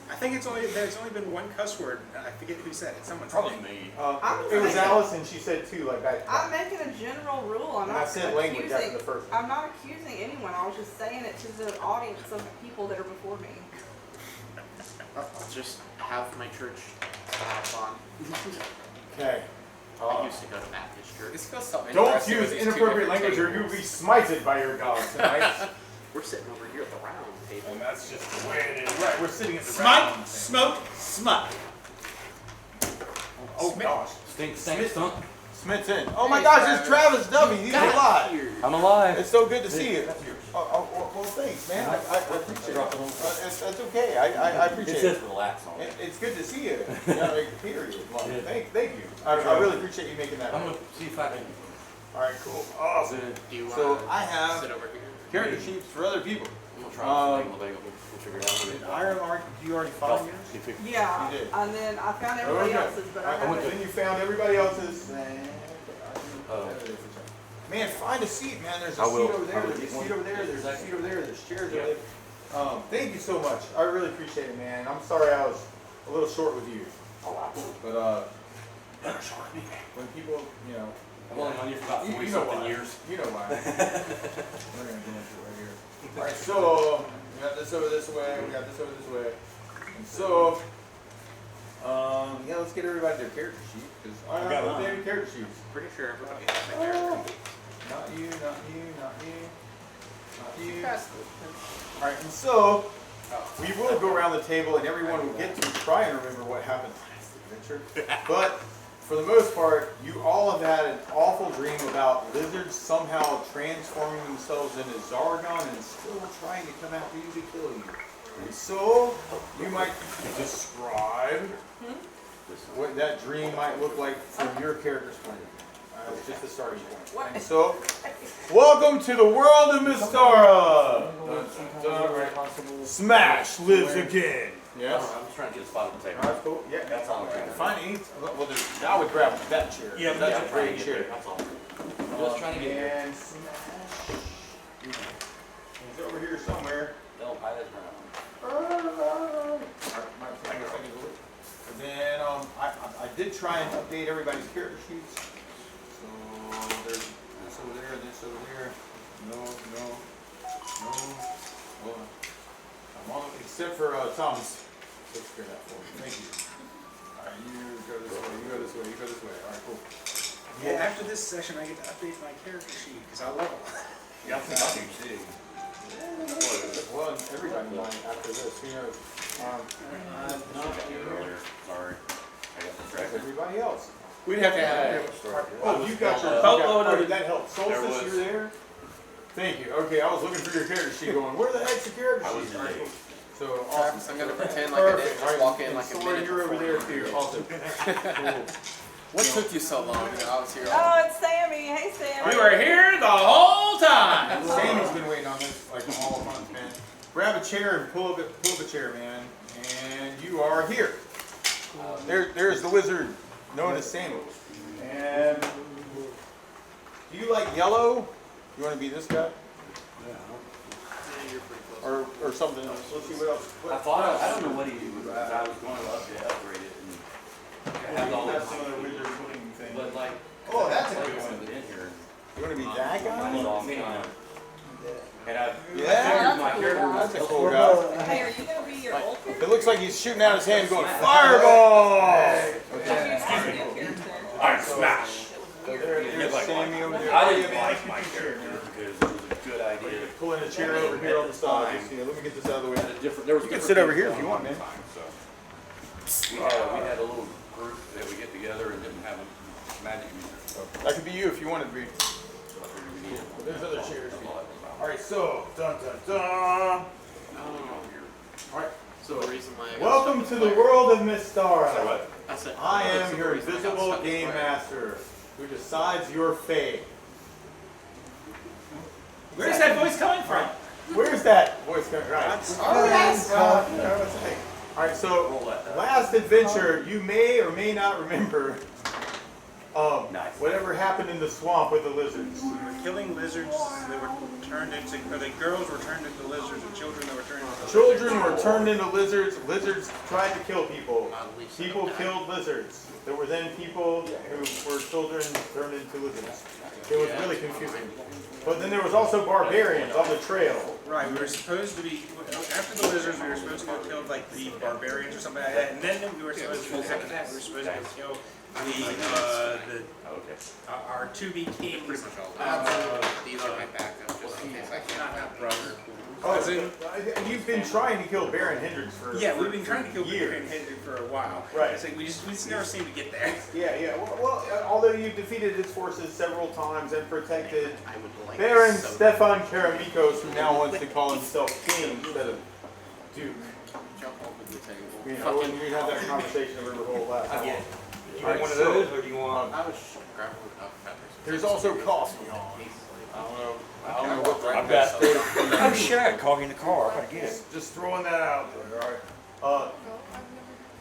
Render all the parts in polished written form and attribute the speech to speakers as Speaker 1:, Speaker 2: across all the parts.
Speaker 1: I think there's only been one cuss word. I forget who said it. Someone
Speaker 2: Probably
Speaker 1: said it.
Speaker 2: me.
Speaker 3: It was Allison. She said too, like back.
Speaker 4: I'm making a general rule. I'm
Speaker 3: And I
Speaker 4: not
Speaker 3: said language after
Speaker 4: accusing.
Speaker 3: the first one.
Speaker 4: I'm not accusing anyone. I was just saying it to the audience of people that are before me.
Speaker 5: I'll just have my church have fun.
Speaker 3: Okay.
Speaker 5: I used to go to Baptist church.
Speaker 6: This feels so
Speaker 3: Don't
Speaker 6: interesting
Speaker 3: use
Speaker 6: with these two
Speaker 3: inappropriate
Speaker 6: different
Speaker 3: language or you'll
Speaker 6: tables.
Speaker 3: be smited by your God tonight.
Speaker 5: We're sitting over here at the round table.
Speaker 2: And that's just the way it is.
Speaker 3: Right, we're sitting at the
Speaker 1: Smut,
Speaker 3: round.
Speaker 1: smoke, smut.
Speaker 3: Oh gosh.
Speaker 2: Stink, stunk.
Speaker 3: Smith's in. Oh my gosh, it's Travis W. He's alive.
Speaker 2: I'm alive.
Speaker 3: It's so good to see you.
Speaker 2: That's yours.
Speaker 3: Well, thanks, man. I appreciate it. That's okay. I
Speaker 2: It
Speaker 3: appreciate
Speaker 2: says
Speaker 3: it.
Speaker 2: relax on it.
Speaker 3: It's good to see you. Yeah, like, period. Like,
Speaker 2: Yeah.
Speaker 3: thank you. I really appreciate you making that.
Speaker 2: I'm going to see if I can.
Speaker 3: All right, cool. Awesome.
Speaker 5: Do you want
Speaker 3: So
Speaker 5: to
Speaker 3: I have
Speaker 5: sit over here?
Speaker 3: character sheets for other people.
Speaker 2: I'm going to try this thing. We'll figure it out.
Speaker 3: Iron, do you already find yours?
Speaker 4: Yeah,
Speaker 3: You did.
Speaker 4: and then I found everybody else's, but I haven't.
Speaker 3: Then you found everybody else's.
Speaker 2: Oh.
Speaker 3: Man, find a seat, man. There's a
Speaker 2: I will.
Speaker 3: seat over there.
Speaker 2: I will
Speaker 3: There's a
Speaker 2: get one.
Speaker 3: seat over there. There's a seat over there. There's chairs
Speaker 2: Yeah.
Speaker 3: over there. Thank you so much. I really appreciate it, man. I'm sorry I was a little short with you. But when people, you know,
Speaker 2: I've only known you for about 40
Speaker 3: you know
Speaker 2: something
Speaker 3: why.
Speaker 2: years.
Speaker 3: You know why. We're gonna go into it right here. All right, so we got this over this way. We got this over this way. And so, yeah, let's get everybody their character sheet because I got updated character sheets.
Speaker 5: Pretty sure everybody has my character.
Speaker 3: Not you, not you, not you, not you.
Speaker 5: Pass
Speaker 3: All right, and so we will go around the table, and everyone will get to try and remember what happened last adventure. But for the most part, you all have had an awful dream about lizards somehow transforming themselves into Zargon and still trying to come after you to kill you. And so you might describe what that dream might look like from your character's point of view. It's just a starting point. And so, welcome to the world of Mystara! Smash lives again! Yes?
Speaker 2: I'm just trying to get a spot at the table.
Speaker 3: Alright, cool. Yeah,
Speaker 2: That's all I'm trying to do.
Speaker 3: Find any. Well, I would grab that chair.
Speaker 1: Yeah,
Speaker 3: that's
Speaker 2: I'm
Speaker 3: a
Speaker 2: trying
Speaker 3: great
Speaker 2: to get
Speaker 3: chair.
Speaker 2: there. That's all. Just trying to get there.
Speaker 3: And smash. He's over here somewhere.
Speaker 2: Don't hide his ground.
Speaker 3: And then I did try and update everybody's character sheets. So there's this over there, this over there. No. Hold on. I'm on, except for Thomas. Take care of that for me. Thank you. Alright, you go this way, you go this way, you go this way. Alright, cool.
Speaker 1: Yeah, after this session, I get to update my character sheet because I level.
Speaker 2: Yeah, I think I can see.
Speaker 3: Well, everybody might after this, you know. Not you.
Speaker 2: Earlier. Sorry. I got
Speaker 3: That's
Speaker 2: distracted.
Speaker 3: everybody else.
Speaker 1: We'd have to have.
Speaker 3: Oh, you got your.
Speaker 1: no.
Speaker 3: That helps. Solstice, you were there? Thank you. Okay, I was looking for your character sheet going, where the heck's the character
Speaker 2: I was
Speaker 3: sheet?
Speaker 2: in
Speaker 3: Alright,
Speaker 2: late.
Speaker 3: cool. So,
Speaker 6: Travis,
Speaker 3: awesome.
Speaker 6: I'm gonna pretend like I didn't
Speaker 3: Perfect.
Speaker 6: just walk in
Speaker 3: And
Speaker 6: like a
Speaker 3: Soren,
Speaker 6: minute
Speaker 3: you're over
Speaker 6: before.
Speaker 3: there too. Also. Cool.
Speaker 6: What took you so long? I was here all
Speaker 4: Oh, it's Sammy. Hey, Sammy.
Speaker 1: We were here the whole time.
Speaker 3: Sammy's been waiting on this like all month, man. Grab a chair and pull up a chair, man. And you are here. There's the wizard known as Sammy. And do you like yellow? You want to be this guy?
Speaker 5: Yeah, you're pretty close.
Speaker 3: Or something else? Let's see what else.
Speaker 2: I thought, I don't know what he did, because I was going to upgrade it and have all
Speaker 3: That's
Speaker 2: this.
Speaker 3: some other wizard putting thing.
Speaker 2: But like,
Speaker 3: Oh, that's a
Speaker 2: like
Speaker 3: good one.
Speaker 2: something in here.
Speaker 3: You want to be that
Speaker 2: I
Speaker 3: guy?
Speaker 2: was all kind of, and I
Speaker 3: Yeah.
Speaker 2: figured my character was
Speaker 3: That's a cool guy.
Speaker 4: Hey, are you gonna be your old character?
Speaker 3: It looks like he's shooting out his hand going, fireball!
Speaker 4: Excuse me.
Speaker 2: Alright, smash.
Speaker 3: So there's Sammy over there.
Speaker 2: I didn't like my character because it was a good idea.
Speaker 3: Pulling a chair over here on the side. Just, let me get this out of the way.
Speaker 2: There was
Speaker 3: You can
Speaker 2: different
Speaker 3: sit over
Speaker 2: people
Speaker 3: here if you want, man.
Speaker 2: So we had a little group that we get together and didn't have a magic user.
Speaker 3: That could be you if you wanted to be.
Speaker 2: So I figured we needed.
Speaker 3: There's other chairs.
Speaker 2: That's all that was about.
Speaker 3: Alright, so, dun dun dun. Alright,
Speaker 5: So the reason why I got
Speaker 3: welcome
Speaker 5: stuck
Speaker 3: to the
Speaker 5: in
Speaker 3: world of Mystara.
Speaker 5: I said,
Speaker 3: I
Speaker 5: oh,
Speaker 3: am
Speaker 5: so
Speaker 3: your
Speaker 5: the reason I got
Speaker 3: invisible
Speaker 5: stuck in
Speaker 3: game
Speaker 5: fire.
Speaker 3: master who decides your fate.
Speaker 1: Where's that voice coming from?
Speaker 3: Where's that voice coming from? Alright, so
Speaker 2: Roll that.
Speaker 3: last adventure, you may or may not remember
Speaker 2: Nice.
Speaker 3: Whatever happened in the swamp with the lizards?
Speaker 1: We were killing lizards that were turned into, or the girls were turned into lizards, and children that were turned into lizards.
Speaker 3: Children were turned into lizards. Lizards tried to kill people.
Speaker 5: At least
Speaker 3: People killed lizards. There were then people who were children turned into lizards. It was really confusing. But then there was also barbarians on the trail.
Speaker 1: Right, we were supposed to be, after the lizards, we were supposed to go kill like the barbarians or something like that, and then we were supposed to, the second half, we were supposed to go kill our to-be kings.
Speaker 5: These are my backup, just in case I can't have brother.
Speaker 3: Oh,
Speaker 1: As in-
Speaker 3: you've been trying to kill Baron Hendricks for
Speaker 1: Yeah, we've been trying to kill
Speaker 3: years.
Speaker 1: Baron Hendrick for a while.
Speaker 3: Right.
Speaker 1: It's like we just never seem to get there.
Speaker 3: Yeah. Well, although you've defeated his forces several times and protected
Speaker 5: I would like
Speaker 3: Baron
Speaker 5: so
Speaker 3: Stefan Karamikos, who now wants to call himself king instead of duke.
Speaker 6: Jump over the table.
Speaker 3: You know, when we had that conversation over the whole last time.
Speaker 1: Yeah.
Speaker 7: You want one of those, or do you want?
Speaker 5: I was grabbing feathers.
Speaker 3: There's also coffee on. I don't know what
Speaker 7: I've got. Oh shit! Coffee in the car. I gotta get it.
Speaker 3: Just throwing that out there, all right?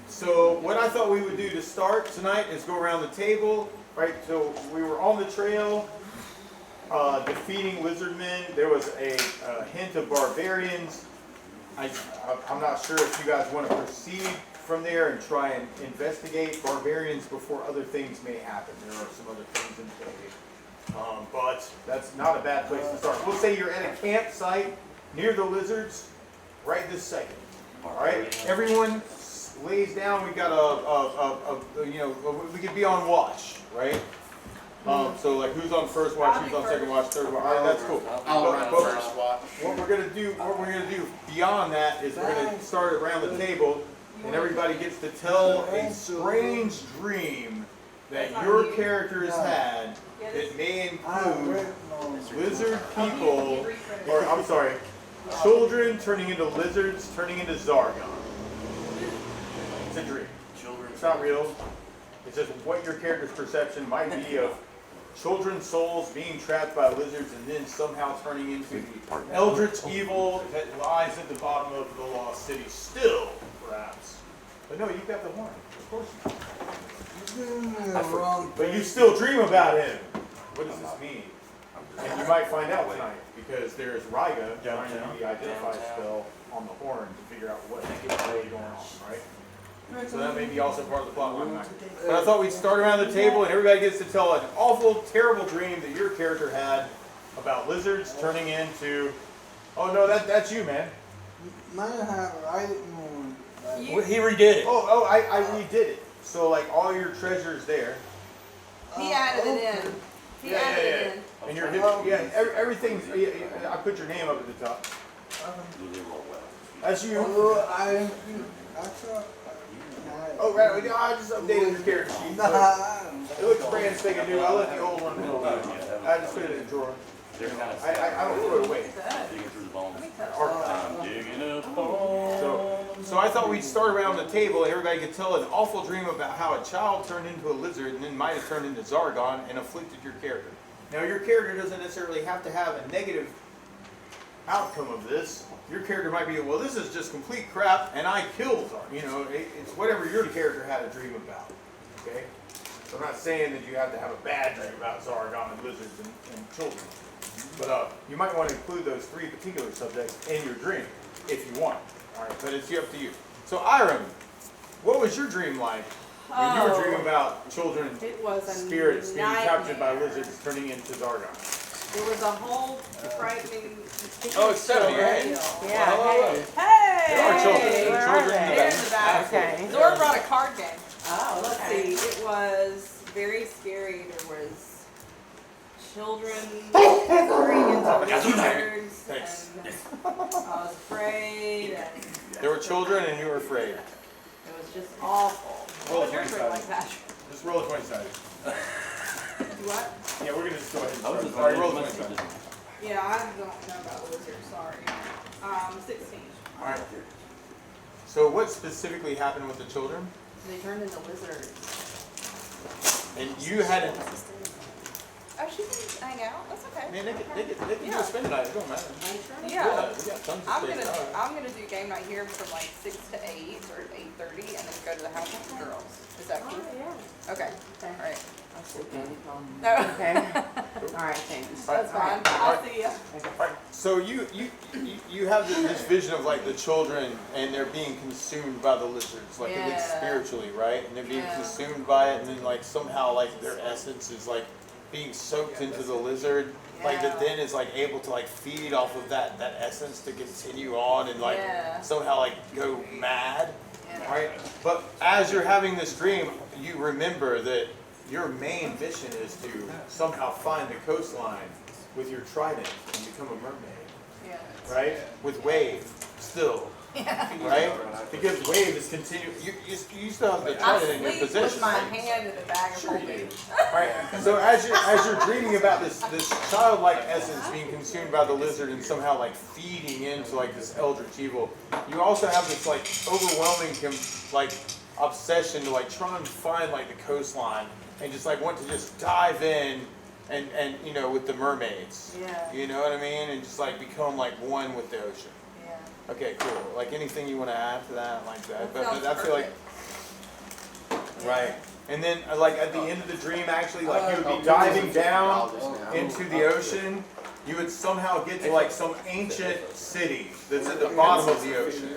Speaker 3: So what I thought we would do to start tonight is go around the table, right? So we were on the trail, defeating lizard men. There was a hint of barbarians. I'm not sure if you guys want to proceed from there and try and investigate barbarians before other things may happen. There are some other things in play. But that's not a bad place to start. We'll say you're at a campsite near the lizards right this second. All right, everyone lays down. We got we could be on watch, right? So like, who's on first watch? Who's on second watch? Third watch? All right, that's cool.
Speaker 5: I'll run
Speaker 3: But
Speaker 5: first watch.
Speaker 3: what we're gonna do beyond that is we're gonna start around the table, and everybody gets to tell a strange dream that your characters had that may include lizard people, or I'm sorry, children turning into lizards, turning into Zargon. It's a dream. It's not real. It's just what your character's perception might be of children's souls being trapped by lizards and then somehow turning into the eldritch evil that lies at the bottom of the lost city still, perhaps. But no, you've got the horn. Of course you do. But you still dream about him. What does this mean? And you might find out tonight, because there's Ryga trying to do the identify spell on the horn to figure out what's really going on, right? So that may be also part of the plot line tonight. But I thought we'd start around the table and everybody gets to tell an awful, terrible dream that your character had about lizards turning into... Oh no, that's you, man.
Speaker 7: He redid it.
Speaker 3: I redid it. So like all your treasures there.
Speaker 4: He added it in. He added it in.
Speaker 3: And your everything's. I put your name up at the top. That's you. Oh right, I just updated your character sheet. So it looks brand spanking new. I let the old one go. I just put it in the drawer.
Speaker 2: They're kind of
Speaker 3: I don't throw it away.
Speaker 2: digging through the bones.
Speaker 3: Archive.
Speaker 2: I'm digging up bones.
Speaker 3: So I thought we'd start around the table and everybody could tell an awful dream about how a child turned into a lizard and then might have turned into Zargon and afflicted your character. Now your character doesn't necessarily have to have a negative outcome of this. Your character might be, well, this is just complete crap and I killed Zargon. You know, it's whatever your character had a dream about. Okay? So I'm not saying that you have to have a bad dream about Zargon and lizards and children. But you might want to include those three particular subjects in your dream if you want. All right, but it's up to you. So, Iram, what was your dream like when you were dreaming about children,
Speaker 4: It was a
Speaker 3: spirits being captured by
Speaker 4: nightmare.
Speaker 3: lizards turning into Zargon?
Speaker 4: There was a whole frightening.
Speaker 6: Oh, it's 70, right?
Speaker 4: Yeah.
Speaker 6: Hello.
Speaker 4: Hey.
Speaker 3: There are children.
Speaker 4: Hey.
Speaker 3: There are children in the
Speaker 4: They're
Speaker 3: back.
Speaker 4: in the back.
Speaker 8: Okay.
Speaker 4: Zora brought a card game.
Speaker 8: Oh,
Speaker 4: Let's see. It was very scary. There was children turning into lizards,
Speaker 3: Thanks.
Speaker 4: and I was afraid, and
Speaker 3: There were children and you were afraid.
Speaker 4: it was just awful.
Speaker 3: Roll
Speaker 4: What was your
Speaker 3: a
Speaker 4: dream like, Patrick?
Speaker 3: Just roll a 20-sided.
Speaker 4: What?
Speaker 3: Yeah, we're going to just go ahead and
Speaker 2: I was
Speaker 3: start.
Speaker 2: just
Speaker 3: All right, roll a
Speaker 2: like,
Speaker 3: 20-sided.
Speaker 4: Yeah, I don't know about lizards. Sorry. 16.
Speaker 3: All right. So what specifically happened with the children?
Speaker 4: They turned into lizards.
Speaker 3: And you had it.
Speaker 4: Oh, she can hang out. That's okay.
Speaker 3: Man, they can
Speaker 4: Yeah.
Speaker 3: go spend the night. It don't matter.
Speaker 4: Yeah.
Speaker 3: We got tons of
Speaker 4: I'm
Speaker 3: space.
Speaker 4: gonna
Speaker 3: All right.
Speaker 4: I'm gonna do game night here from like 6 to 8 or 8:30, and then go to the house with the girls. Is that cool?
Speaker 8: yeah.
Speaker 4: Okay. All right. No.
Speaker 8: Okay. All right, thanks.
Speaker 4: That's fine. I'll see ya.
Speaker 3: So you have this vision of like the children and they're being consumed by the lizards, like at least
Speaker 4: Yeah.
Speaker 3: spiritually, right? And they're being
Speaker 4: Yeah.
Speaker 3: consumed by it, and then like somehow like their essence is like being soaked into the lizard, like that
Speaker 4: Yeah.
Speaker 3: then is like able to like feed off of that essence to continue on and like
Speaker 4: Yeah.
Speaker 3: somehow like go mad,
Speaker 4: Yeah.
Speaker 3: right? But as you're having this dream, you remember that your main mission is to somehow find the coastline with your trident and become a mermaid,
Speaker 4: Yeah.
Speaker 3: right? With Wave, still, right? Because Wave is continuing. You still have the
Speaker 4: I
Speaker 3: trident in your
Speaker 4: sleep with
Speaker 3: possession,
Speaker 4: my
Speaker 3: right?
Speaker 4: hand in the bag of
Speaker 3: Sure you
Speaker 4: holding.
Speaker 3: do. Right. So as you're dreaming about this childlike essence being consumed by the lizard and somehow like feeding into like this eldritch evil, you also have this like overwhelming like obsession to like try and find like the coastline and just like want to just dive in and you know with the mermaids.
Speaker 4: Yeah.
Speaker 3: You know what I mean? And just like become like one with the ocean.
Speaker 4: Yeah.
Speaker 3: Okay, cool. Like anything you want to add to that, like that. But
Speaker 4: Sounds
Speaker 3: I feel like
Speaker 4: perfect.
Speaker 3: right. And then like at the end of the dream, actually, like you would
Speaker 6: Oh,
Speaker 3: be diving
Speaker 6: $50
Speaker 3: down
Speaker 6: now.
Speaker 3: into the ocean. You would somehow get to like some ancient city that's at the bottom of the ocean.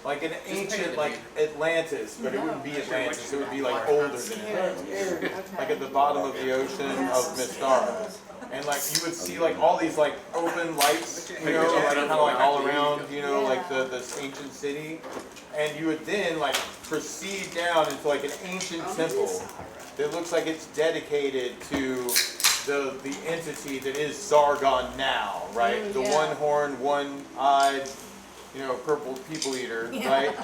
Speaker 3: Like an ancient like Atlantis, but it wouldn't be Atlantis. It would be like older than Atlantis. Like at the bottom of the ocean of Mystara. And like you would see like all these like open lights, you know, like kind of like all around, you know, like this ancient city. And you would then like proceed down into like an ancient temple that looks like it's dedicated to the entity that is Zargon now, right? The
Speaker 4: yeah.
Speaker 3: one-horned, one-eyed, you know, purple people eater, right?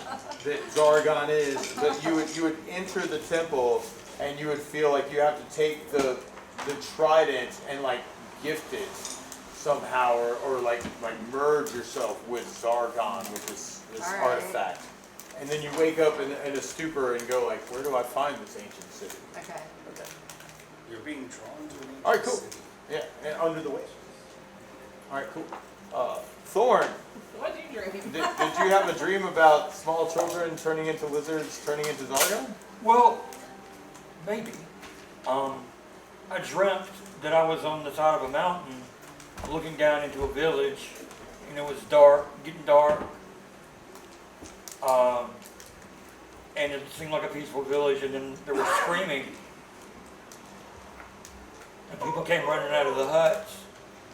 Speaker 3: That Zargon is. But you would enter the temple and you would feel like you have to take the trident and like gift it somehow or like merge yourself with Zargon, with this
Speaker 4: All right.
Speaker 3: artifact. And then you wake up in a stupor and go like, where do I find this ancient city?
Speaker 4: Okay.
Speaker 3: Okay.
Speaker 1: You're being drawn to an ancient
Speaker 3: All right, cool.
Speaker 1: city.
Speaker 3: Yeah, and under the waves. All right, cool. Thorn,
Speaker 4: What'd you dream?
Speaker 3: did you have a dream about small children turning into lizards, turning into Zargon?
Speaker 7: Well, maybe. I dreamt that I was on the side of a mountain looking down into a village, and it was dark, getting dark. And it seemed like a peaceful village, and then there was screaming. And people came running out of the huts,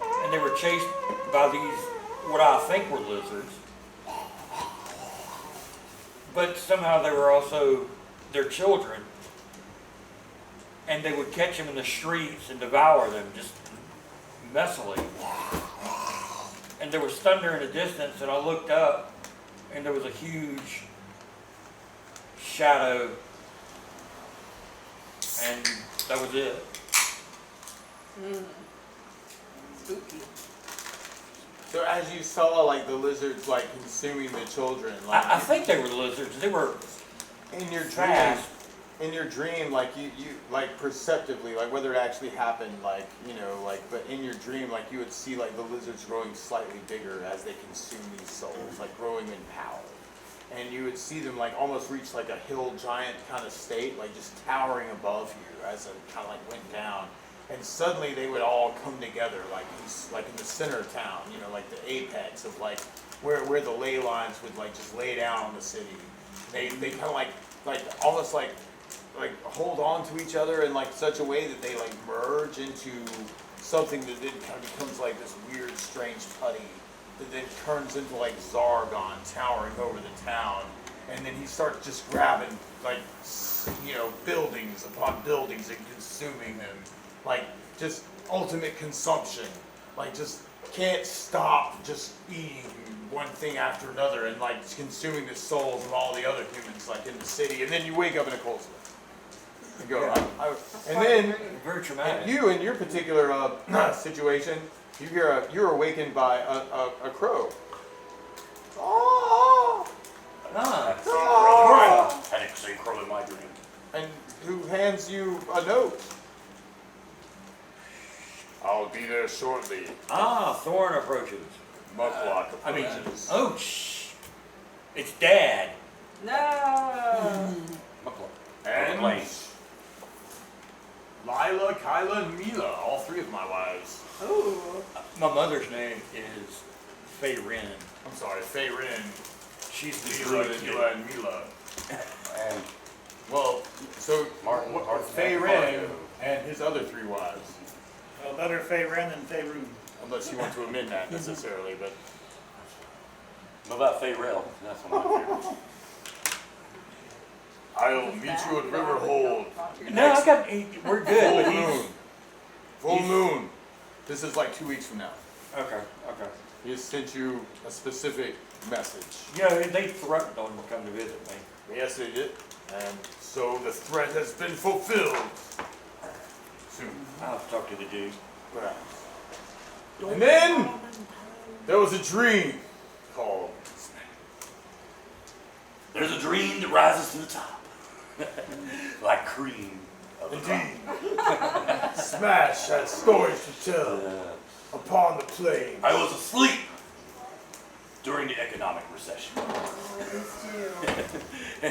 Speaker 7: and they were chased by these, what I think were lizards. But somehow they were also their children. And they would catch them in the streets and devour them just messily. And there was thunder in the distance, and I looked up, and there was a huge shadow, and that was it.
Speaker 4: Spooky.
Speaker 3: So as you saw like the lizards like consuming the children, like
Speaker 7: I think they were lizards. They were
Speaker 3: in your dream,
Speaker 7: fast.
Speaker 3: in your dream, like you like perceptively, like whether it actually happened, like you know, like but in your dream, like you would see like the lizards growing slightly bigger as they consume these souls, like growing in power, and you would see them like almost reach like a hill giant kind of state, like just towering above you as it kind of like went down, and suddenly they would all come together, like in the center of town, you know, like the apex of like where the ley lines would like just lay down on the city. They kind of like almost like hold on to each other in like such a way that they like merge into something that then kind of becomes like this weird, strange putty that then turns into like Zargon towering over the town, and then he starts just grabbing like you know buildings upon buildings and consuming them, like just ultimate consumption, like just can't stop just eating one thing after another and like consuming the souls of all the other humans like in the city, and then you wake up in a cold sweat. You go, and then
Speaker 7: Very traumatic.
Speaker 3: and you in your particular situation, you're awakened by a crow. Oh,
Speaker 7: Ah,
Speaker 2: I didn't see crow in my dream.
Speaker 3: and who hands you a note. I'll be there shortly.
Speaker 7: Thorn approaches.
Speaker 3: Mucklock.
Speaker 7: I mean, oh, it's Dad.
Speaker 4: No.
Speaker 2: Mucklock.
Speaker 3: and
Speaker 2: Lane.
Speaker 3: Mila and Mila, all three of my wives.
Speaker 4: Ooh.
Speaker 7: My mother's name is Faye Wren.
Speaker 3: I'm sorry, Faye Wren,
Speaker 7: She's the
Speaker 3: Mila,
Speaker 7: druid.
Speaker 3: Mila, and Mila.
Speaker 2: And
Speaker 3: Well, so
Speaker 2: Martin,
Speaker 3: Faye Wren and his other three wives.
Speaker 9: Well, better Faye Wren than Faye Rune.
Speaker 3: Unless you want to amend that necessarily, but
Speaker 2: What about Faye Rail? That's one of my favorites.
Speaker 3: I'll meet you at Riverhold.
Speaker 7: No, I got. We're good.
Speaker 3: Full
Speaker 7: But
Speaker 3: moon. Full
Speaker 7: he's-
Speaker 3: moon. This is like 2 weeks from now.
Speaker 7: okay. Okay.
Speaker 3: He has sent you a specific message.
Speaker 7: Yeah, they threatened on to come to visit me.
Speaker 3: Yes, they did. And so the threat has been fulfilled. Soon,
Speaker 7: I'll have to talk to the dude.
Speaker 3: perhaps. And then there was a dream called
Speaker 2: There's a dream that rises to the top. Like cream of a crop.
Speaker 3: Indeed. Smash had stories to tell upon the plains.
Speaker 2: I was asleep during the economic recession.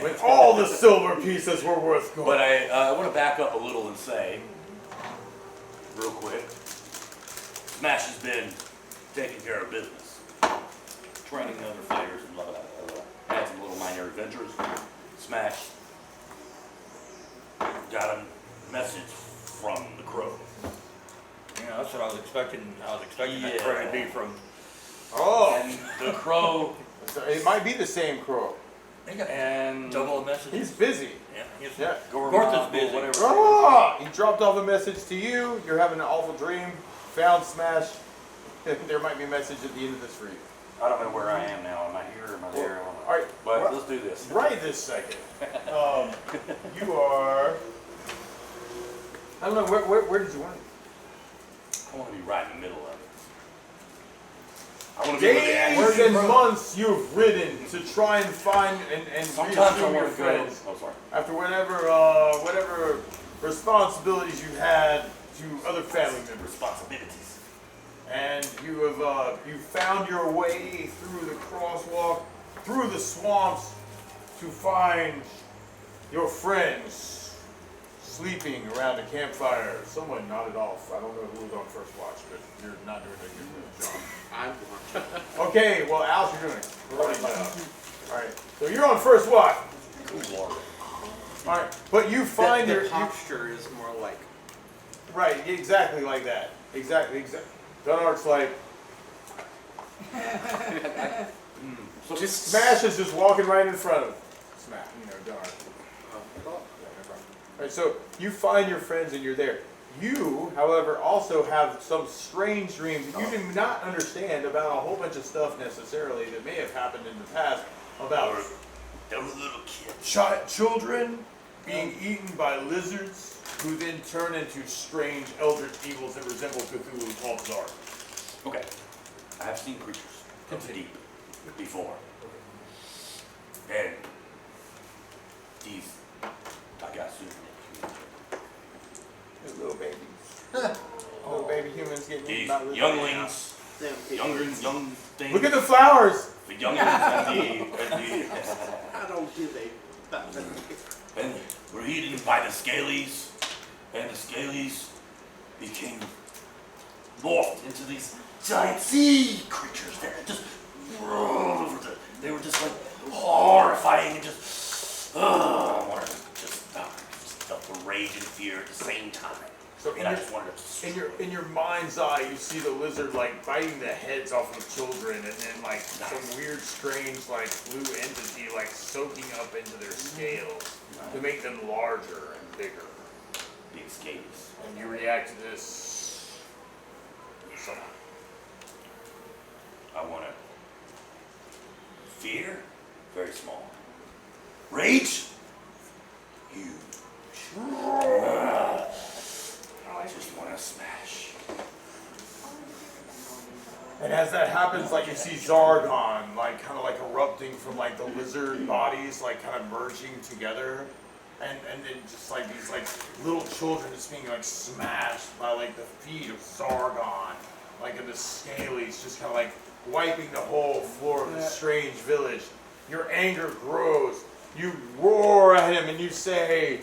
Speaker 3: When all the silver pieces were worth gold.
Speaker 2: But I want to back up a little and say, real quick, Smash has been taking care of business, training other players and blah, blah, blah, blah. Had some little minor adventures. Smash got a message from the crow.
Speaker 7: Yeah, that's what I was expecting. I was expecting that
Speaker 2: Yeah.
Speaker 7: crow to be from.
Speaker 3: Oh,
Speaker 2: And the crow,
Speaker 3: so it might be the same crow.
Speaker 7: They got
Speaker 2: and
Speaker 7: double messages.
Speaker 3: He's busy.
Speaker 7: Yeah, he's,
Speaker 3: Yeah.
Speaker 7: Gortha's busy.
Speaker 2: whatever.
Speaker 3: Ah, he dropped off a message to you. You're having an awful dream. Found Smash. There might be a message at the end of this read.
Speaker 2: I don't know where I am now. Am I here? Am I there? I don't know.
Speaker 3: All right,
Speaker 2: But let's do this.
Speaker 3: right this second. You are. I don't know where did you want it?
Speaker 2: I want to be right in the middle of it. I want to be where the action
Speaker 3: Days
Speaker 2: is.
Speaker 3: and months you've ridden to try and find and
Speaker 2: Sometimes I
Speaker 3: reassume your
Speaker 2: want to go.
Speaker 3: friends
Speaker 2: Oh, sorry.
Speaker 3: after whatever responsibilities you had to other family members.
Speaker 2: Responsibilities.
Speaker 3: And you have you found your way through the crosswalk, through the swamps, to find your friends sleeping around a campfire. Someone nodded off. I don't know who was on first watch, but you're not doing a good job.
Speaker 5: I'm one.
Speaker 3: Okay, well, Alice, you're doing it. Great job. All right, so you're on first watch.
Speaker 2: Cool water.
Speaker 3: All right, but you find
Speaker 5: the
Speaker 3: your you,
Speaker 5: posture is more like
Speaker 3: right exactly like that. Exactly. Dunark's like
Speaker 2: So
Speaker 5: just
Speaker 3: Smash is just walking right in front of Smash. Dunark. Alright, so you find your friends and you're there. You, however, also have some strange dreams that you do not understand about a whole bunch of stuff necessarily that may have happened in the past about
Speaker 2: there was a little kid.
Speaker 3: children being eaten by lizards who then turn into strange eldritch evils that resemble Cthulhu called Zark.
Speaker 2: Okay. I have seen creatures of the deep before. And these, I got super
Speaker 3: These little babies. Little baby humans getting eaten
Speaker 2: These
Speaker 3: by lizards.
Speaker 2: younglings,
Speaker 5: them.
Speaker 2: young things.
Speaker 3: Look at the flowers!
Speaker 2: the younglings and
Speaker 5: I don't give a.
Speaker 2: and were eaten by the scalies, and the scalies became morphed into these giant sea creatures that just rolled over they were just like horrifying and just I wanted to just felt the rage and fear at the same time.
Speaker 3: So
Speaker 2: And I just wanted to
Speaker 3: in your mind's eye, you see the lizard like biting the heads off of children, and then like some weird, strange like blue entity like soaking up into their scales to make them larger and bigger.
Speaker 2: big scalies.
Speaker 3: And you react to this somehow.
Speaker 2: I want to fear, very small. Rage, huge. I just want to smash.
Speaker 3: And as that happens, like you see Zargon, like kind of like erupting from like the lizard bodies, like kind of merging together, and then just like these like little children just being like smashed by like the feet of Zargon, like in the scalies, just kind of like wiping the whole floor of this strange village. Your anger grows. You roar at him and you say,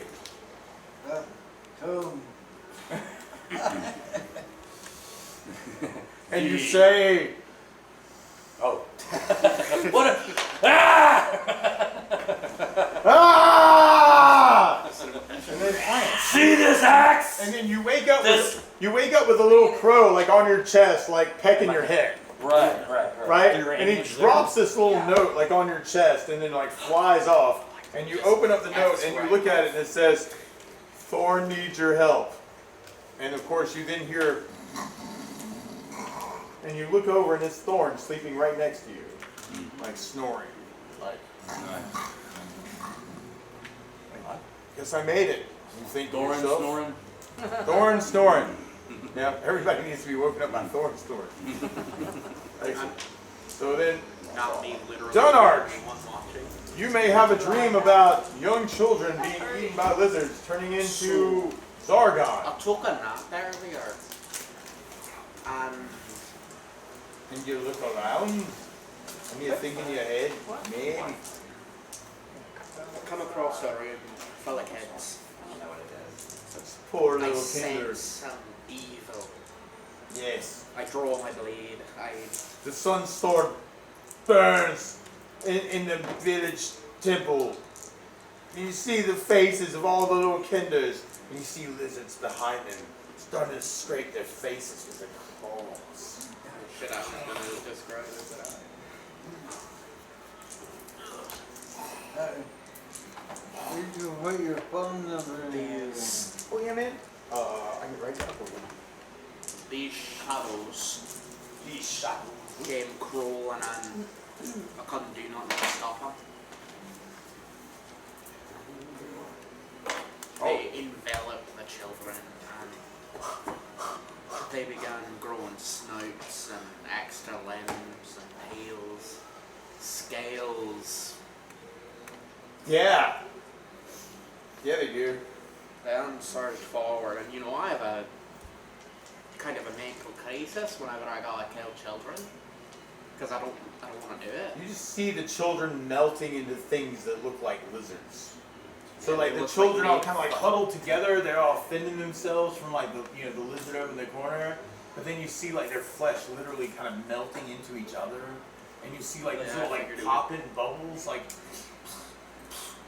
Speaker 1: Come.
Speaker 3: and you say,
Speaker 2: Oh. What a... Ah!
Speaker 3: ah! And then,
Speaker 2: See this axe?
Speaker 3: and then you wake up
Speaker 2: This-
Speaker 3: with a little crow like on your chest, like pecking your head.
Speaker 2: Right.
Speaker 3: Right?
Speaker 7: Your
Speaker 3: And he
Speaker 7: English
Speaker 3: drops this little
Speaker 4: Yeah.
Speaker 3: note like on your chest and then like flies off. And you open up the note and you look at it and it says, Thorn needs your help. And of course you then hear, and you look over and it's Thorn sleeping right next to you, like snoring. Like, guess I made it. You think to
Speaker 2: Doran
Speaker 3: yourself,
Speaker 2: snoring.
Speaker 3: Thorn snoring. Now everybody needs to be woken up by Thorn snoring. Excellent. So then,
Speaker 5: Not me, literally.
Speaker 3: Dunark.
Speaker 5: the one watching.
Speaker 3: you may have a dream about young children being eaten by lizards, turning into Zargon.
Speaker 5: I took a nap earlier. And
Speaker 3: And you look around, and you think in your head, maybe.
Speaker 5: I come across a room full of kids.
Speaker 3: Such poor
Speaker 5: I
Speaker 3: little
Speaker 5: sense
Speaker 3: kinders.
Speaker 5: some evil.
Speaker 3: Yes.
Speaker 5: I draw my blade.
Speaker 3: The sun's sword burns in the village temple. And you see the faces of all the little kinders, and you see lizards behind them, starting to scrape their faces with their claws.
Speaker 5: Shit, I was gonna describe it, but
Speaker 6: You can put your phone number in here.
Speaker 5: these
Speaker 3: Oh yeah, man. I can write that for you.
Speaker 5: shadows
Speaker 3: These shadows.
Speaker 5: came crawling in. I couldn't do nothing to stop them. They enveloped the children and they began growing snouts and extra limbs and tails, scales.
Speaker 3: Yeah. Yeah, they do.
Speaker 5: Then surged forward, and I have a kind of a mental crisis whenever I gotta kill children, because I don't want to do it.
Speaker 3: You just see the children melting into things that look like lizards. So
Speaker 5: Yeah,
Speaker 3: like
Speaker 5: it
Speaker 3: the
Speaker 5: looks
Speaker 3: children
Speaker 5: like
Speaker 3: all
Speaker 5: meat.
Speaker 3: kind of like huddled together. They're all fending themselves from like the the lizard over in the corner. But then you see like their flesh literally kind of melting into each other, and you see like these
Speaker 5: Yeah,
Speaker 3: little
Speaker 5: I
Speaker 3: like
Speaker 5: figured it
Speaker 3: popping bubbles, like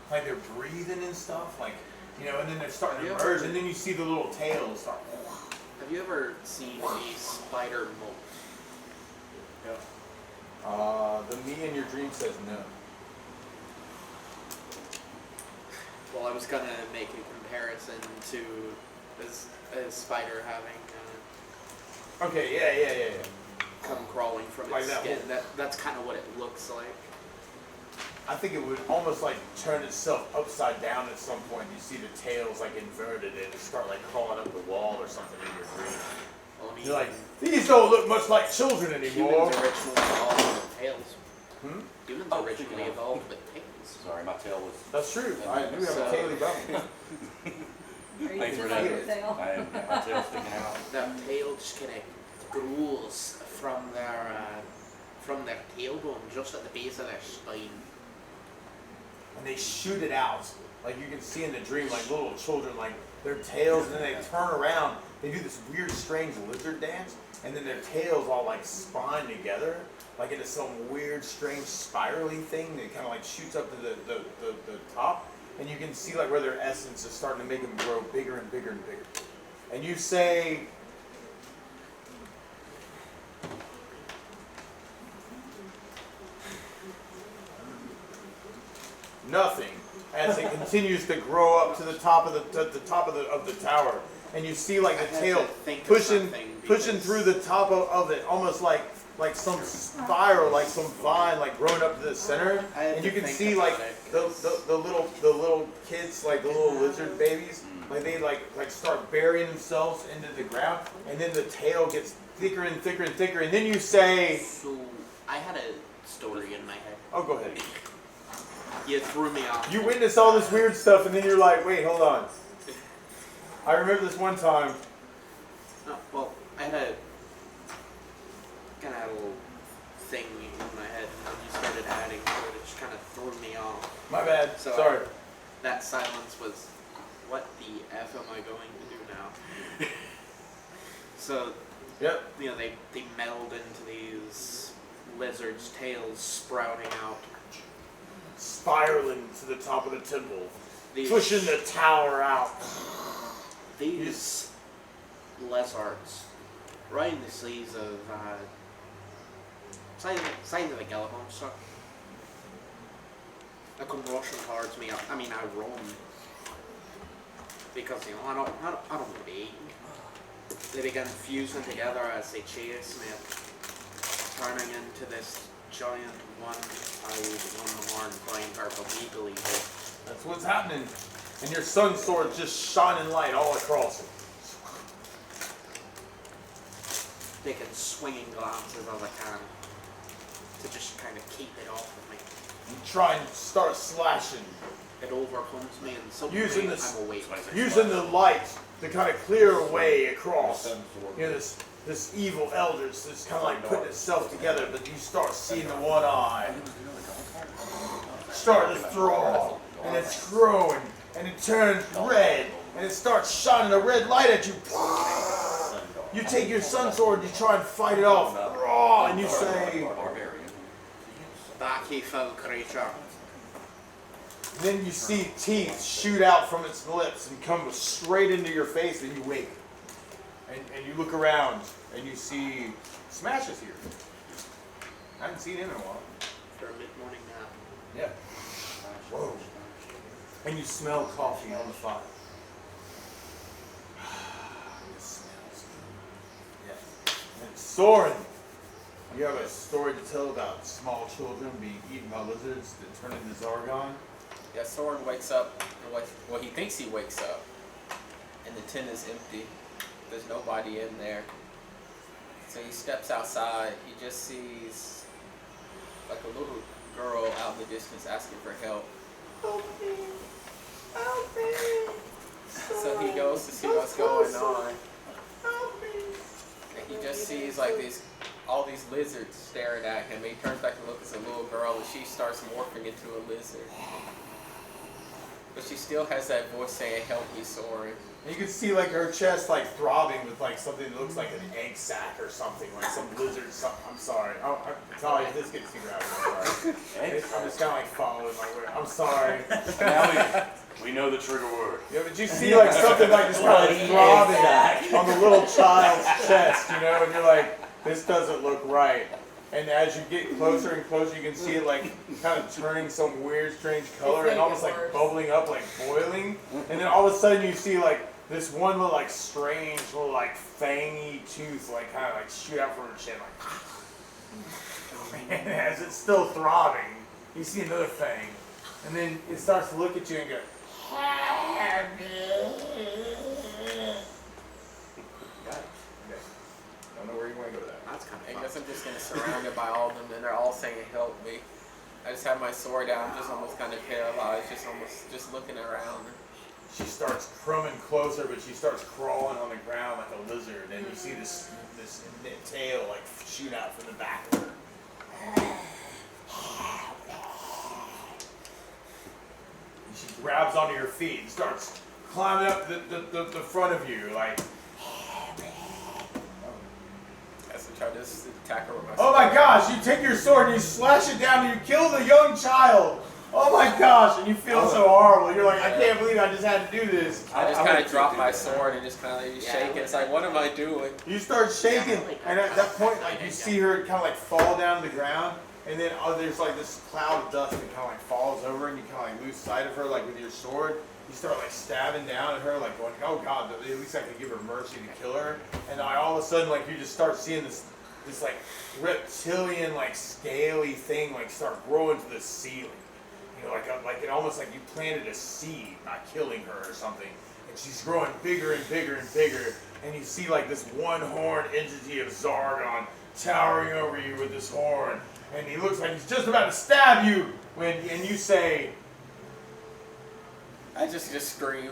Speaker 3: they're breathing and stuff, like and then they're starting to
Speaker 5: Yeah.
Speaker 3: merge, and then you see the little tails start.
Speaker 5: Have you ever seen a spider molt?
Speaker 3: The me in your dream says no.
Speaker 5: Well, I was gonna make a comparison to a spider having
Speaker 3: Okay, yeah.
Speaker 5: come crawling from
Speaker 3: Like
Speaker 5: its
Speaker 3: that
Speaker 5: skin. That's kind of what it looks like.
Speaker 3: I think it would almost like turn itself upside down at some point. You see the tails like inverted and it start like crawling up the wall or something in your dream.
Speaker 5: Well, I mean,
Speaker 3: You're like, these don't look much like children anymore.
Speaker 5: humans originally evolved with tails.
Speaker 3: Hmm?
Speaker 5: Humans
Speaker 2: Oh,
Speaker 5: originally
Speaker 2: speaking of-
Speaker 5: evolved with tails.
Speaker 2: Sorry, my tail was...
Speaker 3: That's true. I do have a
Speaker 5: So-
Speaker 3: taily bone.
Speaker 4: Are you
Speaker 2: Thanks for
Speaker 4: gonna
Speaker 2: that.
Speaker 4: your tail?
Speaker 2: I am, my tail's sticking out.
Speaker 5: Their tail just kind of grows from their tailbone, just at the base of their spine.
Speaker 3: And they shoot it out. Like you can see in the dream, like little children, like their tails, and then they turn around. They do this weird, strange lizard dance, and then their tails all like spine together, like into some weird, strange spirally thing that kind of like shoots up to the top. And you can see like where their essence is starting to make them grow bigger and bigger and bigger. And you say, nothing as it continues to grow up to the top of the tower, and you see like
Speaker 5: I
Speaker 3: the
Speaker 5: had
Speaker 3: tail
Speaker 5: to think of
Speaker 3: pushing
Speaker 5: something
Speaker 3: pushing
Speaker 5: because-
Speaker 3: through the top of it, almost like some spiral, like some vine, like growing up to the center,
Speaker 5: I had
Speaker 3: and
Speaker 5: to
Speaker 3: you can
Speaker 5: think
Speaker 3: see
Speaker 5: about
Speaker 3: like
Speaker 5: it,
Speaker 3: the
Speaker 5: 'cause-
Speaker 3: little kids, like the little lizard babies, like they like start burying themselves into the ground, and then the tail gets thicker and thicker and thicker, and then you say,
Speaker 5: So I had a story in my head.
Speaker 3: "Oh, go ahead."
Speaker 5: You threw me off.
Speaker 3: You witness all this weird stuff, and then you're like, "Wait, hold on." I remember this one time.
Speaker 5: No, well, I had a kind of little thing in my head, and then you started adding to it. It just kind of threw me off.
Speaker 3: My bad.
Speaker 5: So
Speaker 3: Sorry.
Speaker 5: That silence was, what the F am I going to do now? So
Speaker 3: Yep.
Speaker 5: You know, they meld into these lizards' tails sprouting out.
Speaker 3: Spiraling to the top of the temple,
Speaker 5: These,
Speaker 3: pushing the tower out.
Speaker 5: These lizards, right in the seas of signs of a gala monster. They come rushing towards me. I mean, I run because I don't want to be eaten. They begin fusing together as they chase me, turning into this giant one-eyed, one-horned, flying purple eagle eagle.
Speaker 3: That's what's happening. And your sun sword just shining light all across it.
Speaker 5: Taking swinging glances as I can to just kind of keep it off of me.
Speaker 3: You try and start slashing.
Speaker 5: It overcomes me and suddenly
Speaker 3: Using
Speaker 5: I'm awake.
Speaker 3: Using the light to kind of clear a way across. You know, this evil elders that's kind of like putting itself together, but you start seeing the one eye. Start to throw, and it's growing, and it turns red, and it starts shining a red light at you. You take your sun sword, you try and fight it off, and you say,
Speaker 5: Back, ye foul creature.
Speaker 3: then you see teeth shoot out from its lips and come straight into your face, and you wake. And you look around, and you see Smash is here. I haven't seen him in a while.
Speaker 5: For a mid-morning nap.
Speaker 3: Yeah. Whoa. And you smell coffee on the fire. It smells good. Yes. And Soren, you have a story to tell about small children being eaten by lizards that turn into Zargon?
Speaker 10: Yeah, Soren wakes up, well, he thinks he wakes up, and the tent is empty. There's nobody in there. So he steps outside, he just sees like a little girl out in the distance asking for help.
Speaker 3: Help me! Help me!
Speaker 10: So he goes to see what's going on,
Speaker 3: Help me!
Speaker 10: and he just sees like all these lizards staring at him. He turns back and looks at the little girl, and she starts morphing into a lizard. But she still has that voice saying, "Help me, Soren."
Speaker 3: And you can see like her chest like throbbing with like something that looks like an egg sac or something, like some lizard something. I'm sorry. I'm sorry if this gets too graphic. I'm sorry. I'm just kind of like following my way. I'm sorry.
Speaker 2: Now we know the trigger word.
Speaker 3: Yeah, but you see like something like this kind of throbbing on the little child's chest, you know, and you're like, this doesn't look right. And as you get closer and closer, you can see it like kind of turning some weird, strange color and almost like bubbling up, like boiling. And then all of a sudden you see like this one little like strange little like fangy tooth like kind of like shoot out from her chin like. And as it's still throbbing, you see another fang. And then it starts to look at you and go, I don't know where you want to go with that.
Speaker 5: That's kind
Speaker 10: I
Speaker 5: of
Speaker 10: guess I'm just gonna surround it by all of them, and they're all saying, "Help me." I just have my sword down, just almost kind of paralyzed, just looking around.
Speaker 3: She starts crumbing closer, but she starts crawling on the ground like a lizard, and you see this tail like shoot out from the back of her. And she grabs onto your feet and starts climbing up the front of you, like.
Speaker 10: Try to attack her with my sword.
Speaker 3: Oh my gosh, you take your sword and you slash it down and you kill the young child. Oh my gosh, and you feel so horrible. You're like, I can't believe I just had to do this.
Speaker 10: I just kind of drop my sword and just kind of shake it. It's like, what am I doing?
Speaker 3: You start shaking, and at that point, like you see her kind of like fall down to the ground, and then there's like this cloud of dust that kind of like falls over, and you kind of like lose sight of her, like with your sword. You start like stabbing down at her, like going, oh God, at least I could give her mercy to kill her. And all of a sudden, like you just start seeing this like reptilian, like scaly thing, like start growing to the ceiling. You know, like it almost like you planted a seed by killing her or something. And she's growing bigger and bigger and bigger. And you see like this one-horned entity of Zargon towering over you with this horn. And he looks like he's just about to stab you and you say,
Speaker 10: I just scream.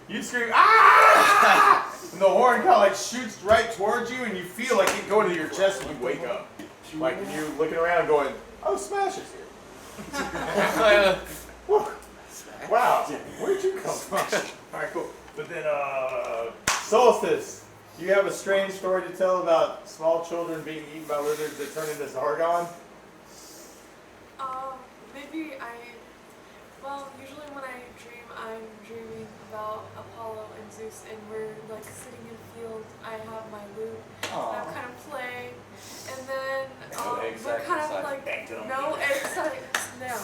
Speaker 3: you scream, ah! And the horn kind of like shoots right towards you, and you feel like it going to your chest when you wake up. Like when you're looking around going, oh, Smash is here. Whew. Wow, where'd you come from? All right, cool. But then, Solstice, Do you have a strange story to tell about small children being eaten by lizards that turn into Zargon?
Speaker 11: Well, usually when I dream, I'm dreaming about Apollo and Zeus, and we're like sitting in a field. I have my lute, and I'm kind of playing, and then we're kind of like, no egg sacs, no.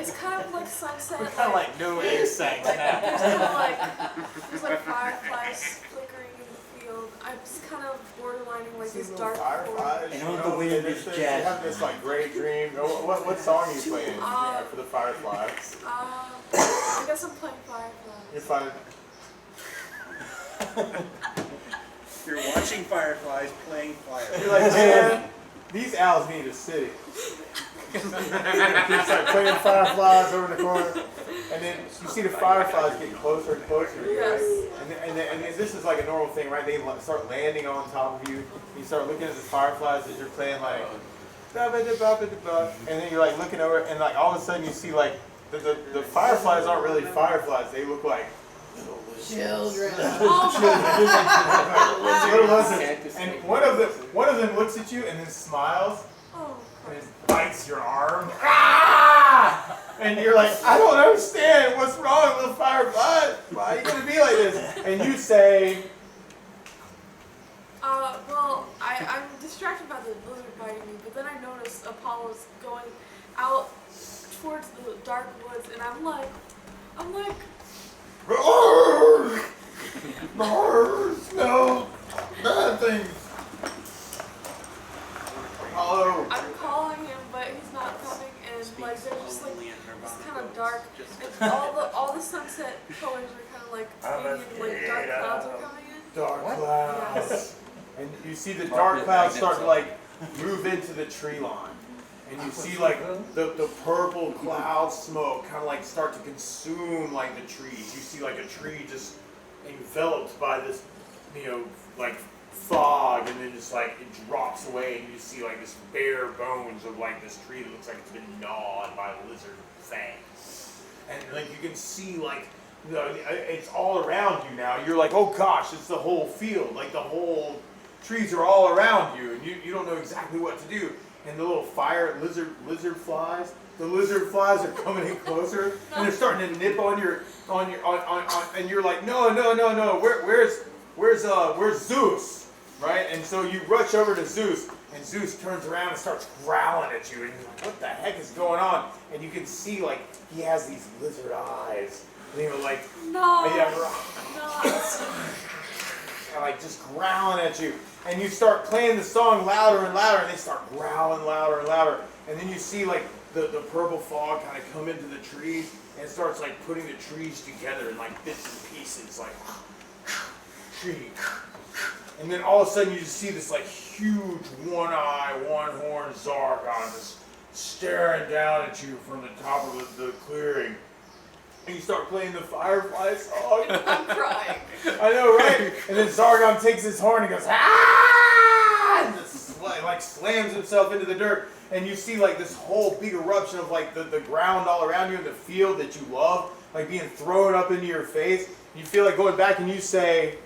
Speaker 11: It's kind of like sunset.
Speaker 1: We're kind of like no egg sacs now.
Speaker 11: There's kind of like, there's like fireflies flickering in the field. I'm just kind of borderlining like these dark
Speaker 3: fireflies.
Speaker 7: And on the wind is
Speaker 3: You
Speaker 7: jazz.
Speaker 3: have this like great dream. What song are you playing for the fireflies?
Speaker 11: I guess I'm playing fireflies.
Speaker 3: You're fine.
Speaker 1: You're watching fireflies, playing fireflies.
Speaker 3: You're like, man, these owls need a city. Just like playing fireflies over in the corner, and then you see the fireflies getting closer and closer to you, right? And then this is like a normal thing, right? They start landing on top of you. You start looking at the fireflies as you're playing like, and then you're like looking over, and like all of a sudden you see like the fireflies aren't really fireflies. They look like
Speaker 8: Children.
Speaker 3: little lizards. And one of them looks at you and then smiles. And it bites your arm. Ah! And you're like, I don't understand. What's wrong with the fireflies? Why are you going to be like this? And you say,
Speaker 11: Well, I'm distracted by the lizard biting me, but then I notice Apollo's going out towards the dark woods, and I'm like,
Speaker 3: no, bad things. Apollo.
Speaker 11: I'm calling him, but he's not coming, and like they're just like it's kind of dark, and all the sunset colors are kind of like fading, like dark clouds are coming in.
Speaker 3: Dark clouds.
Speaker 11: Yes.
Speaker 3: And you see the dark clouds start to like move into the tree line. And you see like the purple cloud smoke kind of like start to consume like the trees. You see like a tree just enveloped by this, like fog, and then just like it drops away, and you see like this bare bones of like this tree that looks like it's been gnawed by a lizard fang. And like you can see like it's all around you now. You're like, oh gosh, it's the whole field. Like the whole trees are all around you, and you don't know exactly what to do. And the little lizard flies, the lizard flies are coming in closer, and they're starting to nip on your, and you're like, no, where's Zeus, right? And so you rush over to Zeus, and Zeus turns around and starts growling at you, and you're like, what the heck is going on? And you can see like he has these lizard eyes, and you're like, like just growling at you. And you start playing the song louder and louder, and they start growling louder and louder. And then you see like the purple fog kind of come into the trees, and it starts like putting the trees together in like bits and pieces, like tree. And then all of a sudden you just see this like huge one-eye, one-horn Zargon just staring down at you from the top of the clearing. And you start playing the Firefly song.
Speaker 11: I'm crying.
Speaker 3: I know, right? And then Zargon takes his horn and goes, ah! And just, like slams himself into the dirt. And you see like this whole big eruption of like the ground all around you in the field that you love, like being thrown up into your face. You feel like going back and you say,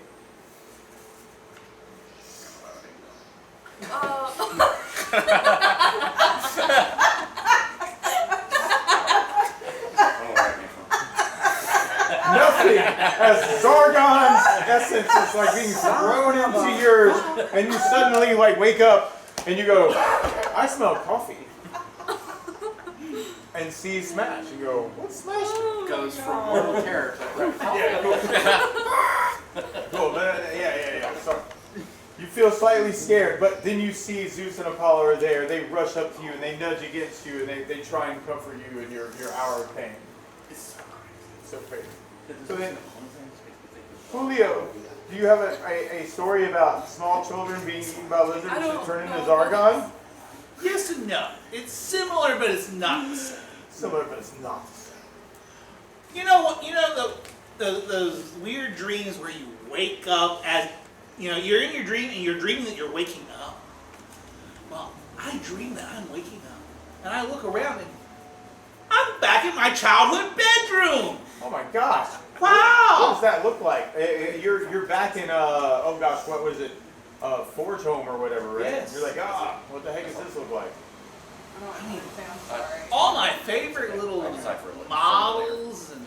Speaker 3: nothing, as Zargon's essence is like being thrown into yours, and you suddenly like wake up and you go, I smell coffee. And see Smash. You go, what's Smash?
Speaker 5: Goes from mortal terror to
Speaker 3: Yeah, cool. Yeah. So you feel slightly scared, but then you see Zeus and Apollo are there. They rush up to you and they nudge against you, and they try and comfort you in your hour of pain. It's so crazy. So then, Julio, do you have a story about small children being eaten by lizards that turn into Zargon?
Speaker 12: Yes and no. It's similar, but it's not the same.
Speaker 3: Similar, but it's not the same.
Speaker 12: You know what? You know those weird dreams where you wake up as you're in your dream and you're dreaming that you're waking up. Well, I dream that I'm waking up, and I look around and I'm back in my childhood bedroom.
Speaker 3: Oh my gosh!
Speaker 12: Wow!
Speaker 3: What does that look like? You're back in oh gosh, what was it? Forge Home or whatever, right?
Speaker 12: Yes.
Speaker 3: You're like, what the heck does this look like?
Speaker 12: All my favorite little
Speaker 2: decipher it.
Speaker 12: models and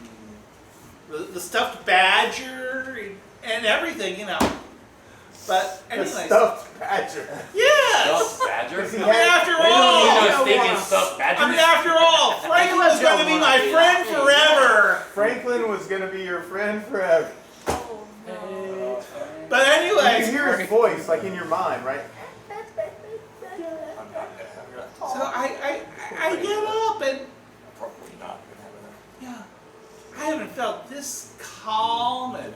Speaker 12: the stuffed badger and everything, you know. But
Speaker 3: The
Speaker 12: anyways,
Speaker 3: stuffed badger.
Speaker 12: yes.
Speaker 2: Stuffed badger?
Speaker 3: Is he
Speaker 12: I mean, after
Speaker 2: They don't
Speaker 12: all,
Speaker 2: need no stinking stuffed badger.
Speaker 12: I mean, after all, Franklin was going to be my friend forever.
Speaker 3: Franklin was gonna be your friend forever.
Speaker 11: Oh no.
Speaker 12: But
Speaker 3: You
Speaker 12: anyways,
Speaker 3: can hear his voice, like in your mind, right?
Speaker 12: so I get up and
Speaker 2: Probably not.
Speaker 12: yeah, I haven't felt this calm and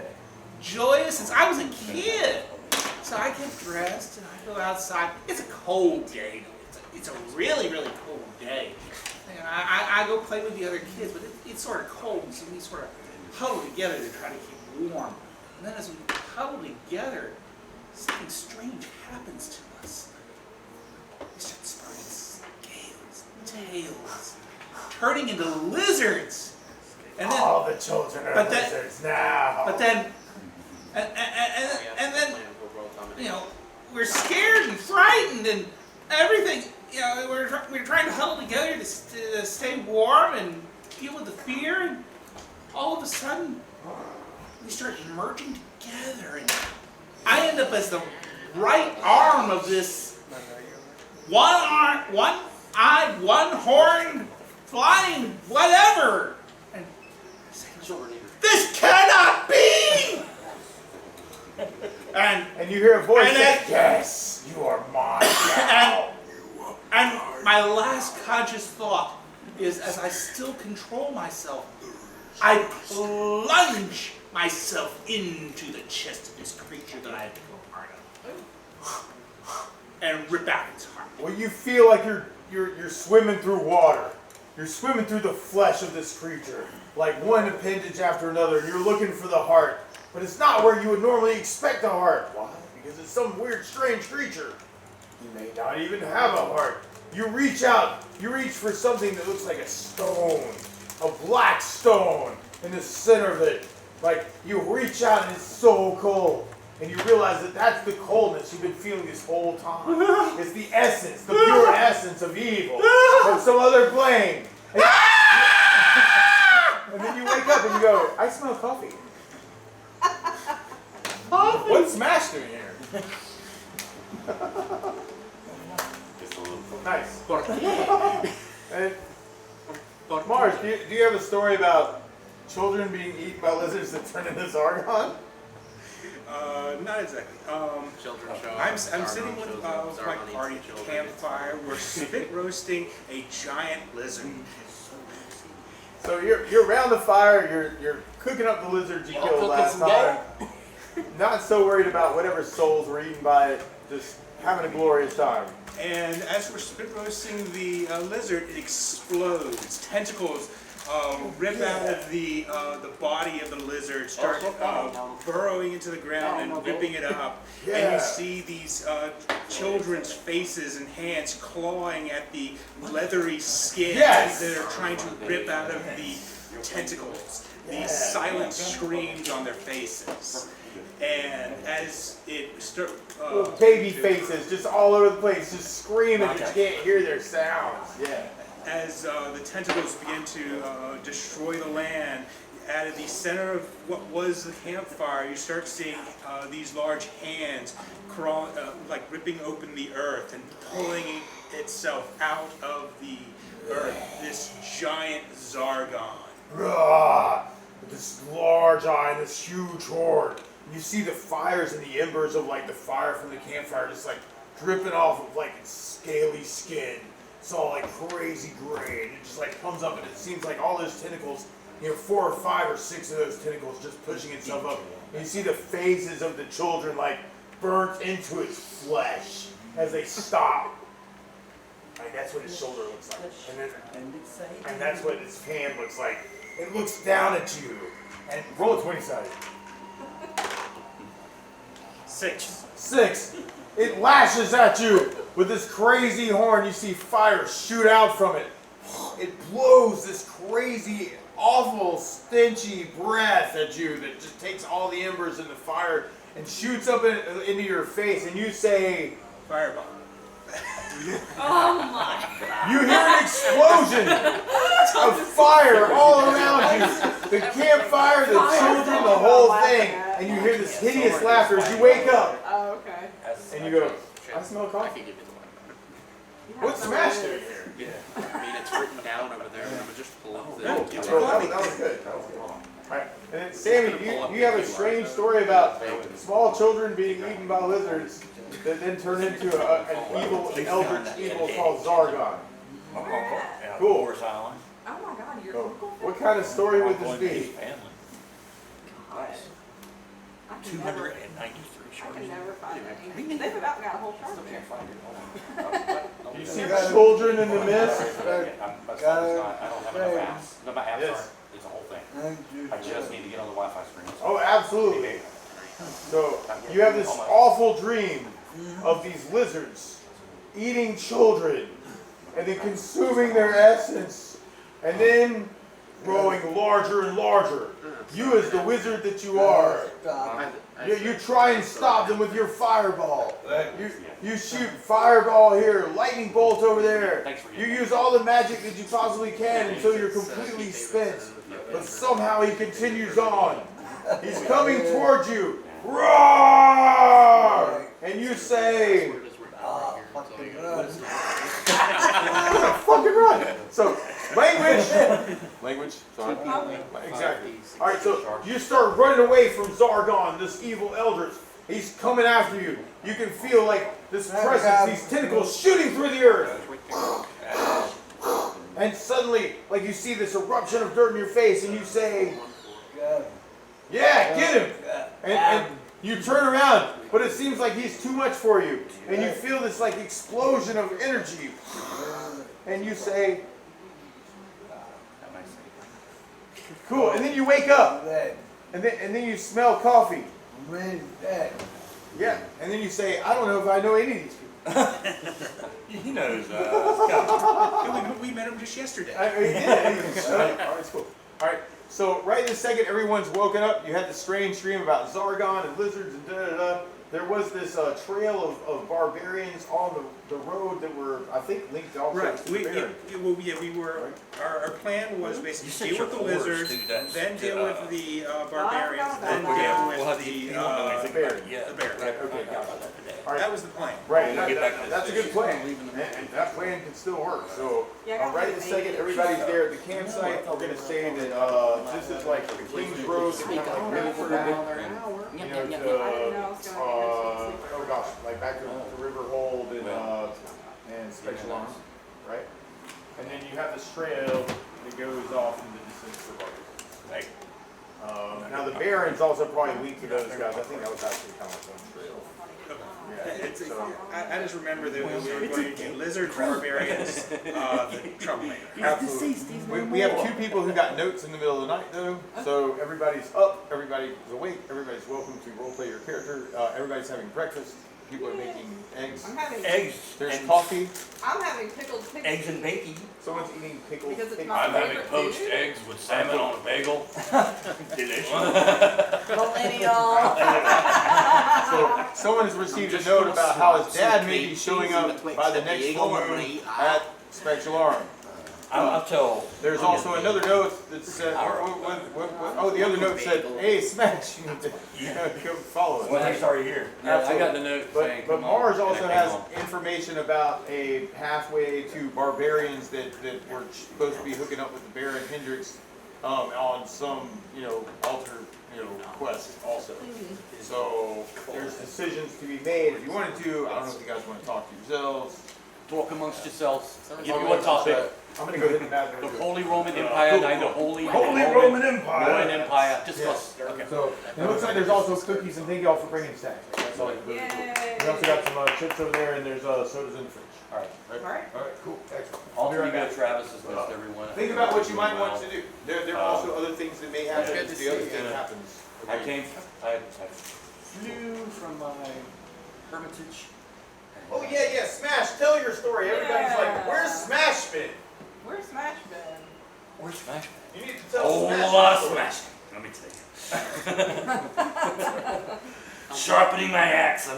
Speaker 12: joyous since I was a kid. So I get dressed and I go outside. It's a cold day. It's a really, really cold day. And I go play with the other kids, but it's sort of cold, so we sort of huddle together to try to keep warm. And then as we huddle together, something strange happens to us. We start sprouting scales, tails, turning into lizards. And then,
Speaker 3: All the children are
Speaker 12: but then-
Speaker 3: lizards now.
Speaker 12: but then, and then, you know, we're scared and frightened and everything. You know, we're trying to huddle together to stay warm and deal with the fear. And all of a sudden, we start merging together, and I end up as the right arm of this one-eyed, one-horned, flying whatever. And I say, this cannot be.
Speaker 3: And you hear a voice
Speaker 12: and
Speaker 3: say,
Speaker 12: then-
Speaker 3: yes, you are mine now.
Speaker 12: And my last conscious thought is, as I still control myself, I plunge myself into the chest of this creature that I have become a part of, and rip out its heart.
Speaker 3: Well, you feel like you're swimming through water. You're swimming through the flesh of this creature, like one appendage after another, and you're looking for the heart. But it's not where you would normally expect a heart. Why? Because it's some weird, strange creature. You may not even have a heart. You reach out, you reach for something that looks like a stone, a black stone in the center of it. Like, you reach out and it's so cold. And you realize that that's the coldness you've been feeling this whole time. It's the essence, the pure essence of evil from some other plane. And then you wake up and you go, I smell coffee. What's smashed in here? Nice. And Mars, do you have a story about children being eaten by lizards that turn into Zargon?
Speaker 1: Not exactly.
Speaker 5: Children show up.
Speaker 1: I'm sitting with my party campfire. We're spit roasting a giant lizard.
Speaker 3: So you're around the fire. You're cooking up the lizards you killed last time. Not so worried about whatever souls were eaten by it. Just having a glorious time.
Speaker 1: And as we're spit roasting the lizard, it explodes. Tentacles rip out of the body of the lizard, start burrowing into the ground and ripping it up. And you see these children's faces and hands clawing at the leathery skin that are trying to rip out of the tentacles. These silent screams on their faces. And as it starts...
Speaker 3: Little baby faces just all over the place, just screaming, but you can't hear their sounds. Yeah.
Speaker 1: As the tentacles begin to destroy the land, out of the center of what was the campfire, you start seeing these large hands crawl, like ripping open the earth and pulling itself out of the earth. This giant Zargon.
Speaker 3: Rah! With this large eye and this huge horn. You see the fires and the embers of like the fire from the campfire just like dripping off of like its scaly skin. It's all like crazy gray, and it just like comes up, and it seems like all those tentacles, 4 or 5 or 6 of those tentacles just pushing itself up. And you see the faces of the children like burnt into its flesh as they stop. And that's what his shoulder looks like. And that's what its hand looks like. It looks down at you. And roll a 20-sided. 6. It lashes at you with this crazy horn. You see fire shoot out from it. It blows this crazy awful, stenchy breath at you that just takes all the embers in the fire and shoots up into your face, and you say,
Speaker 1: Fireball.
Speaker 4: Oh my god.
Speaker 3: you hear an explosion of fire all around you. The campfire, the children, the whole thing. And you hear this hideous laughter as you wake up.
Speaker 4: Oh, okay.
Speaker 3: And you go, I smell
Speaker 5: I
Speaker 3: coffee.
Speaker 5: can give you the one.
Speaker 3: What smashed it here?
Speaker 5: Yeah. I mean, it's written down over there. I'm just pull up the.
Speaker 3: That was good. That was good. Alright. And then, Sammy, you have a strange story about small children being eaten by lizards that then turn into an evil, an eldritch evil called Zargon.
Speaker 7: Yeah,
Speaker 3: Cool.
Speaker 7: Forest Island.
Speaker 4: Oh my god, your
Speaker 3: So,
Speaker 4: uncle?
Speaker 3: what kind of story would
Speaker 7: Going
Speaker 3: this
Speaker 7: to his
Speaker 3: be?
Speaker 7: family.
Speaker 4: Gosh. I can never,
Speaker 7: 293
Speaker 4: I
Speaker 7: sharks.
Speaker 4: can never find anything. They've about got a whole shark there.
Speaker 3: Do you see children in the mist?
Speaker 2: I don't have enough apps. No, my apps
Speaker 3: Yes.
Speaker 2: aren't. It's a whole thing. I just need to get on the Wi-Fi screen.
Speaker 3: Oh, absolutely. So, you have this awful dream of these lizards eating children and then consuming their essence and then growing larger and larger. You, as the wizard that you are, you try and stop them with your fireball. You shoot fireball here, lightning bolt over there. You use all the magic that you possibly can until you're completely spent. But somehow he continues on. He's coming towards you. Roar! And you say,
Speaker 6: Fucking run.
Speaker 3: fucking run. So, language, sorry. Exactly. Alright, so you start running away from Zargon, this evil eldritch. He's coming after you. You can feel like this presence, these tentacles shooting through the earth. And suddenly, like you see this eruption of dirt in your face, and you say, yeah, get him. And you turn around, but it seems like he's too much for you. And you feel this like explosion of energy. And you say, cool. And then you wake up. And then you smell coffee. Yeah. And then you say, I don't know if I know any of these people.
Speaker 7: He knows.
Speaker 1: We met him just yesterday.
Speaker 3: He did. Alright, it's cool. Alright, so right this second, everyone's woken up. You had the strange dream about Zargon and lizards and da-da-da. There was this trail of barbarians on the road that were, I think, linked also
Speaker 1: Right.
Speaker 3: to the Baron.
Speaker 1: We were. Our plan was basically
Speaker 7: said
Speaker 1: deal with the
Speaker 7: your oars,
Speaker 1: lizards,
Speaker 7: dude, that's-
Speaker 1: then deal with the barbarians,
Speaker 4: about
Speaker 1: then
Speaker 4: that.
Speaker 1: deal
Speaker 7: We'll have
Speaker 1: with
Speaker 7: to,
Speaker 1: the
Speaker 7: you don't know anything
Speaker 3: bear.
Speaker 7: about it yet.
Speaker 1: the bear.
Speaker 3: Okay, gotcha. Alright.
Speaker 1: That was the plan.
Speaker 3: Right,
Speaker 7: We'll get back to
Speaker 3: that's a
Speaker 7: this
Speaker 3: good plan, and that plan can still work. So,
Speaker 4: Yeah, I got
Speaker 3: right
Speaker 4: like
Speaker 3: this second, everybody's there at the campsite. We're gonna say that this is like the King's Road, that kind of like really for back, you know, to, oh gosh, like back to River Hold and Special Arms, right? And then you have this trail that goes off into the distance for Right. Now the Barons also probably linked to those guys. I think that was actually kind of like one trail.
Speaker 1: I just remember that we were going to do lizard barbarians, the troublemaker.
Speaker 3: Absolutely. We have two people who got notes in the middle of the night though, so everybody's up, everybody's awake, everybody's welcome to roleplay your character. Everybody's having breakfast. People are making eggs.
Speaker 4: I'm having
Speaker 7: Eggs.
Speaker 3: There's
Speaker 7: and
Speaker 3: coffee.
Speaker 4: I'm having pickled pickles.
Speaker 7: Eggs and bacon.
Speaker 3: Someone's eating pickles.
Speaker 4: Because it's
Speaker 3: pickles.
Speaker 4: my
Speaker 2: I'm having
Speaker 4: favorite
Speaker 2: poached
Speaker 4: food.
Speaker 2: eggs with salmon on a bagel.
Speaker 7: Delicious.
Speaker 4: Millennial.
Speaker 3: So someone has received a note about how his dad may be showing up by the next full moon at Spectral Arm.
Speaker 7: I'll tell.
Speaker 3: There's also another note that said, oh, the other note said, hey, Smash, you need to come follow us.
Speaker 7: Well, he's already here.
Speaker 2: Yeah, I got the note saying,
Speaker 3: But
Speaker 2: come on.
Speaker 3: Mars also
Speaker 2: And I
Speaker 3: has
Speaker 2: came home.
Speaker 3: information about a pathway to barbarians that were supposed to be hooking up with the Baron Hendrix on some, alter, quest also. So there's decisions to be made. If you wanted to, I don't know if you guys want to talk to yourselves.
Speaker 2: Talk amongst yourselves. If you
Speaker 3: Okay,
Speaker 2: want to talk
Speaker 3: so I'm gonna go hit the bathroom.
Speaker 2: the Holy Roman Empire, not the Holy
Speaker 3: Roman Empire.
Speaker 2: Roman Empire.
Speaker 3: Yes.
Speaker 2: Discuss. Okay.
Speaker 3: So it looks like there's also cookies, and thank y'all for bringing snacks. That's all.
Speaker 4: Yay.
Speaker 3: We also got some chips over there, and there's sodas in the fridge.
Speaker 2: All right.
Speaker 4: Alright.
Speaker 3: All right, cool, excellent.
Speaker 2: All
Speaker 3: I'll be
Speaker 2: three
Speaker 3: right
Speaker 2: go
Speaker 3: back.
Speaker 2: Travis has missed everyone.
Speaker 3: Think about what you might want to do. There are also other things that may happen
Speaker 5: Good
Speaker 3: if
Speaker 5: to
Speaker 3: the other
Speaker 5: see you.
Speaker 3: thing happens.
Speaker 2: I flew from my hermitage.
Speaker 3: Oh yeah, Smash, tell your story. Everybody's like, where's Smash been?
Speaker 4: Where's Smash been?
Speaker 2: Where's Smash?
Speaker 3: You need to tell
Speaker 2: A whole lot of smashing. Let me tell you. Sharpening my axe.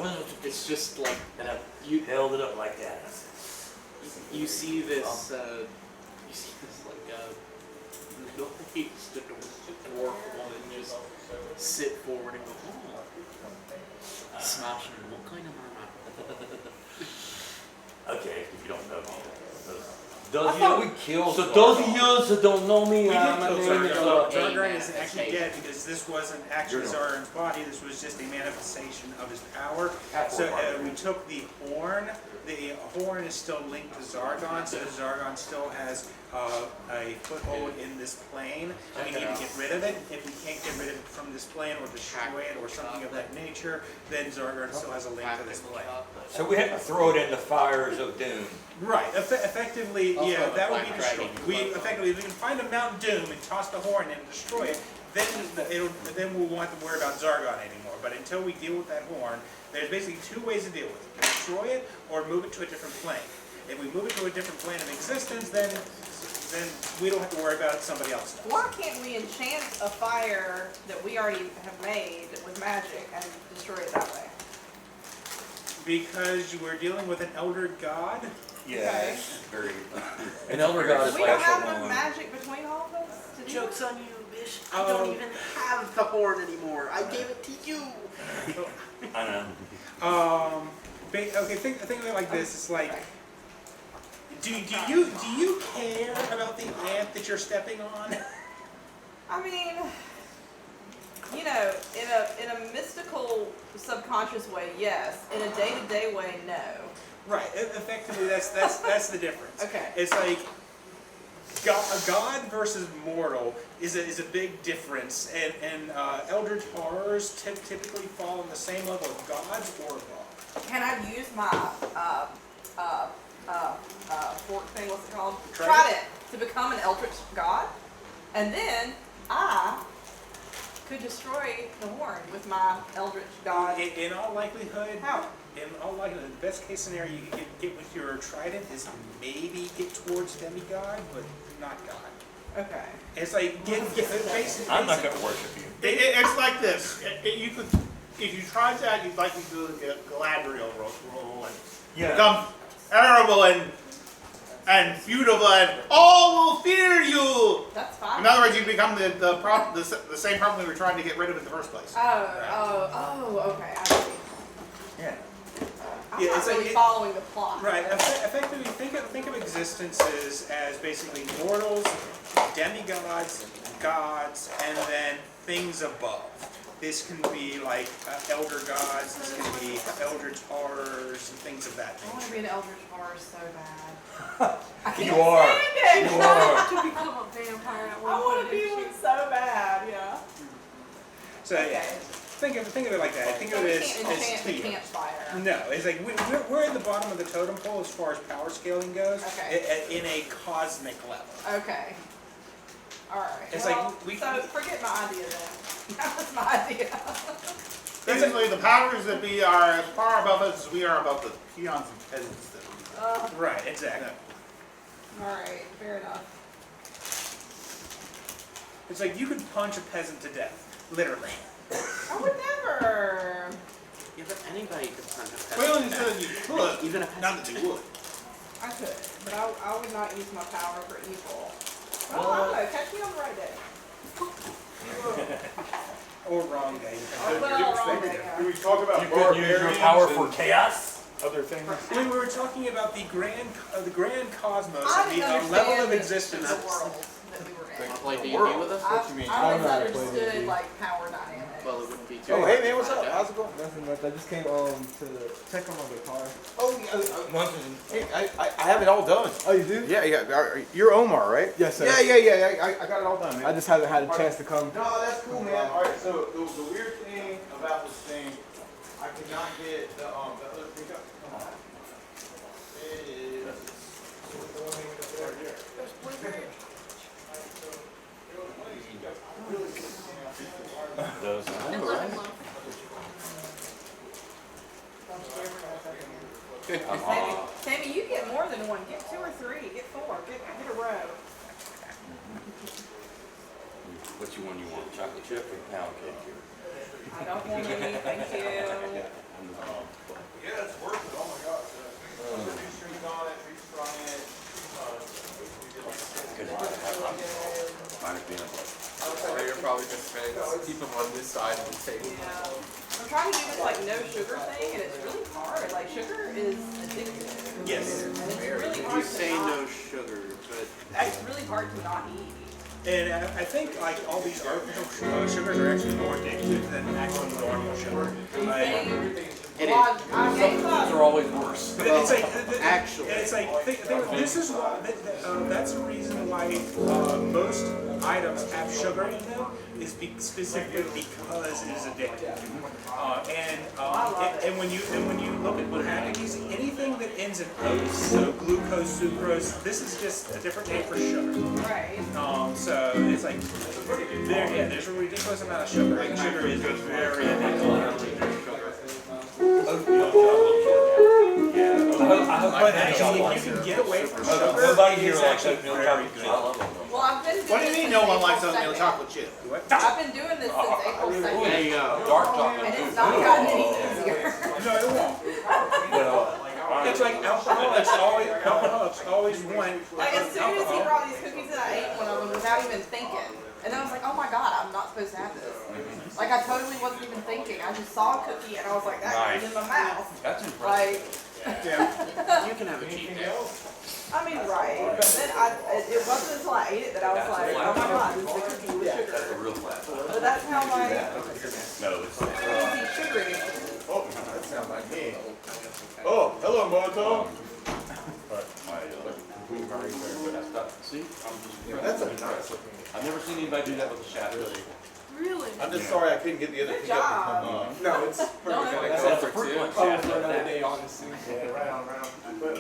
Speaker 5: It's just like
Speaker 2: And I held it up like that.
Speaker 5: you see this. You see this like middle-aged dwarf woman just sit forward and go, "Oh, smashing. What kind of armor?"
Speaker 2: Okay, if you don't know me.
Speaker 7: I thought we killed.
Speaker 2: So those of you that don't know me,
Speaker 1: We did
Speaker 2: my
Speaker 1: kill
Speaker 2: name is
Speaker 1: Zargarn. Zargarn
Speaker 5: Amen.
Speaker 1: isn't actually dead because this wasn't actually Zargarn's body. This was just a manifestation of his power. So we took the horn. The horn is still linked to Zargon, so Zargon still has a foothold in this plane. We need to get rid of it. If we can't get rid of it from this plane or destroy it or something of that nature, then Zargon still has a link to this plane.
Speaker 7: So we had to throw it in the fires of doom.
Speaker 1: Right, effectively,
Speaker 5: Also
Speaker 1: yeah,
Speaker 5: the
Speaker 1: that would
Speaker 5: Black
Speaker 1: be destroyed.
Speaker 5: Dragon.
Speaker 1: We effectively, if we can find a Mount Doom and toss the horn and destroy it, then we'll want to worry about Zargon anymore. But until we deal with that horn, there's basically two ways to deal with it: destroy it or move it to a different plane. If we move it to a different plane of existence, then we don't have to worry about it. Somebody else does.
Speaker 4: Why can't we enchant a fire that we already have made with magic and destroy it that way?
Speaker 1: Because we're dealing with an elder god.
Speaker 7: Yes.
Speaker 4: Okay.
Speaker 7: Very. An elder god is
Speaker 4: We don't have
Speaker 7: like
Speaker 4: enough magic between all of us to do
Speaker 5: Joke's
Speaker 4: that?
Speaker 5: on you, bitch. I don't even have the horn anymore. I gave it to you.
Speaker 2: I know.
Speaker 1: Okay, think of it like this. It's like, do you care about the ant that you're stepping on?
Speaker 4: I mean, you know, in a mystical, subconscious way, yes. In a day-to-day way, no.
Speaker 1: Right. Effectively, that's the difference.
Speaker 4: Okay.
Speaker 1: It's like God versus mortal is a big difference, and Eldritch horrors typically fall on the same level of gods or God.
Speaker 4: Can I use my fork thing? What's it called?
Speaker 1: Trident?
Speaker 4: Trident to become an eldritch god, and then I could destroy the horn with my eldritch god.
Speaker 1: In all likelihood,
Speaker 4: How?
Speaker 1: In all likelihood, the best case scenario you can get with your trident is maybe get towards demigod, but not God.
Speaker 4: Okay.
Speaker 1: It's like basically.
Speaker 7: I'm not going to worship you.
Speaker 12: It's like this. You could, if you tried that, you'd like to do a Galadriel roll and become terrible and feudable, and all will fear you.
Speaker 4: That's fine.
Speaker 12: In other words, you become the same problem we were trying to get rid of in the first place.
Speaker 4: Oh, okay. I see.
Speaker 7: Yeah.
Speaker 4: I'm
Speaker 1: Yeah,
Speaker 4: not
Speaker 1: it's like
Speaker 4: really following the plot.
Speaker 1: Right. Effectively, think of existences as basically mortals, demigods, gods, and then things above. This can be like elder gods. This can be eldritch horrors and things of that
Speaker 4: I want to
Speaker 1: nature.
Speaker 4: be an eldritch horror so bad. I
Speaker 7: You
Speaker 4: can't
Speaker 7: are.
Speaker 4: stand it.
Speaker 7: You are.
Speaker 11: To become a vampire at one
Speaker 4: I want to
Speaker 11: point,
Speaker 4: be
Speaker 11: didn't
Speaker 4: one
Speaker 11: you?
Speaker 4: so bad. Yeah.
Speaker 1: So yeah, think of it like that. Think
Speaker 4: So
Speaker 1: of
Speaker 4: we
Speaker 1: it
Speaker 4: can't
Speaker 1: as
Speaker 4: enchant the
Speaker 1: tier.
Speaker 4: campfire.
Speaker 1: No, it's like we're at the bottom of the totem pole as far as power scaling goes.
Speaker 4: Okay.
Speaker 1: In a cosmic level.
Speaker 4: Okay. All right.
Speaker 1: It's
Speaker 4: well,
Speaker 1: like we-
Speaker 4: so forget my idea then. That was my idea.
Speaker 12: Basically, the powers that be are as far above us as we are above the peons and peasants that we are.
Speaker 1: Right. Exactly.
Speaker 4: All right. Fair enough.
Speaker 1: It's like you could punch a peasant to death, literally.
Speaker 4: I would never.
Speaker 5: Yeah, but anybody could punch a peasant.
Speaker 12: Well, you said you could,
Speaker 5: Even a
Speaker 12: not that you would.
Speaker 4: I could, but I would not use my power for evil. Well, I don't know. Catch me on the right day.
Speaker 1: Or wrong day.
Speaker 4: Well, wrong day.
Speaker 3: Do we talk about
Speaker 7: You could use your power for chaos.
Speaker 3: other things?
Speaker 1: We were talking about the grand cosmos
Speaker 4: I
Speaker 1: and
Speaker 4: didn't
Speaker 1: the level of
Speaker 4: understand
Speaker 1: existence.
Speaker 4: the world that we were in.
Speaker 5: Want to play D&D with us?
Speaker 4: I
Speaker 3: you mean?
Speaker 4: I
Speaker 3: I
Speaker 4: always
Speaker 3: don't know how to play
Speaker 4: understood
Speaker 3: D&D.
Speaker 4: like power dynamics.
Speaker 5: Well, it wouldn't be too
Speaker 3: Oh,
Speaker 5: hard
Speaker 3: hey
Speaker 5: to
Speaker 3: man, what's
Speaker 5: find
Speaker 3: up?
Speaker 5: out.
Speaker 3: How's it going?
Speaker 6: Nothing much. I just came to check on my guitar.
Speaker 3: Oh, yeah,
Speaker 7: Munson.
Speaker 3: hey, I have it all done.
Speaker 6: Oh, you do?
Speaker 3: Yeah. You're Omar, right?
Speaker 6: Yes, sir.
Speaker 3: Yeah. I got it all done, man.
Speaker 6: I just haven't had a chance to come.
Speaker 3: No, that's cool, man. All right, so the weird thing about this thing, I could not get the other pickup. Is the one thing that's right here.
Speaker 7: Those.
Speaker 11: And let him know.
Speaker 4: Sammy, you get more than one. Get 2 or 3. Get 4. Get a row.
Speaker 2: Which one you want? Chocolate chip or pound cake here?
Speaker 4: I don't want any, thank you.
Speaker 3: Yeah, it's worth it. Oh my gosh. Street on it, trees on it.
Speaker 2: Minus peanut butter.
Speaker 10: So you're probably just gonna keep them on this side of the table.
Speaker 4: Yeah. I'm trying to do this like no sugar thing, and it's really hard. Like sugar is addictive.
Speaker 1: Yes.
Speaker 4: And it's really
Speaker 5: You
Speaker 4: hard to
Speaker 5: say
Speaker 4: not,
Speaker 5: no sugar, but
Speaker 4: it's really hard to not eat.
Speaker 1: And I think like all these artificial sugars are actually more addictive than actual normal sugar. Like,
Speaker 5: it
Speaker 4: Well,
Speaker 5: is.
Speaker 4: I gave
Speaker 2: These
Speaker 4: up.
Speaker 2: are always worse.
Speaker 1: but it's like
Speaker 5: Actually.
Speaker 1: it's like this is why that's the reason why most items have sugar in them is specifically because it is addictive. And when you look at what happens, anything that ends in O, so glucose, sucrose, this is just a different name for sugar.
Speaker 4: Right.
Speaker 1: So it's like there's a ridiculous amount of sugar. Like sugar is very addictive. Actually, if you can get away from sugar,
Speaker 7: Nobody here
Speaker 1: it's
Speaker 7: likes
Speaker 1: actually
Speaker 7: oatmeal
Speaker 1: very
Speaker 7: chocolate
Speaker 1: good.
Speaker 7: chip.
Speaker 2: I love them.
Speaker 4: Well, I've been doing
Speaker 12: What do you
Speaker 4: this
Speaker 12: mean
Speaker 4: since
Speaker 12: no one likes
Speaker 4: April
Speaker 12: oatmeal
Speaker 4: 2nd.
Speaker 12: chocolate chip?
Speaker 4: I've been doing this since April 2nd.
Speaker 5: There you go.
Speaker 2: Dark chocolate
Speaker 4: And
Speaker 2: too.
Speaker 4: it's not gotten any easier.
Speaker 1: No, it won't. It's like alcoholics always want
Speaker 4: Like as soon as he
Speaker 1: alcohol.
Speaker 4: brought these cookies in, I ate one of them without even thinking. And then I was like, oh my god, I'm not supposed to have this. Like I totally wasn't even thinking. I just saw a cookie and I was like, that goes in my mouth.
Speaker 2: That's impressive.
Speaker 4: Like,
Speaker 5: You can have a cheat day.
Speaker 4: I mean, right. But then it wasn't until I ate it that I was like, oh my god, this is a cookie with
Speaker 2: That's
Speaker 4: sugar.
Speaker 2: a real flat.
Speaker 4: But that's how my
Speaker 2: No, it's
Speaker 4: easy sugar is.
Speaker 3: Oh, that sounds like me. Oh, hello, Moto.
Speaker 2: See, I'm just
Speaker 3: That's a
Speaker 2: impressed. I've never seen anybody do that with a shadow.
Speaker 11: Really?
Speaker 3: I'm just sorry I couldn't get the other
Speaker 4: Good
Speaker 3: pickup to
Speaker 4: job.
Speaker 3: come on. No, it's
Speaker 4: No,
Speaker 3: perfect.
Speaker 4: no.
Speaker 2: That's a fruit punch shadow.
Speaker 3: another day, honestly. Yeah, right on. But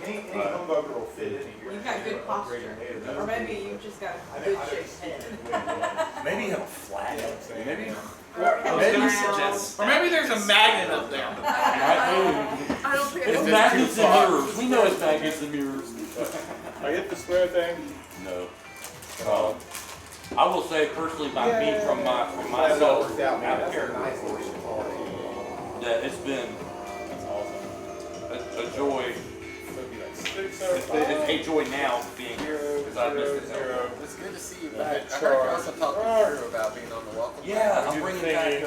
Speaker 3: any humbucker will fit in here.
Speaker 4: You've got good posture. Or maybe you've just got a good shaped head.
Speaker 7: Maybe you have a flat head.
Speaker 2: Maybe.
Speaker 12: Or maybe there's a magnet up there.
Speaker 11: I don't think I
Speaker 2: It's
Speaker 11: can.
Speaker 2: magnets and mirrors. We know it's magnets and mirrors.
Speaker 3: I hit the square thing.
Speaker 2: No. I will say personally, by me from myself,
Speaker 3: worked out, man.
Speaker 2: out
Speaker 3: That's
Speaker 2: here,
Speaker 3: a nice one.
Speaker 2: that it's been a joy. It's a joy now being here because I've missed it.
Speaker 10: It's good to see you back. I heard you also talked to Drew about being on the welcome.
Speaker 2: Yeah, I'm bringing back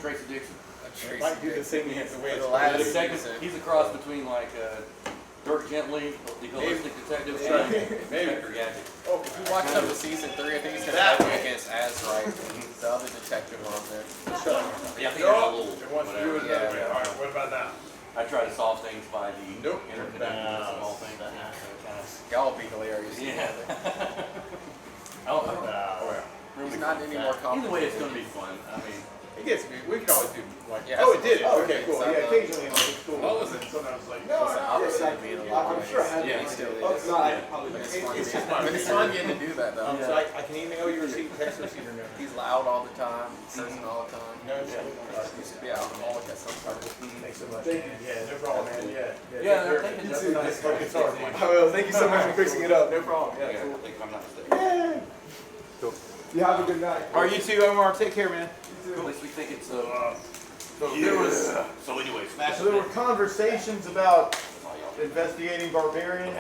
Speaker 2: Tracy Dixon.
Speaker 10: Tracy
Speaker 3: Might do the
Speaker 10: Dixon.
Speaker 3: thing the way
Speaker 10: For
Speaker 3: it's
Speaker 10: the last
Speaker 2: He's
Speaker 10: season.
Speaker 2: a cross between like Dirk Gently, the holistic detective, and Inspector Gadget.
Speaker 3: Oh,
Speaker 10: If you watch up to season 3, I think he's gonna have you against Azright, the other detective on there.
Speaker 2: Yeah, I think there's a little
Speaker 3: it wants to do it
Speaker 2: whatever.
Speaker 3: another way. All right, what about now?
Speaker 2: I try to solve things by the
Speaker 3: Nope.
Speaker 2: interconnectedness of all things.
Speaker 10: Y'all be hilarious
Speaker 2: Yeah.
Speaker 10: together.
Speaker 2: Really
Speaker 10: He's not
Speaker 2: fun.
Speaker 10: any more
Speaker 2: Either
Speaker 10: complicated.
Speaker 2: way, it's going to be fun. I mean,
Speaker 3: It gets me. We can always do like.
Speaker 10: Yeah,
Speaker 3: Oh, it did it.
Speaker 10: that's-
Speaker 3: Okay, cool.
Speaker 10: okay,
Speaker 3: Yeah,
Speaker 10: so,
Speaker 3: occasionally like it's cool.
Speaker 10: what was it?
Speaker 3: And sometimes like
Speaker 10: It's the opposite
Speaker 3: no.
Speaker 10: of being a
Speaker 3: I'm
Speaker 10: little
Speaker 3: sure I had
Speaker 10: yeah,
Speaker 3: it.
Speaker 10: he still
Speaker 3: Oh,
Speaker 10: is.
Speaker 3: no, I
Speaker 10: Yeah.
Speaker 3: probably
Speaker 10: But
Speaker 3: it's
Speaker 10: it's fun.
Speaker 3: just fun.
Speaker 10: But it's fun getting to do that though.
Speaker 3: So I can email you receipt, text receipt, or no.
Speaker 10: He's loud all the time, cursing all the time.
Speaker 3: No, it's
Speaker 10: He used to be alcoholic at some point.
Speaker 3: Thanks so much. Thank you. Yeah, no problem, man. Yeah.
Speaker 2: Yeah,
Speaker 3: take care.
Speaker 2: thank you.
Speaker 3: You too. Nice talking. It's hard. I will. Thank you so much for fixing it up. No problem.
Speaker 2: yeah,
Speaker 3: Yeah, cool.
Speaker 2: I think I'm not mistaken.
Speaker 3: Cool. You have a good night. All right, you too, Omar. Take care, man.
Speaker 2: At least we think it's
Speaker 3: So there was.
Speaker 2: So anyway, smash
Speaker 3: So there were conversations about investigating barbarians.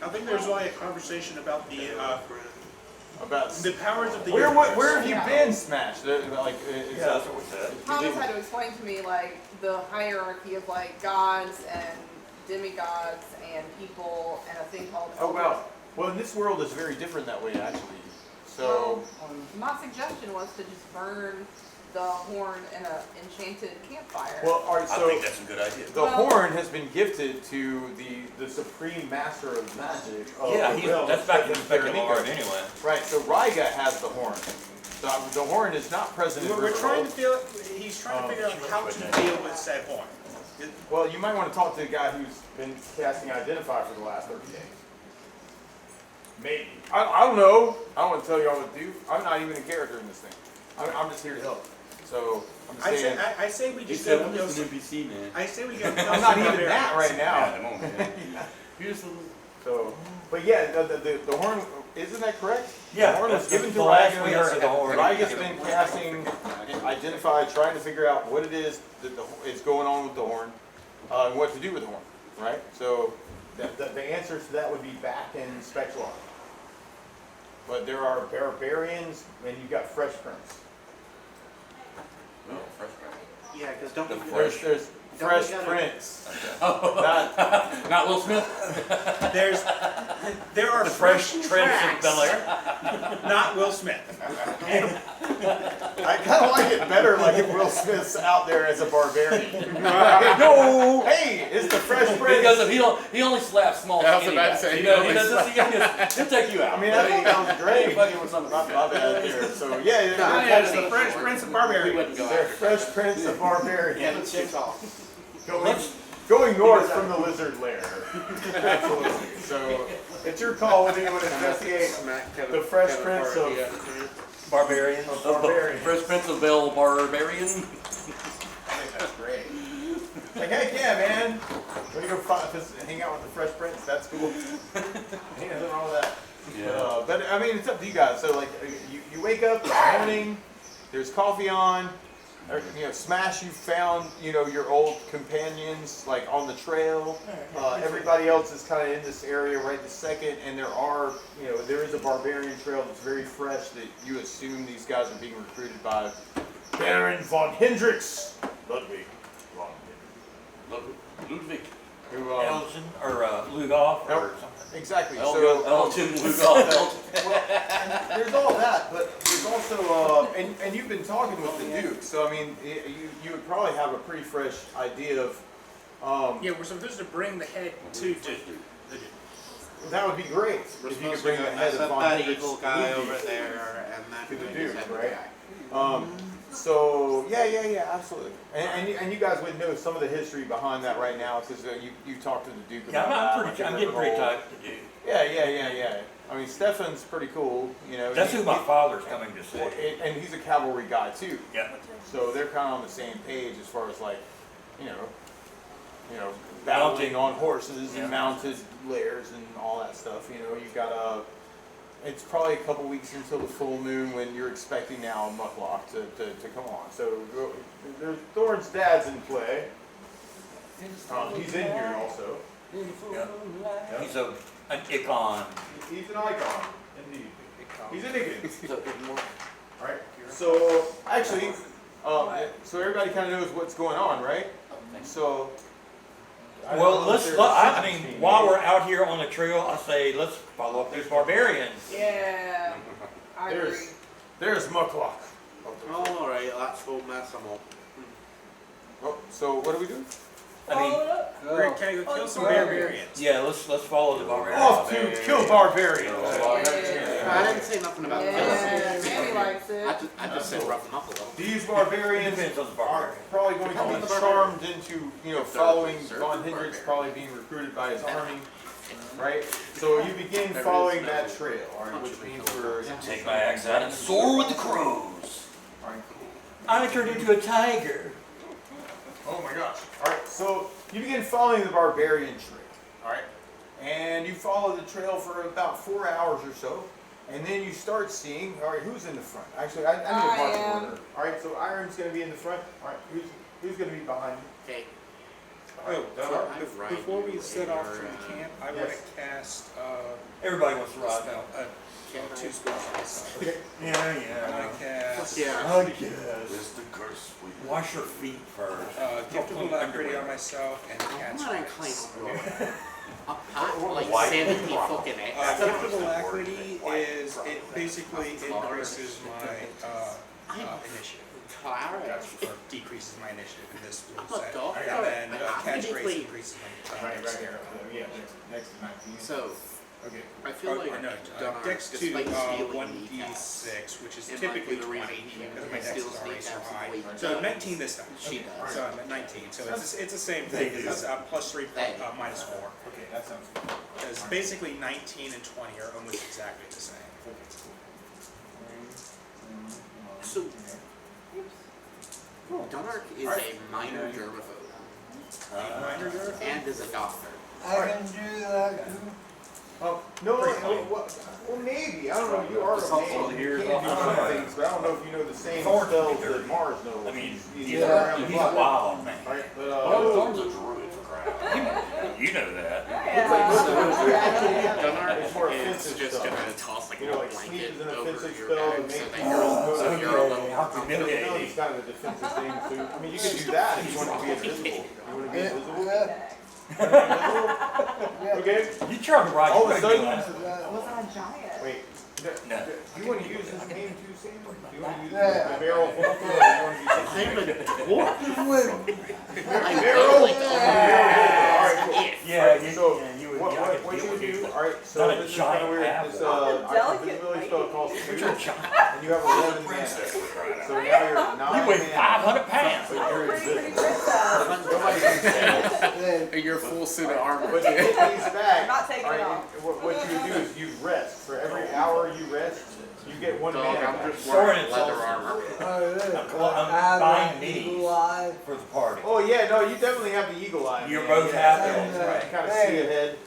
Speaker 1: I think there's only a conversation about
Speaker 3: About
Speaker 1: the powers of the
Speaker 3: where
Speaker 1: universe.
Speaker 3: where have you been, Smash? Like,
Speaker 2: that's what we said.
Speaker 4: Thomas had to explain to me like the hierarchy of like gods and demigods and people and a thing called
Speaker 3: oh
Speaker 4: elders.
Speaker 3: wow. Well, in this world, it's very different that way, actually. So.
Speaker 4: My suggestion was to just burn the horn in an enchanted campfire.
Speaker 3: Well, all right.
Speaker 2: I
Speaker 3: So
Speaker 2: think that's a good idea.
Speaker 3: the
Speaker 4: Well-
Speaker 3: horn has been gifted to the supreme master of magic. Of
Speaker 7: Yeah,
Speaker 3: the realm,
Speaker 7: that's back in the
Speaker 3: Inspector
Speaker 7: Spectre
Speaker 3: Nico.
Speaker 7: Lord anyway.
Speaker 3: Right. So Ryga has the horn. The horn is not present in
Speaker 1: We're trying
Speaker 3: Riverhold.
Speaker 1: to feel. He's trying to figure out how to deal with said horn.
Speaker 3: Well, you might want to talk to the guy who's been casting Identify for the last 30 days. Maybe. I don't know. I don't want to tell y'all what to do. I'm not even a character in this thing. I'm just here to help. So I'm just saying.
Speaker 1: I say we
Speaker 2: He
Speaker 1: just
Speaker 2: said
Speaker 1: go.
Speaker 2: I'm just an NPC, man.
Speaker 1: I say we go.
Speaker 3: I'm not even that right now.
Speaker 2: Yeah, at the moment.
Speaker 3: So, but yeah, the horn Isn't that correct?
Speaker 7: Yeah,
Speaker 3: The horn was
Speaker 7: that's
Speaker 3: given to
Speaker 7: the last we
Speaker 3: Raigo.
Speaker 7: heard of the horn.
Speaker 3: Raigo's been casting, identified, trying to figure out what it is that is going on with the horn, and what to do with the horn, right? So the answer to that would be back in Spectral. But there are barbarians, and you've got fresh prints.
Speaker 2: No, fresh bread.
Speaker 5: Yeah, because don't we
Speaker 3: There's fresh prints.
Speaker 2: Not Will Smith.
Speaker 1: There are
Speaker 7: The fresh
Speaker 1: fresh
Speaker 7: Prince of
Speaker 1: tracks.
Speaker 7: Bel Air.
Speaker 1: Not Will Smith.
Speaker 3: I kind of like it better, like if Will Smith's out there as a barbarian.
Speaker 7: No!
Speaker 3: Hey, it's the Fresh Prince.
Speaker 2: Because if he only slaps small
Speaker 10: I was
Speaker 2: skinny
Speaker 10: about to
Speaker 2: guys.
Speaker 10: say,
Speaker 2: He
Speaker 10: he
Speaker 2: does-
Speaker 10: only
Speaker 2: he doesn't- he'll take you out.
Speaker 3: I mean, I think that was great.
Speaker 2: Fucking with something.
Speaker 3: My bad there. So yeah,
Speaker 5: No,
Speaker 3: they're
Speaker 12: It's the Fresh Prince of Barbarian.
Speaker 5: We wouldn't go
Speaker 3: they're
Speaker 5: after
Speaker 3: Fresh Prince of Barbarian.
Speaker 5: Yeah, let's take off.
Speaker 3: Going north from the lizard lair. Absolutely. So it's your call whether you want to investigate the Fresh Prince of
Speaker 7: Barbarian.
Speaker 3: Barbarian.
Speaker 2: Fresh Prince of Bel Barbarian.
Speaker 3: I think that's great. Like, heck yeah, man. When you go hang out with the Fresh Prince, that's cool. Ain't nothing wrong with that.
Speaker 2: Yeah.
Speaker 3: But I mean, it's up to you guys. So like, you wake up in the morning, there's coffee on, or, Smash, you found, your old companions like on the trail. Everybody else is kind of in this area right this second, and there is a barbarian trail that's very fresh that you assume these guys are being recruited by Baron von Hendricks. Ludwig von
Speaker 2: Ludwig.
Speaker 3: Who,
Speaker 7: Elgin or Lugoff or something.
Speaker 3: exactly.
Speaker 2: Elgin, Lugoff.
Speaker 3: There's all that, but there's also, and you've been talking with the Duke, so I mean, you would probably have a pretty fresh idea of.
Speaker 1: Yeah, we're supposed to bring the head to Duke.
Speaker 3: That would be great
Speaker 5: We're
Speaker 3: if you could
Speaker 5: supposed
Speaker 3: bring
Speaker 5: to
Speaker 3: the
Speaker 5: go
Speaker 3: head
Speaker 5: mess
Speaker 3: of
Speaker 5: up
Speaker 3: Von
Speaker 5: that
Speaker 3: Hendricks
Speaker 5: evil guy
Speaker 3: Ludwig
Speaker 5: over there, and then
Speaker 3: to the
Speaker 5: bring
Speaker 3: Duke,
Speaker 5: his head
Speaker 3: right?
Speaker 5: back.
Speaker 3: So yeah, absolutely. And you guys would know some of the history behind that right now because you talked to the Duke
Speaker 7: Yeah,
Speaker 3: about
Speaker 7: I'm getting pretty tight to do.
Speaker 3: Yeah. I mean, Stefan's pretty cool,
Speaker 7: That's who my father's coming to see.
Speaker 3: and he's a cavalry guy too.
Speaker 7: Yeah.
Speaker 3: So they're kind of on the same page as far as like, battling on horses and mounted lairs and all that stuff. You've got it's probably a couple weeks until the full moon when you're expecting now Mucklock to come on. So there's Thorn's dad's in play. He's in here also.
Speaker 7: Yeah. He's an icon.
Speaker 3: He's an icon, indeed. He's an icon.
Speaker 5: So,
Speaker 3: Alright, so actually, so everybody kind of knows what's going on, right? So,
Speaker 7: Well, while we're out here on the trail, I say let's follow up these barbarians.
Speaker 4: Yeah. I agree.
Speaker 3: There's Mucklock.
Speaker 5: all right, let's go mess them up.
Speaker 3: Oh, so what do we do?
Speaker 1: Can I go kill some barbarians?
Speaker 7: Yeah, let's follow the barbarians.
Speaker 3: Off to kill barbarians.
Speaker 5: I didn't say nothing about
Speaker 4: Yeah,
Speaker 5: killing.
Speaker 4: Sammy likes it.
Speaker 5: I just said rough them up a little.
Speaker 3: These barbarians
Speaker 7: Depends on the
Speaker 3: are
Speaker 7: barbarian.
Speaker 3: probably going to be charmed into, following Von Hendricks, probably being recruited by his army, right? So you begin following that trail, all right, which means we're
Speaker 2: Take my axe out and soar with the crows.
Speaker 7: I turned into a tiger.
Speaker 3: Oh my gosh. Alright, so you begin following the barbarian trail. Alright? And you follow the trail for about 4 hours or so. And then you start seeing, alright, who's in the front? Actually, I need to mark the order. Alright, so Iron's going to be in the front. Alright, who's going to be behind you?
Speaker 5: Okay.
Speaker 1: Before we set off from the camp, I want to cast
Speaker 7: Everybody wants to ride.
Speaker 1: two spells.
Speaker 3: Okay.
Speaker 1: I want to cast
Speaker 5: Yeah.
Speaker 7: I guess.
Speaker 2: It's the curse.
Speaker 7: Wash your feet first.
Speaker 1: Gift of Alacrity on myself and
Speaker 5: I'm
Speaker 1: Cat's
Speaker 5: not
Speaker 1: Grace.
Speaker 5: inclined a pot like
Speaker 2: White
Speaker 5: 70
Speaker 2: rock.
Speaker 5: fucking
Speaker 1: Gift
Speaker 5: eggs.
Speaker 1: of Alacrity is, it basically increases my initiative.
Speaker 5: Clarence.
Speaker 1: Or decreases my initiative in this
Speaker 5: I'm
Speaker 1: rule
Speaker 5: a
Speaker 1: set.
Speaker 5: dog.
Speaker 1: And then Cat's Grace
Speaker 5: Technically-
Speaker 1: increases my
Speaker 3: Right here. Yeah, next to 19.
Speaker 5: So,
Speaker 3: Okay.
Speaker 5: I feel like
Speaker 1: Dex 2,
Speaker 5: despite stealing
Speaker 1: 1d6, which is
Speaker 5: it might
Speaker 1: typically
Speaker 5: be the
Speaker 1: 20,
Speaker 5: reason he
Speaker 1: because my dex
Speaker 5: steals
Speaker 1: is already so
Speaker 5: kneecaps
Speaker 1: high.
Speaker 5: and weight
Speaker 1: So
Speaker 5: does.
Speaker 1: 19 this time.
Speaker 5: She does.
Speaker 1: So I'm at 19, so it's the same thing, it's plus 3, minus 4.
Speaker 3: Okay, that sounds good.
Speaker 1: Because basically 19 and 20 are almost exactly the same.
Speaker 5: So, Dunark is a minor germaphobe
Speaker 1: Minor Earth?
Speaker 5: and is a doctor.
Speaker 6: I can do that too.
Speaker 3: No, well, maybe. I don't know. You are a man. You can do some things, but I don't know if you know the same spells that Mars knows.
Speaker 7: I mean,
Speaker 3: he's around the
Speaker 7: he's a
Speaker 3: block.
Speaker 7: wild man.
Speaker 3: Right, but
Speaker 2: Thorn's a druid for crap.
Speaker 7: You know that.
Speaker 3: it's more
Speaker 5: It's
Speaker 3: offensive
Speaker 5: just
Speaker 3: stuff.
Speaker 5: gonna toss like
Speaker 3: You know,
Speaker 5: a
Speaker 3: like sneeze
Speaker 5: blanket
Speaker 3: is an
Speaker 5: over
Speaker 3: offensive
Speaker 5: your
Speaker 3: spell
Speaker 5: back
Speaker 3: to
Speaker 5: so
Speaker 3: make
Speaker 5: that
Speaker 3: people
Speaker 5: you're, so you're a little
Speaker 7: How humiliating.
Speaker 3: It's kind of a defensive thing too. I mean, you could do that if you want to be invisible. You want to be invisible? Okay.
Speaker 7: You tried to ride.
Speaker 3: All of a
Speaker 7: you
Speaker 3: sudden,
Speaker 7: couldn't do that.
Speaker 4: Was that a giant?
Speaker 3: wait.
Speaker 7: No.
Speaker 3: Do you want to use his name too, Sam? Do you want to use the barrel full of, or do you want to use his name? Barrel. Alright, cool.
Speaker 7: Yeah,
Speaker 3: So,
Speaker 7: you would.
Speaker 3: what you would do, alright, so
Speaker 7: Not a
Speaker 3: this is kind of
Speaker 7: giant
Speaker 3: weird,
Speaker 7: apple.
Speaker 3: this,
Speaker 4: Delicate
Speaker 3: invisibility spell costs
Speaker 7: You're
Speaker 3: 2,
Speaker 7: a giant.
Speaker 3: and you have 11 mana. So now you're 9
Speaker 7: You weigh
Speaker 3: mana.
Speaker 7: 500 pounds.
Speaker 3: But you're
Speaker 4: Pretty
Speaker 3: invisible.
Speaker 4: princess.
Speaker 3: Nobody can see you.
Speaker 5: your full suit of armor.
Speaker 3: But to get these back,
Speaker 4: I'm not taking it
Speaker 3: alright,
Speaker 4: off.
Speaker 3: what you would do is you rest. For every hour you rest, you get 1
Speaker 5: Dog,
Speaker 3: mana
Speaker 5: I'm
Speaker 3: back.
Speaker 5: just
Speaker 7: Soren
Speaker 5: wearing
Speaker 7: is
Speaker 5: leather
Speaker 7: also-
Speaker 5: armor.
Speaker 7: I'm buying these for the party.
Speaker 3: Oh yeah, no, you definitely have the eagle eye.
Speaker 7: You
Speaker 3: man.
Speaker 7: both
Speaker 3: Yeah,
Speaker 7: have
Speaker 3: yeah,
Speaker 7: those,
Speaker 3: yeah.
Speaker 7: right?
Speaker 3: You kind of see ahead.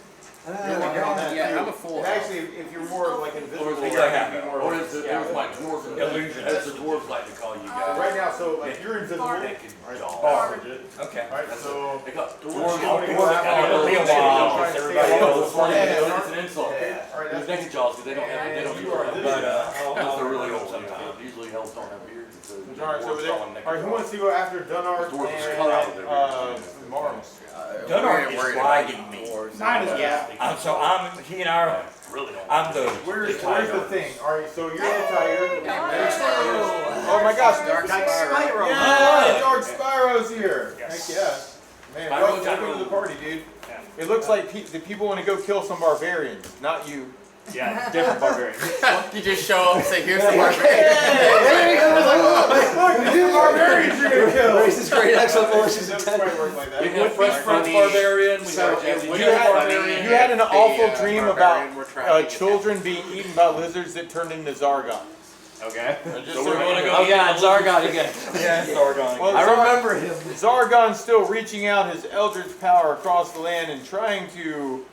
Speaker 3: You're working on that
Speaker 5: Yeah,
Speaker 3: too.
Speaker 5: I'm a full
Speaker 3: And actually, if you're more of like invisible,
Speaker 2: Or is
Speaker 3: you're
Speaker 2: it
Speaker 3: gonna be more
Speaker 2: Or
Speaker 3: like
Speaker 2: is it
Speaker 3: scout.
Speaker 2: my dwarf
Speaker 7: Illusion.
Speaker 2: As the dwarves like to call you guys.
Speaker 3: Right now, so like you're invisible.
Speaker 2: Naked
Speaker 3: Alright,
Speaker 2: doll.
Speaker 3: legit.
Speaker 7: Okay.
Speaker 3: Alright, so
Speaker 2: They got
Speaker 3: Dwarves
Speaker 2: dwarves.
Speaker 3: don't
Speaker 7: Dwarves
Speaker 3: go
Speaker 7: got
Speaker 3: after
Speaker 7: a
Speaker 3: you.
Speaker 7: little
Speaker 3: They're
Speaker 7: while.
Speaker 3: trying to
Speaker 7: Everybody
Speaker 3: stay
Speaker 7: else
Speaker 3: close.
Speaker 7: is funny.
Speaker 3: Yeah,
Speaker 2: It's an insult.
Speaker 3: Alright,
Speaker 2: There's
Speaker 3: that's
Speaker 2: naked jaws because they don't have. They don't
Speaker 3: you
Speaker 2: use
Speaker 3: are
Speaker 2: them.
Speaker 7: But
Speaker 2: Because they're really old
Speaker 7: sometimes.
Speaker 2: sometimes. Usually elves don't have beards. It's a
Speaker 3: Alright, so over there.
Speaker 2: dwarves call them naked
Speaker 3: Alright, who wants
Speaker 2: jaws.
Speaker 3: to go after Dunark
Speaker 2: Dwarves just cut out of their
Speaker 3: and
Speaker 2: beards.
Speaker 3: Mars?
Speaker 7: Dunark is riding me.
Speaker 12: Mine is
Speaker 7: So he and I are.
Speaker 2: Really don't.
Speaker 7: I'm the.
Speaker 3: Where's
Speaker 7: the
Speaker 3: the
Speaker 7: tiger.
Speaker 3: thing? Alright, so you're the tiger.
Speaker 4: Oh,
Speaker 3: Oh my gosh,
Speaker 5: Dark Spyro.
Speaker 3: Yeah, Dark Spyro's here. Heck yeah. Man,
Speaker 2: Spyro,
Speaker 3: welcome to the party, dude. It looks like the people want to go kill some barbarians, not you.
Speaker 1: Yeah, different barbarian.
Speaker 5: You just show up and say, here's the barbarian.
Speaker 3: There you go. Look, these are barbarians you're gonna kill.
Speaker 6: Racist great excellent voices
Speaker 3: Doesn't quite work like that.
Speaker 2: We have fresh French barbarian. We
Speaker 5: So
Speaker 2: got
Speaker 5: it
Speaker 2: Japanese
Speaker 5: would
Speaker 3: You had-
Speaker 2: barbarian.
Speaker 3: You had an awful dream
Speaker 5: barbarian
Speaker 3: about
Speaker 5: we're trying to get
Speaker 3: children being eaten by lizards that turned into Zargon.
Speaker 1: Okay.
Speaker 2: So we're gonna go.
Speaker 6: Oh yeah, it's Zargon again.
Speaker 7: Yeah, Sargon.
Speaker 3: Well,
Speaker 6: I remember him.
Speaker 3: Zargon's still reaching out his eldritch power across the land and trying to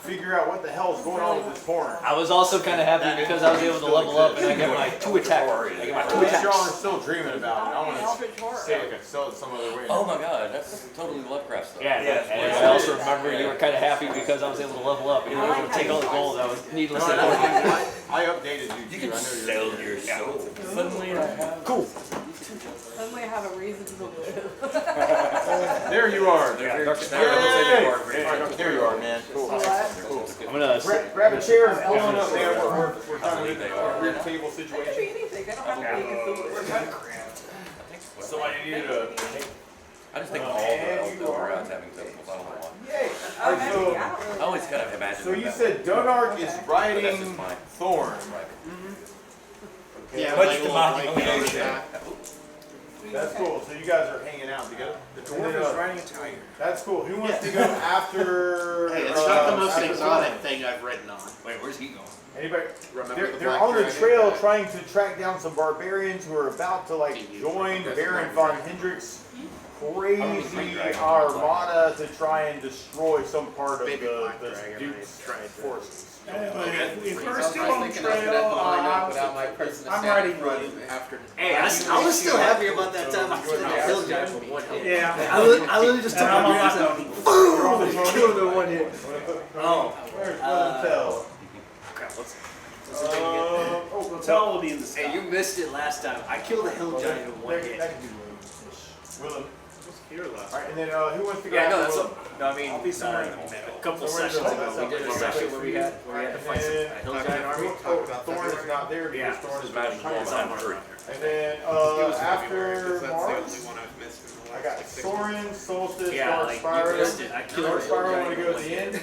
Speaker 3: figure out what the hell's going on with this corner.
Speaker 6: I was also kind of happy because I was able to level up and I get my 2 attack. I get my 2
Speaker 3: At least y'all are
Speaker 6: attacks.
Speaker 3: still dreaming about it. I want to
Speaker 4: Eldritch horror.
Speaker 3: say I could sell it some other way.
Speaker 2: Oh my god, that's totally Lovecraft stuff.
Speaker 7: Yes.
Speaker 6: I also remember you were kind of happy because I was able to level up. You were able to take all the gold that was
Speaker 3: No,
Speaker 6: needlessly.
Speaker 3: I updated you
Speaker 7: You
Speaker 3: too.
Speaker 7: can
Speaker 3: I know
Speaker 7: sell
Speaker 3: you're
Speaker 7: your soul.
Speaker 2: Suddenly I have.
Speaker 6: Cool.
Speaker 4: Suddenly I have a reason to live.
Speaker 3: There you are.
Speaker 7: Yeah,
Speaker 6: Dark
Speaker 3: Yay!
Speaker 6: Spyro.
Speaker 3: Alright, there you are, man. Cool.
Speaker 4: What?
Speaker 6: I'm gonna.
Speaker 3: Grab a chair and pull on up there. We're
Speaker 2: How
Speaker 3: kind
Speaker 2: many
Speaker 3: of
Speaker 2: they
Speaker 3: in
Speaker 2: are.
Speaker 3: a weird table
Speaker 4: It could be
Speaker 3: situation.
Speaker 4: anything. They don't have to be a Cthulhu.
Speaker 3: Somebody needed a.
Speaker 2: I just think all the elves go around having testicles. I don't know why.
Speaker 3: Yay!
Speaker 4: Oh,
Speaker 3: Alright,
Speaker 4: maybe.
Speaker 3: so.
Speaker 4: I don't really
Speaker 2: I always kind of imagine.
Speaker 3: So you
Speaker 2: that.
Speaker 3: said Dunark is
Speaker 2: But that's
Speaker 3: riding
Speaker 2: just mine.
Speaker 3: Thorn.
Speaker 5: Yeah,
Speaker 7: Much
Speaker 5: like
Speaker 7: to
Speaker 5: little
Speaker 7: my
Speaker 5: blanket
Speaker 7: humiliation.
Speaker 5: on that.
Speaker 3: That's cool. So you guys are hanging out together.
Speaker 12: The dwarf is riding a tiger.
Speaker 3: That's cool. Who wants to go after?
Speaker 5: Hey, it's not the most
Speaker 3: after
Speaker 5: exotic
Speaker 3: Thorn?
Speaker 5: thing I've written on.
Speaker 1: Wait, where's he going?
Speaker 3: Anybody?
Speaker 5: Remember the
Speaker 3: They're
Speaker 5: Black
Speaker 3: on the
Speaker 5: Dragon?
Speaker 3: trail trying to track down some barbarians who are about to like join Baron von Hendrick's crazy armada to try and destroy some part of
Speaker 5: Baby
Speaker 3: the
Speaker 5: Black Dragon,
Speaker 3: Duke's
Speaker 5: I tried to-
Speaker 3: forces.
Speaker 12: If we're
Speaker 5: I was
Speaker 12: still on the
Speaker 5: thinking I was gonna
Speaker 12: trail,
Speaker 5: line up without my person to
Speaker 12: I'm
Speaker 5: stand
Speaker 12: riding
Speaker 5: in front of
Speaker 12: with
Speaker 5: me after.
Speaker 6: Hey, I was still happy about that time I killed that hill giant with 1 hit.
Speaker 12: Yeah.
Speaker 6: I literally just took
Speaker 12: And I'm
Speaker 6: my
Speaker 12: on
Speaker 6: grams
Speaker 12: my
Speaker 6: and
Speaker 12: phone.
Speaker 3: You're on the pony?
Speaker 6: killed him in 1 hit.
Speaker 3: Oh, where's Tell?
Speaker 12: Oh, Tell will be in the sky.
Speaker 6: Hey, you missed it last time. I killed a hill giant in 1 hit.
Speaker 3: That can be Willem.
Speaker 12: Here last.
Speaker 3: Alright, and then who wants to go
Speaker 6: Yeah, no,
Speaker 3: after
Speaker 6: that's
Speaker 3: Willem?
Speaker 6: no, I mean,
Speaker 12: I'll be somewhere in the middle.
Speaker 6: a couple
Speaker 3: Somewhere in the
Speaker 6: sessions
Speaker 3: middle.
Speaker 6: ago, we did a session where we had to fight some a hill giant army.
Speaker 3: Thorn is not there because
Speaker 6: Yeah.
Speaker 3: Thorn is
Speaker 2: Imagine
Speaker 3: behind
Speaker 2: all
Speaker 3: us.
Speaker 2: that.
Speaker 3: And then after Mars, I got Soren, Solstice,
Speaker 6: Yeah,
Speaker 3: Dark
Speaker 6: like
Speaker 3: Spyro.
Speaker 6: you missed it. I killed
Speaker 3: Dark
Speaker 6: a hill
Speaker 3: Spyro want
Speaker 6: giant
Speaker 3: to
Speaker 6: in
Speaker 3: go at
Speaker 6: 1
Speaker 3: the
Speaker 6: hit.
Speaker 3: end.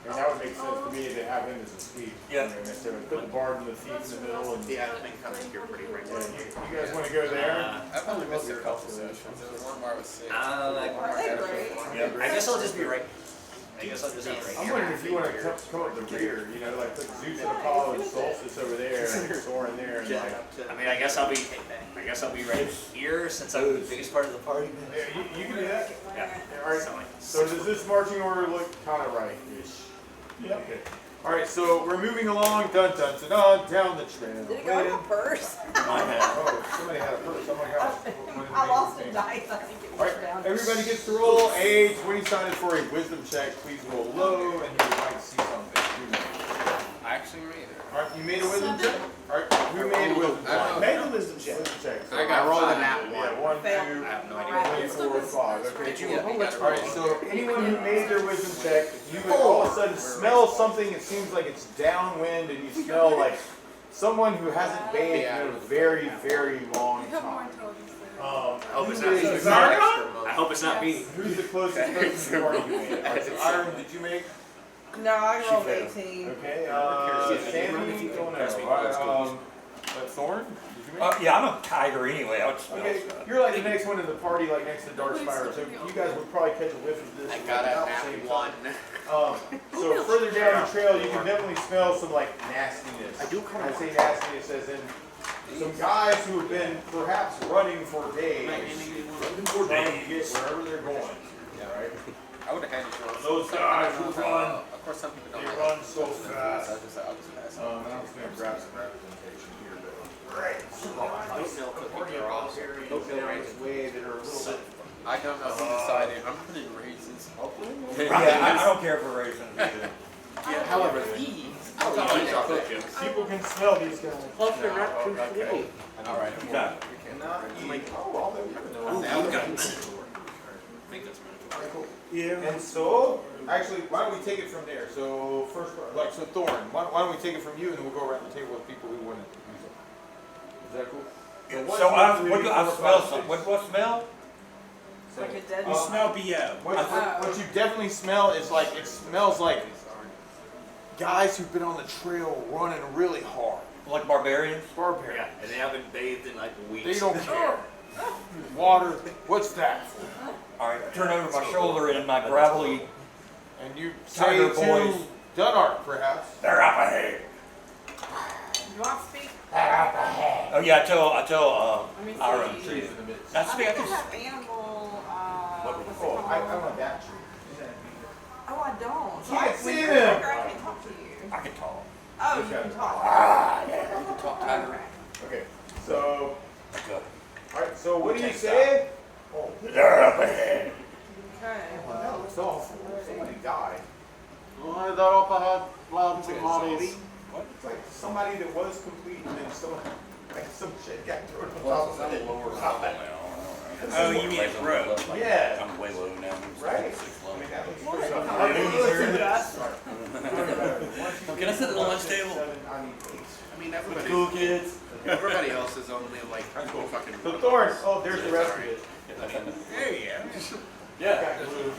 Speaker 3: And that would make sense to me to have him as a speed.
Speaker 7: Yeah.
Speaker 3: So put the bard and the thief in the middle. And,
Speaker 5: Yeah, I think you're pretty right.
Speaker 3: you guys want to go there?
Speaker 10: I've only missed a couple sessions. There was one bar with 6.
Speaker 4: Are they great?
Speaker 6: I guess I'll just be right. I guess I'll just be right.
Speaker 3: I'm wondering if you want to come up the rear, you know, like put Zeus and Apollo and Solstice over there, and Soren there, and like,
Speaker 6: I mean, I guess I'll be right here since I'm the biggest part of the party.
Speaker 3: yeah, you can do that.
Speaker 6: Yeah.
Speaker 3: All right. So does this marching order look kind of right-ish?
Speaker 9: Yep.
Speaker 3: Okay. All right, so we're moving along, dun dun dun dun, down the trail.
Speaker 4: Did it go in my purse?
Speaker 3: Oh, somebody had a purse. Oh my gosh.
Speaker 4: I lost a dice. I think it
Speaker 3: All
Speaker 4: was
Speaker 3: right,
Speaker 4: down.
Speaker 3: everybody gets to roll a 20-sided for a wisdom check. Please roll low, and you might see something. Who made it?
Speaker 10: I actually made it.
Speaker 3: All right, you made a wisdom check. All right, who made a wisdom check?
Speaker 9: Made the wisdom check.
Speaker 3: Wisdom check. So
Speaker 10: I got
Speaker 5: rolled
Speaker 10: five.
Speaker 5: a nat one.
Speaker 3: Yeah, 1, 2,
Speaker 4: Fail.
Speaker 10: I have no idea.
Speaker 3: 3, 4, 5. Okay.
Speaker 10: Did you?
Speaker 3: cool.
Speaker 10: Yeah, you got it
Speaker 3: All right,
Speaker 10: wrong.
Speaker 3: so anyone who made their wisdom check, you would all of a sudden smell something. It seems like it's downwind, and you smell like someone who hasn't bathed in a very, very long
Speaker 11: You have more
Speaker 3: time.
Speaker 11: intelligence than me.
Speaker 6: I hope it's
Speaker 3: Who
Speaker 6: not
Speaker 3: is-
Speaker 6: me. I hope it's not me.
Speaker 3: Who's the closest person to party you made? All right, so Iron, did you make?
Speaker 4: No, I rolled
Speaker 3: failed.
Speaker 4: 18.
Speaker 3: Okay, Sammy, don't know. Thorn, did you make?
Speaker 7: Yeah, I'm a tiger anyway. I would smell
Speaker 3: Okay,
Speaker 7: stuff.
Speaker 3: you're like the next one in the party, like next to Dark Spire, so you guys would probably catch a whiff of this.
Speaker 5: I got
Speaker 3: about
Speaker 5: a
Speaker 3: the same
Speaker 5: nat
Speaker 3: time.
Speaker 5: one.
Speaker 3: So further down the trail, you can definitely smell some like nastiness.
Speaker 5: I do kind of
Speaker 3: I say nastiness as in some guys who have been perhaps running for days, trying to get wherever they're going. Right?
Speaker 10: I would have had it for
Speaker 3: Those guys who run,
Speaker 10: Of course, some people don't.
Speaker 3: they
Speaker 10: like
Speaker 3: run
Speaker 10: it.
Speaker 3: so fast.
Speaker 10: I'll just pass it.
Speaker 3: And I'm just gonna grab some representation here, but. Right.
Speaker 10: Oatmeal cookies are awesome.
Speaker 3: Oatmeal raisins way that are a little bit.
Speaker 10: I don't know who decided. I'm putting raisins.
Speaker 7: Yeah, I don't care for raisins either.
Speaker 5: However, these, I'll eat them.
Speaker 3: People can smell these guys.
Speaker 5: Plus they're not too sweet.
Speaker 10: All right.
Speaker 7: Okay.
Speaker 3: Cannot eat. Oh, well,
Speaker 9: Yeah.
Speaker 3: And so, actually, why don't we take it from there? So first, like, so Thorn, why don't we take it from you, and then we'll go around the table with people who want to use it. Is that cool?
Speaker 7: So I smell something. What do I smell?
Speaker 4: Like a dead
Speaker 1: You smell BO.
Speaker 3: What you definitely smell is like, it smells like guys who've been on the trail running really hard.
Speaker 7: Like barbarians?
Speaker 3: Barbarian.
Speaker 6: Yeah, and they haven't bathed in like weeks.
Speaker 3: They don't care. Water, what's that?
Speaker 7: All right, I turn over my shoulder and in my gravelly,
Speaker 3: And you say
Speaker 7: Tiger
Speaker 3: to
Speaker 7: voice.
Speaker 3: Dunark, perhaps.
Speaker 7: they're up ahead.
Speaker 4: You want to speak?
Speaker 7: Oh yeah, I tell
Speaker 4: Let me see.
Speaker 7: Aaron
Speaker 3: Trees
Speaker 7: too.
Speaker 3: in the midst.
Speaker 7: That's
Speaker 4: I
Speaker 7: me. I
Speaker 4: think I
Speaker 7: can.
Speaker 4: have animal, what's it
Speaker 3: Oh, I
Speaker 4: called?
Speaker 3: want that tree.
Speaker 4: Oh, I don't. So
Speaker 3: Can't
Speaker 4: when
Speaker 3: see
Speaker 4: you're
Speaker 3: them.
Speaker 4: younger, I can talk to you.
Speaker 7: I can talk.
Speaker 4: Oh, you can talk.
Speaker 10: Talk tiger.
Speaker 3: Okay, so,
Speaker 7: Okay.
Speaker 3: alright, so what do you say? Oh,
Speaker 7: They're up ahead.
Speaker 4: Okay.
Speaker 3: that looks awful. Somebody died.
Speaker 5: I thought up ahead, loud some bodies.
Speaker 3: It's like somebody that was complete and then someone, like some shit got thrown on top of it.
Speaker 1: Oh, you mean it broke?
Speaker 3: Yeah,
Speaker 6: I'm way low now.
Speaker 3: right.
Speaker 6: Six low.
Speaker 3: I mean, that looks
Speaker 4: What?
Speaker 3: pretty good.
Speaker 4: How
Speaker 3: Okay,
Speaker 4: do you
Speaker 3: let's do
Speaker 4: do
Speaker 3: this.
Speaker 6: Can I sit at the lunch table?
Speaker 3: I need 8.
Speaker 5: I mean, everybody,
Speaker 6: Cool kids.
Speaker 5: everybody else is only like fucking.
Speaker 3: So Thorn, oh, there's the rest of it.
Speaker 1: There you go.
Speaker 6: Yeah.
Speaker 3: Got glue.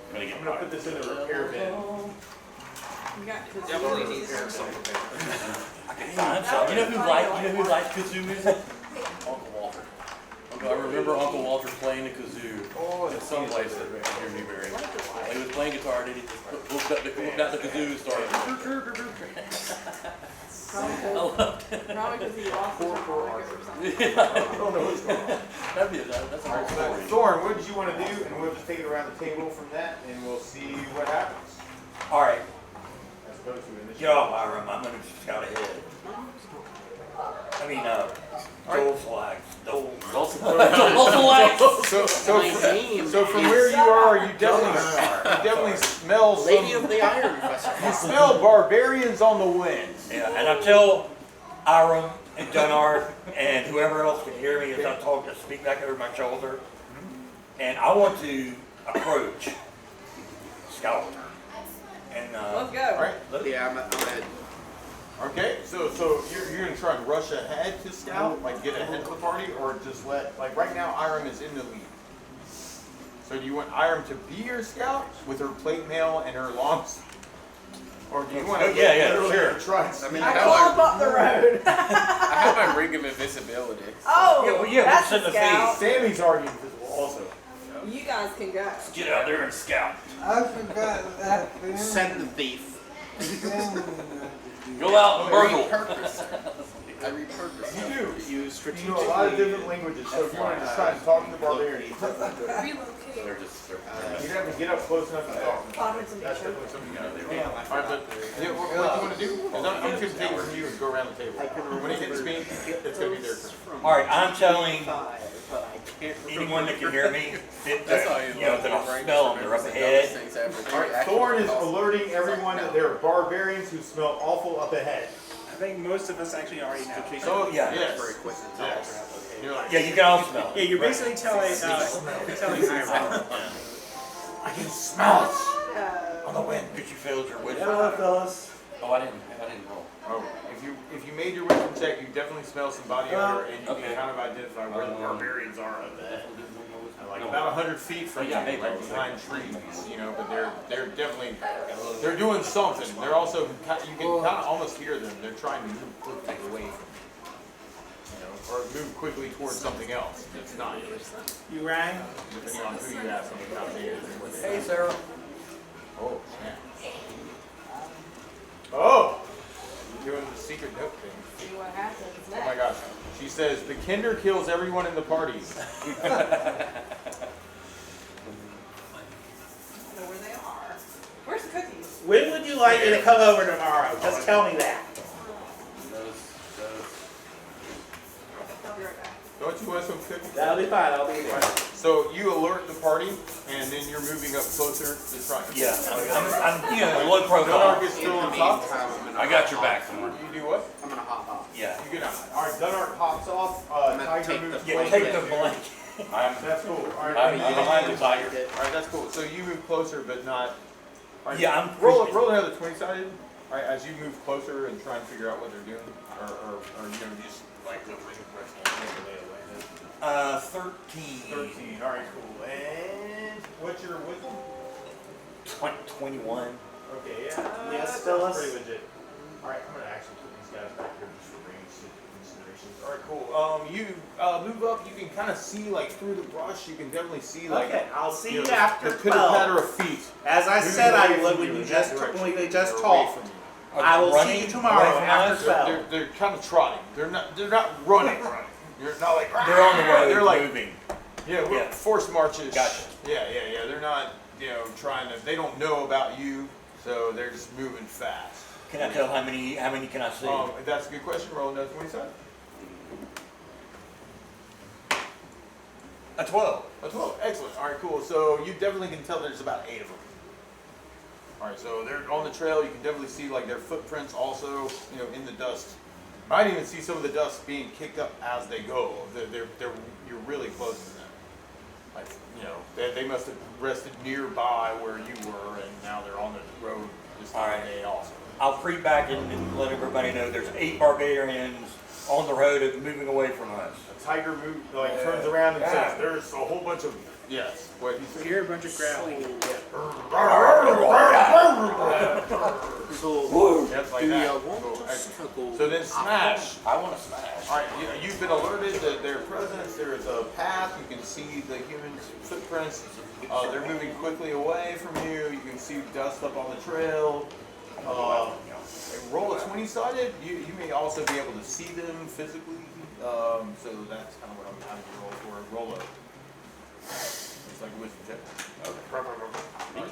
Speaker 6: I'm gonna get
Speaker 3: I'm gonna put this in the repair bin.
Speaker 4: You got
Speaker 10: Definitely needs some.
Speaker 7: I can find some.
Speaker 6: You know who likes kazoo music? Uncle Walter. I remember Uncle Walter playing the kazoo
Speaker 3: Oh,
Speaker 6: at some place that near Newberry. He was playing guitar and he just hooked out the kazoo and started. I loved it.
Speaker 4: Probably because he lost his harmonica or something.
Speaker 3: I don't know what's going on.
Speaker 6: That's a whole story.
Speaker 3: Thorn, what did you want to do? And we'll just take it around the table from that, and we'll see what happens.
Speaker 7: All right,
Speaker 3: As opposed to initiative.
Speaker 7: get off Hiram. I'm gonna scout ahead. I mean, Dole flags. Dole.
Speaker 3: So from where you are, you definitely smell some.
Speaker 5: Lady of the Iron Festival.
Speaker 3: You smell barbarians on the wind.
Speaker 7: Yeah, and I tell Hiram and Dunard and whoever else can hear me as I talk to speak back over my shoulder. And I want to approach Scout. And
Speaker 4: Let's go.
Speaker 3: All right.
Speaker 5: Yeah, I'm ahead.
Speaker 3: Okay. So you're gonna try and rush ahead to scout, like get ahead of the party, or just let like right now Iram is in the lead. So do you want Iram to be your scout with her plate mail and her longs? Or do you want to
Speaker 7: Yeah,
Speaker 3: sure. Try and
Speaker 10: I mean,
Speaker 4: I
Speaker 10: I
Speaker 4: climb
Speaker 10: have
Speaker 4: up the road.
Speaker 10: my, I have my ring of invisibility.
Speaker 4: Oh,
Speaker 7: Yeah, well, yeah,
Speaker 4: that's
Speaker 7: we'll
Speaker 4: a
Speaker 7: send the
Speaker 4: scout.
Speaker 3: Sammy's already invisible also.
Speaker 4: You guys can go.
Speaker 6: Get out there and scout.
Speaker 13: I forgot that.
Speaker 5: Send the thief.
Speaker 6: Go out and burgle.
Speaker 10: I repurpose.
Speaker 3: You do.
Speaker 10: To use
Speaker 3: You know a lot of different languages, so if you want to just try and talk to the barbarians, you
Speaker 11: Relocate.
Speaker 2: They're just, they're.
Speaker 3: have to get up close enough to talk. That's definitely something you gotta do. Alright, but yeah, what do you want to do? Because I'm just gonna take it from you and go around the table. When it hits me, it's gonna be their turn.
Speaker 7: All right, I'm telling anyone that can hear me that,
Speaker 10: That's all you
Speaker 7: that I'll smell them. They're up ahead.
Speaker 3: Alright, Thorn is alerting everyone that there are barbarians who smell awful up ahead.
Speaker 1: I think most of us actually already know.
Speaker 3: So,
Speaker 7: Yeah.
Speaker 3: yes.
Speaker 5: Yes.
Speaker 3: You're like,
Speaker 7: Yeah, you can all smell
Speaker 1: Yeah,
Speaker 7: it.
Speaker 1: you're basically telling Ira.
Speaker 2: I can smell it on the wind.
Speaker 7: Because you failed your wisdom.
Speaker 6: Hello, fellas.
Speaker 2: Oh, I didn't roll.
Speaker 3: oh, if you made your wisdom check, you definitely smell some body odor, and you
Speaker 2: Okay.
Speaker 3: can kind of identify where the barbarians are up ahead. Like
Speaker 2: No.
Speaker 3: about 100 feet from you,
Speaker 2: Yeah, maybe.
Speaker 3: right behind trees, you know. But they're definitely they're doing something. They're also you can kind of almost hear them. They're trying to move quickly away from you, or move quickly towards something else. It's not
Speaker 12: You rang?
Speaker 3: depending on who you ask them how big it is and what they
Speaker 2: Hey, Sarah.
Speaker 3: Oh, snap. Oh, you're doing the secret note thing.
Speaker 4: See what happens
Speaker 3: Oh my
Speaker 4: next.
Speaker 3: gosh. She says the kinder kills everyone in the party.
Speaker 4: I know where they are. Where's the cookies?
Speaker 12: When would you like me to come over tomorrow? Just tell me that.
Speaker 4: I'll be right back.
Speaker 3: Don't you want some cookies?
Speaker 12: That'll be fine, I'll be there.
Speaker 3: So you alert the party, and then you're moving up closer to try.
Speaker 7: Yeah, I'm low
Speaker 3: Donark
Speaker 7: profile.
Speaker 3: is still on top.
Speaker 2: I got your back, Thorn.
Speaker 3: You do what?
Speaker 5: I'm gonna hop off.
Speaker 7: Yeah.
Speaker 3: You get out. All right, Donark hops off.
Speaker 5: gonna
Speaker 3: Tiger
Speaker 5: take
Speaker 3: moves
Speaker 5: the
Speaker 7: Yeah,
Speaker 3: closer.
Speaker 7: take the blanket.
Speaker 3: That's cool. All right,
Speaker 2: I'm behind the tiger.
Speaker 3: All right, that's cool. So you move closer, but not. All right,
Speaker 7: Yeah, I'm
Speaker 3: roll
Speaker 7: creepy.
Speaker 3: another 20-sided. All right, as you move closer and try and figure out what they're doing, or you know just like the ring press on the lay of land.
Speaker 7: 13.
Speaker 3: 13. All right, cool. And what's your wisdom?
Speaker 7: 21.
Speaker 3: Okay, yeah.
Speaker 9: Yes,
Speaker 3: that's
Speaker 9: Phyllis?
Speaker 3: pretty legit. All right, I'm gonna actually put these guys back here just for range considerations. All right, cool. You move up. You can kind of see like through the brush. You can definitely see like.
Speaker 12: Okay, I'll see you
Speaker 3: know,
Speaker 12: after
Speaker 3: the pitter patter
Speaker 12: 12.
Speaker 3: of feet.
Speaker 12: As I
Speaker 3: moving
Speaker 12: said I
Speaker 3: away
Speaker 12: would
Speaker 3: from
Speaker 12: when
Speaker 3: in
Speaker 12: you
Speaker 3: that
Speaker 12: just
Speaker 3: direction.
Speaker 12: when we just
Speaker 3: They're away
Speaker 12: talked.
Speaker 3: from you.
Speaker 12: I will
Speaker 7: Running
Speaker 12: see you tomorrow
Speaker 7: away from
Speaker 12: after
Speaker 7: us?
Speaker 12: 12.
Speaker 3: They're kind of trotting. They're not running. You're not like.
Speaker 7: They're on the road.
Speaker 3: They're like
Speaker 7: moving.
Speaker 3: yeah,
Speaker 7: Yeah.
Speaker 3: forced marches.
Speaker 7: Gotcha.
Speaker 3: Yeah. They're not trying to. They don't know about you, so they're just moving fast.
Speaker 7: Can I tell how many can I see?
Speaker 3: That's a good question. Roll another 20-side.
Speaker 7: A 12.
Speaker 3: A 12. Excellent. All right, cool. So you definitely can tell there's about 8 of them. All right, so they're on the trail. You can definitely see like their footprints also, in the dust. Might even see some of the dust being kicked up as they go. You're really close to them. Like, they must have rested nearby where you were, and now they're on the road this time of day also.
Speaker 7: I'll creep back and let everybody know there's 8 barbarians on the road and moving away from us.
Speaker 3: A tiger turns around and says, "There's a whole bunch of yes." What he said?
Speaker 1: Hear a bunch of growling.
Speaker 5: So,
Speaker 3: That's like
Speaker 5: do
Speaker 3: that.
Speaker 5: you want
Speaker 3: Cool.
Speaker 5: us to go?
Speaker 3: So then smash.
Speaker 2: I want to smash.
Speaker 3: All right, you've been alerted to their presence. There's a path. You can see the humans' footprints. They're moving quickly away from you. You can see dust up on the trail. Roll a 20-sided. You may also be able to see them physically. So that's kind of what I'm having you roll for. Roll a. It's like a wisdom check.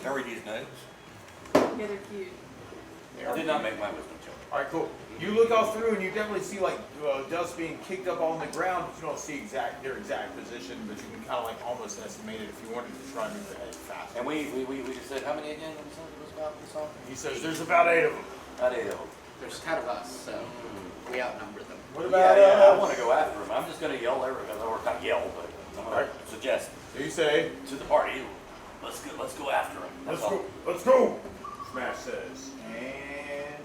Speaker 7: Can I read these notes?
Speaker 4: Yeah, they're cute.
Speaker 2: I did not make my wisdom check.
Speaker 3: All right, cool. You look all through and you definitely see like dust being kicked up on the ground, but you don't see their exact position, but you can kind of like almost estimate it if you wanted to try and move ahead fast.
Speaker 2: And we just said how many again? What was about this song?
Speaker 3: He says there's about 8 of them.
Speaker 2: About 8 of them.
Speaker 5: There's 10 of us, so we outnumber them.
Speaker 3: What about
Speaker 2: I want to go after them. I'm just going to yell everything, or not yell, but I'm going to suggest
Speaker 3: So you say,
Speaker 2: to the party, let's go after them.
Speaker 3: let's go. Smash says, and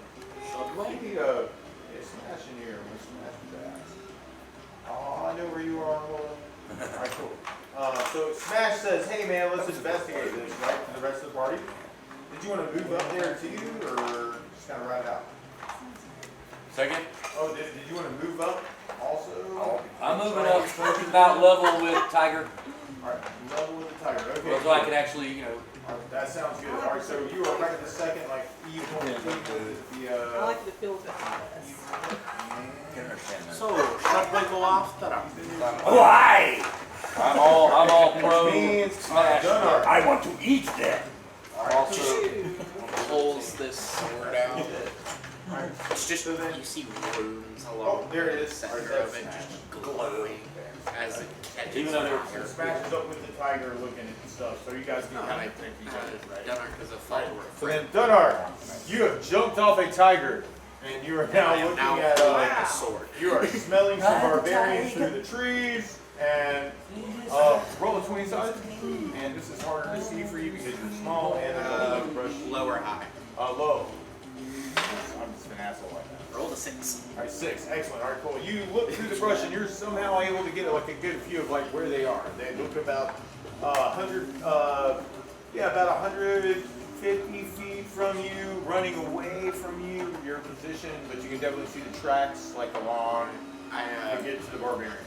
Speaker 3: we need a smash in here. We'll smash his ass. Oh, I know where you are. All right, cool. So Smash says, hey man, let's investigate this, right, for the rest of the party. Did you want to move up there too, or just kind of ride out?
Speaker 2: Second,
Speaker 3: Oh, did you want to move up also?
Speaker 2: I'm moving up about level with Tiger,
Speaker 3: All right, level with the tiger. Okay.
Speaker 2: so I can actually,
Speaker 3: All right, that sounds good. All right, so you are right at the second, like,
Speaker 4: I like the feel of it.
Speaker 7: Can understand that.
Speaker 5: So, shut wiggle off that I'm
Speaker 7: Why?
Speaker 6: I'm all pro
Speaker 3: Means
Speaker 6: smash.
Speaker 3: Gunnar.
Speaker 7: I want to eat them.
Speaker 6: Also,
Speaker 5: pulls this sword out. It's just you see runes along
Speaker 3: there it is.
Speaker 5: the center of it, just glowing as it catches
Speaker 6: Even though they're
Speaker 5: fire.
Speaker 3: Smashes up with the tiger looking at stuff, so you guys can kind of think each other.
Speaker 5: Dunner is a follower.
Speaker 3: So then, Gunnar, you have jumped off a tiger, and you are now
Speaker 5: I am
Speaker 3: looking
Speaker 5: now
Speaker 3: at
Speaker 5: holding a sword.
Speaker 3: you are smelling some barbarians through the trees, and roll a 20 sided, and this is harder to see for you because you're small and brush
Speaker 5: Lower high.
Speaker 3: low. I'm just an asshole like that.
Speaker 5: Roll a 6.
Speaker 3: All right, 6. Excellent. All right, cool. You look through the brush, and you're somehow able to get like a good view of like where they are. They look about 100, about 150 feet from you, running away from you, your position, but you can definitely see the tracks like along to get to the barbarians.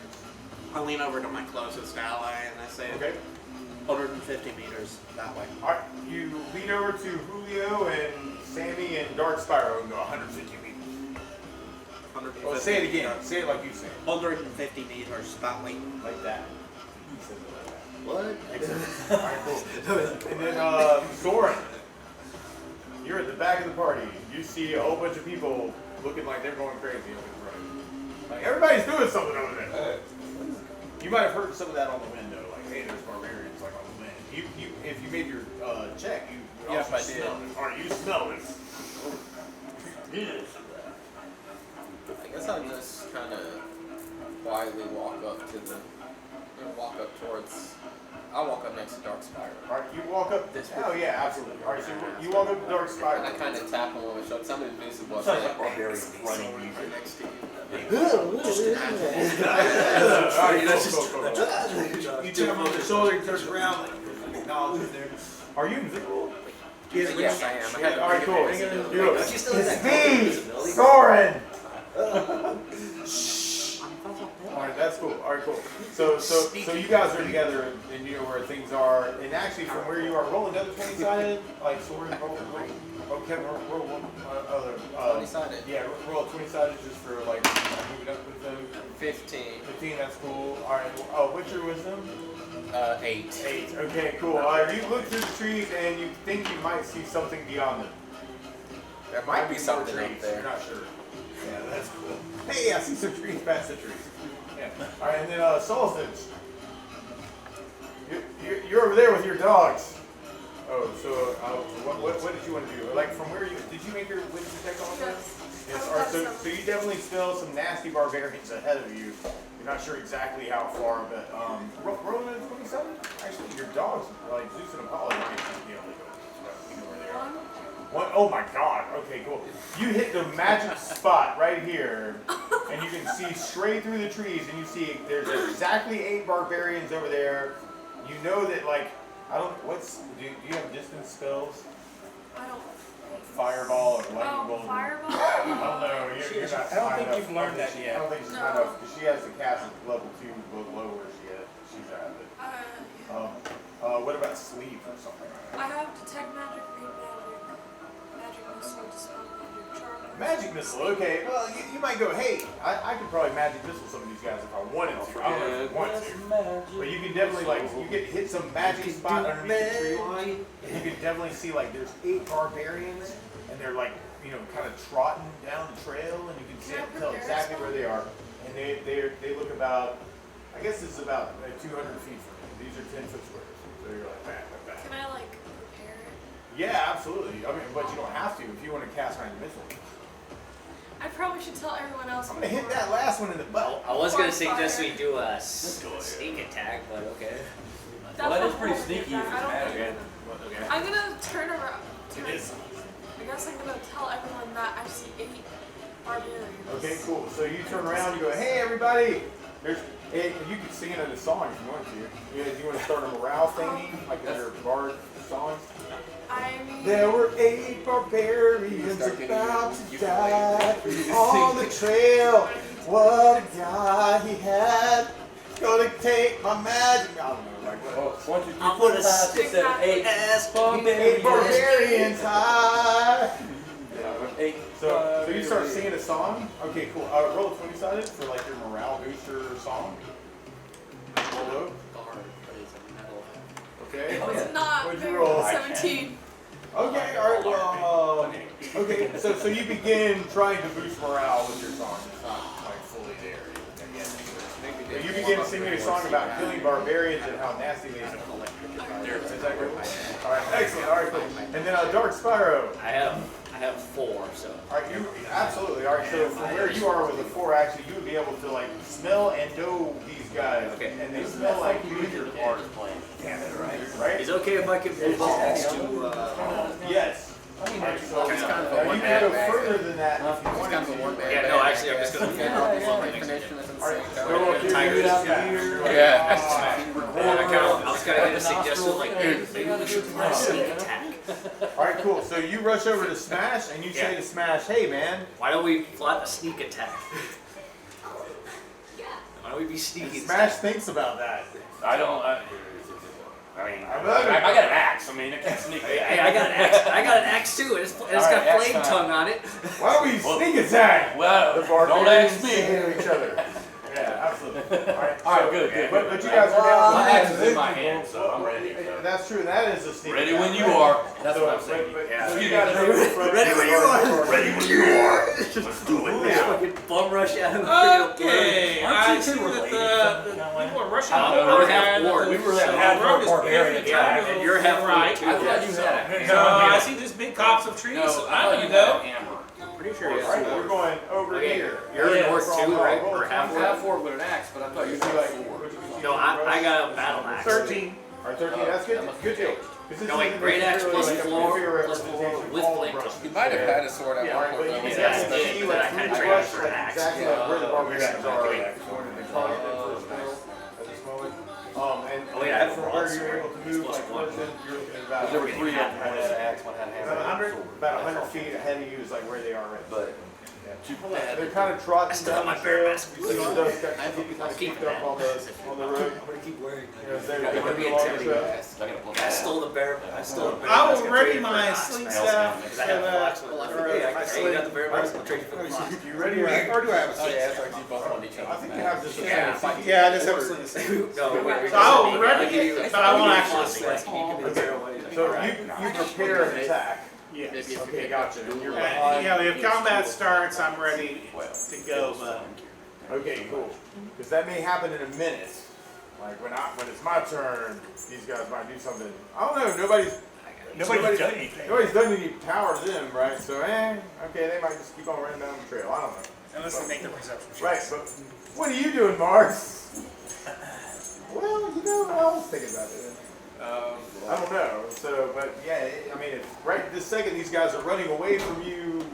Speaker 5: I lean over to my closest ally and I say,
Speaker 3: Okay.
Speaker 5: 150 meters that way.
Speaker 3: All right, you lead over to Julio and Sammy and Dark Spyro and go 150 meters.
Speaker 5: 150
Speaker 3: Well, say it again. Say it like you say it.
Speaker 5: 150 meters that way.
Speaker 3: Like that. He says it like that.
Speaker 5: What?
Speaker 3: Excellent. All right, cool. And then Soren, you're at the back of the party. You see a whole bunch of people looking like they're going crazy over the road. Like everybody's doing something over there. You might have heard some of that on the window, like, hey, there's barbarians like on the wind. If you made your check, you
Speaker 5: Yes,
Speaker 3: also
Speaker 5: I did.
Speaker 3: smelled it. Or you smelled it.
Speaker 7: Yes.
Speaker 10: I guess I'll just kind of quietly walk up towards. I'll walk up next to Dark Spiral.
Speaker 3: All right, you walk up. Oh yeah, absolutely. All right, so you walk up to Dark
Speaker 10: And
Speaker 3: Spiral.
Speaker 10: I kind of tap him on the shoulder. Something invisible.
Speaker 7: Sounds like barbarian running
Speaker 10: right
Speaker 7: music.
Speaker 10: next to you.
Speaker 3: You tap him on the shoulder, he turns around, like, acknowledges there. Are you invisible?
Speaker 10: Yes, I am. I had to
Speaker 3: All right,
Speaker 10: bring
Speaker 3: cool.
Speaker 10: it back.
Speaker 3: You go, it's me, Soren. All right, that's cool. All right, cool. So you guys are together, and you know where things are. And actually, from where you are, roll another 20-sided, like Soren, roll. Okay, roll one other.
Speaker 10: 20-sided.
Speaker 3: Yeah, roll a 20-sided just for like moving up with them.
Speaker 10: 15.
Speaker 3: 15, that's cool. All right. Oh, what's your wisdom?
Speaker 10: 8.
Speaker 3: 8. Okay, cool. You look through the trees and you think you might see something beyond them.
Speaker 10: There might be
Speaker 3: more
Speaker 10: something
Speaker 3: trees.
Speaker 10: up there.
Speaker 3: You're not sure. Yeah, that's cool. Hey, I see some trees past the trees. Yeah. All right, and then Solstice. You're over there with your dogs. Oh, so what did you want to do? Like from where did you make your wisdom check on that? Yes. All right, so you definitely smell some nasty barbarians ahead of you. You're not sure exactly how far, but rolling at 27. Actually, your dogs, like Zeus and Apollo, might be able to go. You know where they are. One, oh my God. Okay, cool. You hit the magic spot right here, and you can see straight through the trees, and you see there's exactly 8 barbarians over there. You know that like. Do you have distance spells?
Speaker 11: I don't.
Speaker 3: Fireball or lightning bolt?
Speaker 11: Fireball?
Speaker 3: I don't know. You're not
Speaker 1: I don't
Speaker 3: high
Speaker 1: think
Speaker 3: enough.
Speaker 1: you've learned that yet.
Speaker 3: I don't think she's high enough because she has to cast at level 2 below where she's at. But, what about sleep or something?
Speaker 11: I have detect magic, read magic missile, dispel magic, charm.
Speaker 3: Magic missile. Okay. Well, you might go. Hey, I could probably magic missile some of these guys if I wanted to. I don't know if you want to. But you can definitely hit some magic spot underneath the tree line, and you can definitely see like there's 8 barbarians, and they're like kind of trotting down the trail, and you can tell exactly where they are, and they look about. I guess it's about 200 feet from you. These are 10-foot squares, so you're like back.
Speaker 11: Can I prepare it?
Speaker 3: Yeah, absolutely. I mean, but you don't have to if you want to cast magic missile.
Speaker 11: I probably should tell everyone else.
Speaker 3: I'm gonna hit that last one in the butt.
Speaker 8: I was gonna suggest we do a sneak attack, but okay.
Speaker 7: Well, that is pretty sneaky if it's
Speaker 11: I don't
Speaker 7: magic.
Speaker 3: Okay.
Speaker 11: I'm gonna turn around to myself. I guess I'm gonna tell everyone that I see 8 barbarians.
Speaker 3: Okay, cool. So you turn around, you go, hey everybody! You can sing it in a song if you want to. You want to start a morale thingy, like in your bard songs?
Speaker 11: I mean,
Speaker 3: There were 8 barbarians about to die on the trail. What a guy he had. Gonna take my magic. I don't know, like what?
Speaker 7: 1, 2, 3,
Speaker 8: I'm
Speaker 7: 4,
Speaker 8: gonna
Speaker 7: 5, 6, 7, 8.
Speaker 3: 8 barbarians high. So you start singing a song. Okay, cool. Roll a 20-sided for like your morale booster song. Roll low. Okay.
Speaker 11: It's not
Speaker 3: What'd you
Speaker 11: very
Speaker 3: roll?
Speaker 11: 17.
Speaker 3: Okay, alright, well, okay, so you begin trying to boost morale with your song. It's not like fully there yet. So you begin singing a song about killing barbarians and how nasty they are. Is that good? Alright, excellent, alright, cool. And then Dark Spyro.
Speaker 8: I have 4, so.
Speaker 3: Alright, you absolutely, alright, so from where you are with a 4, actually, you would be able to like smell and know these guys.
Speaker 8: Okay.
Speaker 3: And they smell like you and your art is playing. Damn it, right?
Speaker 8: Is it okay if I can move next to,
Speaker 3: Yes. Alright, so
Speaker 10: It's kind of a
Speaker 3: you
Speaker 10: one
Speaker 3: can go
Speaker 10: bag.
Speaker 3: further than that if you
Speaker 10: It's
Speaker 3: wanted
Speaker 10: kind of a
Speaker 3: to.
Speaker 10: one bag.
Speaker 8: Yeah, no, actually, I'm just gonna move
Speaker 3: Alright,
Speaker 8: Tigers.
Speaker 10: Yeah.
Speaker 8: I was kind of suggesting, like, maybe we should try a sneak attack.
Speaker 3: Alright, cool. So you rush over to Smash and you say to Smash, hey man.
Speaker 8: Why don't we plot a sneak attack? Why don't we be sneaky?
Speaker 3: Smash thinks about that.
Speaker 2: I don't. I mean, I got an axe. I mean, I can't sneak.
Speaker 8: Hey, I got an axe. I got an axe too, and it's got
Speaker 2: Alright,
Speaker 8: flame
Speaker 2: axe
Speaker 8: tongue on it.
Speaker 3: Why don't we sneak attack?
Speaker 2: Well,
Speaker 3: The
Speaker 2: don't
Speaker 3: barbarians
Speaker 2: ask me.
Speaker 3: singing each other. Yeah, absolutely. Alright,
Speaker 2: Alright, good.
Speaker 3: But you guys are down.
Speaker 2: My axe is in my hand, so I'm ready.
Speaker 3: That's true. That is a sneak
Speaker 2: Ready
Speaker 3: attack.
Speaker 2: when you are. That's what I'm saying.
Speaker 3: So you guys are
Speaker 8: Ready when you are.
Speaker 2: Ready when you are. Let's do it now.
Speaker 8: Fucking bum rush out of the
Speaker 12: Okay, I see that the people are rushing
Speaker 8: I don't know,
Speaker 12: over
Speaker 8: we're half
Speaker 12: and
Speaker 8: bored.
Speaker 12: we were
Speaker 8: So
Speaker 12: half
Speaker 8: the road is
Speaker 12: barbarian.
Speaker 8: Yeah, and you're half
Speaker 12: right.
Speaker 8: too.
Speaker 2: I thought you had a
Speaker 12: So I see this big copse of trees. I'm gonna go.
Speaker 8: Pretty sure you
Speaker 3: Alright, we're going over
Speaker 8: Okay,
Speaker 3: here.
Speaker 8: you're
Speaker 2: Yeah,
Speaker 8: north too, right? Or half
Speaker 2: I'm half forward with an axe, but I thought you had 4.
Speaker 8: No, I got a battle axe.
Speaker 12: 13.
Speaker 3: Alright, 13. That's good. Good deal.
Speaker 8: No, wait, great axe plus 4 with flame tongue.
Speaker 10: You might have had a sword at
Speaker 3: Yeah,
Speaker 10: one
Speaker 3: alright, but
Speaker 10: point.
Speaker 3: you can
Speaker 8: Yeah,
Speaker 3: actually
Speaker 8: I
Speaker 3: see
Speaker 8: did,
Speaker 3: like
Speaker 8: but I
Speaker 3: through
Speaker 8: had
Speaker 3: the
Speaker 8: to
Speaker 3: brush,
Speaker 8: transfer
Speaker 3: like
Speaker 8: axe.
Speaker 3: exactly like where the barbarians are
Speaker 8: Okay.
Speaker 3: at this moment. And
Speaker 8: Oh, wait, I have
Speaker 3: from
Speaker 8: a
Speaker 3: where
Speaker 8: broadsword.
Speaker 3: you're able to move,
Speaker 8: Plus
Speaker 3: like
Speaker 8: one.
Speaker 3: Munson, you're looking at about
Speaker 2: There were 3 of them. One had an axe, one had a hammer.
Speaker 3: about 100 feet ahead of you is like where they are right now.
Speaker 2: But
Speaker 3: They're kind of trotting
Speaker 8: I still have
Speaker 3: down
Speaker 8: my
Speaker 3: the
Speaker 8: bear
Speaker 3: trail.
Speaker 8: mask.
Speaker 3: So those guys kind of keep up on the road.
Speaker 8: I'm gonna keep wearing.
Speaker 3: You know, they're
Speaker 8: I'm gonna
Speaker 3: going
Speaker 8: be
Speaker 3: along the
Speaker 8: intimidated.
Speaker 3: trail.
Speaker 8: I stole the bear. I stole the bear.
Speaker 12: I
Speaker 8: mask
Speaker 12: will
Speaker 8: and
Speaker 12: ready
Speaker 8: traded for
Speaker 12: my
Speaker 8: an ox.
Speaker 12: sling
Speaker 8: I
Speaker 12: staff.
Speaker 8: because I have a fox. Well, I figured I could got the bear mask and trade for the fox.
Speaker 3: You ready? Or do I have a
Speaker 10: Oh
Speaker 3: sling?
Speaker 10: yeah, it's like you both on each other.
Speaker 3: I think you have just a
Speaker 12: Yeah,
Speaker 3: sling.
Speaker 12: yeah, I just have a sling staff.
Speaker 8: No, wait,
Speaker 12: So I will
Speaker 8: I'll
Speaker 12: ready
Speaker 8: give you-
Speaker 12: it, but I won't
Speaker 8: I'll
Speaker 12: actually
Speaker 8: give you a
Speaker 12: sling.
Speaker 8: You can do zero ways.
Speaker 3: So you prepare an attack.
Speaker 12: Yes.
Speaker 3: Okay, gotcha. You're
Speaker 12: You
Speaker 3: behind.
Speaker 12: know, if combat starts, I'm ready to go, but.
Speaker 3: Okay, cool. Because that may happen in a minute. Like when it's my turn, these guys might do something. I don't know. Nobody's
Speaker 7: done anything.
Speaker 3: Nobody's done any power to them, right? So, okay, they might just keep on running down the trail. I don't know.
Speaker 12: Unless they make their perception checks.
Speaker 3: Right, but what are you doing, Mars? Well, you know, I was thinking about it. I don't know. So, but yeah, I mean, right this second, these guys are running away from you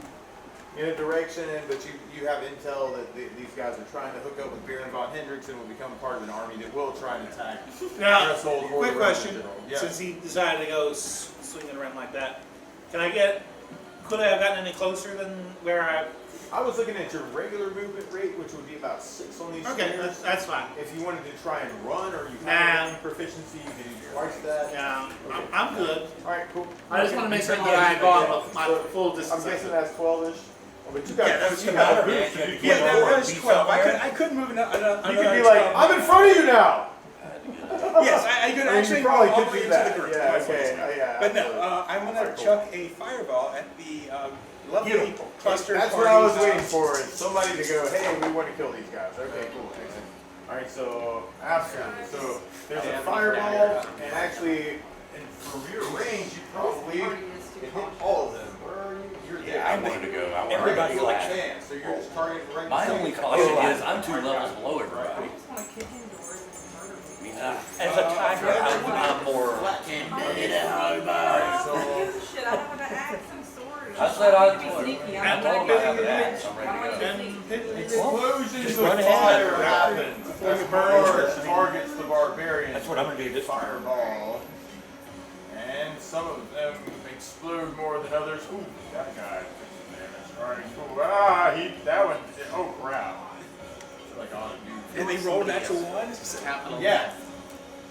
Speaker 3: in a direction, but you have intel that these guys are trying to hook up with Baron von Hendricks and will become part of an army that will try and attack.
Speaker 12: Now,
Speaker 3: Threshold Horde
Speaker 12: quick
Speaker 3: around
Speaker 12: question.
Speaker 3: the general. Yeah.
Speaker 12: Since he decided to go swinging around like that, could I have gotten any closer than where
Speaker 3: I was looking at your regular movement rate, which would be about 6 on these
Speaker 12: Okay,
Speaker 3: stairs.
Speaker 12: that's fine.
Speaker 3: If you wanted to try and run, or you
Speaker 12: Nah.
Speaker 3: have any proficiency, you could do twice that.
Speaker 12: Yeah, I'm good.
Speaker 3: All right, cool.
Speaker 12: I just want to make sure that I got my full
Speaker 3: I'm
Speaker 12: distance.
Speaker 3: guessing that's 12-ish. Oh, but you got
Speaker 1: Yeah, that was
Speaker 3: you
Speaker 1: the
Speaker 3: got a
Speaker 1: matter,
Speaker 3: boost.
Speaker 1: man.
Speaker 3: You
Speaker 1: Yeah, that was
Speaker 3: could
Speaker 1: 12. I couldn't move another.
Speaker 3: be like, I'm in front of you now.
Speaker 1: Yes, I could
Speaker 3: I mean,
Speaker 1: actually
Speaker 3: you probably
Speaker 1: move all
Speaker 3: could
Speaker 1: the way
Speaker 3: do
Speaker 1: into
Speaker 3: that.
Speaker 1: the group.
Speaker 3: Yeah,
Speaker 1: That's what
Speaker 3: okay.
Speaker 1: I'm saying.
Speaker 3: Yeah.
Speaker 1: But no,
Speaker 3: absolutely.
Speaker 1: I'm gonna
Speaker 3: Alright, cool.
Speaker 1: chuck a fireball at the lovely cluster.
Speaker 3: That's what I was waiting for. Is somebody to go, hey, we want to kill these guys. Okay, cool. Excellent. All right, so absolutely. So there's a fireball, and actually, from your range, you probably can hit all of them. Where are you? You're there.
Speaker 2: Yeah, I wanted to go.
Speaker 3: Everybody
Speaker 2: Everybody
Speaker 3: like
Speaker 2: likes it.
Speaker 3: that. So you're just targeting right.
Speaker 2: My
Speaker 3: in the
Speaker 2: only
Speaker 3: center.
Speaker 2: caution is I'm 2 levels below everybody.
Speaker 7: As a tiger, I'm more.
Speaker 4: Shit, I don't have an axe, I'm sorry.
Speaker 2: I said I
Speaker 4: Be
Speaker 2: would.
Speaker 4: sneaky,
Speaker 2: I
Speaker 4: I'm
Speaker 2: told
Speaker 4: not
Speaker 2: him I have an axe. I'm ready to go.
Speaker 3: Explosions
Speaker 7: Just
Speaker 3: of
Speaker 7: run ahead.
Speaker 3: fire happen. The burst targets the barbarians.
Speaker 7: That's what I'm gonna do this time.
Speaker 3: Fireball. And some of them explode more than others. Ooh, that guy. Alright, cool. That one. Oh, crap. Like on a dude.
Speaker 1: And they rolled natural ones.
Speaker 3: Yeah.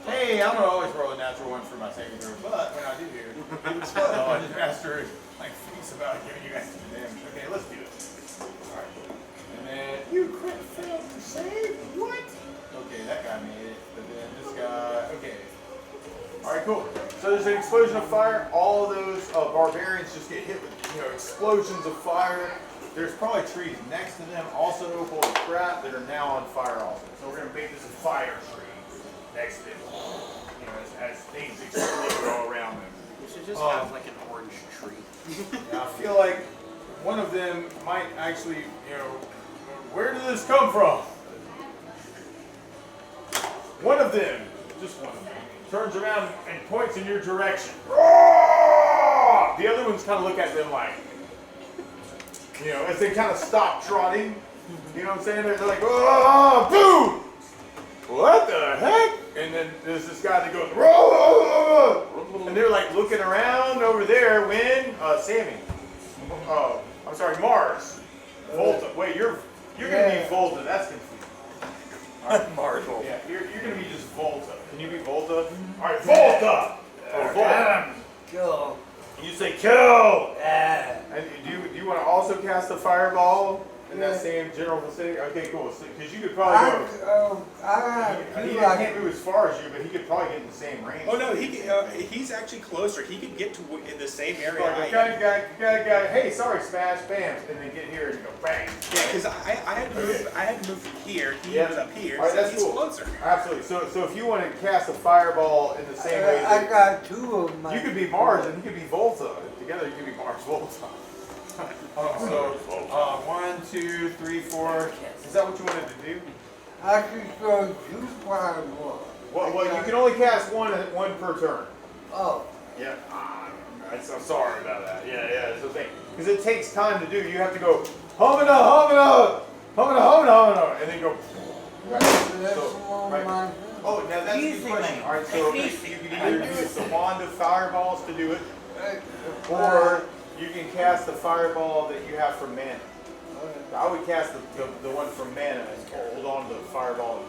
Speaker 3: Hey, I'm gonna always roll a natural one for my saving throw, but when I do here, I just master like serious about giving you guys some damage. Okay, let's do it. Alright. And then you crit failed to save? What? Okay, that guy made it. But then this guy, okay. Alright, cool. So there's an explosion of fire. All of those barbarians just get hit with, explosions of fire. There's probably trees next to them also full of crap that are now on fire also. So we're going to make this a fire tree next to it. As things explode all around them.
Speaker 5: We should just have like an orange tree.
Speaker 3: Now, I feel like one of them might actually, where did this come from? One of them, just one of them, turns around and points in your direction. The other ones kind of look at them like, as they kind of stop trotting. You know what I'm saying? They're like, oh, boom! What the heck? And then there's this guy that goes, and they're like looking around over there when, Sammy. I'm sorry, Mars. Volta. Wait, you're going to be Volta. That's confusing. Right.
Speaker 7: Mars Volta.
Speaker 3: Yeah, you're going to be just Volta. Can you be Volta? All right, Volta. Oh, Volta.
Speaker 13: Kill.
Speaker 3: You say kill.
Speaker 13: Yeah.
Speaker 3: And do you want to also cast a fireball in that same general vicinity? Okay, cool. Because you could probably go. He can't move as far as you, but he could probably get in the same range.
Speaker 1: Oh no, he's actually closer. He could get to in the same area.
Speaker 3: Like, guy. Hey, sorry, smash, bam, and then get here and go bang.
Speaker 1: Yeah, because I had to move from here. He was up here.
Speaker 3: All right,
Speaker 1: so
Speaker 3: that's
Speaker 1: he's
Speaker 3: cool.
Speaker 1: closer.
Speaker 3: Absolutely. So if you want to cast a fireball in the same way,
Speaker 13: I got two of them.
Speaker 3: you could be Mars and he could be Volta. Together, you could be Mars Volta. So 1, 2, 3, 4. Is that what you wanted to do?
Speaker 13: I could go two fireballs.
Speaker 3: Well, you can only cast one per turn.
Speaker 13: Oh.
Speaker 3: Yeah. I'm sorry about that. Yeah, that's the thing. Because it takes time to do. You have to go homina, and then go. Right. Right. Oh, now that's a good question. All right, so you can either use the wand of fireballs to do it, or you can cast the fireball that you have from mana. I would cast the one from mana and hold on to the fireball.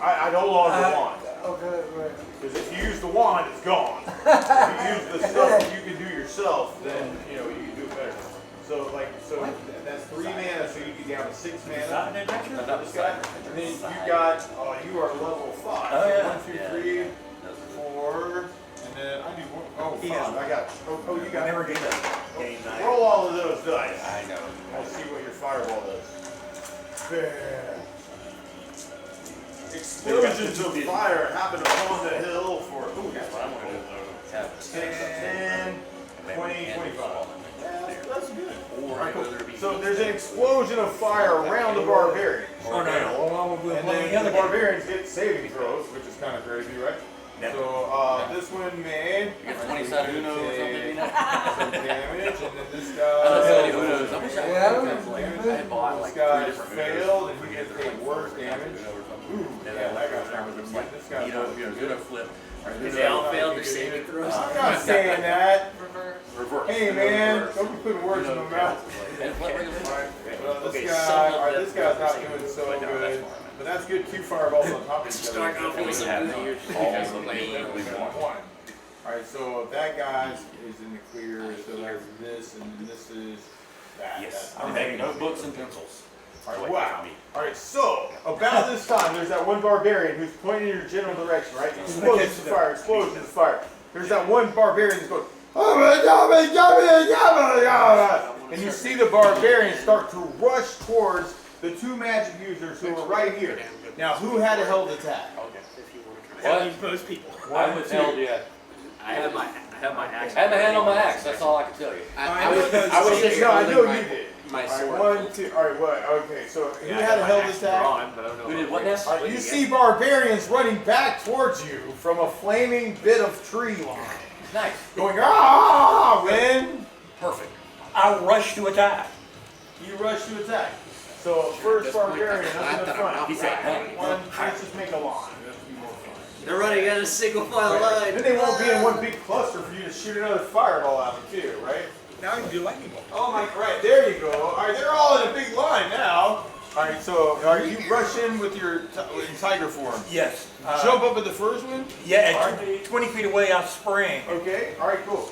Speaker 3: I'd hold on to the wand.
Speaker 13: Okay, right.
Speaker 3: Because if you use the wand, it's gone. If you use the stuff that you can do yourself, then you can do it better. So that's 3 mana, so you get down to 6 mana. This guy, and then you are level 5.
Speaker 2: Oh, yeah.
Speaker 3: 1, 2, 3, 4, and then I do 1. Oh, 5. I got. Oh, you got.
Speaker 2: Never get that game night.
Speaker 3: Roll all of those dice.
Speaker 2: I know.
Speaker 3: I'll see what your fireball does. There. Explosions of fire happen upon the hill for 10, 20, 25. That's good. Right, cool. So there's an explosion of fire around the barbarians.
Speaker 7: Oh no.
Speaker 3: And then the barbarians get saving throws, which is kind of crazy, right? So this one made.
Speaker 2: You get 20-sided Uno or something,
Speaker 3: some damage, and then this guy.
Speaker 2: I wish I
Speaker 3: This guy failed, and he gets taken worse damage. Ooh, yeah, that guy's not good. This guy's
Speaker 2: Uno flip.
Speaker 8: Because they all failed their saving throws.
Speaker 3: I'm not saying that.
Speaker 2: Reverse.
Speaker 3: Hey man, don't be putting words in my mouth. This guy's not doing so good. But that's good. 2 fireballs on top of each other.
Speaker 8: Start off with some
Speaker 3: Alright, so that guy is in the clear, so that's this, and then this is that.
Speaker 2: Yes. I'm making notebooks and pencils.
Speaker 3: Alright, wow. Alright, so about this time, there's that one barbarian who's pointing in your general direction, right? Explosions of fire, explosions of fire. There's that one barbarian that's going, and you see the barbarian start to rush towards the 2 magic users who are right here. Now, who had a held attack?
Speaker 2: What?
Speaker 1: Most people.
Speaker 2: I was held yet.
Speaker 8: I have my axe.
Speaker 2: I had my hand on my axe. That's all I can tell you.
Speaker 3: I know you did.
Speaker 5: My sword.
Speaker 3: Alright, 1, 2. Alright, what? Okay, so who had a held attack?
Speaker 2: Who did what now?
Speaker 3: Alright, you see barbarians running back towards you from a flaming bit of tree line.
Speaker 2: Nice.
Speaker 3: Going, win.
Speaker 2: Perfect.
Speaker 7: I rush to attack.
Speaker 3: You rush to attack. So first barbarian up in the front.
Speaker 2: He said,
Speaker 3: Let's just make a line.
Speaker 8: They're running in a single file line.
Speaker 3: Then they won't be in one big cluster for you to shoot another fireball out of too, right?
Speaker 1: Now you can do lightning bolt.
Speaker 3: Oh my, right, there you go. Alright, they're all in a big line now. Alright, so are you rush in with your in tiger form?
Speaker 7: Yes.
Speaker 3: Jump up at the first one?
Speaker 7: Yeah, at 20 feet away I spring.
Speaker 3: Okay, alright, cool.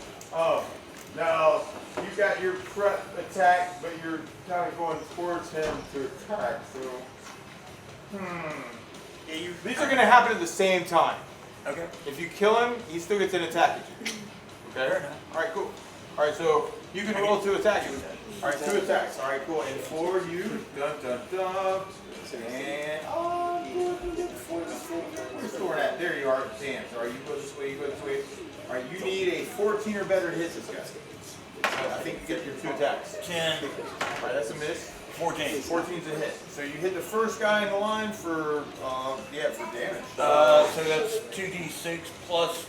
Speaker 3: Now, you got your prep attack, but you're kind of going towards him to attack. So,
Speaker 1: Yeah, you.
Speaker 3: these are going to happen at the same time.
Speaker 1: Okay.
Speaker 3: If you kill him, he still gets an attack at you. Okay.
Speaker 1: Fair enough.
Speaker 3: All right, cool. All right, so you can roll 2 attacks. All right, 2 attacks. All right, cool. And for you, dun dun dun. And where's the sword at? There you are. Damn. All right, you go this way. You go this way. All right, you need a 14 or better to hit this guy. I think you get your 2 attacks.
Speaker 7: 10.
Speaker 3: All right, that's a miss.
Speaker 7: 14.
Speaker 3: 14's a hit. So you hit the first guy in the line for for damage.
Speaker 7: So that's 2d6 plus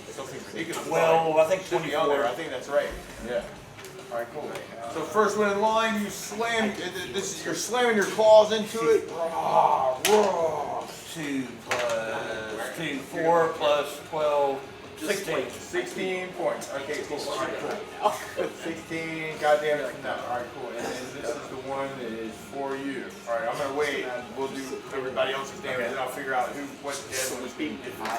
Speaker 3: Something ridiculous.
Speaker 7: 12, I think
Speaker 3: Should be on there.
Speaker 7: 24.
Speaker 3: I think that's right. Yeah. All right, cool. So first one in line, you slam. You're slamming your claws into it. Raw, raw.
Speaker 7: 2 plus 2, 4 plus 12, 16.
Speaker 3: 16 points. Okay, cool. All right, cool. 16. Goddamn it. No. All right, cool. And then this is the one that is for you. All right, I'm gonna wait. We'll do everybody else's damage, and I'll figure out what dead was being different.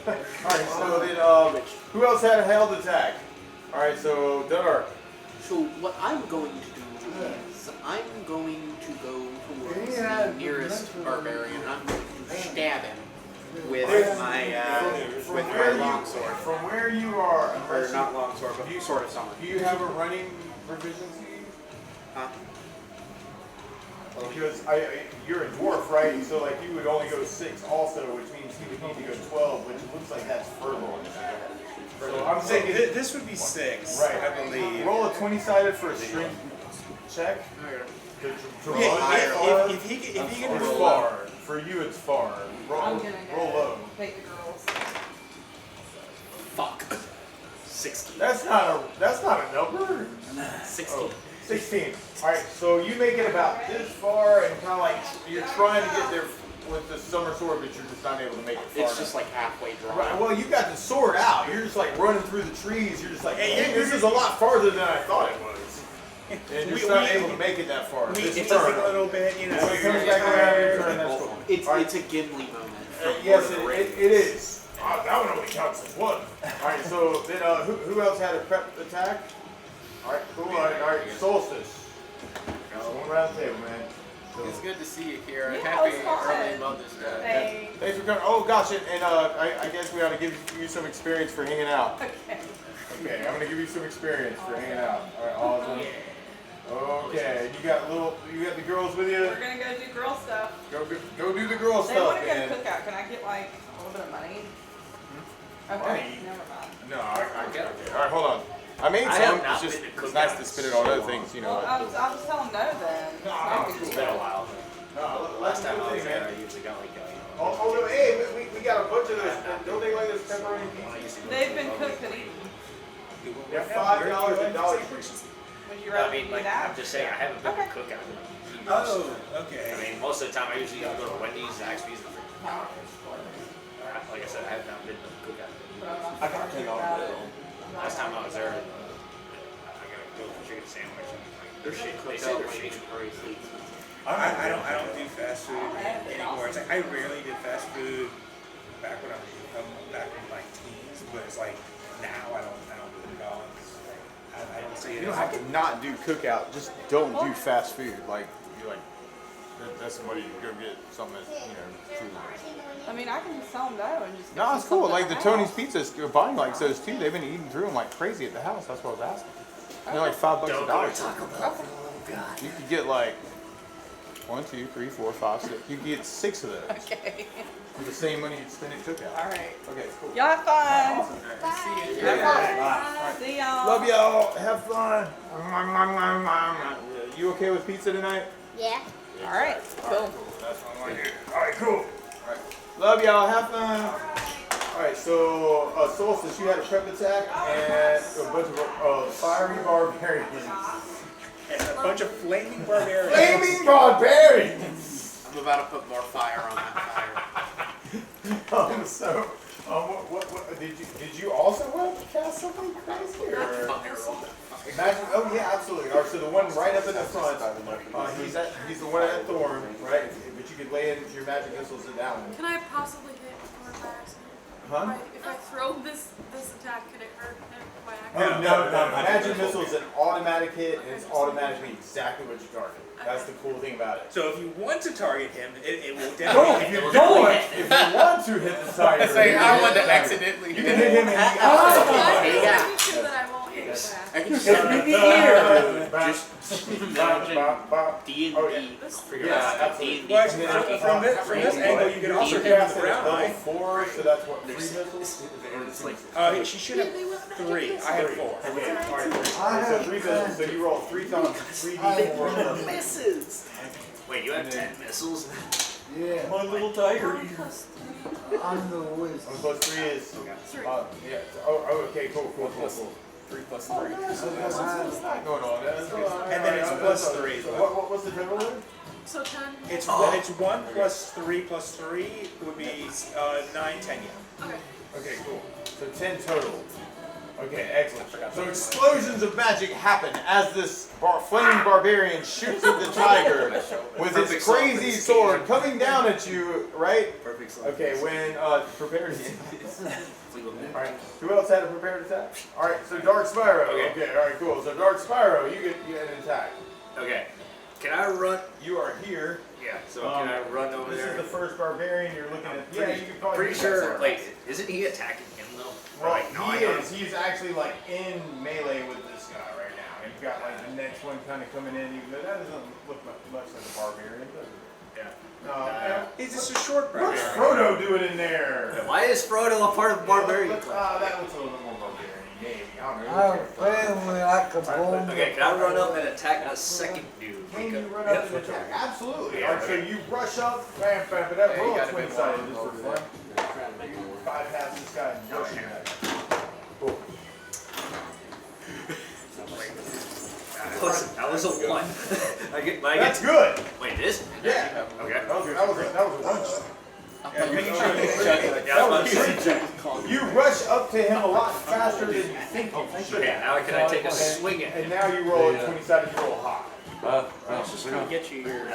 Speaker 3: All right. So then, who else had a held attack? All right. So Dunnar.
Speaker 5: So what I'm going to do is I'm going to go towards the nearest barbarian. I'm going to stab him with my longsword.
Speaker 3: From where you are,
Speaker 5: Or not longsword, but sword of summer.
Speaker 3: do you have a running proficiency?
Speaker 5: Huh?
Speaker 3: Because you're a dwarf, right? So like you would only go 6 also, which means he would need to go 12, which looks like that's furlong. So I'm thinking
Speaker 1: This would be 6,
Speaker 3: right.
Speaker 1: I believe.
Speaker 3: Roll a 20-sided for a strength check. To
Speaker 1: Yeah, if he can
Speaker 3: it's
Speaker 1: roll
Speaker 3: far.
Speaker 1: up.
Speaker 3: For you, it's far. Roll,
Speaker 4: I'm gonna
Speaker 3: roll low.
Speaker 4: take the girls.
Speaker 8: Fuck. 16.
Speaker 3: That's not a number.
Speaker 8: 16.
Speaker 3: Oh, 16. All right, so you make it about this far, and kind of like you're trying to get there with the summer sword, but you're just not able to make it far.
Speaker 5: It's just like halfway drawn.
Speaker 3: Right. Well, you got the sword out. You're just like running through the trees. You're just like, hey, this is a lot farther than I thought it was. And you're just not able to make it that far.
Speaker 1: We
Speaker 3: This
Speaker 1: just
Speaker 3: turn.
Speaker 1: a little bit, you know.
Speaker 3: So it comes
Speaker 1: you're
Speaker 3: back around your
Speaker 1: tired.
Speaker 3: turn. That's cool.
Speaker 5: It's a Gimli moment.
Speaker 3: Yes, it is. That one only counts as 1. All right. So then, who else had a prep attack? All right. Cool. All right. Solstice. One around the table, man. So,
Speaker 10: It's good to see you, Kira.
Speaker 4: Yeah,
Speaker 10: Happy
Speaker 4: it was fun.
Speaker 10: early Mother's Day.
Speaker 4: Thanks.
Speaker 3: thanks for coming. Oh gosh, and I guess we ought to give you some experience for hanging out.
Speaker 4: Okay.
Speaker 3: Okay, I'm gonna give you some experience for hanging out. All right, awesome. Okay, you got the girls with you.
Speaker 4: We're gonna go do girl stuff.
Speaker 3: Go do the girl
Speaker 4: They
Speaker 3: stuff,
Speaker 4: want to go
Speaker 3: man.
Speaker 4: cookout. Can I get like a little bit of money? Okay,
Speaker 3: Money?
Speaker 4: never mind.
Speaker 3: No, I get it. All right, hold on. I made
Speaker 8: I
Speaker 3: some.
Speaker 8: have not
Speaker 3: It's just
Speaker 8: been to
Speaker 3: it's nice
Speaker 8: cookouts
Speaker 3: to spend it on other things, you know.
Speaker 4: Well, I'll just tell them no then. It's not a big
Speaker 8: It's been a
Speaker 4: deal.
Speaker 8: while.
Speaker 3: No,
Speaker 8: Last time I was there,
Speaker 3: man.
Speaker 8: I usually got like
Speaker 3: Oh, hey, we got a bunch of those. Don't they like those pepperoni pizza?
Speaker 4: They've been cooked and eaten.
Speaker 3: They're $5 a dollar.
Speaker 4: Would you
Speaker 8: I
Speaker 4: rather
Speaker 8: mean,
Speaker 4: do
Speaker 8: like,
Speaker 4: that?
Speaker 8: I'm just saying, I haven't been to
Speaker 4: Okay.
Speaker 8: cookout in like years.
Speaker 1: Oh, okay.
Speaker 8: I mean, most of the time I usually go to Wendy's, Zaxby's, and like I said, I have not been to cookout.
Speaker 7: I got $10 bill.
Speaker 8: Last time I was there, I got a grilled chicken sandwich. They're shit. They say they're shit.
Speaker 1: I don't do fast food anymore. It's like I rarely did fast food back when back in my teens, but it's like now I don't do it at all. I don't see it.
Speaker 3: You don't have to not do cookout. Just don't do fast food. Like you like. That's somebody go get something that's food.
Speaker 4: I mean, I can just tell them no and just.
Speaker 3: No, it's cool. Like the Tony's Pizzas, buying like those too. They've been eating through them like crazy at the house. That's what I was asking. They're like $5 a dollar. You could get like 1, 2, 3, 4, 5, 6. You could get 6 of those.
Speaker 4: Okay.
Speaker 3: For the same money you'd spend at cookout.
Speaker 4: All right.
Speaker 3: Okay, cool.
Speaker 4: Y'all have fun.
Speaker 3: Bye.
Speaker 4: See y'all.
Speaker 3: Love y'all. Have fun. You okay with pizza tonight?
Speaker 4: Yeah. All right. Cool.
Speaker 3: That's what I want to hear. All right, cool. All right. Love y'all. Have fun. All right, so Solstice, you had a prep attack and a bunch of fiery barbarians.
Speaker 1: And a bunch of flaming barbarians.
Speaker 3: Flaming barbarians!
Speaker 5: I'm about to put more fire on that fire.
Speaker 3: So, what did you also want to cast something crazy? Or? Imagine, oh yeah, absolutely. All right, so the one right up in the front, he's the one at Thorn, right? But you could lay in your magic missiles at that one.
Speaker 11: Can I possibly hit before by accident?
Speaker 3: Huh?
Speaker 11: If I throw this attack, can it hurt him by
Speaker 3: Oh,
Speaker 11: accident?
Speaker 3: no. Magic missile is an automatic hit, and it's automatically exactly what you target. That's the cool thing about it.
Speaker 1: So if you want to target him, it will
Speaker 3: No,
Speaker 1: definitely
Speaker 3: if
Speaker 1: hit
Speaker 3: you
Speaker 1: him.
Speaker 3: don't, if you want to hit the tiger,
Speaker 10: Say,
Speaker 3: you
Speaker 10: I
Speaker 3: can
Speaker 10: want
Speaker 3: hit
Speaker 10: to
Speaker 3: the tiger.
Speaker 10: accidentally
Speaker 3: You
Speaker 10: hit
Speaker 3: can hit him in the
Speaker 11: I'm
Speaker 3: eye.
Speaker 11: pretty sure that I won't hit him.
Speaker 5: I can
Speaker 3: Hit
Speaker 5: just
Speaker 3: me in the ear.
Speaker 8: D&D.
Speaker 3: Oh, yeah.
Speaker 8: Yeah,
Speaker 3: absolutely.
Speaker 1: Well, actually, from this angle, you can also hit him with the brown
Speaker 3: level
Speaker 1: eye.
Speaker 3: 4, so that's what, 3 missiles?
Speaker 1: She should have 3. I have 4.
Speaker 3: Okay, alright. So 3 missiles, so you roll 3 times 3d4.
Speaker 8: Misses! Wait, you have 10 missiles?
Speaker 13: Yeah,
Speaker 7: My little tiger.
Speaker 11: Plus
Speaker 13: I'm the wizard.
Speaker 3: Plus 3 is.
Speaker 11: three.
Speaker 3: Yeah. Oh, okay, cool.
Speaker 10: 3 plus 3.
Speaker 3: It's not going on.
Speaker 1: And then it's plus 3 as well.
Speaker 3: What's the total there?
Speaker 11: So 10.
Speaker 1: It's 1 plus 3 plus 3 would be 9, 10, yeah.
Speaker 11: Okay.
Speaker 3: Okay, cool. So 10 total. Okay, excellent. So explosions of magic happen as this flaming barbarian shoots at the tiger with his crazy sword coming down at you, right?
Speaker 8: Perfect.
Speaker 3: Okay, when prepared. Alright, who else had a prepared attack? Alright, so Dark Spyro. Okay, alright, cool. So Dark Spyro, you get an attack.
Speaker 8: Okay. Can I run?
Speaker 3: You are here.
Speaker 8: Yeah, so can I run over
Speaker 3: This
Speaker 8: there?
Speaker 3: is the first barbarian you're looking at. Yeah, you can probably
Speaker 8: Pretty
Speaker 3: do
Speaker 8: sure,
Speaker 3: that.
Speaker 8: wait, isn't he attacking him though?
Speaker 3: Right,
Speaker 8: No, I
Speaker 3: he
Speaker 8: don't.
Speaker 3: is. He's actually like in melee with this guy right now. And you've got like the next one kind of coming in, even though that doesn't look much like a barbarian, does it?
Speaker 8: Yeah.
Speaker 1: He's just a short
Speaker 3: What's
Speaker 1: barbarian.
Speaker 3: Frodo doing in there?
Speaker 8: Why is Frodo a part of the barbarian club?
Speaker 3: That looks a little bit more barbarian, maybe. I don't know.
Speaker 13: I'm family like a bomb.
Speaker 8: Okay, can I run up and attack the second dude?
Speaker 3: Can you run
Speaker 8: Yep.
Speaker 3: up and attack? Absolutely.
Speaker 8: Yeah,
Speaker 3: Alright, so you rush up, bam, bam, but that
Speaker 10: Yeah, you
Speaker 3: roll
Speaker 10: gotta
Speaker 3: twin
Speaker 10: be
Speaker 3: sided
Speaker 10: more
Speaker 3: just for
Speaker 10: over
Speaker 3: fun. You bypass this guy and rush him at you. Cool.
Speaker 8: That was a 1.
Speaker 3: That's good.
Speaker 8: Wait, this?
Speaker 3: Yeah.
Speaker 8: Okay.
Speaker 3: That was a one shot.
Speaker 8: Yeah,
Speaker 3: You rush up to him a lot faster than you think you should.
Speaker 8: Okay, now can I take a swing at
Speaker 3: And
Speaker 8: him?
Speaker 3: now you roll a 20-sided, you roll high.
Speaker 6: We're gonna
Speaker 8: Get you your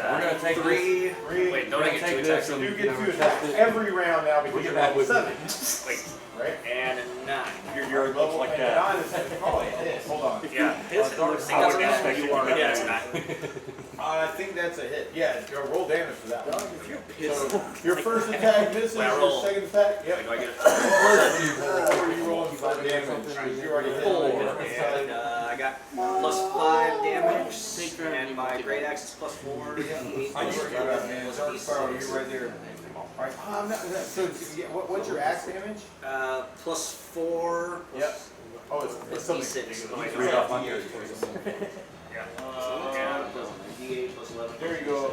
Speaker 6: take this.
Speaker 8: 3.
Speaker 3: Three.
Speaker 8: Wait, don't I get 2
Speaker 6: take
Speaker 8: attacks?
Speaker 6: this and-
Speaker 3: You get 2 attacks every round now because
Speaker 6: We'll
Speaker 3: you're
Speaker 6: get back
Speaker 3: level
Speaker 6: with
Speaker 3: 7.
Speaker 8: Wait,
Speaker 3: Right?
Speaker 8: and a 9.
Speaker 6: Your looks like
Speaker 3: And
Speaker 6: that.
Speaker 3: 9 is probably a hit. Hold on.
Speaker 8: Yeah, his looks
Speaker 6: I wouldn't
Speaker 8: like
Speaker 6: expect
Speaker 8: you
Speaker 6: you
Speaker 8: are.
Speaker 6: to
Speaker 8: Yeah,
Speaker 6: get
Speaker 8: it's
Speaker 6: that.
Speaker 8: 9.
Speaker 3: I think that's a hit. Yeah, roll damage for that one. So your first attack misses,
Speaker 8: Wait, I
Speaker 3: your
Speaker 8: roll.
Speaker 3: second attack, yep.
Speaker 8: Wait, do I get a
Speaker 3: Before you roll for damage, you already hit.
Speaker 8: 4? And I got plus 5 damage. And my great axe is plus 4.
Speaker 3: I just got that, man. Dark Spiral, you're right there. Alright, so what's your axe damage?
Speaker 8: Plus 4.
Speaker 3: Yep. Oh, it's
Speaker 8: Plus
Speaker 3: something.
Speaker 8: D6.
Speaker 3: Oh,
Speaker 6: Read off my
Speaker 3: yeah.
Speaker 8: Yeah, plus D8 plus 11.
Speaker 3: There you go.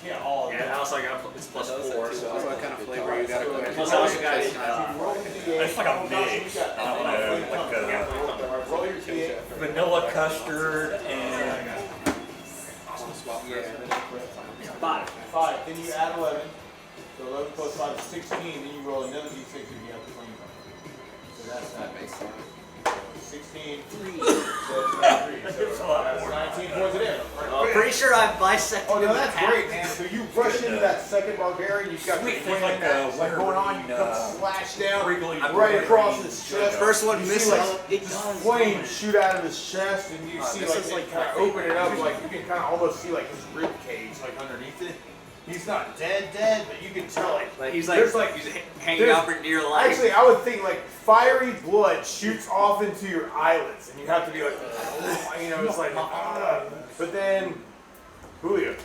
Speaker 3: Yeah, all of
Speaker 8: Yeah,
Speaker 3: that.
Speaker 8: also I got it's plus 4. So
Speaker 5: What kind of flavor you got?
Speaker 8: plus I also got
Speaker 7: It's like a mix. I don't know, like
Speaker 3: Roll your D8.
Speaker 7: vanilla custard and
Speaker 8: 5.
Speaker 3: 5. Then you add 11. So 11 plus 5 is 16. Then you roll another D6 if you have 25. So that's that.
Speaker 10: Makes sense.
Speaker 3: 16. So it's 23. So that's 19 points it in.
Speaker 8: I'm pretty sure I bisected
Speaker 3: Oh no,
Speaker 8: him in
Speaker 3: that's
Speaker 8: half.
Speaker 3: great, man. So you rush into that second barbarian, you've got your
Speaker 7: Sweet,
Speaker 3: flame
Speaker 7: like,
Speaker 3: that's like going on, you
Speaker 7: winter
Speaker 3: come slash down
Speaker 7: Wrigley
Speaker 3: right across his chest.
Speaker 8: First one
Speaker 3: You
Speaker 8: misses.
Speaker 3: see, like,
Speaker 8: It
Speaker 3: just
Speaker 8: does.
Speaker 3: flames shoot out of his chest, and you see
Speaker 8: this
Speaker 3: like
Speaker 8: is
Speaker 3: they
Speaker 8: like
Speaker 3: kind of
Speaker 8: my
Speaker 3: open it up, like you can kind of almost see like his rib cage like underneath it. He's not dead, but you can tell
Speaker 8: Like he's like,
Speaker 3: there's like
Speaker 8: he's hanging out for dear life.
Speaker 3: actually, I would think like fiery blood shoots off into your eyelids, and you have to be like, you know, it's like, but then, Julio.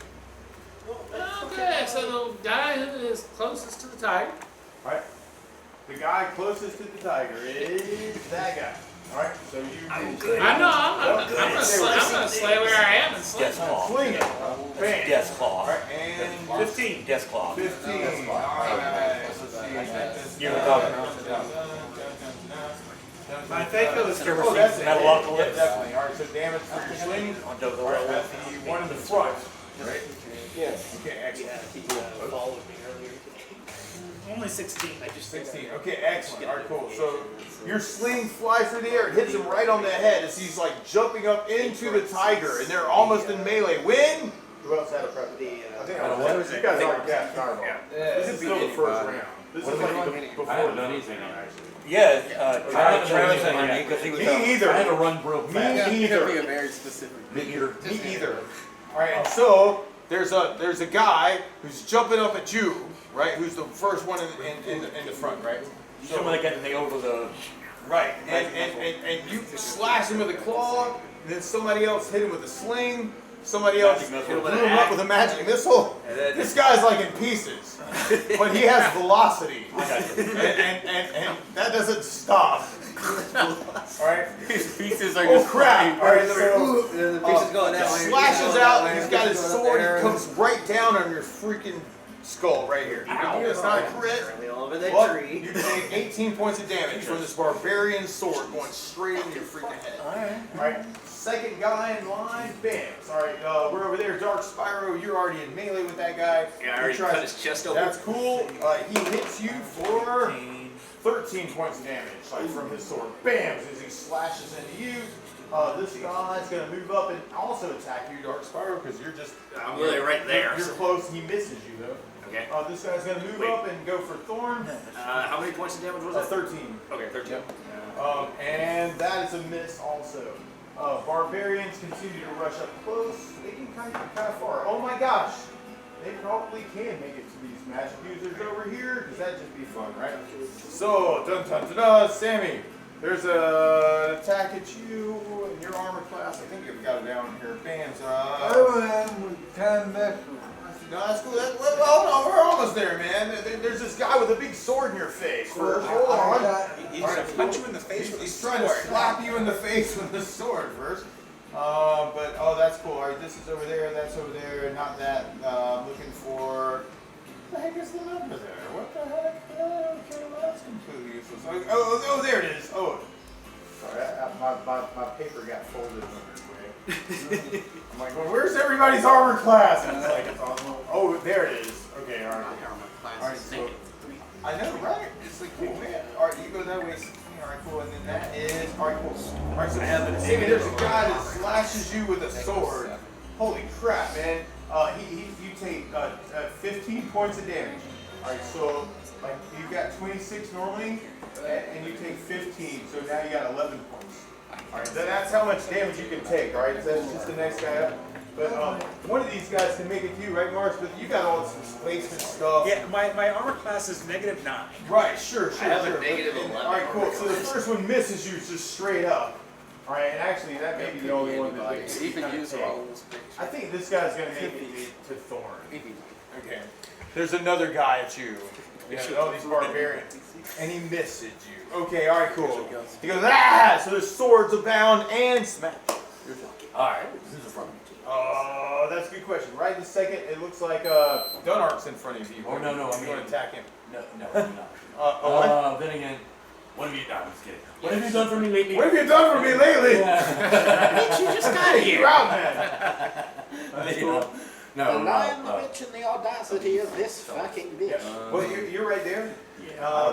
Speaker 12: Okay, so the guy who is closest to the tiger.
Speaker 3: Alright. The guy closest to the tiger is that guy. Alright, so you
Speaker 8: I'm good.
Speaker 12: I know, I'm gonna stay where I am and slay.
Speaker 7: death claw.
Speaker 3: swing it. Bam.
Speaker 7: Death claw.
Speaker 3: Alright, and
Speaker 1: 15.
Speaker 7: Death claw.
Speaker 3: 15. Alright, let's see.
Speaker 7: You're the dog.
Speaker 1: My faithful is
Speaker 7: Ever
Speaker 3: Oh,
Speaker 7: seen
Speaker 3: that's it. Yeah,
Speaker 7: Metalocalypse?
Speaker 3: definitely. Alright, so damage for the swing.
Speaker 7: On Dover
Speaker 3: Alright,
Speaker 7: Road.
Speaker 3: that's the one in the front. Right?
Speaker 13: Yes.
Speaker 3: Okay, excellent.
Speaker 8: He followed me earlier.
Speaker 1: only 16. I just
Speaker 3: 16. Okay, excellent. Alright, cool. So your sling flies through the air. It hits him right on the head as he's like jumping up into the tiger, and they're almost in melee. Win! Who else had a prep? I think
Speaker 1: what was
Speaker 3: you
Speaker 1: it?
Speaker 3: guys already cast Fireball.
Speaker 10: Yeah,
Speaker 3: This is still the first round. This
Speaker 6: What
Speaker 3: is
Speaker 6: are we
Speaker 3: like
Speaker 6: doing?
Speaker 3: before.
Speaker 6: I haven't done anything yet, actually.
Speaker 7: Yeah,
Speaker 6: haven't
Speaker 7: Travis
Speaker 6: done
Speaker 7: and me,
Speaker 6: anything
Speaker 7: because he was.
Speaker 3: Me either.
Speaker 6: I had to run real
Speaker 3: Me
Speaker 6: fast.
Speaker 10: It could be
Speaker 3: either.
Speaker 10: a very specific.
Speaker 6: Me either.
Speaker 3: Me either. All right, and so there's a guy who's jumping up at you, right? Who's the first one in the front, right?
Speaker 7: Someone that got nailed with a.
Speaker 3: Right, and you slash him with a claw, and then somebody else hit him with a sling. Somebody else
Speaker 7: Magic
Speaker 3: blew
Speaker 7: missile.
Speaker 3: him up with a magic missile. This guy's like in pieces, but he has velocity, and that doesn't stop. All right.
Speaker 10: His pieces are
Speaker 3: Oh
Speaker 10: just
Speaker 3: crap! All right, so
Speaker 5: The pieces going that way.
Speaker 3: slashes out, and he's got his sword. He comes right down on your freaking skull right here. It's not a crit.
Speaker 5: Over the
Speaker 3: But
Speaker 5: tree.
Speaker 3: you take 18 points of damage from this barbarian sword going straight into your freaking head. Alright, second guy in line, bam. Alright, we're over there, Dark Spyro, you're already in melee with that guy.
Speaker 8: Yeah, I already
Speaker 3: He tries-
Speaker 8: cut his chest open.
Speaker 3: That's cool. He hits you for 13 points of damage, like from his sword. Bam! As he slashes into you. This guy's gonna move up and also attack you, Dark Spyro, because you're just
Speaker 8: I'm really right there.
Speaker 3: You're close. He misses you though.
Speaker 8: Okay.
Speaker 3: This guy's gonna move
Speaker 8: Wait.
Speaker 3: up and go for Thorn.
Speaker 8: How many points of damage was that?
Speaker 3: 13.
Speaker 8: Okay, 13.
Speaker 3: And that is a miss also. Barbarians continue to rush up close. They can kind of far. Oh my gosh! They probably can make it to these magic users over here, because that'd just be fun, right? So, dun dun dun dun, Sammy. There's an attack at you in your armor class. I think you've got it down here. Bam.
Speaker 13: I am with 10 missiles.
Speaker 3: No, that's cool. Hold on, we're almost there, man. There's this guy with a big sword in your face. Hold on.
Speaker 1: He's gonna punch you in the face with a
Speaker 3: He's trying to
Speaker 1: sword.
Speaker 3: slap you in the face with the sword first. That's cool. All right, this is over there. That's over there. Not that. I'm looking for. What the heck is the number there? What the heck? Okay, well, that's completely useless. Oh, there it is. Oh, sorry. My paper got folded under way. I'm like, well, where's everybody's armor class? And it's like, it's on. Oh, there it is. Okay, all right. All right, so I know, right? It's like, cool, man. All right, you go that way. All right, cool. And then that is all right, cool. All right, so maybe there's a guy that slashes you with a sword. Holy crap, man! You take 15 points of damage. All right, so like you've got 26 normally, and you take 15. So now you got 11 points. All right, that's how much damage you can take. All right, so that's just the next guy up. But one of these guys can make it to you, right, Mars? But you got all this displacement stuff.
Speaker 1: Yeah, my armor class is -9.
Speaker 3: Right, sure.
Speaker 8: I have a negative 11.
Speaker 3: All right, cool. So the first one misses you just straight up. All right, and actually that may be the only one that
Speaker 10: You can use rolls.
Speaker 3: I think this guy's gonna make it to Thorn. Okay. There's another guy at you. Oh, these barbarians. And he misses you. Okay, all right, cool. He goes, ah! So there's swords abound and smash.
Speaker 6: Alright, who's in front of me?
Speaker 3: Oh, that's a good question. Right this second, it looks like Dunark's in front of you.
Speaker 6: Oh, no,
Speaker 3: You want to attack him?
Speaker 6: No, not. Then again, what have you done? I'm just kidding. What have you done for me lately?
Speaker 3: What have you done for me lately?
Speaker 8: Bitch, you just got here.
Speaker 3: You're out, man.
Speaker 6: No,
Speaker 5: The lion, the witch, and the audacity of this fucking bitch.
Speaker 3: Well, you're right there.
Speaker 8: Do not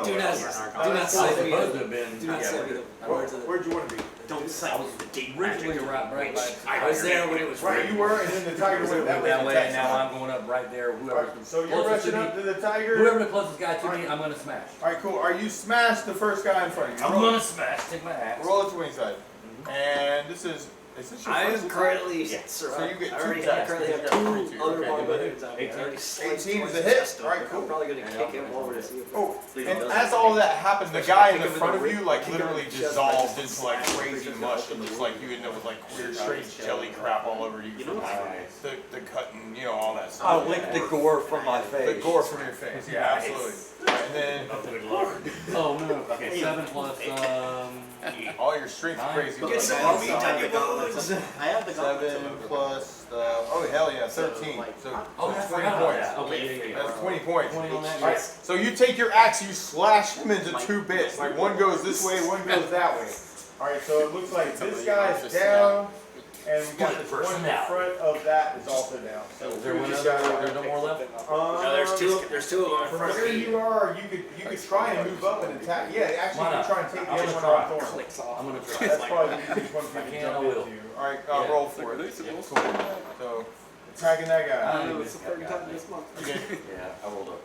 Speaker 6: I was supposed to have been.
Speaker 8: Do not say the words of the.
Speaker 3: Where'd you want to be?
Speaker 8: Don't say the deep
Speaker 6: Originally
Speaker 8: magic.
Speaker 6: right by.
Speaker 8: I was there when it was
Speaker 3: Right, you were, and then the tiger went that way.
Speaker 6: That way, and now I'm going up right there. Whoever's
Speaker 3: So you're rushing up to the tiger.
Speaker 6: Whoever the closest guy to me, I'm gonna smash.
Speaker 3: All right, cool. Are you smashed the first guy in front of you?
Speaker 6: I'm gonna smash. Take my axe.
Speaker 3: Roll it to wing side. And this is this your
Speaker 8: I
Speaker 3: first
Speaker 8: am
Speaker 3: attack?
Speaker 8: currently.
Speaker 3: So you get
Speaker 8: I
Speaker 3: two
Speaker 8: already
Speaker 3: attacks.
Speaker 8: currently have
Speaker 3: Yeah,
Speaker 8: two
Speaker 3: 22.
Speaker 8: other
Speaker 3: Okay,
Speaker 8: barbarians. I
Speaker 3: 18
Speaker 8: already sliced
Speaker 3: 18 is
Speaker 8: twice
Speaker 3: a
Speaker 8: the
Speaker 3: hit.
Speaker 8: chest
Speaker 3: All right,
Speaker 8: open.
Speaker 3: cool.
Speaker 8: I'm probably gonna kick him over to see if.
Speaker 3: Oh,
Speaker 8: Leave
Speaker 3: and
Speaker 8: him
Speaker 3: as
Speaker 8: down.
Speaker 3: all that happened, the
Speaker 8: Just
Speaker 3: guy in
Speaker 8: kick
Speaker 3: the
Speaker 8: him in
Speaker 3: front
Speaker 8: the
Speaker 3: of
Speaker 8: rib,
Speaker 3: you like
Speaker 8: kick him in
Speaker 3: literally
Speaker 8: the chest,
Speaker 3: dissolved
Speaker 8: just
Speaker 3: into like
Speaker 8: slash
Speaker 3: crazy
Speaker 8: him
Speaker 3: mush
Speaker 8: in
Speaker 3: and
Speaker 8: the
Speaker 3: just
Speaker 8: rib.
Speaker 3: like you end up with like weird strange jelly crap all over you.
Speaker 8: You know what's
Speaker 3: The cutting, you know, all that
Speaker 7: I
Speaker 3: stuff.
Speaker 7: licked the gore from my face.
Speaker 3: The gore from your face, yeah, absolutely. And then
Speaker 6: Oh no. Okay, 7 plus
Speaker 3: all your strength
Speaker 6: Nine.
Speaker 3: crazy.
Speaker 8: Get some meat on your bones. I have the
Speaker 3: 7 plus oh hell yeah, 13. So
Speaker 6: Oh, I
Speaker 3: 20
Speaker 6: forgot about
Speaker 3: points.
Speaker 6: that. Okay, yeah.
Speaker 3: That's 20 points.
Speaker 6: 20 on that.
Speaker 3: Alright, so you take your axe, you slash him into two bits. Like one goes this way, one goes that way. Alright, so it looks like this guy's down, and we got this one in front of that is also down. So
Speaker 6: Is there
Speaker 3: we
Speaker 6: one
Speaker 3: just
Speaker 6: other?
Speaker 3: got-
Speaker 6: There's no more left?
Speaker 8: No, there's two of them in
Speaker 3: From
Speaker 8: front of
Speaker 3: where
Speaker 8: me.
Speaker 3: you are, you could try and move up and attack. Yeah, actually,
Speaker 6: Why
Speaker 3: you
Speaker 6: not?
Speaker 3: can try and take the
Speaker 6: I'll
Speaker 3: other
Speaker 6: just
Speaker 3: one
Speaker 6: try.
Speaker 3: on Thorn.
Speaker 8: Clicks off.
Speaker 6: I'm gonna try.
Speaker 3: That's probably the easiest one for you to
Speaker 6: can, I
Speaker 3: jump
Speaker 6: will.
Speaker 3: into. Alright,
Speaker 6: Yeah.
Speaker 3: roll for it. Yeah, cool. So, attacking that guy.
Speaker 6: I
Speaker 5: It's the third time this month.
Speaker 3: Okay.
Speaker 6: Yeah, I rolled up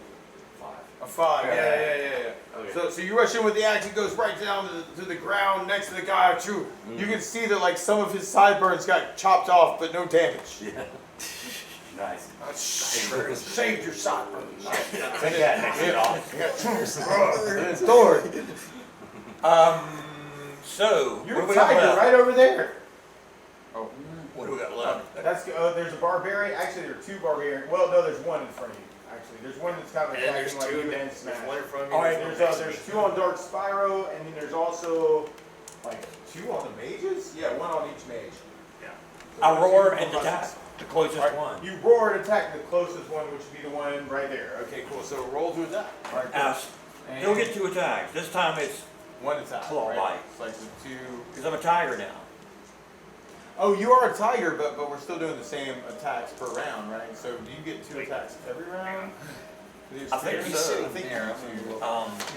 Speaker 6: 5.
Speaker 3: A 5. Yeah.
Speaker 6: Okay.
Speaker 3: So you rush in with the axe. It goes right down to the ground next to the guy. True. You can see that like some of his sideburns got chopped off, but no damage.
Speaker 2: Yeah. Nice.
Speaker 3: Saved your sideburns.
Speaker 2: Take that next it off.
Speaker 3: It's stored.
Speaker 7: So,
Speaker 3: You're
Speaker 7: what do
Speaker 3: a
Speaker 7: we got
Speaker 3: tiger
Speaker 7: left?
Speaker 3: right over there. Oh.
Speaker 7: What do we got left?
Speaker 3: That's there's a barbarian. Actually, there are 2 barbarians. Well, no, there's one in front of you. Actually, there's one that's kind of
Speaker 8: And there's
Speaker 3: attacking like
Speaker 8: two
Speaker 3: you and
Speaker 8: there's
Speaker 3: Smash.
Speaker 8: one in front of me.
Speaker 7: All right,
Speaker 3: There's 2 on Dark Spyro, and then there's also like 2 on the mages. Yeah, 1 on each mage.
Speaker 7: I roar and attack the closest
Speaker 3: All right,
Speaker 7: one.
Speaker 3: you roar and attack the closest one, which would be the one right there. Okay, cool. So roll to attack. All right, cool. And
Speaker 7: He'll get 2 attacks. This time it's
Speaker 3: 1 attack.
Speaker 7: claw
Speaker 3: right?
Speaker 7: bite.
Speaker 3: It's like the 2.
Speaker 7: Because I'm a tiger now.
Speaker 3: Oh, you are a tiger, but we're still doing the same attacks per round, right? So do you get 2 attacks every round?
Speaker 7: I think so.
Speaker 3: I think you do.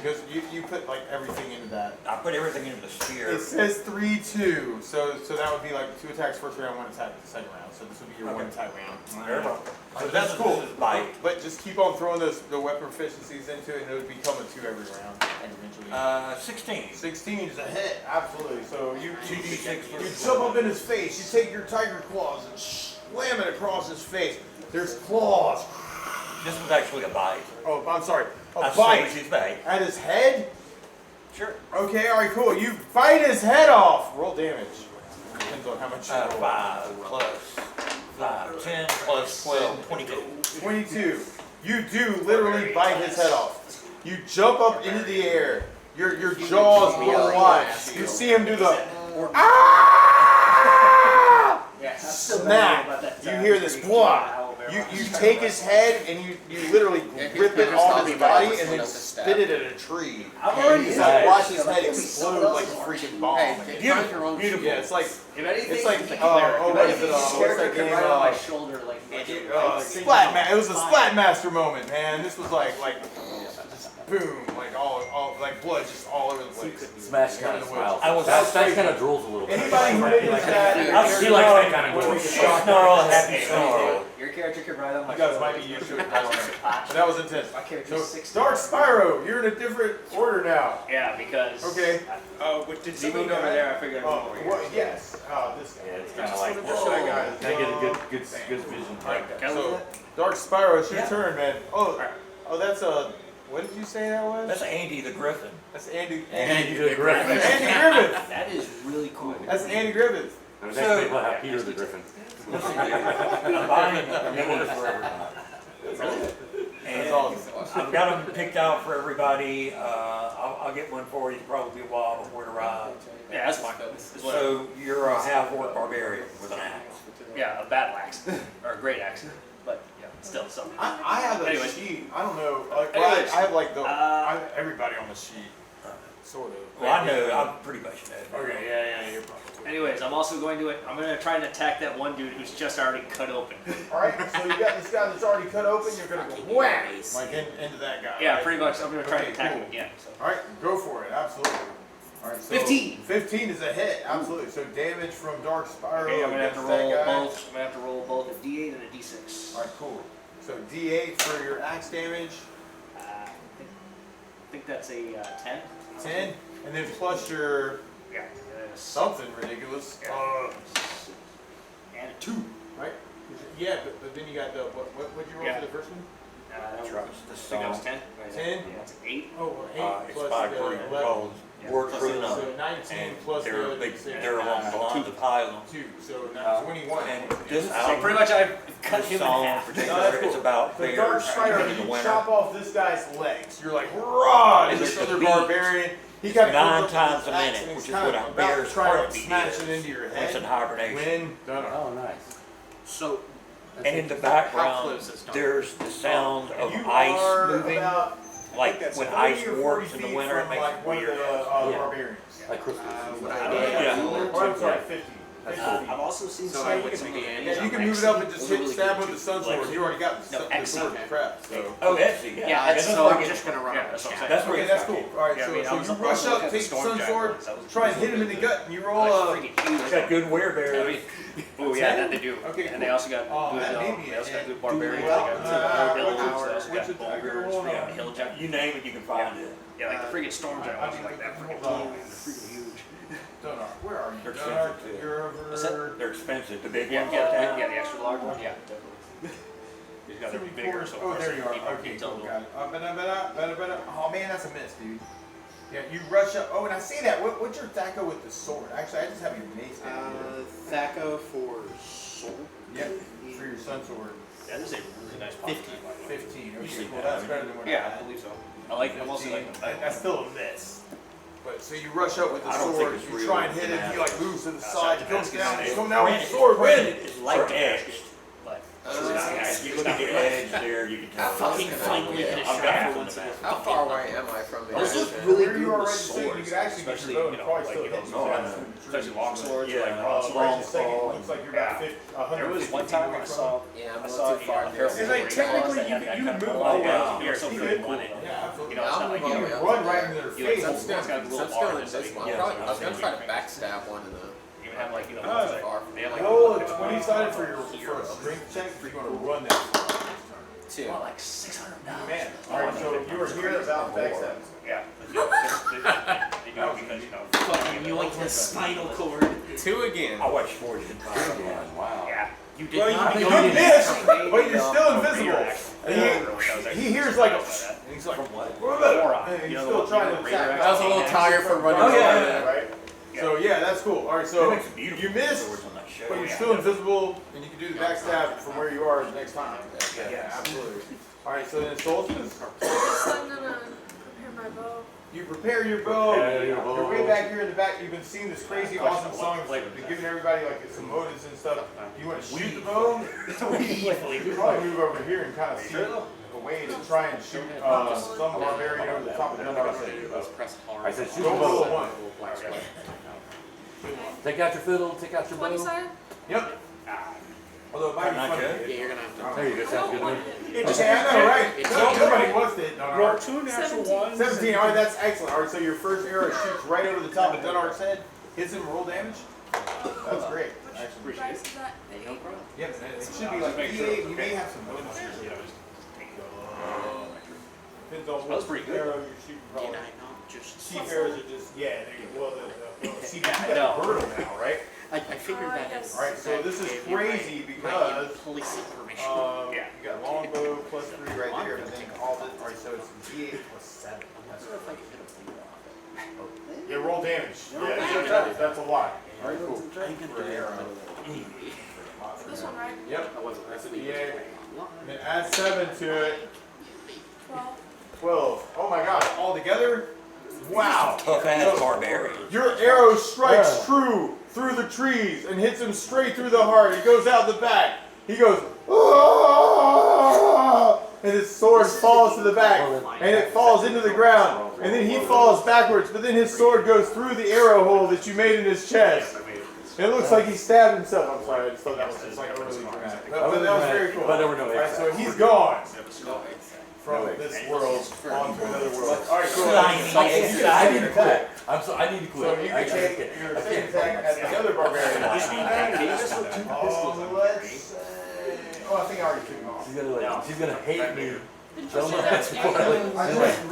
Speaker 3: Because you put like everything into that.
Speaker 7: I put everything into the spear.
Speaker 3: It says 3-2, so that would be like 2 attacks first round, 1 attack the second round. So this would be your 1 attack round.
Speaker 7: There we go.
Speaker 3: So
Speaker 7: So
Speaker 3: that's cool.
Speaker 7: This is bite.
Speaker 3: But just keep on throwing the weapon proficiencies into it, and it would become a 2 every round. Eventually.
Speaker 7: 16.
Speaker 3: 16 is a hit, absolutely. So you
Speaker 7: 2d6
Speaker 3: you jump up in his face. You take your tiger claws and slam it across his face. There's claws.
Speaker 7: This was actually a bite.
Speaker 3: Oh, I'm sorry. A
Speaker 7: I
Speaker 3: bite
Speaker 7: saved his bite.
Speaker 3: at his head.
Speaker 7: Sure.
Speaker 3: Okay, all right, cool. You bite his head off. Roll damage. Depends on how much you roll.
Speaker 7: 5 plus 5, 10 plus 12, 22.
Speaker 3: 22. You do literally bite his head off. You jump up into the air. Your jaws go wide. You see him do the snap. You hear this blah. You take his head and you literally rip it off his body and then spit it at a tree. And you like watch his head explode like a freaking bomb.
Speaker 5: Beautiful.
Speaker 3: Yeah, it's like
Speaker 8: If anything,
Speaker 3: it's like
Speaker 8: if
Speaker 3: what is it?
Speaker 8: anything,
Speaker 3: What's that game?
Speaker 8: right on my shoulder, like
Speaker 3: It was a Splatmaster moment, man. This was like just boom, like all like blood just all over the place.
Speaker 2: Smash kind of smiles.
Speaker 7: I was
Speaker 2: That kind of drools a little bit.
Speaker 3: Anybody who witnessed that,
Speaker 7: He likes that kind of snarl, happy snarl.
Speaker 8: your character could ride on my
Speaker 3: you guys
Speaker 8: shoulder.
Speaker 3: might be used to it. But that was intense.
Speaker 8: My character's
Speaker 3: So
Speaker 8: 6.
Speaker 3: Dark Spyro, you're in a different order now.
Speaker 8: Yeah, because
Speaker 3: Okay.
Speaker 1: What did
Speaker 8: he moved over there, I figured I'd move over here.
Speaker 3: Well, yes. This guy.
Speaker 2: Yeah, it's kind of like,
Speaker 3: That
Speaker 2: whoa.
Speaker 3: guy
Speaker 2: I
Speaker 3: is
Speaker 2: get a
Speaker 3: dumb.
Speaker 2: good vision.
Speaker 8: Can I
Speaker 3: So,
Speaker 8: move
Speaker 3: Dark Spyro, it's your
Speaker 7: Yeah.
Speaker 3: turn, man. Oh, that's a. What did you say that was?
Speaker 7: That's Andy the Griffin.
Speaker 3: That's Andy.
Speaker 2: Andy the Griffin.
Speaker 3: Andy Griffith.
Speaker 8: That is really cool.
Speaker 3: That's Andy Griffith.
Speaker 2: The next thing we'll have Peter the Griffin.
Speaker 7: I'm buying an order for everybody. And
Speaker 3: That's awesome.
Speaker 7: I've got them picked out for everybody. I'll get one for you. It'll probably be a while before it arrives.
Speaker 8: Yeah, that's fine. It's whatever.
Speaker 7: So you're a half-orc barbarian with an axe.
Speaker 8: Yeah, a battle axe or a great axe, but yeah, still something.
Speaker 3: I have a
Speaker 8: Anyways.
Speaker 3: sheet. I don't know. Like,
Speaker 8: Anyways.
Speaker 3: I have like the
Speaker 8: Uh,
Speaker 3: everybody on the sheet, sort of.
Speaker 7: Well, I know. I'm pretty much dead.
Speaker 3: Okay, yeah, you're probably.
Speaker 8: Anyways, I'm also going to try and attack that one dude who's just already cut open.
Speaker 3: All right, so you got this guy that's already cut open. You're gonna go wham, like into that guy.
Speaker 8: Yeah,
Speaker 3: right?
Speaker 8: pretty much. I'm gonna try
Speaker 3: Okay,
Speaker 8: and attack
Speaker 3: cool.
Speaker 8: him again. So.
Speaker 3: All right, go for it. Absolutely. All right, so
Speaker 8: 15.
Speaker 3: 15 is a hit. Absolutely. So damage from Dark Spyro
Speaker 8: Okay, I'm gonna have to
Speaker 3: against
Speaker 8: roll
Speaker 3: that guy.
Speaker 8: both. I'm gonna have to roll both a D8 and a D6.
Speaker 3: All right, cool. So D8 for your axe damage,
Speaker 8: I think that's a 10.
Speaker 3: 10, and then plus your
Speaker 8: Yeah.
Speaker 3: something ridiculous.
Speaker 8: And a 2.
Speaker 3: Right? Yeah, but then you got the what did you roll
Speaker 8: Yeah.
Speaker 3: for the first one?
Speaker 8: That was,
Speaker 7: Trust
Speaker 8: I
Speaker 7: the
Speaker 8: think that was
Speaker 7: song.
Speaker 8: 10.
Speaker 3: 10?
Speaker 8: Yeah, that's 8.
Speaker 3: Oh, 8
Speaker 7: It's
Speaker 3: plus
Speaker 7: by
Speaker 3: the
Speaker 7: group
Speaker 3: 11.
Speaker 7: called Word
Speaker 8: plus
Speaker 7: for
Speaker 8: the
Speaker 7: Another.
Speaker 3: So 19
Speaker 7: And
Speaker 3: plus
Speaker 7: they're,
Speaker 3: the
Speaker 7: they,
Speaker 3: 6.
Speaker 7: they're along the lines of Highland.
Speaker 3: 2, so now 21.
Speaker 7: And this
Speaker 8: So
Speaker 7: album,
Speaker 8: pretty much I've cut
Speaker 7: this
Speaker 8: him in
Speaker 7: song in
Speaker 8: half.
Speaker 7: particular,
Speaker 3: No, that's cool.
Speaker 7: is about
Speaker 3: So Dark
Speaker 7: bears
Speaker 3: Spider,
Speaker 7: in the
Speaker 3: you
Speaker 7: winter.
Speaker 3: chop off this guy's legs. You're like, rah! And this
Speaker 7: It's
Speaker 3: other
Speaker 7: the beat.
Speaker 3: barbarian, he kind of
Speaker 7: 9 times a minute, which is what a bear's
Speaker 3: trying to
Speaker 7: heartbeat
Speaker 3: smash
Speaker 7: is
Speaker 3: it into your
Speaker 7: when it's in
Speaker 3: head.
Speaker 7: hibernation.
Speaker 3: When done.
Speaker 2: Oh, nice.
Speaker 5: So,
Speaker 7: And in the
Speaker 5: how
Speaker 7: background,
Speaker 5: close is Dark?
Speaker 7: there's the sound of
Speaker 3: You
Speaker 7: ice
Speaker 3: are
Speaker 7: moving.
Speaker 3: about,
Speaker 7: Like
Speaker 3: that's
Speaker 7: when
Speaker 3: 40
Speaker 7: ice
Speaker 3: or 40
Speaker 7: warps in the
Speaker 3: feet
Speaker 7: winter, it
Speaker 3: from,
Speaker 7: makes
Speaker 3: like one of
Speaker 7: weird.
Speaker 3: the
Speaker 2: Yeah.
Speaker 3: barbarians.
Speaker 2: Like Christmas.
Speaker 5: Would
Speaker 3: Or I'm sorry, 50.
Speaker 2: That's
Speaker 3: 50
Speaker 2: cool.
Speaker 3: feet.
Speaker 8: I've also seen
Speaker 5: So
Speaker 8: some
Speaker 5: I
Speaker 8: you
Speaker 5: would
Speaker 8: can
Speaker 5: say
Speaker 8: move.
Speaker 5: the
Speaker 3: Yeah, you can move it up and just hit stab with the sun sword. You already got the,
Speaker 8: No,
Speaker 3: the
Speaker 8: X.
Speaker 3: sword prep. So.
Speaker 7: Oh, Etsy, yeah.
Speaker 8: Yeah,
Speaker 7: that's
Speaker 5: so
Speaker 7: where
Speaker 5: I'm
Speaker 7: it
Speaker 5: just
Speaker 7: gets-
Speaker 5: gonna run
Speaker 8: Yeah,
Speaker 5: up
Speaker 8: that's
Speaker 5: the
Speaker 8: what I'm
Speaker 5: shaft.
Speaker 8: saying.
Speaker 7: That's where
Speaker 3: Okay,
Speaker 7: it
Speaker 3: that's
Speaker 7: gets
Speaker 3: cool. All right,
Speaker 8: Yeah, I mean, I
Speaker 3: so
Speaker 8: was
Speaker 3: you
Speaker 8: also
Speaker 3: rush
Speaker 8: looking
Speaker 3: up,
Speaker 8: at the
Speaker 3: take the
Speaker 8: storm
Speaker 3: sun
Speaker 8: giant
Speaker 3: sword,
Speaker 8: ones. That was
Speaker 3: try and hit him in the gut, and you roll
Speaker 7: It's got good werebears.
Speaker 8: Oh yeah, that they do.
Speaker 3: Okay,
Speaker 8: And
Speaker 3: cool.
Speaker 8: they also got
Speaker 3: Oh,
Speaker 8: good,
Speaker 3: that may be
Speaker 8: they also got
Speaker 3: it.
Speaker 8: good barbarians.
Speaker 3: Well,
Speaker 8: they got good
Speaker 3: which
Speaker 8: builders. They also
Speaker 3: attack
Speaker 8: got
Speaker 3: are you rolling
Speaker 8: boulders,
Speaker 3: on?
Speaker 8: hill
Speaker 7: You name it, you can find it.
Speaker 8: Yeah, like the friggin' storm giant ones like that. Friggin'
Speaker 3: Hold on.
Speaker 8: they're friggin' huge.
Speaker 3: Donut, where are you?
Speaker 7: They're
Speaker 3: Donut,
Speaker 7: expensive, too.
Speaker 3: you're
Speaker 8: What's
Speaker 3: over.
Speaker 7: They're expensive. The big
Speaker 8: Yeah,
Speaker 7: ones
Speaker 8: yeah,
Speaker 7: uptown.
Speaker 8: the extra large one. Yeah, definitely. He's got to be bigger. So
Speaker 3: Oh, there you are. Okay, cool. Got it. Oh man, that's a miss, dude. Yeah, you rush up. Oh, and I say that. What's your Thaco with the sword? Actually, I just have your mace down here.
Speaker 5: Thaco for sword.
Speaker 3: Yep, for your sun sword.
Speaker 8: That is a really nice pop.
Speaker 5: 15.
Speaker 3: 15. Okay,
Speaker 7: Usually
Speaker 3: well,
Speaker 7: that,
Speaker 3: that's better than what
Speaker 8: Yeah,
Speaker 3: I
Speaker 8: I
Speaker 3: had.
Speaker 8: believe so. I like. I'm also
Speaker 3: 15.
Speaker 8: like.
Speaker 3: That's still a miss. But so you rush up with the
Speaker 7: I don't
Speaker 3: sword,
Speaker 7: think it's
Speaker 3: you
Speaker 7: real
Speaker 3: try and hit it,
Speaker 7: math.
Speaker 3: he like moves to the side,
Speaker 8: the
Speaker 3: comes
Speaker 8: mask is
Speaker 3: down,
Speaker 8: the
Speaker 3: he's
Speaker 8: same.
Speaker 3: coming down with the sword, win!
Speaker 7: It's like edged.
Speaker 8: But
Speaker 7: You look at the edge there, you can tell.
Speaker 8: fucking finally hit a
Speaker 7: I've
Speaker 8: shot
Speaker 7: got
Speaker 8: for
Speaker 7: it.
Speaker 8: once in
Speaker 10: How far away am I from the
Speaker 8: Those
Speaker 10: edge?
Speaker 8: look really
Speaker 3: Where
Speaker 8: good
Speaker 3: you are
Speaker 8: with
Speaker 3: right to say, you
Speaker 8: swords,
Speaker 3: could actually get
Speaker 8: especially
Speaker 3: your bow and
Speaker 8: you know,
Speaker 3: probably
Speaker 8: like
Speaker 3: still
Speaker 8: you
Speaker 3: hit
Speaker 8: know,
Speaker 3: some
Speaker 8: especially long swords.
Speaker 7: Yeah,
Speaker 8: like
Speaker 3: right
Speaker 8: long
Speaker 3: to second,
Speaker 8: claw.
Speaker 3: looks like you're about 100
Speaker 8: There was one time I saw.
Speaker 10: Yeah, I'm
Speaker 8: I
Speaker 10: a
Speaker 8: saw
Speaker 10: little too far.
Speaker 8: Harold
Speaker 1: It's like technically you can move
Speaker 7: Oh,
Speaker 1: away.
Speaker 7: wow.
Speaker 8: You're so good one.
Speaker 3: Yeah, absolutely.
Speaker 8: You know, it's not like
Speaker 3: You
Speaker 8: you
Speaker 3: can run right into their
Speaker 8: You like
Speaker 3: face.
Speaker 8: some
Speaker 10: I'm still,
Speaker 8: It's got a little
Speaker 10: I'm still
Speaker 8: bar,
Speaker 10: in
Speaker 8: so
Speaker 10: this
Speaker 8: you
Speaker 10: one.
Speaker 7: can-
Speaker 10: Probably, I was
Speaker 7: yeah,
Speaker 10: gonna try to backstab one of the.
Speaker 8: even have like you know
Speaker 3: Oh,
Speaker 8: like,
Speaker 10: far.
Speaker 8: they have like
Speaker 3: Roll a
Speaker 8: a
Speaker 3: 20 sided for a strength check if you're going to run that far.
Speaker 10: Two.
Speaker 8: well, like $600.
Speaker 3: Man, alright, so you were here about backstab.
Speaker 8: Yeah. They do it because you know. Fucking yoink the spinal cord.
Speaker 10: Two again.
Speaker 7: I watched Forged in Fire again. Wow.
Speaker 8: Yeah. You did
Speaker 3: Well,
Speaker 8: not.
Speaker 3: you
Speaker 8: know
Speaker 3: did
Speaker 8: this.
Speaker 3: miss, but you're still invisible. And he hears like a, and he's like, what about it? And he's still trying to attack.
Speaker 10: I was a little tired from running.
Speaker 3: Oh,
Speaker 10: around
Speaker 3: yeah,
Speaker 10: it.
Speaker 3: right? So yeah, that's cool. Alright,
Speaker 7: They
Speaker 3: so
Speaker 7: make some beautiful
Speaker 3: you missed,
Speaker 7: swords on that show.
Speaker 3: but you're
Speaker 7: Yeah.
Speaker 3: still invisible, and you can do the backstab from where you are next time.
Speaker 10: Yeah.
Speaker 3: Yeah, absolutely. Alright, so then Solstice,
Speaker 11: So I'm gonna prepare my bow.
Speaker 3: you prepare your bow.
Speaker 7: Yeah, your bow.
Speaker 3: You're way back here in the back. You've been seeing this crazy awesome song. Been giving everybody like some motives and stuff. You want to shoot the bow? You probably move over here and kind of see a way to try and shoot some barbarian over the top of the number.
Speaker 10: Let's press hard.
Speaker 6: I said shoot
Speaker 3: Go
Speaker 6: the
Speaker 3: roll
Speaker 6: bow.
Speaker 3: one.
Speaker 6: Take out your fiddle, take out your
Speaker 11: 20
Speaker 6: bow.
Speaker 11: side?
Speaker 3: Yep. Although it might be
Speaker 7: Not
Speaker 3: funny.
Speaker 7: good.
Speaker 10: Yeah, you're gonna have to.
Speaker 6: There you go,
Speaker 11: I
Speaker 6: sounds
Speaker 11: don't
Speaker 6: good to
Speaker 11: want
Speaker 6: me.
Speaker 11: it.
Speaker 3: Yeah, I know, right?
Speaker 10: It's
Speaker 3: Nobody wants it.
Speaker 1: Roll
Speaker 3: Dunark.
Speaker 1: 2 natural
Speaker 11: 17.
Speaker 1: ones.
Speaker 3: 17. All right, that's excellent. All right, so your first arrow shoots right over the top of Dunark's head, hits him, roll damage. That's great.
Speaker 11: Which price is that? The 8?
Speaker 3: Yep, it should be like D8. You may have some bonuses. Depends on
Speaker 8: That's
Speaker 3: what
Speaker 8: pretty good.
Speaker 3: arrow you're shooting.
Speaker 5: Did
Speaker 3: Probably.
Speaker 5: I not just?
Speaker 3: Sheep arrows are just well, see, you got
Speaker 8: No.
Speaker 3: the bird now, right?
Speaker 5: I figured that.
Speaker 11: Yes.
Speaker 3: All right, so this is
Speaker 5: gave you
Speaker 3: crazy
Speaker 5: my
Speaker 3: because
Speaker 5: implicit permission.
Speaker 8: Yeah.
Speaker 3: you got longbow plus 3 right there, but then all this. All right, so it's D8 plus 7. Yeah, roll damage. Yeah, that's a lot. All right, cool. For an arrow.
Speaker 11: This one, right?
Speaker 3: Yep, that's a D8. And then add 7 to it.
Speaker 11: 12.
Speaker 3: 12. Oh my gosh, all together? Wow.
Speaker 7: Tough ass barbarian.
Speaker 3: Your arrow strikes true through the trees and hits him straight through the heart. He goes out the back. He goes, "Ah!" and his sword falls to the back, and it falls into the ground. And then he falls backwards, but then his sword goes through the arrow hole that you made in his chest. It looks like he stabbed himself. I'm sorry, I just thought that was just like overly dramatic. But that was very cool.
Speaker 6: But there were no
Speaker 3: Alright, so he's gone from this world onto another world. Alright, cool.
Speaker 6: I need to quit. I need to quit.
Speaker 3: So you can take your second attack at the other barbarian. Let's say, oh, I think I already took him off.
Speaker 6: She's gonna hate me.
Speaker 11: Didn't you say that?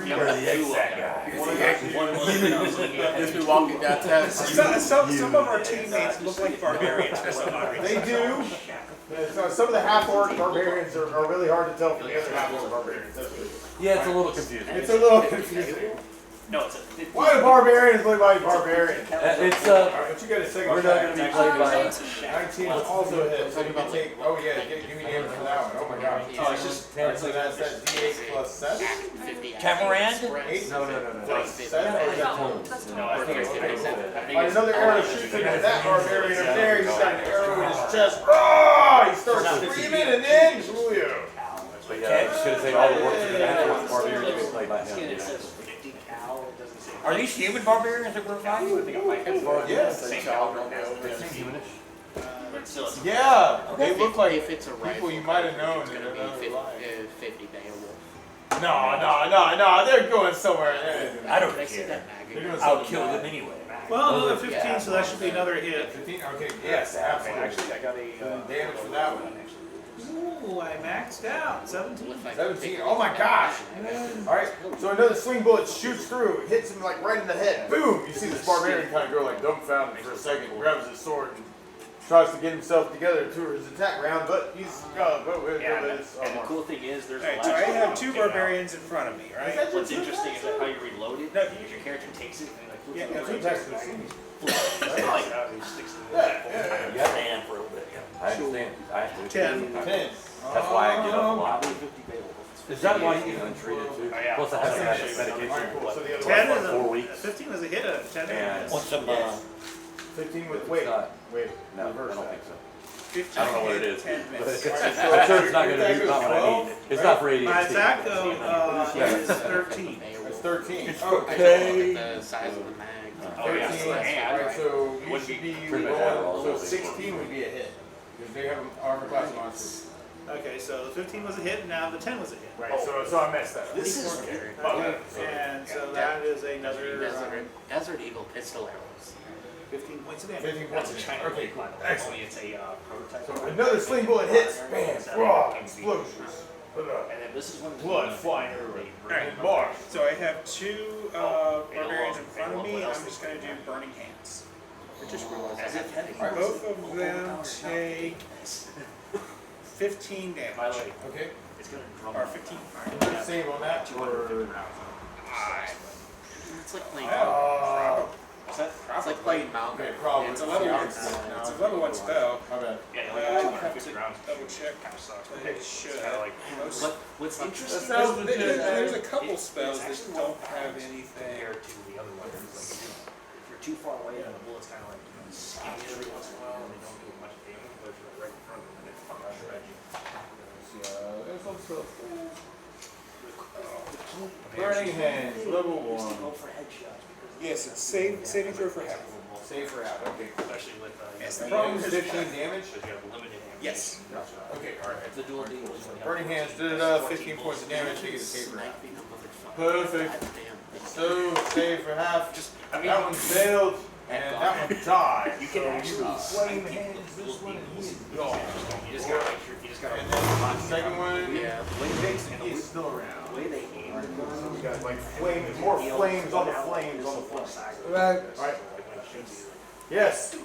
Speaker 7: You're the exact guy.
Speaker 10: Just be walking down town.
Speaker 1: Some of our teammates look like barbarians.
Speaker 3: They do. So some of the half-orc barbarians are really hard to tell from the other half-orc barbarians. That's good.
Speaker 6: Yeah, it's a little confusing.
Speaker 3: It's a little confusing.
Speaker 8: No, it's a 15.
Speaker 3: Why do barbarians look like barbarians?
Speaker 6: It's
Speaker 3: Alright, but you got a second
Speaker 6: we're not gonna
Speaker 3: attack.
Speaker 6: be played by.
Speaker 3: 19 also hit, so you can take, oh yeah, give me damage for that one. Oh my god.
Speaker 8: Oh, it's just.
Speaker 3: Alright, so that's that D8 plus 7?
Speaker 7: Tamarand?
Speaker 3: 8?
Speaker 6: No.
Speaker 3: Plus 7? Or is that total?
Speaker 11: That's
Speaker 8: No, I think it's
Speaker 3: Alright, another arrow shoots into that barbarian up there. He's got an arrow in his chest. Oh! He starts screaming and then Julio.
Speaker 6: But yeah, I'm just gonna say all the work for the half-orc barbarian to be played by him.
Speaker 7: Are these human barbarians that we're fighting?
Speaker 3: Yes.
Speaker 6: They seem humanish.
Speaker 3: Yeah, they look like
Speaker 5: if it's a rifle,
Speaker 3: people you might have known
Speaker 5: it's
Speaker 3: in
Speaker 5: gonna be
Speaker 3: another
Speaker 5: 50,
Speaker 3: life.
Speaker 5: 50 Beowulf.
Speaker 3: No, they're going somewhere.
Speaker 7: I don't
Speaker 5: Did I see
Speaker 7: care.
Speaker 5: that
Speaker 3: They're
Speaker 5: maggot?
Speaker 3: doing
Speaker 7: I'll
Speaker 3: something
Speaker 7: kill
Speaker 3: bad.
Speaker 7: them anyway.
Speaker 12: Well, another 15, so that should be another hit.
Speaker 3: 15? Okay, yes, absolutely.
Speaker 8: Actually, I got a
Speaker 3: Damage for that one.
Speaker 12: Ooh. Ooh, I maxed out. 17.
Speaker 3: 17. Oh my gosh. Alright, so another swing bullet shoots through, hits him like right in the head. Boom! You see this barbarian kind of go like dumbfounded for a second, grabs his sword and tries to get himself together to his attack round, but he's
Speaker 8: And the cool thing is, there's
Speaker 1: Alright, so I have two barbarians in front of me, right?
Speaker 8: What's interesting is that how you reload it, because your character takes it and like flips it over. He sticks to the
Speaker 2: You have to hand for a little bit. I understand. I have to.
Speaker 12: 10.
Speaker 2: That's why I get up a lot. Is that why you can treat it too?
Speaker 8: Yeah.
Speaker 2: Plus I have to have medication.
Speaker 12: 10 is
Speaker 2: 4
Speaker 12: a,
Speaker 2: weeks.
Speaker 12: 15 was a hit. 10
Speaker 2: And
Speaker 7: What's some,
Speaker 3: 15 with wait.
Speaker 2: not-
Speaker 3: Wait.
Speaker 2: No, I
Speaker 3: reverse
Speaker 2: don't
Speaker 3: that.
Speaker 2: think so.
Speaker 1: 15
Speaker 2: I don't know what it
Speaker 1: hit,
Speaker 2: is.
Speaker 1: 10
Speaker 2: But
Speaker 1: miss.
Speaker 2: I'm sure it's not going to be not what I need. It's not for ADHD.
Speaker 12: My attack though is 13.
Speaker 3: It's 13.
Speaker 7: It's
Speaker 3: Oh,
Speaker 7: okay.
Speaker 5: The size of the mag.
Speaker 8: Oh, yeah,
Speaker 3: 13.
Speaker 8: so the hand,
Speaker 3: Alright,
Speaker 8: right?
Speaker 3: so you
Speaker 8: Would
Speaker 3: should
Speaker 8: be
Speaker 3: be
Speaker 2: pretty much all
Speaker 3: rolling. So
Speaker 2: those
Speaker 3: 16 would be a hit. Because they have an armor class monster.
Speaker 12: Okay, so the 15 was a hit, and now the 10 was a hit.
Speaker 3: Right, so I messed that up.
Speaker 8: This is
Speaker 12: Okay, and so that is another
Speaker 5: Desert Eagle pistol arrows.
Speaker 12: 15 points of damage.
Speaker 3: 15 points.
Speaker 8: That's a China
Speaker 3: Okay, cool. Excellent.
Speaker 8: It's a prototype.
Speaker 3: So another sling bullet hits. Bam! Raw explosions.
Speaker 8: And then this is one of the
Speaker 3: Blood flying everywhere.
Speaker 1: Alright,
Speaker 3: Bars.
Speaker 1: so I have two barbarians in front of me. I'm just going to do Burning Hands.
Speaker 8: I just realized as if heading.
Speaker 1: Both of them take 15
Speaker 8: By the
Speaker 1: damage.
Speaker 8: way,
Speaker 3: Okay.
Speaker 8: it's gonna drum.
Speaker 1: Or 15.
Speaker 3: Save on that.
Speaker 8: 250 rounds.
Speaker 5: It's like playing.
Speaker 8: What's that?
Speaker 5: It's like playing Malcolm.
Speaker 3: Okay, probably.
Speaker 1: It's a level 1. It's a level 1 spell.
Speaker 3: My bad.
Speaker 8: Yeah,
Speaker 1: I
Speaker 8: like
Speaker 1: have
Speaker 8: 250
Speaker 1: to
Speaker 8: rounds.
Speaker 1: double check.
Speaker 8: Kind of sucks.
Speaker 1: I should.
Speaker 8: It's kind of like
Speaker 1: Most-
Speaker 5: What's interesting?
Speaker 3: sounds
Speaker 1: There's a couple
Speaker 8: It's
Speaker 1: spells that
Speaker 8: actually
Speaker 1: don't
Speaker 8: one
Speaker 1: have
Speaker 8: round
Speaker 1: anything.
Speaker 8: compared to the other ones. Like, if you're too far away, then the bullets kind of like scan you every once in a while, and they don't do much damage. But if you're right in front of them, they fuck out your edge.
Speaker 3: There's some stuff. Burning Hands, level 1.
Speaker 8: Go for headshots because
Speaker 1: Yes, it's saving throw for half.
Speaker 3: Save for out. Okay.
Speaker 8: especially with
Speaker 1: Yes,
Speaker 3: The
Speaker 1: the
Speaker 3: problem
Speaker 1: problem
Speaker 3: is
Speaker 1: is
Speaker 3: 15 damage.
Speaker 8: because you have limited ammunition.
Speaker 1: Yes.
Speaker 3: Okay, alright.
Speaker 8: It's a dual deal.
Speaker 3: Burning Hands did it up. 15 points of damage. Take it to paper out.
Speaker 5: Sniping a motherfucker.
Speaker 3: Perfect.
Speaker 5: Damn.
Speaker 3: So, save for half.
Speaker 8: Just,
Speaker 3: That one failed, and that one died.
Speaker 8: You can
Speaker 3: So
Speaker 8: actually
Speaker 3: flame hands this one, he is gone.
Speaker 8: You just gotta make sure, you just gotta.
Speaker 3: And then the second one,
Speaker 5: Yeah.
Speaker 3: he is still around.
Speaker 8: The way they aim.
Speaker 3: So we got like flames, more flames on the flames on the flames.
Speaker 13: Right.
Speaker 3: Alright. Yes.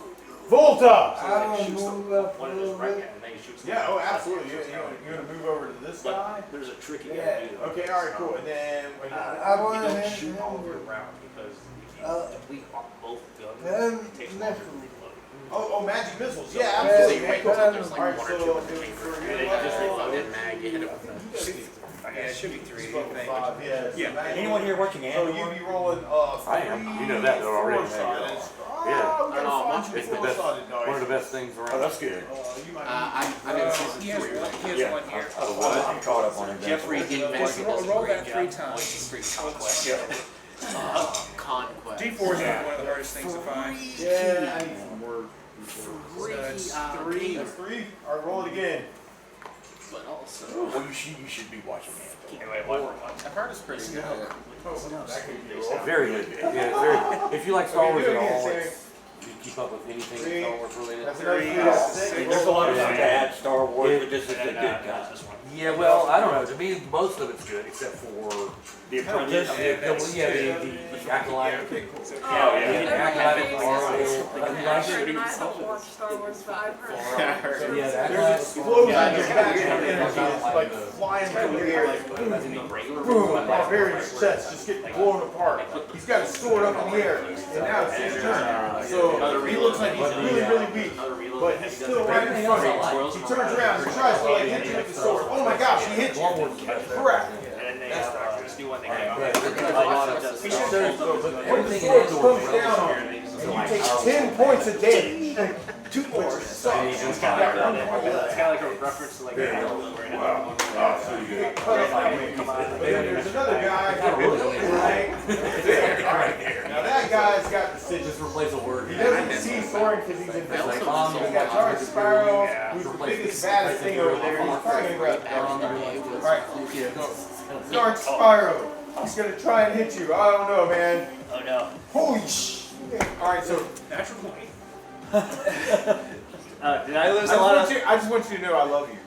Speaker 3: Volta!
Speaker 13: I will move up a
Speaker 8: One of
Speaker 13: little
Speaker 8: those right
Speaker 13: bit.
Speaker 8: hand, and then he shoots.
Speaker 3: Yeah, oh, absolutely. You gonna move over to this guy?
Speaker 8: But there's a trick you
Speaker 13: Yeah.
Speaker 8: gotta do.
Speaker 3: Okay, alright, cool. And then, when
Speaker 13: I
Speaker 8: You
Speaker 13: want to
Speaker 8: don't shoot all of your
Speaker 13: hit
Speaker 8: rounds because if you
Speaker 13: Uh,
Speaker 8: complete both guns,
Speaker 13: then
Speaker 8: it takes longer to
Speaker 13: next-
Speaker 8: reload.
Speaker 3: oh, magic missiles. Yeah,
Speaker 13: Yeah,
Speaker 3: absolutely.
Speaker 13: yeah,
Speaker 3: Right,
Speaker 13: yeah.
Speaker 5: There's like
Speaker 3: Alright,
Speaker 5: one
Speaker 3: so
Speaker 5: or two in the
Speaker 3: for
Speaker 5: paper.
Speaker 3: your
Speaker 5: And they just
Speaker 3: level,
Speaker 5: reloaded mag. You hit it with
Speaker 1: Yeah, it should be 3.
Speaker 3: level 5, yeah.
Speaker 1: Yeah.
Speaker 7: Anyone here watching
Speaker 3: So
Speaker 7: Andor?
Speaker 3: you'd be rolling
Speaker 2: I am. You know that though already.
Speaker 3: four-sided.
Speaker 2: Yeah.
Speaker 3: Oh, we
Speaker 5: I know,
Speaker 3: gotta
Speaker 5: much
Speaker 3: find
Speaker 2: It's
Speaker 3: you
Speaker 2: the best,
Speaker 3: four-sided dice.
Speaker 2: one of the best things around.
Speaker 7: Oh, that's good.
Speaker 3: You might
Speaker 5: I'm in season
Speaker 1: He has
Speaker 5: 3
Speaker 1: one,
Speaker 5: right
Speaker 1: he has
Speaker 2: Yeah.
Speaker 1: one here.
Speaker 7: I'm caught up on it.
Speaker 5: Jeffrey
Speaker 1: Just roll, roll that 3 times.
Speaker 8: Conquest.
Speaker 5: Conquest.
Speaker 1: D4 is one of the hardest things to find.
Speaker 3: Yeah, I need some more.
Speaker 1: So that's 3.
Speaker 3: That's 3. Alright, roll it again.
Speaker 5: But also,
Speaker 7: Well, you should be watching Andor.
Speaker 8: Anyway, what?
Speaker 5: I've heard it's pretty good.
Speaker 3: That could be a roll.
Speaker 2: Very good. Yeah, it's very, if you like Star
Speaker 3: Okay,
Speaker 2: Wars
Speaker 3: do it
Speaker 2: at
Speaker 3: again,
Speaker 2: all,
Speaker 3: Sammy.
Speaker 2: you keep up with anything
Speaker 3: Three.
Speaker 2: Star Wars related.
Speaker 3: That's another 3.
Speaker 1: Three.
Speaker 3: That's 6.
Speaker 7: There's a lot of
Speaker 3: Roll it
Speaker 7: bad Star Wars, but this is a
Speaker 8: And
Speaker 7: good
Speaker 8: then,
Speaker 7: guy.
Speaker 8: this one.
Speaker 2: Yeah, well, I don't know. To me, most of it's good except for
Speaker 7: The
Speaker 2: the,
Speaker 7: Apprentice.
Speaker 2: the acolyte.
Speaker 3: Okay, cool.
Speaker 11: Oh,
Speaker 2: Yeah,
Speaker 11: yeah.
Speaker 2: the acolyte is horrible.
Speaker 11: I've heard, and I haven't watched Star Wars, but I've heard.
Speaker 2: So yeah, the
Speaker 3: There's
Speaker 2: acolyte.
Speaker 3: explosions
Speaker 5: Yeah,
Speaker 3: of magic energy that's like flying through the air. Boom, barbarian's chest just getting blown apart. He's got his sword up in the air, and now it's his turn. So he looks like he's really, really weak, but he's still right in front of him. He turns around and tries to like hit you with the sword. Oh my gosh, he hit you. Correct.
Speaker 8: And then they have this new one they came out
Speaker 2: Yeah,
Speaker 8: with.
Speaker 2: there's a lot of
Speaker 8: He
Speaker 2: stuff.
Speaker 8: should-
Speaker 3: When the sword comes down on you, you take 10 points of damage. 2 more.
Speaker 8: It's kind of like a reference to like a
Speaker 3: But then there's another guy. Now that guy's got the sigil.
Speaker 2: Just replace a word.
Speaker 3: He doesn't see Soren because he's invisible. He's got Charge Sparrow, who's the biggest, baddest thing over there. He's probably gonna grab the gun. Alright, Dark Spyro. He's gonna try and hit you. I don't know, man.
Speaker 8: Oh no.
Speaker 3: Holy sh! Alright, so
Speaker 1: Natural 20.
Speaker 8: Did I lose a lot of?
Speaker 3: I just want you to know I love you.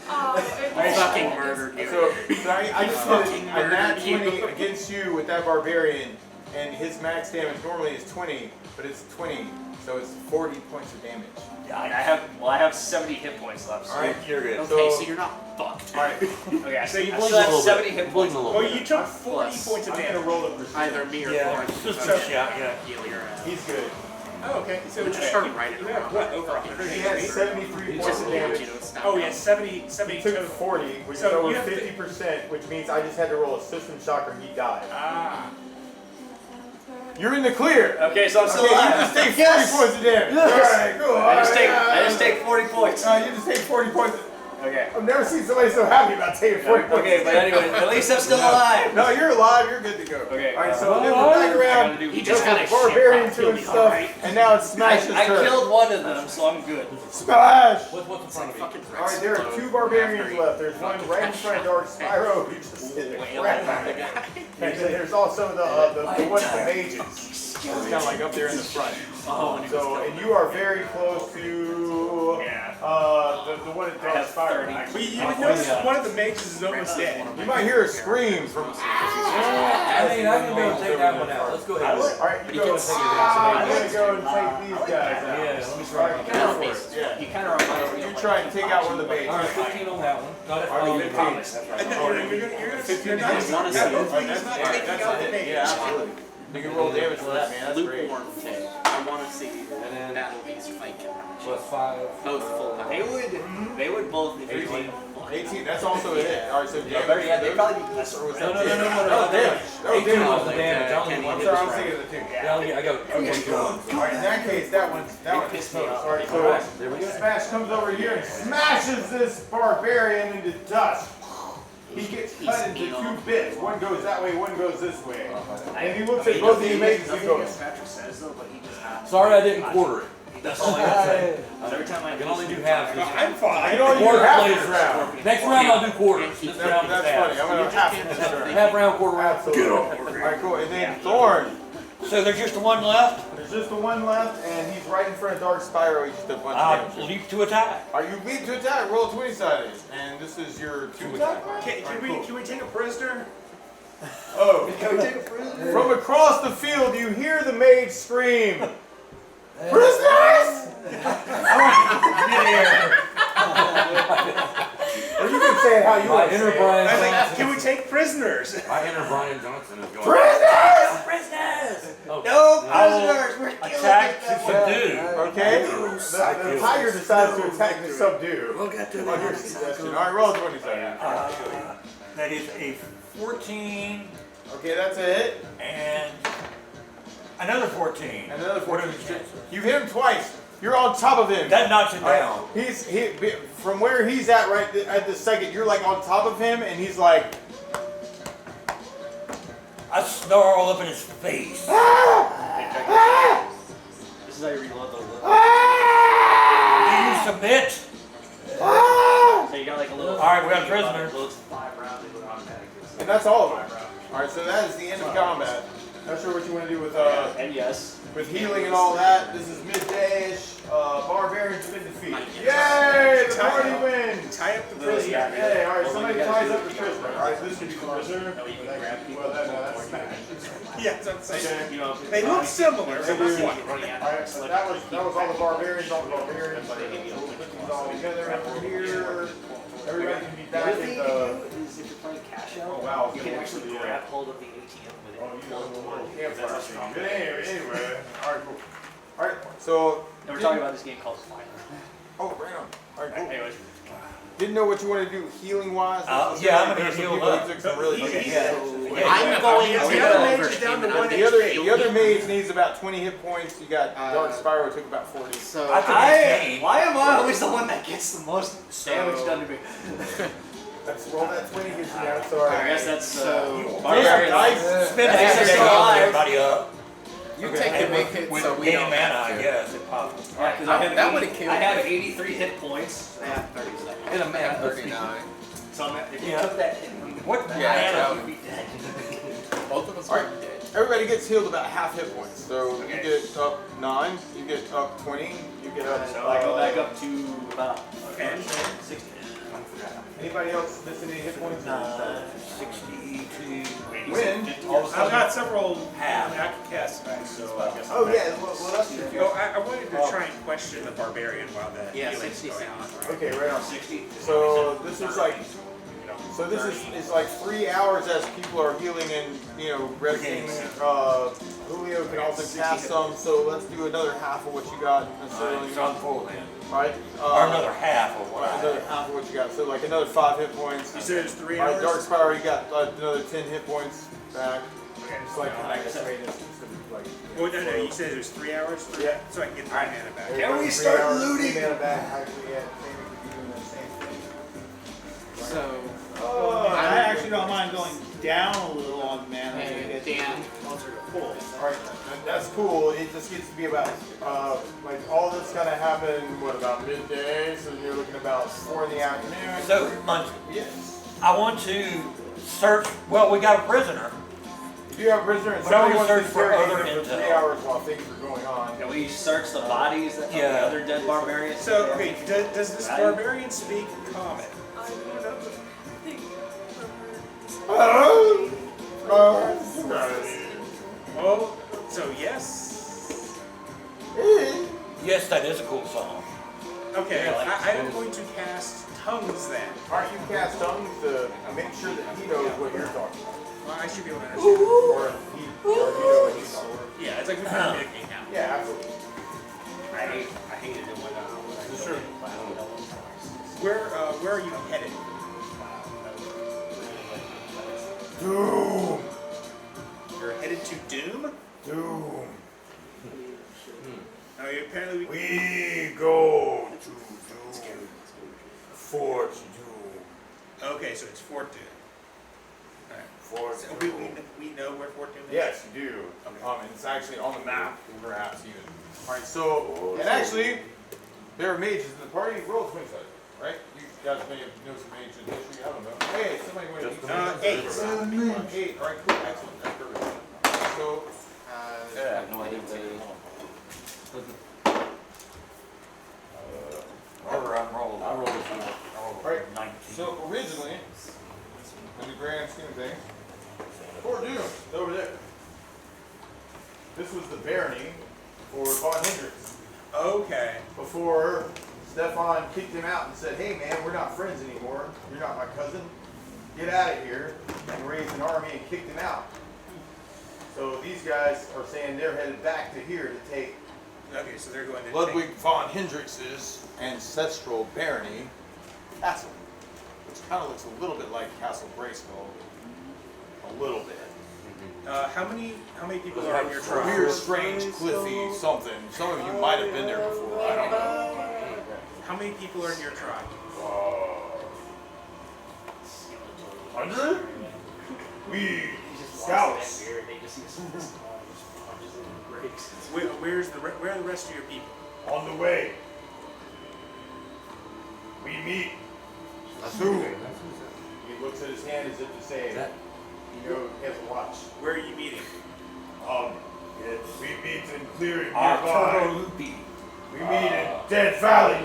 Speaker 5: I fucking murdered you.
Speaker 3: So I just
Speaker 5: Fucking
Speaker 3: did a nat
Speaker 5: murdered you.
Speaker 3: 20 against you with that barbarian, and his max damage normally is 20, but it's 20, so it's 40 points of damage.
Speaker 8: Yeah, I have 70 hit points left. So.
Speaker 3: All right,
Speaker 6: You're good.
Speaker 5: Okay, so you're not fucked.
Speaker 3: All right.
Speaker 8: Okay, so you
Speaker 6: bleed
Speaker 8: still
Speaker 6: a
Speaker 8: have
Speaker 6: little
Speaker 8: 70
Speaker 6: bit.
Speaker 8: hit points.
Speaker 6: Bleeding a little
Speaker 1: Well,
Speaker 6: bit.
Speaker 1: you took 40
Speaker 8: Plus.
Speaker 1: points of
Speaker 3: I'm gonna
Speaker 1: damage.
Speaker 3: roll it for
Speaker 5: Either me or
Speaker 7: Yeah,
Speaker 5: Thorn.
Speaker 7: just a shot, yeah.
Speaker 5: Heal your ass.
Speaker 3: He's good.
Speaker 1: Oh, okay. So
Speaker 5: But just start writing
Speaker 1: you
Speaker 5: around.
Speaker 1: have what, over 100
Speaker 3: He has 73 points of damage.
Speaker 1: Oh, yeah, 70
Speaker 3: He
Speaker 1: total.
Speaker 3: took 40, which
Speaker 1: So
Speaker 3: is over
Speaker 1: you have to-
Speaker 3: 50%, which means I just had to roll a system shock or he died.
Speaker 1: Ah.
Speaker 3: You're in the clear.
Speaker 8: Okay, so I'm still
Speaker 3: Okay, you
Speaker 8: alive.
Speaker 3: just take 40 points of damage. Alright, cool.
Speaker 8: I just take 40 points.
Speaker 3: You just take 40 points.
Speaker 8: Okay.
Speaker 3: I've never seen somebody so happy about taking 40 points.
Speaker 8: Okay, but anyway, at least I'm still alive.
Speaker 3: No, you're alive. You're good to go.
Speaker 8: Okay.
Speaker 3: All right, so then we're back around.
Speaker 8: He
Speaker 5: just got a
Speaker 3: barbarian
Speaker 5: shit rock,
Speaker 3: doing stuff, and now it's Smash's
Speaker 8: I
Speaker 3: turn.
Speaker 8: killed one of them, so I'm good.
Speaker 3: Smash!
Speaker 6: What's in front of you?
Speaker 3: All right, there are 2 barbarians left. There's one right in front of Dark Spyro who just hit the crap out of the guy. And then there's also the one with the mages. It's kind of like up there in the front. So, and you are very close to the one at Dark Spyro.
Speaker 1: But you notice one of the mages is almost dead.
Speaker 3: You might hear a scream from.
Speaker 6: I mean, I can go take that one out. Let's go ahead.
Speaker 3: All right, you go. I'm gonna go and take these guys out.
Speaker 6: Yeah, let me
Speaker 3: All
Speaker 6: try.
Speaker 3: right, go for it. Yeah.
Speaker 8: He kind of reminds me
Speaker 3: You
Speaker 8: of
Speaker 3: try and take out one of the mages.
Speaker 6: All right, 15 on that one. Got it.
Speaker 3: All right, 15.
Speaker 1: You're not
Speaker 3: Yeah, absolutely. You can roll damage for that, man. That's great.
Speaker 5: Lukewarm take. I want to see battle these fighting.
Speaker 6: Plus 5.
Speaker 5: Both full health.
Speaker 8: They would both.
Speaker 3: 18. That's also a hit. All right, so
Speaker 8: Yeah, they'd probably be less.
Speaker 3: or was
Speaker 6: No,
Speaker 3: that
Speaker 6: no, no, no, no,
Speaker 3: That
Speaker 6: no.
Speaker 3: was damage. That was
Speaker 6: 18 was
Speaker 3: damage.
Speaker 6: the damage. I only
Speaker 3: I'm
Speaker 6: needed
Speaker 3: sorry, I
Speaker 6: this
Speaker 3: was
Speaker 6: round.
Speaker 3: thinking of the 2.
Speaker 6: Yeah, I got 2
Speaker 3: All right, in that case, that one's
Speaker 8: pissed me off.
Speaker 3: All right, so
Speaker 6: Alright, there we go.
Speaker 3: Smash comes over here and smashes this barbarian into dust. He gets cut into 2 bits. One goes that way, one goes this way. And he looks at both of you mages and goes,
Speaker 8: Patrick says though, but he just has.
Speaker 6: Sorry I didn't quarter it.
Speaker 8: That's all I gotta say. Every time I
Speaker 6: can only do halves this
Speaker 1: I'm fine.
Speaker 3: you don't
Speaker 6: Quarter
Speaker 3: even have
Speaker 6: plays
Speaker 3: this round.
Speaker 6: Next round I'll do quarters. This round
Speaker 3: That's
Speaker 6: is
Speaker 3: funny.
Speaker 6: halves.
Speaker 3: I'm going to have this turn.
Speaker 6: Half round, quarter round.
Speaker 3: Absolutely. All right, cool. And then Thorn.
Speaker 7: So there's just the one left?
Speaker 3: There's just the one left, and he's right in front of Dark Spyro. He just took a bunch of
Speaker 7: I'll
Speaker 3: damage.
Speaker 7: leap to attack.
Speaker 3: Are you leap to attack? Roll 20-sided. And this is your 2 attack.
Speaker 1: Can we take a prisoner?
Speaker 3: Oh.
Speaker 1: Can we take a prisoner?
Speaker 3: From across the field, you hear the mage scream, "Prisoners!" Or you can say it how you
Speaker 6: My
Speaker 3: want to
Speaker 6: inner
Speaker 3: say it.
Speaker 6: Brian
Speaker 1: I think,
Speaker 6: Johnson.
Speaker 1: can we take prisoners?
Speaker 6: My inner Brian Johnson is going.
Speaker 3: Prisoners!
Speaker 8: Prisoners!
Speaker 6: Oh.
Speaker 8: No prisoners! We're killing
Speaker 7: Attack to
Speaker 8: them.
Speaker 7: subdue.
Speaker 3: Okay. The tiger decides to attack the subdue.
Speaker 8: We'll get to
Speaker 3: On your
Speaker 8: that.
Speaker 3: suggestion. All right, roll 20-sided.
Speaker 7: That is a 14
Speaker 3: Okay, that's a hit.
Speaker 7: and another 14.
Speaker 3: Another
Speaker 7: What are
Speaker 3: 14.
Speaker 7: the chances?
Speaker 3: You hit him twice. You're on top of him.
Speaker 7: That knocks it down.
Speaker 3: From where he's at right at this second, you're like on top of him, and he's like,
Speaker 7: I snarl up in his face.
Speaker 8: This is how you reload the look.
Speaker 7: Do you submit?
Speaker 8: So you got like a little.
Speaker 7: Alright, we got a prisoner.
Speaker 8: Loads 5 rounds and automatic.
Speaker 3: and that's all of them. All right, so that is the end of combat. Not sure what you want to do with
Speaker 8: And yes.
Speaker 3: with healing and all that. This is midday-ish. Barbarians have been defeated. Yay! The party wins.
Speaker 1: Tie up the prisoner.
Speaker 3: Yay! All right, somebody ties up the prisoner. All right, this should be the prisoner. Well, that's Smash.
Speaker 1: Yeah, that's what I'm saying.
Speaker 3: Okay.
Speaker 8: You know,
Speaker 1: They look similar. So
Speaker 3: They do.
Speaker 1: this one.
Speaker 3: All right, so that was all the barbarians. All the barbarians. So we'll put these all together over here. Everybody can be
Speaker 8: The
Speaker 3: back
Speaker 8: other
Speaker 3: in
Speaker 8: thing you
Speaker 3: the.
Speaker 8: can do is if you're playing cash out,
Speaker 3: Oh, wow.
Speaker 8: you can actually grab hold of the ATM with it.
Speaker 3: Oh, you got a little campfire thing. But anyway. All right, cool. All right, so.
Speaker 8: And we're talking about this game called Final.
Speaker 3: Oh, right on. All right, cool.
Speaker 8: Anyways.
Speaker 3: Didn't know what you want to do healing wise.
Speaker 7: Yeah, I'm gonna heal up.
Speaker 3: Really
Speaker 5: I'm going to
Speaker 1: The other mage is down to 1
Speaker 3: the other mage needs about 20 hit points. You got Dark Spyro took about 40.
Speaker 5: So
Speaker 8: Why am I always the one that gets the most damage done to me?
Speaker 3: Let's roll that 20 gets you down. Sorry.
Speaker 8: I guess that's
Speaker 5: So-
Speaker 8: barbarian.
Speaker 3: Nice.
Speaker 7: Spin
Speaker 8: I think
Speaker 7: it
Speaker 8: it's
Speaker 7: to
Speaker 8: alive.
Speaker 7: everybody up.
Speaker 5: you take the big hit,
Speaker 7: With
Speaker 5: so we
Speaker 7: game
Speaker 5: don't
Speaker 7: mana,
Speaker 5: have
Speaker 7: I
Speaker 5: to.
Speaker 7: guess, if possible.
Speaker 8: Yeah, 'cause I have
Speaker 5: That would've killed
Speaker 8: I have
Speaker 5: me.
Speaker 8: 83 hit points. I have 30 seconds.
Speaker 6: In a man,
Speaker 5: 39.
Speaker 8: So I'm at, if you
Speaker 7: Yeah.
Speaker 8: took that hit,
Speaker 7: What
Speaker 5: Yeah,
Speaker 7: mana?
Speaker 8: you'd be dead.
Speaker 5: Both of us
Speaker 3: All
Speaker 5: are
Speaker 3: right.
Speaker 5: dead.
Speaker 3: Everybody gets healed about half hit points. So you get up 9, you get up 20, you get up.
Speaker 8: So I go back up to about 10, 16.
Speaker 3: Anybody else missing any hit points?
Speaker 7: 62.
Speaker 3: When all of a
Speaker 12: I've
Speaker 3: sudden.
Speaker 12: got several.
Speaker 7: Half.
Speaker 12: I mean, I can cast back, so I guess.
Speaker 3: Oh yeah, well that's true.
Speaker 1: Oh, I wanted to try and question the barbarian while the
Speaker 5: Yeah,
Speaker 1: healing's
Speaker 5: 60
Speaker 1: going on.
Speaker 3: Okay, right on. So this is like. So this is like 3 hours as people are healing and resting. Julio can also cast some, so let's do another half of what you got.
Speaker 7: It's on full then.
Speaker 3: Right?
Speaker 7: Or another half of what I
Speaker 3: Another
Speaker 7: had.
Speaker 3: half of what you got. So like another 5 hit points.
Speaker 1: You said it's 3
Speaker 3: Alright,
Speaker 1: hours?
Speaker 3: Dark Spiral, you got another 10 hit points back.
Speaker 1: Okay.
Speaker 3: It's like
Speaker 1: Well, no, you said it was 3 hours?
Speaker 3: Yeah.
Speaker 1: So I can get 3 mana back.
Speaker 3: Can we start looting? Mana back. Actually, yeah, maybe we could be doing the same thing.
Speaker 5: So,
Speaker 12: I actually don't mind going down a little on mana to
Speaker 5: Hey,
Speaker 12: get
Speaker 5: Dan.
Speaker 12: closer to full.
Speaker 3: Alright, that's cool. It just gets to be about, like all this kind of happened, what, about midday? So you're looking about 4 in the afternoon.
Speaker 7: So, Munson,
Speaker 3: Yes.
Speaker 7: I want to search. Well, we got a prisoner.
Speaker 3: If you have a prisoner and
Speaker 7: But I
Speaker 3: somebody
Speaker 7: wanna
Speaker 3: wants to
Speaker 7: search for
Speaker 3: interrogate
Speaker 7: other
Speaker 3: them for 3
Speaker 7: intel.
Speaker 3: hours while things are going on.
Speaker 8: Can we search the bodies of the
Speaker 7: Yeah.
Speaker 8: other dead barbarians?
Speaker 1: So, okay, does this barbarian speak common?
Speaker 11: I think
Speaker 1: Oh, so yes.
Speaker 7: Yes, that is a cool song.
Speaker 1: Okay, I am going to cast tongues then.
Speaker 3: Alright, you cast tongues to make sure that he knows what you're talking about.
Speaker 1: Well, I should be able to understand.
Speaker 3: Or he, or you know what he's talking about.
Speaker 1: Yeah, it's like we can communicate now.
Speaker 3: Yeah, absolutely.
Speaker 8: I hated it when I
Speaker 3: Sure.
Speaker 1: Where are you headed?
Speaker 3: Doom!
Speaker 1: You're headed to Doom?
Speaker 3: Doom!
Speaker 1: Oh, apparently we.
Speaker 3: We go to Doom. Fort Doom.
Speaker 1: Okay, so it's Fort Doom. Alright.
Speaker 3: Fort
Speaker 1: So
Speaker 3: Doom.
Speaker 1: we know where Fort Doom is?
Speaker 3: Yes, you do. And it's actually on the map, perhaps even. Alright, so, and actually, there are mages in the party. Roll 20 sided, right? You guys may know some ancient history. I don't know. Hey, somebody want to
Speaker 1: Just
Speaker 3: 8.
Speaker 1: 8.
Speaker 3: 8. Alright, cool. Excellent. That's perfect. So,
Speaker 5: I
Speaker 10: have no idea.
Speaker 7: Remember, I rolled. I rolled a 4. I rolled
Speaker 3: Right.
Speaker 7: 19.
Speaker 3: so originally, in the grand scheme of things, Fort Doom is over there. This was the barony for Von Hendricks.
Speaker 1: Okay.
Speaker 3: Before STefan kicked him out and said, hey man, we're not friends anymore. You're not my cousin. Get out of here. And raised an army and kicked him out. So these guys are saying they're headed back to here to take
Speaker 1: Okay, so they're going to
Speaker 3: Ludwig von Hendrix's ancestral barony castle, which kind of looks a little bit like Castle Grayskull. A little bit.
Speaker 1: How many people are on your tribe?
Speaker 3: Weird, strange, cliffy, something. Some of you might have been there before. I don't know.
Speaker 1: How many people are in your tribe?
Speaker 3: 100? We scouts.
Speaker 1: Where are the rest of your people?
Speaker 3: On the way. We meet soon. He looks at his hand as if to say, he has a watch.
Speaker 1: Where are you meeting?
Speaker 3: We meet in clearing
Speaker 7: Arturo
Speaker 3: nearby.
Speaker 7: Lupi.
Speaker 3: We meet in Dead Valley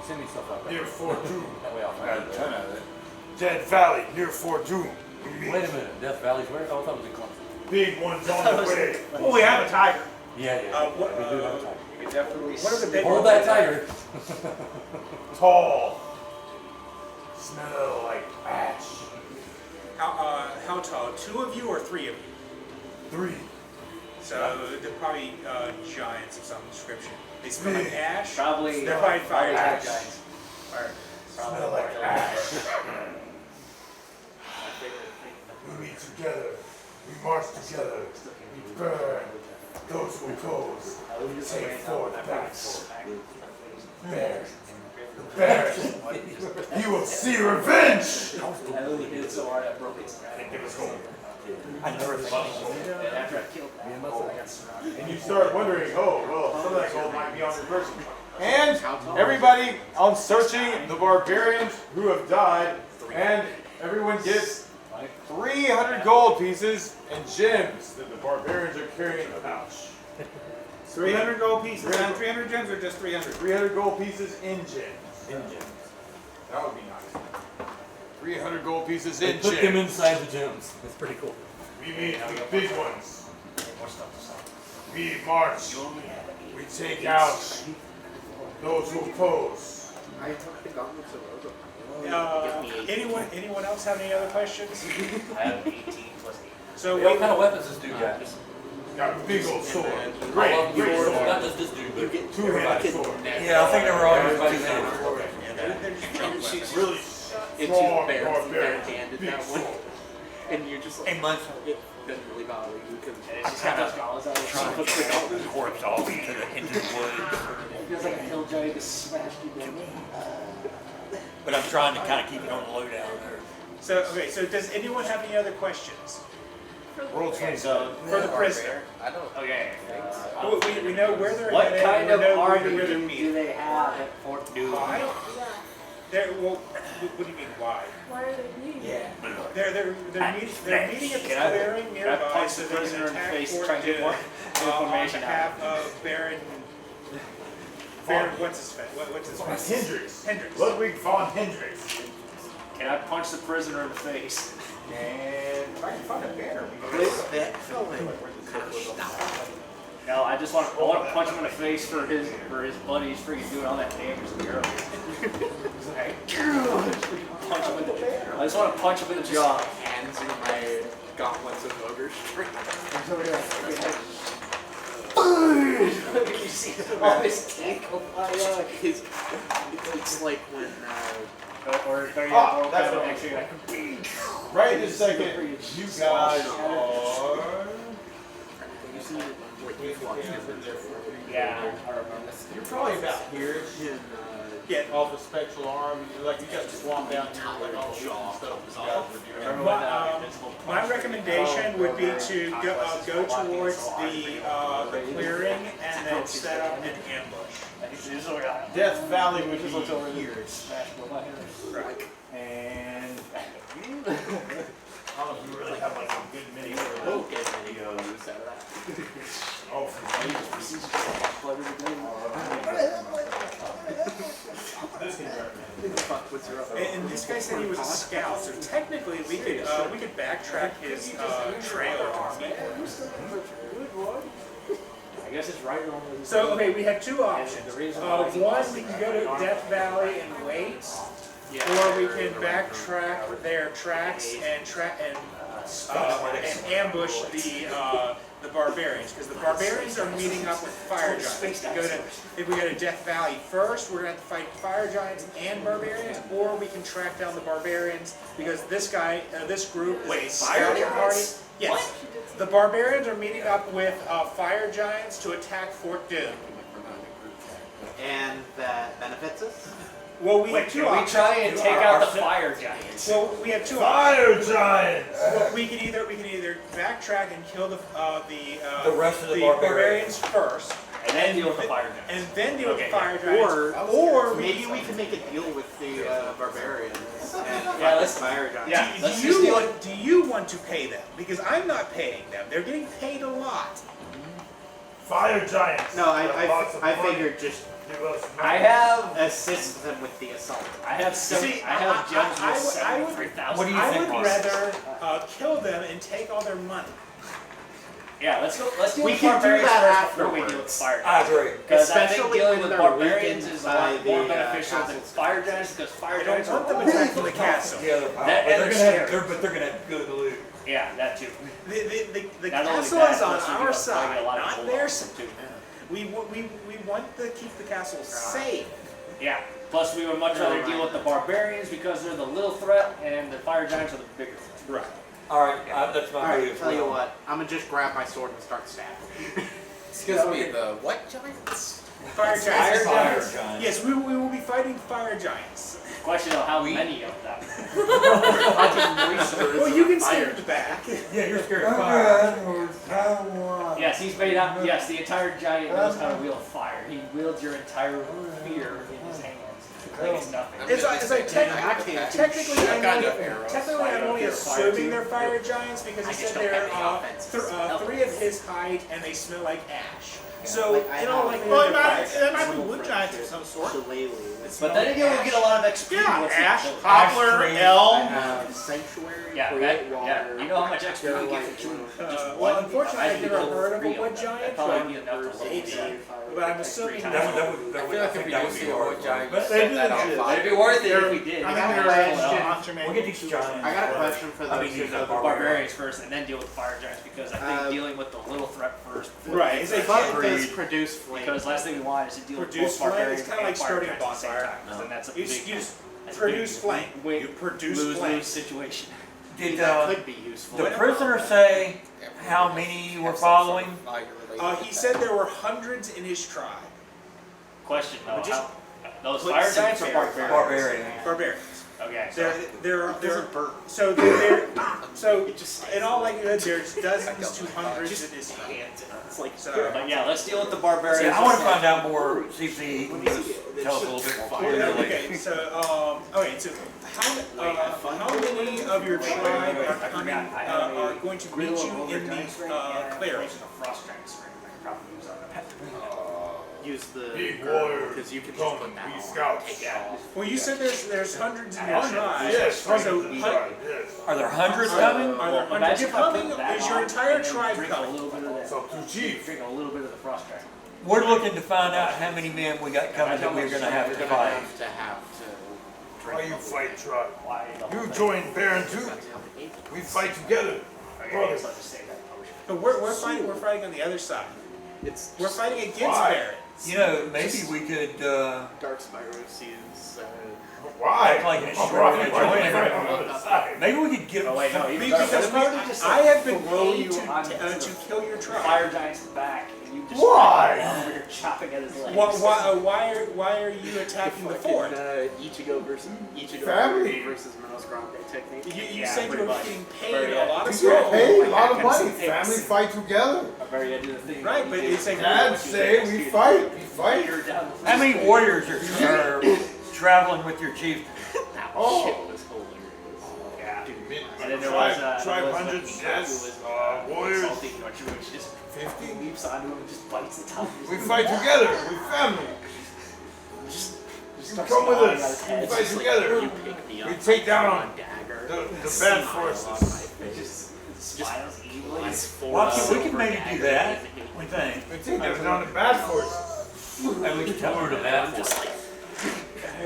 Speaker 6: Send me stuff out
Speaker 3: near Fort Doom.
Speaker 6: That way I'll find it.
Speaker 3: Dead Valley near Fort Doom. We meet.
Speaker 6: Wait a minute, Death Valley's where? Oh, I thought it was in Clemson.
Speaker 3: Big ones on the way.
Speaker 12: Oh, we have a tiger.
Speaker 6: Yeah, yeah.
Speaker 1: What,
Speaker 6: we do have a tiger.
Speaker 8: You can definitely
Speaker 1: What are the big
Speaker 6: Hold
Speaker 1: ones?
Speaker 6: that tiger.
Speaker 3: Tall. Smell like ash.
Speaker 1: How tall? 2 of you or 3 of you?
Speaker 3: 3.
Speaker 1: So they're probably giants of some description. They smell like ash.
Speaker 8: Probably.
Speaker 1: They're probably fire
Speaker 3: ash.
Speaker 1: giants. Alright.
Speaker 3: Smell like ash. We meet together. We march together. We burn those who oppose. Take forth backs. Bears. Bears. You will see revenge.
Speaker 8: I only did it so hard I broke it.
Speaker 3: Give us home.
Speaker 7: I never thought
Speaker 8: And after I killed that, I got surrounded.
Speaker 3: And you start wondering, oh, well, some of that gold might be on your person. And everybody on searching the barbarians who have died, and everyone gets 300 gold pieces and gems that the barbarians are carrying in a pouch.
Speaker 12: 300 gold pieces and 300 gems, or just 300?
Speaker 3: 300 gold pieces in gems. In gems. That would be nice. 300 gold pieces
Speaker 6: They
Speaker 3: in
Speaker 6: put them
Speaker 3: check.
Speaker 6: inside the gems. That's pretty cool.
Speaker 3: We made the big ones.
Speaker 8: More stuff to sell.
Speaker 3: We march. We take out those who oppose.
Speaker 5: I took the gauntlets of Ogo.
Speaker 1: Anyone else have any other questions?
Speaker 8: I have 18 plus 8.
Speaker 1: So
Speaker 6: Hey, what kind of weapons this dude got?
Speaker 3: Got a big old sword.
Speaker 6: I
Speaker 3: Great,
Speaker 6: love
Speaker 3: great
Speaker 6: swords.
Speaker 3: sword.
Speaker 6: Not just this dude, but
Speaker 3: Two-handed sword.
Speaker 6: yeah, I think they were all everybody's name.
Speaker 3: Really
Speaker 5: It's
Speaker 3: strong,
Speaker 5: just
Speaker 3: barbarian.
Speaker 5: barehanded
Speaker 3: Big
Speaker 5: that one.
Speaker 3: sword.
Speaker 5: And you're just like,
Speaker 7: Hey, Munson.
Speaker 5: it doesn't really bother you because
Speaker 8: It's just kind of
Speaker 7: Trying to get the corpse off into the woods.
Speaker 8: It feels like a hill giant just smashed you down.
Speaker 7: But I'm trying to kind of keep it on the low down.
Speaker 1: So does anyone have any other questions
Speaker 3: Roll 20.
Speaker 1: for the prisoner?
Speaker 10: I don't.
Speaker 8: Okay.
Speaker 1: We know where they're
Speaker 8: What
Speaker 1: headed.
Speaker 8: kind
Speaker 1: we
Speaker 8: of
Speaker 1: know
Speaker 8: army
Speaker 1: where they're
Speaker 8: do
Speaker 1: meeting.
Speaker 8: they have at Fort Dewey?
Speaker 1: I don't. What do you mean why?
Speaker 11: Why are they meeting?
Speaker 1: They're meeting at the
Speaker 8: Can I-
Speaker 1: clearing
Speaker 8: can I
Speaker 1: nearby
Speaker 8: punch
Speaker 1: so
Speaker 8: the
Speaker 1: they can
Speaker 8: prisoner in the
Speaker 1: attack
Speaker 8: face,
Speaker 1: Fort
Speaker 8: try and get
Speaker 1: Dewey
Speaker 8: more
Speaker 1: on
Speaker 8: information out
Speaker 1: behalf
Speaker 8: of
Speaker 1: of Baron what's his face?
Speaker 3: Hendrix.
Speaker 1: Hendrix.
Speaker 3: Ludwig von Hendrix.
Speaker 8: Can I punch the prisoner in the face?
Speaker 3: And if I can find a banner, we can
Speaker 5: with that feeling.
Speaker 8: No, I want to punch him in the face for his buddies freaking doing all that damage to the earth. Punch him in the. I just want to punch him in the jaw.
Speaker 5: Hands in my gauntlets of ogre strength.
Speaker 8: You see all his teeth go fly out.
Speaker 5: It's like when
Speaker 8: Or
Speaker 3: that's what
Speaker 8: actually like.
Speaker 3: right this second, you guys are.
Speaker 5: you see what you watch
Speaker 8: Yeah, I remember.
Speaker 3: You're probably about here.
Speaker 1: Yeah.
Speaker 3: Off the spectral arm. You got the swamp down here, like all the stuff you guys were doing.
Speaker 8: Remember when
Speaker 1: My recommendation would be to go towards the clearing and then set up an ambush.
Speaker 3: Death Valley would be here.
Speaker 1: Right.
Speaker 3: And I don't know if you really have like a good mini
Speaker 5: We'll get videos out of that.
Speaker 3: Oh, from
Speaker 1: And this guy said he was a scout, so technically we could backtrack his trail to meet him.
Speaker 8: I guess it's right on the.
Speaker 1: So okay, we have two options. One, we can go to Death Valley and wait, or we can backtrack their tracks and ambush the barbarians, because the barbarians are meeting up with fire giants. If we go to Death Valley first, we're gonna have to fight fire giants and barbarians, or we can track down the barbarians because this group is a scouting party. Yes, the barbarians are meeting up with fire giants to attack Fort Doom.
Speaker 5: And that benefits us?
Speaker 1: Well, we
Speaker 8: Wait,
Speaker 1: have two
Speaker 8: can we
Speaker 1: options.
Speaker 8: try and take out the fire giants?
Speaker 1: Well, we have two
Speaker 3: Fire
Speaker 1: options.
Speaker 3: Giants!
Speaker 1: Well, we can either backtrack and kill the
Speaker 7: rest of the
Speaker 1: barbarians first,
Speaker 8: And then deal with the fire giants.
Speaker 1: and then deal with the
Speaker 8: Okay,
Speaker 1: fire giants, or
Speaker 5: Maybe we can make a deal with the barbarians and
Speaker 8: Yeah,
Speaker 5: the
Speaker 8: let's-
Speaker 5: fire giants.
Speaker 8: Yeah,
Speaker 1: do
Speaker 8: let's
Speaker 1: you
Speaker 8: just deal
Speaker 1: want do you want to pay them? Because I'm not paying them. They're getting paid a lot.
Speaker 3: Fire Giants!
Speaker 5: No, I figured just
Speaker 8: I have
Speaker 5: assist them with the assault.
Speaker 8: I have
Speaker 1: See,
Speaker 8: I have gems
Speaker 1: I
Speaker 8: with
Speaker 1: would-
Speaker 8: 73,000.
Speaker 7: What do you
Speaker 1: I
Speaker 7: think,
Speaker 1: would
Speaker 7: Ross?
Speaker 1: rather kill them and take all their money.
Speaker 8: Yeah, let's go. Let's deal
Speaker 5: We
Speaker 8: with
Speaker 5: can do
Speaker 8: barbarians
Speaker 5: that
Speaker 8: first before we deal with
Speaker 5: afterwards.
Speaker 8: fire
Speaker 7: I
Speaker 8: giants.
Speaker 7: agree.
Speaker 8: Because I think
Speaker 5: Especially
Speaker 8: dealing
Speaker 5: when
Speaker 8: with
Speaker 5: they're
Speaker 8: barbarians
Speaker 5: weakened
Speaker 8: is a
Speaker 5: by
Speaker 8: lot more
Speaker 5: the,
Speaker 8: beneficial than
Speaker 5: castles.
Speaker 8: fire giants because fire
Speaker 1: I don't
Speaker 8: giants
Speaker 1: want
Speaker 8: are
Speaker 1: them attacking the castle.
Speaker 7: Yeah, they're
Speaker 8: That-
Speaker 7: powerful.
Speaker 8: and
Speaker 7: They're
Speaker 8: they're
Speaker 7: gonna
Speaker 8: scary.
Speaker 7: but they're gonna have good loot.
Speaker 8: Yeah, that too.
Speaker 1: The
Speaker 8: Not only
Speaker 1: castle
Speaker 8: that,
Speaker 1: is on
Speaker 8: plus you
Speaker 1: our
Speaker 8: get a
Speaker 1: side,
Speaker 8: lot of
Speaker 1: not
Speaker 8: gold
Speaker 1: theirs.
Speaker 8: off it, too.
Speaker 1: We want to keep the castle safe.
Speaker 8: Yeah. Plus, we would much rather deal with the barbarians because they're the little threat, and the fire giants are the bigger threat.
Speaker 1: Right.
Speaker 7: All right, that's my
Speaker 5: Alright,
Speaker 7: view as
Speaker 5: tell you
Speaker 7: well.
Speaker 5: what, I'm gonna just grab my sword and start stabbing.
Speaker 10: Excuse me, the what giants?
Speaker 1: Fire giants.
Speaker 7: Fire giants.
Speaker 1: Yes, we will be fighting fire giants.
Speaker 8: Question of how many of them.
Speaker 1: Well, you can stand back.
Speaker 7: Yeah, you're scared of fire.
Speaker 8: Yes, he's made out. Yes, the entire giant knows how to wield fire. He wields your entire fear in his hands. Like it's nothing.
Speaker 1: It's like technically,
Speaker 10: I've got enough arrows.
Speaker 1: I'm only
Speaker 8: Fire
Speaker 1: assuming
Speaker 8: too.
Speaker 1: they're fire giants because he
Speaker 5: I just
Speaker 1: said
Speaker 5: don't
Speaker 1: they're
Speaker 5: have the offenses.
Speaker 1: 3 of his height and they smell like ash. So,
Speaker 5: Like, I
Speaker 1: you know,
Speaker 5: have-
Speaker 1: like,
Speaker 12: Well, it might be wood giants of some sort.
Speaker 8: But then again, we'll get a lot of XP.
Speaker 12: Yeah,
Speaker 8: What's
Speaker 12: ash,
Speaker 8: it-
Speaker 12: poplar,
Speaker 7: tree.
Speaker 5: I
Speaker 12: elm.
Speaker 5: have sanctuary,
Speaker 8: Yeah,
Speaker 5: create
Speaker 8: that,
Speaker 5: water.
Speaker 8: yeah. You know how much XP you get for killing just one?
Speaker 1: well, unfortunately, I've never heard of a wood
Speaker 8: That'd
Speaker 1: giant,
Speaker 8: probably be enough to level
Speaker 5: Save,
Speaker 8: you.
Speaker 1: but I'm assuming
Speaker 7: That
Speaker 1: that
Speaker 7: would,
Speaker 10: I feel like if we do see a wood giant,
Speaker 7: But
Speaker 12: they do
Speaker 10: that on
Speaker 12: exist.
Speaker 10: fire.
Speaker 8: It'd be worth it if we did.
Speaker 12: I
Speaker 8: You
Speaker 12: think
Speaker 8: got
Speaker 12: they're
Speaker 8: to
Speaker 12: interested in
Speaker 8: pull it
Speaker 12: hunter
Speaker 7: we'll get these giants.
Speaker 5: I got a question for
Speaker 7: I
Speaker 5: those
Speaker 7: mean,
Speaker 5: who
Speaker 7: these
Speaker 5: know
Speaker 7: are
Speaker 5: the
Speaker 8: barbarians first, and then deal with fire giants because I think dealing with the little threat first.
Speaker 1: Right, it's a
Speaker 5: Fuck
Speaker 1: breed.
Speaker 5: does produce flame.
Speaker 8: Because last thing we want is to deal with
Speaker 1: Produce
Speaker 8: both
Speaker 1: flame,
Speaker 8: barbarians
Speaker 1: it's kinda like
Speaker 8: and fire
Speaker 1: starting a
Speaker 8: giants at the same
Speaker 1: bonfire.
Speaker 8: time, 'cause then that's a
Speaker 1: You
Speaker 8: big,
Speaker 1: just
Speaker 8: that's a
Speaker 1: produce
Speaker 8: big
Speaker 1: flame.
Speaker 8: win-
Speaker 1: You produce
Speaker 8: lose-lose
Speaker 1: flame.
Speaker 8: situation.
Speaker 7: Did
Speaker 5: that could be useful.
Speaker 7: the prisoner say how many were following?
Speaker 1: He said there were hundreds in his tribe.
Speaker 8: Question though,
Speaker 1: But just
Speaker 8: how, those
Speaker 1: put
Speaker 8: fire
Speaker 1: some
Speaker 8: giants or
Speaker 1: fear.
Speaker 8: barbarians?
Speaker 7: Barbarian.
Speaker 1: Barbarians.
Speaker 8: Okay, so
Speaker 1: So in all likelihood, there's dozens to hundreds in his tribe.
Speaker 12: It's like,
Speaker 8: but yeah, let's deal with the barbarians.
Speaker 7: See, I want to find out more, see if he can tell us a little bit more.
Speaker 1: Okay, so how many of your tribe are coming, are going to meet you in the clearing?
Speaker 8: Frost giants, right? I could probably use that.
Speaker 5: Use the
Speaker 13: Big warrior,
Speaker 5: because you can just
Speaker 13: come
Speaker 5: put
Speaker 13: and
Speaker 5: that
Speaker 13: be
Speaker 5: on.
Speaker 13: scouts.
Speaker 1: Well, you said there's hundreds in your tribe.
Speaker 13: Yes,
Speaker 1: So,
Speaker 13: yes.
Speaker 7: Are there hundreds coming?
Speaker 1: are there hundreds
Speaker 8: Imagine if I
Speaker 1: coming?
Speaker 8: put that
Speaker 1: Is your
Speaker 8: on
Speaker 1: entire
Speaker 8: and then
Speaker 1: tribe
Speaker 8: drink a
Speaker 1: coming?
Speaker 8: little bit of that.
Speaker 13: It's up to chief.
Speaker 8: Drink a little bit of the frost giant.
Speaker 7: We're looking to find out how many men we got coming that we're gonna have
Speaker 5: You're
Speaker 7: to
Speaker 5: gonna
Speaker 7: fight.
Speaker 5: have to.
Speaker 13: Why you fight, tribe?
Speaker 8: Why the whole
Speaker 13: You
Speaker 8: thing?
Speaker 13: join Baron too. We fight together.
Speaker 8: Okay, I
Speaker 13: Brothers.
Speaker 8: guess I'll just say that potion.
Speaker 1: But we're fighting on the other side.
Speaker 5: It's
Speaker 1: We're fighting against
Speaker 13: Why?
Speaker 1: Barrett.
Speaker 7: You know, maybe we could,
Speaker 5: Dark Spyro seems.
Speaker 13: Why?
Speaker 7: Act like it's
Speaker 13: I'm
Speaker 7: sure
Speaker 13: rocking
Speaker 7: they
Speaker 13: my
Speaker 7: join
Speaker 13: friend
Speaker 7: everyone.
Speaker 13: on the other side.
Speaker 7: maybe we could get.
Speaker 8: Oh wait, no, you
Speaker 1: Because I have been paid to kill your tribe.
Speaker 8: fire giant's back, and you just
Speaker 13: Why?
Speaker 8: over here chopping at his legs.
Speaker 1: Why are you attacking the fort?
Speaker 5: Ichigo versus
Speaker 13: Family.
Speaker 5: versus Minos Grande technique.
Speaker 1: You
Speaker 8: Yeah,
Speaker 1: said you
Speaker 8: pretty
Speaker 1: were
Speaker 8: much.
Speaker 1: getting paid a lot of
Speaker 13: You get
Speaker 1: gold.
Speaker 13: paid a lot of
Speaker 8: Like,
Speaker 13: money.
Speaker 8: it's-
Speaker 13: Family fight together.
Speaker 8: I'm very into the thing.
Speaker 1: Right, but it's like
Speaker 13: Dads say we fight. We fight.
Speaker 8: You're down the
Speaker 7: How many warriors are traveling with your chief?
Speaker 8: That
Speaker 13: Oh.
Speaker 8: shit was hilarious. Yeah. And then there
Speaker 13: Tribe-
Speaker 8: was
Speaker 13: tribe
Speaker 8: there was
Speaker 13: hundreds,
Speaker 8: the
Speaker 13: yes.
Speaker 8: who was,
Speaker 13: Warriors.
Speaker 8: insulting Yorkshire, which just
Speaker 13: 50.
Speaker 8: leaps onto him and just bites the top of his
Speaker 13: We
Speaker 8: neck.
Speaker 13: fight together. We family.
Speaker 8: Just
Speaker 13: You
Speaker 8: starts
Speaker 13: come with
Speaker 8: gnawing
Speaker 13: us.
Speaker 8: at his
Speaker 13: We
Speaker 8: head.
Speaker 13: fight
Speaker 8: It's just
Speaker 13: together.
Speaker 5: You pick me up.
Speaker 13: We take down
Speaker 5: dagger.
Speaker 13: the bad forces.
Speaker 8: It just smiles evilly.
Speaker 7: Well, we can maybe do that. We think.
Speaker 13: We take down the bad forces.
Speaker 7: And we can tell her to that.
Speaker 5: Just like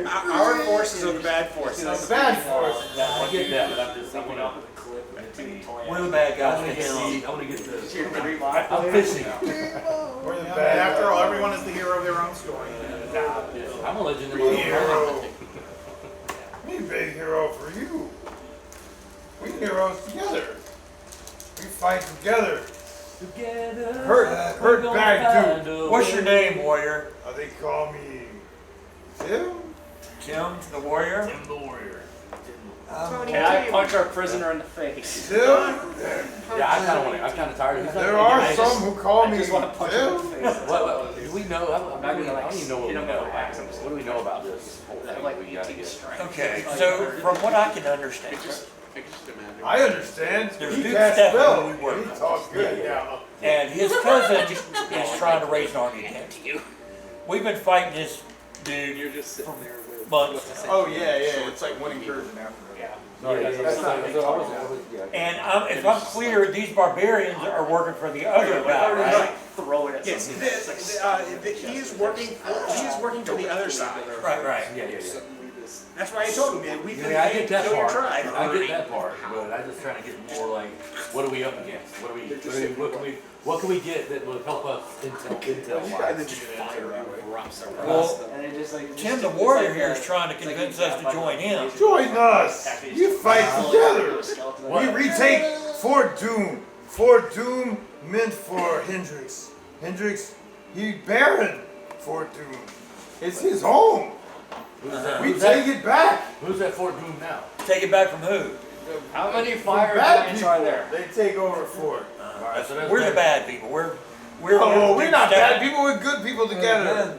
Speaker 1: our forces are the bad forces.
Speaker 13: The bad forces.
Speaker 7: I get that, but I'm just,
Speaker 8: Someone off with a clip and it's in the toy.
Speaker 7: we're the bad guys.
Speaker 6: I wanna get this.
Speaker 7: I'm fishing.
Speaker 13: We're the
Speaker 12: and
Speaker 13: bad.
Speaker 12: after all, everyone is the hero of their own story.
Speaker 6: I'm a legend in
Speaker 13: We
Speaker 6: my own right.
Speaker 13: hero. Me big hero for you. We heroes together. We fight together.
Speaker 7: Together.
Speaker 13: Hurt bad dude.
Speaker 7: What's your name, warrior?
Speaker 13: They call me Tim.
Speaker 7: Tim, the warrior?
Speaker 6: I'm the warrior.
Speaker 8: Can I punch our prisoner in the face?
Speaker 13: Tim.
Speaker 6: Yeah, I'm kinda tired of it.
Speaker 13: There are some who call
Speaker 8: I
Speaker 13: me
Speaker 8: just want to punch him in the
Speaker 13: Tim.
Speaker 8: face.
Speaker 6: What, do we know?
Speaker 8: I'm not gonna
Speaker 6: I
Speaker 8: like
Speaker 6: don't even know what we
Speaker 8: hit him
Speaker 6: know.
Speaker 8: with a wax. I'm just
Speaker 6: What do we know about this whole
Speaker 8: I have
Speaker 6: thing?
Speaker 8: like
Speaker 6: We gotta
Speaker 8: 18
Speaker 6: get.
Speaker 8: strength.
Speaker 7: Okay, so from what I can understand,
Speaker 5: I can just imagine.
Speaker 13: I understand.
Speaker 7: There's
Speaker 13: He
Speaker 7: Duke
Speaker 13: can't
Speaker 7: STefan
Speaker 13: spell.
Speaker 7: who we work
Speaker 13: He
Speaker 7: with.
Speaker 13: talks good. Yeah.
Speaker 7: and his cousin is trying to raise an army against you. We've been fighting this dude
Speaker 5: You're just sitting there with
Speaker 7: months.
Speaker 3: Oh yeah, yeah. It's like one incursion after.
Speaker 6: That's not,
Speaker 7: And if I'm clear, these barbarians are working for the other guy, right?
Speaker 8: Throw it at
Speaker 1: Yes,
Speaker 8: something.
Speaker 1: he is working for the other side.
Speaker 7: Right.
Speaker 6: Yeah.
Speaker 1: That's why I told him that we could
Speaker 6: I get that
Speaker 1: kill your
Speaker 6: part.
Speaker 1: tribe.
Speaker 6: I get that part, but I'm just trying to get more like, what are we up against? What can we get that will help us intel wise?
Speaker 7: Well,
Speaker 8: And it just like
Speaker 7: Tim the warrior here is trying to convince us to join him.
Speaker 13: Join us. You fight together. We retake Fort Doom. Fort Doom meant for Hendrix. Hendrix, he Baron Fort Doom. It's his home. We take it back.
Speaker 6: Who's at Fort Doom now?
Speaker 7: Take it back from who?
Speaker 8: How many
Speaker 13: From
Speaker 8: fire
Speaker 13: bad
Speaker 8: giants
Speaker 13: people.
Speaker 8: are there?
Speaker 13: They take over Fort.
Speaker 7: We're the bad people. We're
Speaker 13: We're not bad people. We're good people together.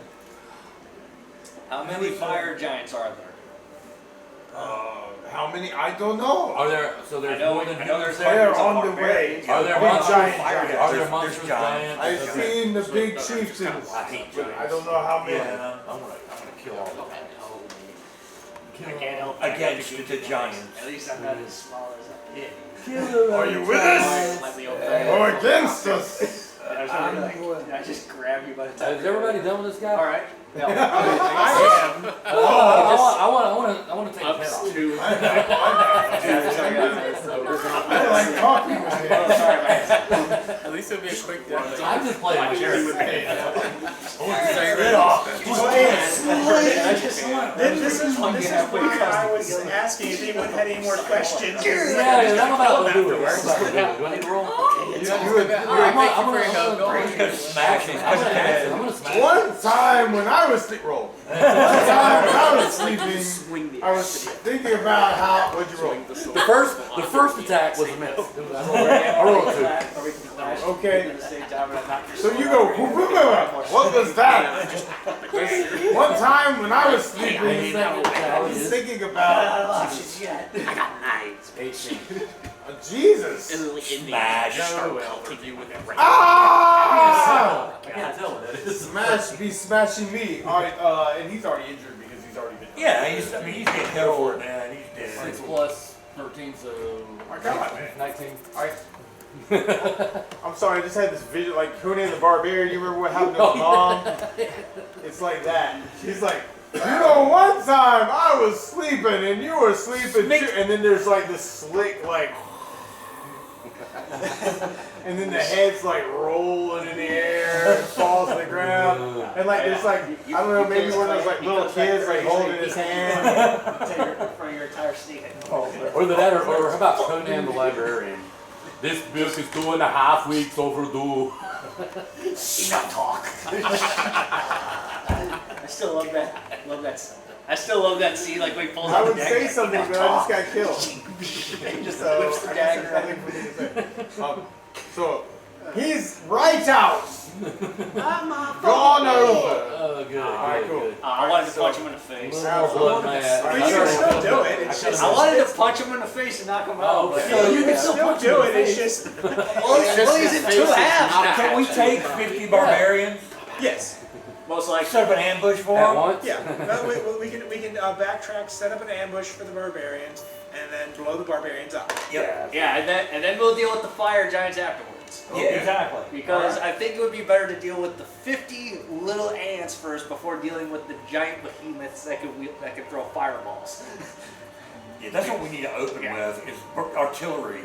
Speaker 8: How many fire giants are there?
Speaker 13: How many? I don't know.
Speaker 6: Are there? So there's more than humans
Speaker 13: They
Speaker 6: there.
Speaker 13: are on the way.
Speaker 6: Are there
Speaker 13: Big
Speaker 6: monsters?
Speaker 13: giants.
Speaker 6: Are there monsters? Giants?
Speaker 13: I've seen the big chieftains.
Speaker 6: I hate
Speaker 13: but
Speaker 6: giants.
Speaker 13: I don't know how many.
Speaker 6: Yeah, I'm gonna kill all of them.
Speaker 8: I can't help
Speaker 7: Against the giants.
Speaker 8: At least I'm not as small as a kid.
Speaker 13: Are you with us
Speaker 8: Like the old
Speaker 13: or against us?
Speaker 8: I just grab you by the top.
Speaker 6: Is everybody done with this guy?
Speaker 8: All right. No.
Speaker 13: I am.
Speaker 6: I want to take a head off.
Speaker 13: I like talking with him.
Speaker 10: At least it'll be a quick death.
Speaker 6: I'm just playing with you.
Speaker 1: This is why I was asking if anyone had any more questions.
Speaker 6: Yeah, I'm about to do it. Do I need to roll?
Speaker 7: He's gonna smash his head.
Speaker 6: I'm gonna smash.
Speaker 13: One time when I was roll. One time when I was sleeping, I was thinking about how. What'd you roll?
Speaker 6: The first attack was a miss. I rolled a 2.
Speaker 13: Okay. So you go. What was that? One time when I was sleeping, I was thinking about. Jesus.
Speaker 7: Smash.
Speaker 13: Ah!
Speaker 6: I can't tell what that is.
Speaker 13: Smash be smashing me. Alright, and he's already injured because he's already been.
Speaker 7: Yeah, he's getting hit for it, man. He's dead.
Speaker 6: 6 plus 13, so
Speaker 13: My God, man.
Speaker 6: 19.
Speaker 13: Alright. I'm sorry, I just had this vision like Conan the Barbarian. You remember what happened to his mom? It's like that. She's like, you know, one time I was sleeping and you were sleeping too. And then there's like this slick, like. And then the head's like rolling in the air and falls to the ground. And like there's like, I don't know, maybe one of those like little kids like holding his hand.
Speaker 8: For your entire sneak.
Speaker 6: Or that, or how about Conan the Librarian? This book is 2.5 weeks overdue.
Speaker 8: Enough talk. I still love that. I still love that scene, like when he pulls
Speaker 13: I
Speaker 8: out the
Speaker 13: would
Speaker 8: dagger.
Speaker 13: say something, but I just got killed.
Speaker 8: He just
Speaker 13: So,
Speaker 8: whips the
Speaker 13: I guess
Speaker 8: dagger.
Speaker 13: there's nothing for me to say. So, he's right out. Gone over.
Speaker 6: Oh, good.
Speaker 13: Alright, cool.
Speaker 8: I wanted to punch him in the face.
Speaker 6: Blood mad.
Speaker 1: But you can still do it. It's just.
Speaker 8: I wanted to punch him in the face and knock him out. But
Speaker 1: You can still do it. It's just.
Speaker 8: well, he's in 2 halves.
Speaker 7: Can we take 50 barbarians?
Speaker 1: Yes.
Speaker 8: Most likely.
Speaker 7: Set up an ambush for
Speaker 6: At
Speaker 7: them?
Speaker 6: once?
Speaker 1: Yeah. No, we can backtrack, set up an ambush for the barbarians, and then blow the barbarians up.
Speaker 7: Yep.
Speaker 8: Yeah, and then we'll deal with the fire giants afterwards.
Speaker 7: Yeah, exactly.
Speaker 8: Because I think it would be better to deal with the 50 little ants first before dealing with the giant behemoths that could throw fireballs.
Speaker 7: Yeah, that's what we need to open with, is artillery.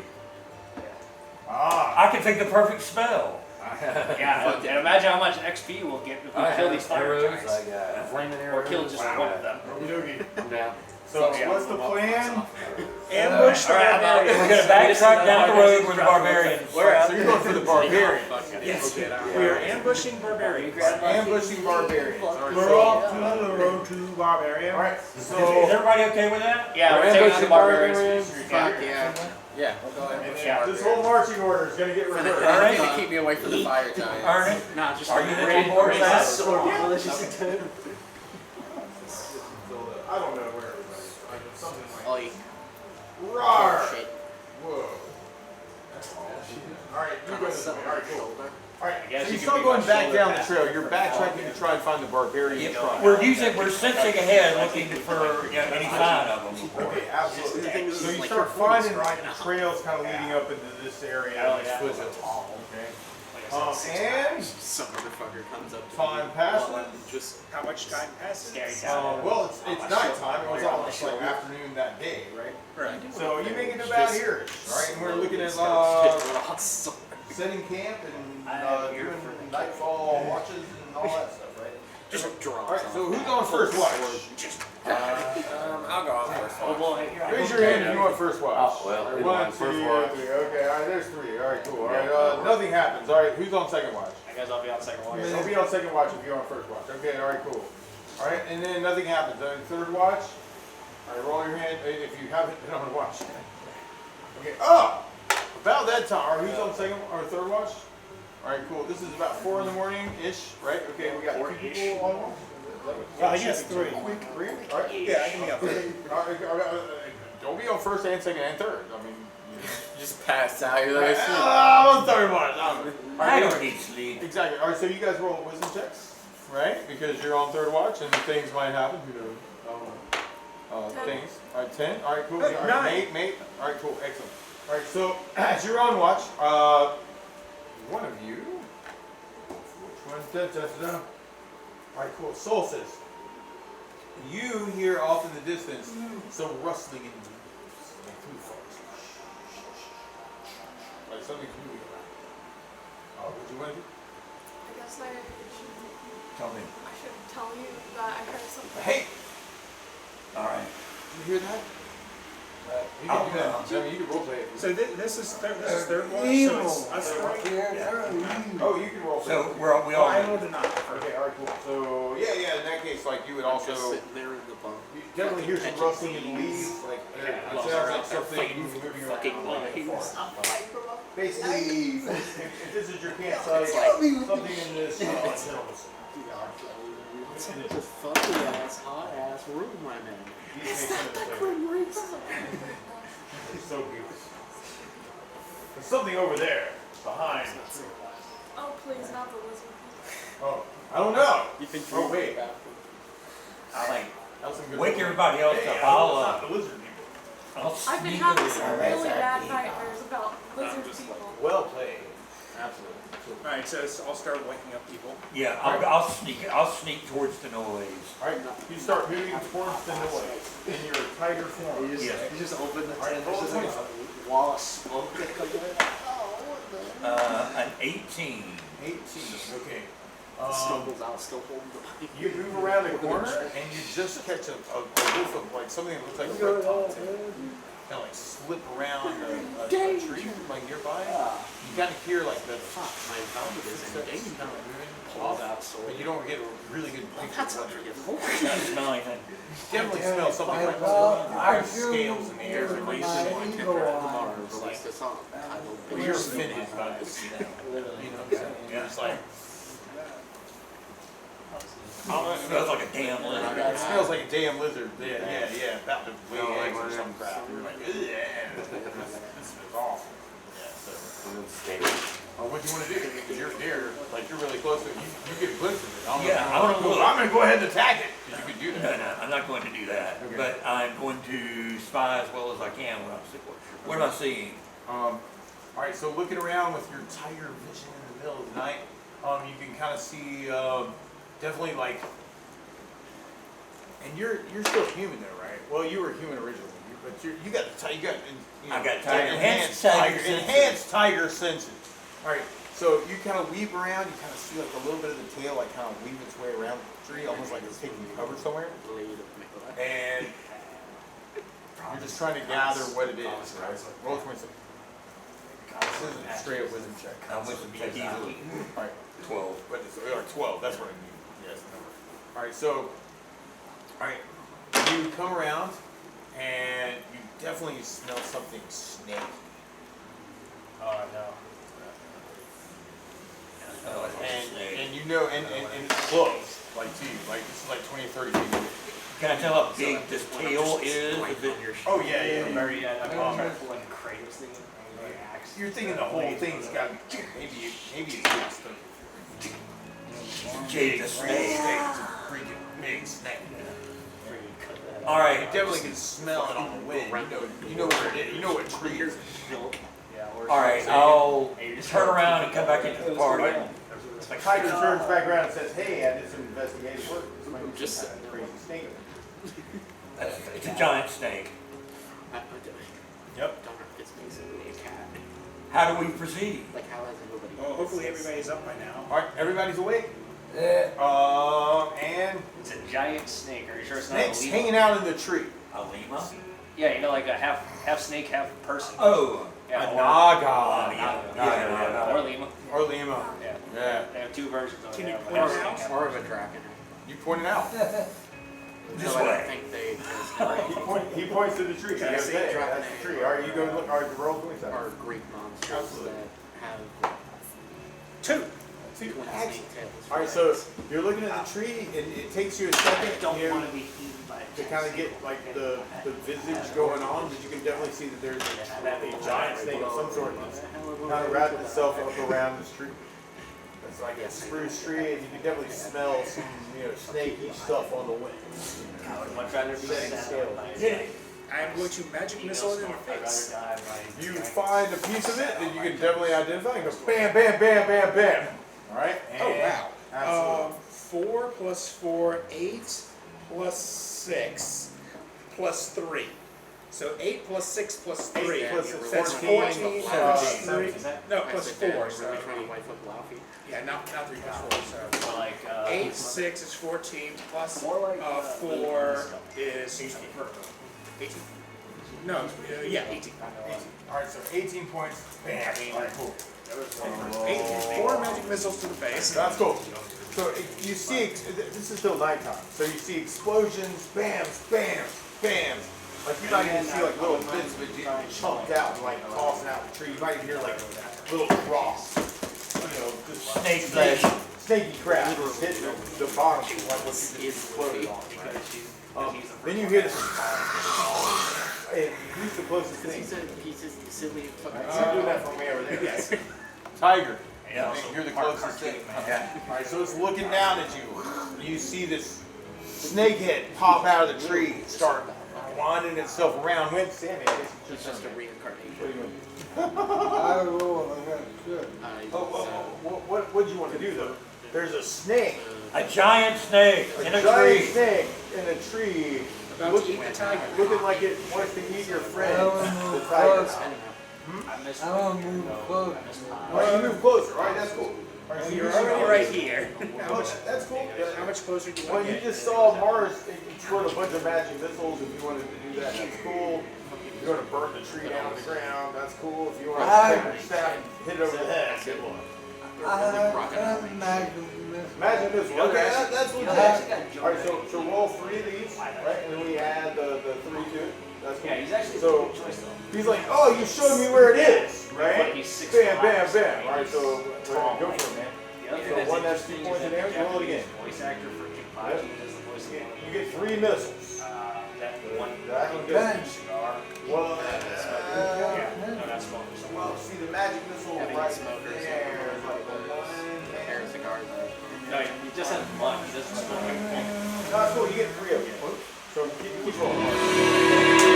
Speaker 13: Ah.
Speaker 7: I can think the perfect spell.
Speaker 8: Yeah, and imagine how much XP we'll get if we kill these fire
Speaker 6: arrows.
Speaker 8: giants.
Speaker 6: I got flaming
Speaker 8: Or
Speaker 6: arrows.
Speaker 8: kill just one of them.
Speaker 6: I'm down.
Speaker 13: So, what's the plan?
Speaker 1: Ambush the barbarians.
Speaker 7: We're gonna backtrack down the road with the barbarians.
Speaker 13: So you're going for the barbarians.
Speaker 1: Yes. We are ambushing barbarians.
Speaker 13: Ambushing barbarians.
Speaker 1: We're off to the road to barbarian.
Speaker 13: Alright,
Speaker 7: Is
Speaker 13: so.
Speaker 7: everybody okay with that?
Speaker 8: Yeah, we're taking out the barbarians.
Speaker 10: Fuck yeah. Yeah, we'll go ahead and push the
Speaker 13: This whole
Speaker 10: barbarians.
Speaker 13: marching order is going to get reversed.
Speaker 10: Alright, to keep me away from the fire giants.
Speaker 7: Ernie,
Speaker 8: Nah, just
Speaker 7: are you ready for that?
Speaker 13: I don't know where everybody is. Something like
Speaker 10: Oi.
Speaker 13: Rawr!
Speaker 10: Shit.
Speaker 13: Whoa. Alright, you go this way. Alright, cool. Alright,
Speaker 8: guess
Speaker 13: so
Speaker 8: you
Speaker 13: you
Speaker 8: can
Speaker 13: start
Speaker 8: be
Speaker 13: going
Speaker 8: much
Speaker 13: back
Speaker 8: slower
Speaker 13: down the
Speaker 8: fast.
Speaker 13: trail. You're backtracking to try and find the barbarian tribe.
Speaker 7: We're sensing ahead, looking for any sign of them.
Speaker 13: Okay, absolutely.
Speaker 10: The thing is,
Speaker 13: So you
Speaker 10: like,
Speaker 13: start
Speaker 10: your foot is
Speaker 13: finding like the trails kind of leading up into this area. Okay. And
Speaker 10: Some motherfucker comes up to
Speaker 13: time
Speaker 10: me,
Speaker 13: passes.
Speaker 10: well, I'm just
Speaker 1: How much time passes?
Speaker 13: Well, it's nighttime. It was almost like afternoon that day, right?
Speaker 1: Right.
Speaker 13: So you make it about here, right? And we're looking at
Speaker 10: awesome.
Speaker 13: setting camp and doing nightfall watches and all that stuff, right?
Speaker 10: Just draw.
Speaker 13: All right. So who's on first watch?
Speaker 10: I'll go on first.
Speaker 8: Oh boy,
Speaker 13: Raise your hand if you want first watch.
Speaker 6: Oh, well,
Speaker 13: All right,
Speaker 6: it's
Speaker 13: one,
Speaker 6: on first
Speaker 13: two,
Speaker 6: watch.
Speaker 13: three. Okay, all right, there's 3. All right, cool. All right, nothing happens. All right, who's on second watch?
Speaker 8: I guess I'll be on second watch.
Speaker 13: You'll be on second watch if you're on first watch. Okay, all right, cool. All right, and then nothing happens. Third watch. All right, roll your hand if you haven't been on a watch. Okay. Oh, about that time. All right, who's on second or third watch? All right, cool. This is about 4 in the morning ish, right? Okay, we got 2 people on watch.
Speaker 9: Yes, 3.
Speaker 1: Yeah, I can be up there.
Speaker 3: Don't be on first and second and third. I mean,
Speaker 10: Just pass out. You're like,
Speaker 3: I'm third one.
Speaker 7: I don't need sleep.
Speaker 3: Exactly. All right, so you guys roll wisdom checks, right? Because you're on third watch and things might happen. Who knows? Things. All right, 10. All right, cool. All right, mate. All right, cool. Excellent. All right, so as you're on watch, one of you. Which one? All right, cool. Soul says, you hear off in the distance some rustling in the leaves, like through the forest. Like something's moving around. What do you want to do?
Speaker 11: I guess I should
Speaker 3: Tell me.
Speaker 11: tell you that I heard something.
Speaker 3: Hey!
Speaker 2: All right.
Speaker 3: Did you hear that? You can do that. I mean, you can roleplay it.
Speaker 1: So this is third one. So it's us three.
Speaker 3: Oh, you can roleplay.
Speaker 2: So we
Speaker 1: Oh,
Speaker 2: all.
Speaker 1: I rolled a 9.
Speaker 3: Okay, all right, cool. So yeah, in that case, like you would also
Speaker 5: Just sitting there in the bunk.
Speaker 3: you definitely hear some rustling in the leaves, like it sounds like something moving around.
Speaker 5: Fucking
Speaker 3: Like a
Speaker 5: lies.
Speaker 3: forest. Basically, if this is your campsite, something in this.
Speaker 5: It's a funky ass, hot ass room I'm in. Is that the Grim Reaper?
Speaker 3: It's so beautiful. There's something over there behind.
Speaker 11: Oh, please, not the lizard.
Speaker 3: Oh, I don't know.
Speaker 10: You think
Speaker 3: Oh wait,
Speaker 2: I like
Speaker 3: that was some good.
Speaker 2: wake everybody else
Speaker 3: Hey,
Speaker 2: up.
Speaker 3: it's
Speaker 2: I'll
Speaker 3: not the lizard people.
Speaker 11: I've been
Speaker 2: sneak
Speaker 11: having
Speaker 2: over
Speaker 11: some
Speaker 2: there.
Speaker 11: really bad nightmares about lizard people.
Speaker 3: Well played. Absolutely.
Speaker 1: All right, so I'll start waking up people.
Speaker 2: Yeah, I'll sneak towards the noise.
Speaker 3: All right, you start moving towards the noise in your tiger form.
Speaker 2: Yes.
Speaker 8: You just open the
Speaker 3: All right,
Speaker 8: tent.
Speaker 3: roll
Speaker 8: There's
Speaker 3: a
Speaker 8: just
Speaker 3: twenty.
Speaker 8: a wall of smoke that comes out.
Speaker 2: An 18.
Speaker 3: 18. Okay.
Speaker 5: Stumbles out, still holding the pipe.
Speaker 3: You move around the corner and you just catch a whiff of like something that looks like a reptile tail. Kind of like slip around a tree like nearby. You kind of hear like the
Speaker 5: My valve is in danger.
Speaker 3: kind of moving
Speaker 5: Pull
Speaker 3: off,
Speaker 5: that sword.
Speaker 3: but you don't get a really good picture
Speaker 5: That's
Speaker 3: of
Speaker 5: not
Speaker 3: what it is.
Speaker 5: forgetful.
Speaker 2: I don't smell anything.
Speaker 3: Definitely smell something like scales in the air releasing like
Speaker 5: Tomorrow, release this song. I will
Speaker 3: well,
Speaker 5: be
Speaker 3: you're offended by this. You know what I'm saying? You're just like,
Speaker 2: It smells like a damn lizard.
Speaker 3: it smells like a damn lizard. Yeah, about to lay eggs or some crap. You're like, ugh, this is awful. Yeah, so. What do you want to do? Because you're near, like you're really close to it. You get a glimpse of it.
Speaker 2: Yeah, I wanna look.
Speaker 3: I'm going to go ahead and attack it. Because you can do
Speaker 2: No,
Speaker 3: that.
Speaker 2: no, I'm not going to do that.
Speaker 3: Okay.
Speaker 2: But I'm going to spy as well as I can what am I seeing?
Speaker 3: All right, so looking around with your tiger vision in the middle of the night, you can kind of see definitely like, and you're still human though, right? Well, you were human originally, but you got
Speaker 2: I got
Speaker 3: enhanced tiger senses. All right, so you kind of weave around, you kind of see like a little bit of the tail like kind of weave its way around the tree, almost like it's taking cover somewhere, and you're just trying to gather what it is, right? Roll 20. This isn't a straight up wisdom check.
Speaker 2: I'm wisdom check easily.
Speaker 3: All right,
Speaker 2: 12.
Speaker 3: but it's 12. That's what I mean. Yes, the number. All right, so, all right, you come around and you definitely smell something snaky.
Speaker 8: Oh no.
Speaker 3: And you know, and it's close, like to you, like this is like 20 or 30 feet.
Speaker 2: Can I tell how big this tail is?
Speaker 3: Oh yeah.
Speaker 8: I'm trying to pull like a Kratos thing.
Speaker 3: You're thinking the whole thing's got to be maybe it's just
Speaker 2: Jade the snake.
Speaker 3: It's a freaking big snake.
Speaker 2: All right.
Speaker 3: You definitely can smell it on the wind. You know where it is. You know what tree it is.
Speaker 2: All right, I'll turn around and come back into the party.
Speaker 3: The tiger turns back around and says, "Hey, I did some investigative work.
Speaker 5: I'm just sitting there.
Speaker 3: Crazy snake."
Speaker 2: It's a giant snake.
Speaker 3: Yep.
Speaker 5: Darn, it's basically a cat.
Speaker 2: How do we proceed?
Speaker 5: Like, how has everybody?
Speaker 1: Well, hopefully everybody's up by now.
Speaker 3: All right, everybody's awake. And
Speaker 8: It's a giant snake. Are you sure it's not a
Speaker 3: snake's
Speaker 8: lemur?
Speaker 3: hanging out in the tree.
Speaker 2: A lemur?
Speaker 8: Yeah, you know, like a half snake, half person.
Speaker 2: Oh,
Speaker 8: Yeah,
Speaker 3: A
Speaker 8: or-
Speaker 3: naga.
Speaker 2: yeah.
Speaker 8: Or lemur.
Speaker 3: Or lima.
Speaker 8: Yeah.
Speaker 3: Yeah.
Speaker 8: They have two versions of it.
Speaker 1: Can
Speaker 8: They
Speaker 1: you
Speaker 8: have
Speaker 1: point
Speaker 8: half
Speaker 1: it
Speaker 8: snake,
Speaker 1: out?
Speaker 8: half
Speaker 5: Or of
Speaker 8: person.
Speaker 5: a dragon.
Speaker 3: You point it out.
Speaker 2: This
Speaker 5: No, I
Speaker 2: way.
Speaker 5: don't think they.
Speaker 3: He points to the tree.
Speaker 5: Yeah,
Speaker 3: Okay,
Speaker 5: dragon
Speaker 3: that's the tree. All right, you go look. All right, roll 20 seconds.
Speaker 5: Are Greek monsters
Speaker 3: Absolutely.
Speaker 5: that have
Speaker 1: 2.
Speaker 3: 2
Speaker 5: Twin
Speaker 3: actions.
Speaker 5: snake tails.
Speaker 3: Alright, so you're looking at the tree, and it takes you a second
Speaker 8: Don't
Speaker 3: here
Speaker 8: want to be eaten by
Speaker 3: to kind of get like the visage going on, but you can definitely see that there's a giant snake of some sort that's kind of wrapped itself up around this tree. It's like a spruce tree, and you can definitely smell some, snaky stuff on the wind.
Speaker 8: I would much rather be
Speaker 3: Scale.
Speaker 1: I'm going to magic missile it in the face.
Speaker 3: You find a piece of it that you can definitely identify and go bam, bam, bam, bam, bam. Alright?
Speaker 1: Oh wow.
Speaker 3: Absolutely.
Speaker 1: 4 plus 4, 8 plus 6 plus 3. So 8 plus 6 plus 3.
Speaker 3: 8 plus
Speaker 1: That's
Speaker 3: 14,
Speaker 1: 14
Speaker 3: plus
Speaker 1: 3. No, plus 4. So
Speaker 5: Trying to wife up Laufey.
Speaker 1: yeah, not 3 plus 4. So
Speaker 8: like
Speaker 1: 8, 6 is 14 plus
Speaker 8: More like,
Speaker 1: 4 is 18. No, yeah, 18.
Speaker 3: Alright, so 18 points. Bam. Alright, cool.
Speaker 1: 4 magic missiles to the face.
Speaker 3: That's cool. So you see, this is still nighttime. So you see explosions, bam, bam, bam. Like you might even see like little bits of it getting chunked out, and, like tossing out the tree. You might even hear like little drops. Just snaky crap just hitting the bottom of like what you just exploded on. Right? Then you hear this. Hey, who's the closest thing?
Speaker 5: He's silly fucking.
Speaker 3: You're doing that from way over there. Yes.
Speaker 6: Tiger.
Speaker 3: Yeah, you're the closest thing. Okay. Alright, so it's looking down at you. You see this snake head pop out of the tree and start winding itself around. When Sammy, I guess
Speaker 5: He's just a reincarnation.
Speaker 3: what are you doing?
Speaker 13: I roll, I got good.
Speaker 3: What do you want to do though? There's a snake,
Speaker 7: A giant snake in a
Speaker 3: giant
Speaker 7: tree.
Speaker 3: snake in a tree,
Speaker 1: About to eat the tiger.
Speaker 3: looking like it wants to eat your friend,
Speaker 13: I wanna
Speaker 3: the
Speaker 13: move
Speaker 3: tiger.
Speaker 13: closer.
Speaker 8: I missed
Speaker 13: I want to move closer.
Speaker 3: Alright, you move closer. Alright, that's cool. Alright, so
Speaker 1: You're
Speaker 3: you're
Speaker 1: already right here. How much?
Speaker 3: That's cool.
Speaker 1: How much closer do you
Speaker 3: Well,
Speaker 1: want to
Speaker 3: you
Speaker 1: get?
Speaker 3: just saw Mars explode a bunch of magic missiles. If you wanted to do that, that's cool. If you're going to burn the tree down to the ground, that's cool. If you want to take your staff and hit it over the head, good luck.
Speaker 13: I have magic missile.
Speaker 3: Magic missile. Okay, that's legit. Alright, so roll 3 of these, right? And then we add the 3 to it. That's cool.
Speaker 8: Yeah, he's actually
Speaker 3: So,
Speaker 8: a good choice though.
Speaker 3: he's like, oh, you showed me where it is, right?
Speaker 8: But he's 6'5".
Speaker 3: Bam, bam, bam. Alright, so go for it, man.
Speaker 8: Yep.
Speaker 3: So one that's 2 points in damage, roll it again.
Speaker 8: Voice actor for King
Speaker 3: Yep.
Speaker 8: Pachi does the voice of
Speaker 3: You get 3 missiles.
Speaker 8: that one
Speaker 3: That one
Speaker 13: Bench.
Speaker 8: cigar.
Speaker 3: Well,
Speaker 8: No, not smoking.
Speaker 3: well, see the magic missile
Speaker 5: Having
Speaker 3: right
Speaker 5: smokers.
Speaker 3: there. It's like the line there.
Speaker 5: Hair cigars.
Speaker 8: No, he just has one. He doesn't smoke anything.
Speaker 3: No, it's cool. You get 3 of them. So keep rolling.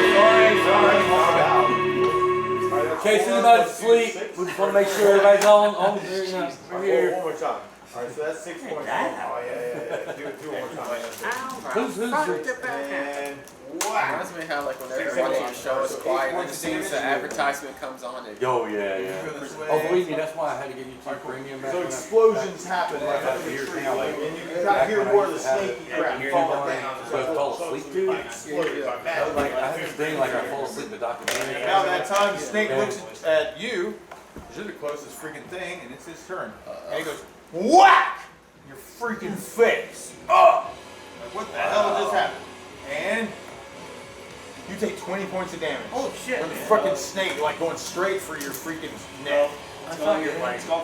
Speaker 6: In case anybody's asleep, we just want to make sure everybody's on here.
Speaker 3: We're
Speaker 6: Here.
Speaker 3: one more time. Alright, so that's 6 points. Oh, yeah. Do it one more time.
Speaker 6: Who's
Speaker 3: And wow.
Speaker 10: Reminds me how like when everybody on the show is quiet and as soon as the advertisement comes on, it
Speaker 6: Yo, yeah. Oh, believe me, that's why I had to get you 2 premium back.
Speaker 3: So
Speaker 6: when I-
Speaker 3: explosions happen right under the tree, like, and you can kind of hear more of the snaky crap falling down.
Speaker 6: So I fall asleep, dude.
Speaker 3: Exploded like
Speaker 6: I was
Speaker 3: that.
Speaker 6: like, I had this thing like I fall asleep in the documentary.
Speaker 3: Now that time, the snake looks at you, 'cause you're the closest freaking thing, and it's his turn. And he goes, whack! Your freaking face. Oh! Like, what the hell just happened? And you take 20 points of damage.
Speaker 8: Oh shit!
Speaker 3: From the fucking snake, like going straight for your freaking neck.
Speaker 8: It's going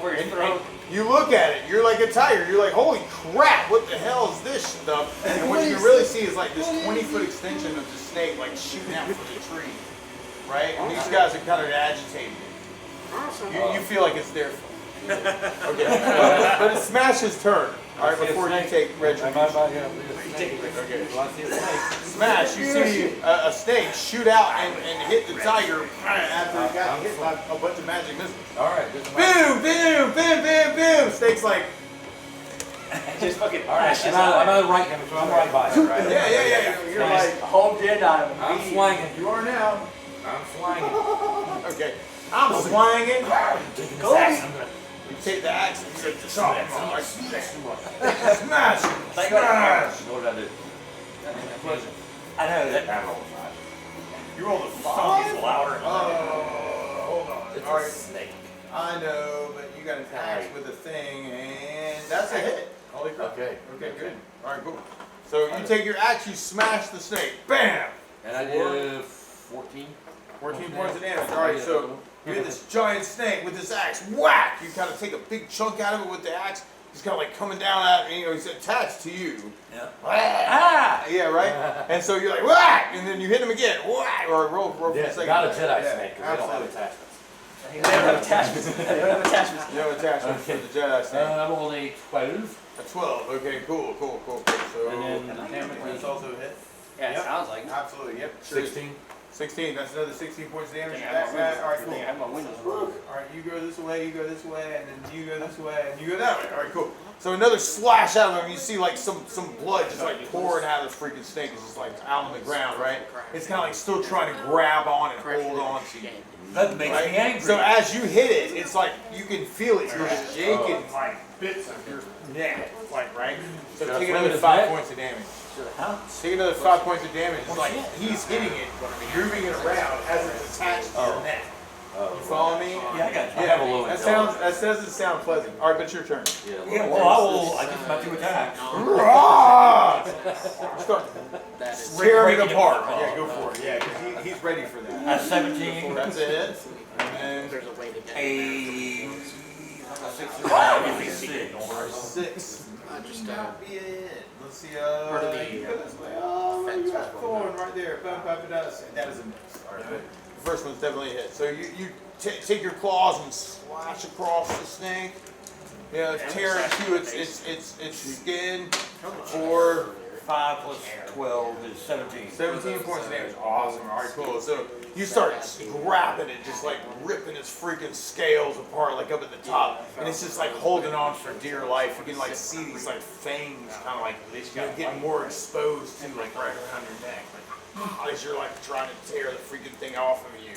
Speaker 8: for your throat.
Speaker 3: You look at it, you're like a tiger. You're like, holy crap, what the hell is this stuff? And what you can really see is like this 20-foot extension of the snake, like shooting out from the tree. Right? And these guys are kind of agitated. You feel like it's their fault. Okay. But it's Smash's turn. Alright, before you take retribution. Okay. Smash, you see a snake shoot out and hit the tiger after he got hit by a bunch of magic missiles.
Speaker 6: Alright,
Speaker 3: Boom, boom, boom, boom, boom. Snake's like,
Speaker 8: Just fucking
Speaker 6: Alright, I'm out right now, so I'm right by it, right?
Speaker 3: yeah. You're like,
Speaker 8: home Jedi.
Speaker 6: I'm swinging.
Speaker 3: you are now.
Speaker 6: I'm swinging.
Speaker 3: Okay. I'm swinging.
Speaker 6: Go.
Speaker 3: You take the axe and you chop him off. Like, smash. Smash.
Speaker 6: What did I do?
Speaker 7: I know that.
Speaker 6: I rolled a 5.
Speaker 3: You rolled a
Speaker 7: Song is
Speaker 3: 5?
Speaker 7: louder.
Speaker 3: Oh, hold on.
Speaker 6: It's
Speaker 3: All
Speaker 6: a
Speaker 3: right.
Speaker 6: snake.
Speaker 3: I know, but you got an axe with a thing, and that's a hit. Holy crap.
Speaker 6: Okay.
Speaker 3: Okay, good. All right, cool. So you take your axe, you smash the snake. Bam!
Speaker 6: And I did 14.
Speaker 3: 14 points of damage. All right, so You hit this giant snake with this axe. Whack! You kind of take a big chunk out of it with the axe. He's kind of like coming down at you know, he's attached to you.
Speaker 7: Yeah.
Speaker 3: Ah! Yeah, right? And so you're like, whack! And then you hit him again. Whack! Or roll for
Speaker 6: Yeah,
Speaker 3: a second.
Speaker 6: not a Jedi
Speaker 3: Yeah,
Speaker 6: snake, 'cause they don't have
Speaker 3: absolutely.
Speaker 6: attachments.
Speaker 8: They don't have attachments. They don't have attachments.
Speaker 3: No attachment for the Jedi snake.
Speaker 6: I rolled a 12.
Speaker 3: A 12. Okay, cool. So,
Speaker 6: And then the damage
Speaker 3: that's also a hit.
Speaker 8: Yeah, it sounds like it.
Speaker 3: Absolutely, yep. Sure is.
Speaker 6: 16.
Speaker 3: 16, that's another 16 points of damage.
Speaker 8: I have my windows.
Speaker 3: Alright,
Speaker 8: I
Speaker 3: cool.
Speaker 8: think I have my windows.
Speaker 3: Alright, you go this way, and then you go this way, and you go that way. Alright, cool. So another slash out of him, you see like some blood just like pouring out of the freaking snake. It's just like out on the ground, right? It's kind of like still trying to grab on and hold on to you.
Speaker 7: That makes me angry.
Speaker 3: So as you hit it, it's like you can feel it. You're shaking like bits of your neck, like right. So
Speaker 6: Should I
Speaker 3: take
Speaker 6: flip
Speaker 3: another
Speaker 6: his
Speaker 3: 5
Speaker 6: neck?
Speaker 3: points of damage.
Speaker 7: Huh?
Speaker 3: Take another 5 points of damage. It's like he's hitting it, moving it around as it's attached to your neck. You follow me?
Speaker 7: Yeah, I got you.
Speaker 6: I have a low
Speaker 3: That
Speaker 6: intelligence.
Speaker 3: doesn't sound pleasant. All right, but your turn.
Speaker 7: Yeah, well, I guess my 2 attacks.
Speaker 3: Start
Speaker 5: That is
Speaker 3: tearing it
Speaker 7: breaking it
Speaker 3: apart.
Speaker 7: apart.
Speaker 3: Yeah, go for it. Yeah, because he's ready for that.
Speaker 7: At 17.
Speaker 3: That's a hit. And
Speaker 5: there's a way to get
Speaker 7: A
Speaker 3: 6.
Speaker 5: just
Speaker 3: Not be a hit. Let's see.
Speaker 5: Part of the,
Speaker 3: You go this way. Oh,
Speaker 5: fence
Speaker 3: you got
Speaker 5: was
Speaker 3: thorn right there. That is a miss. All right. The first one's definitely a hit. So you take your claws and slash across the snake. Yeah, tear into its skin for
Speaker 7: 5 plus 12 is 17.
Speaker 3: 17 points of damage. Awesome. All right, cool. So you start grabbing it, just like ripping its freaking scales apart, like up at the top, and it's just like holding on for dear life. You can like see these like fangs, kind of like getting more exposed to like right around your neck, like as you're like trying to tear the freaking thing off of you.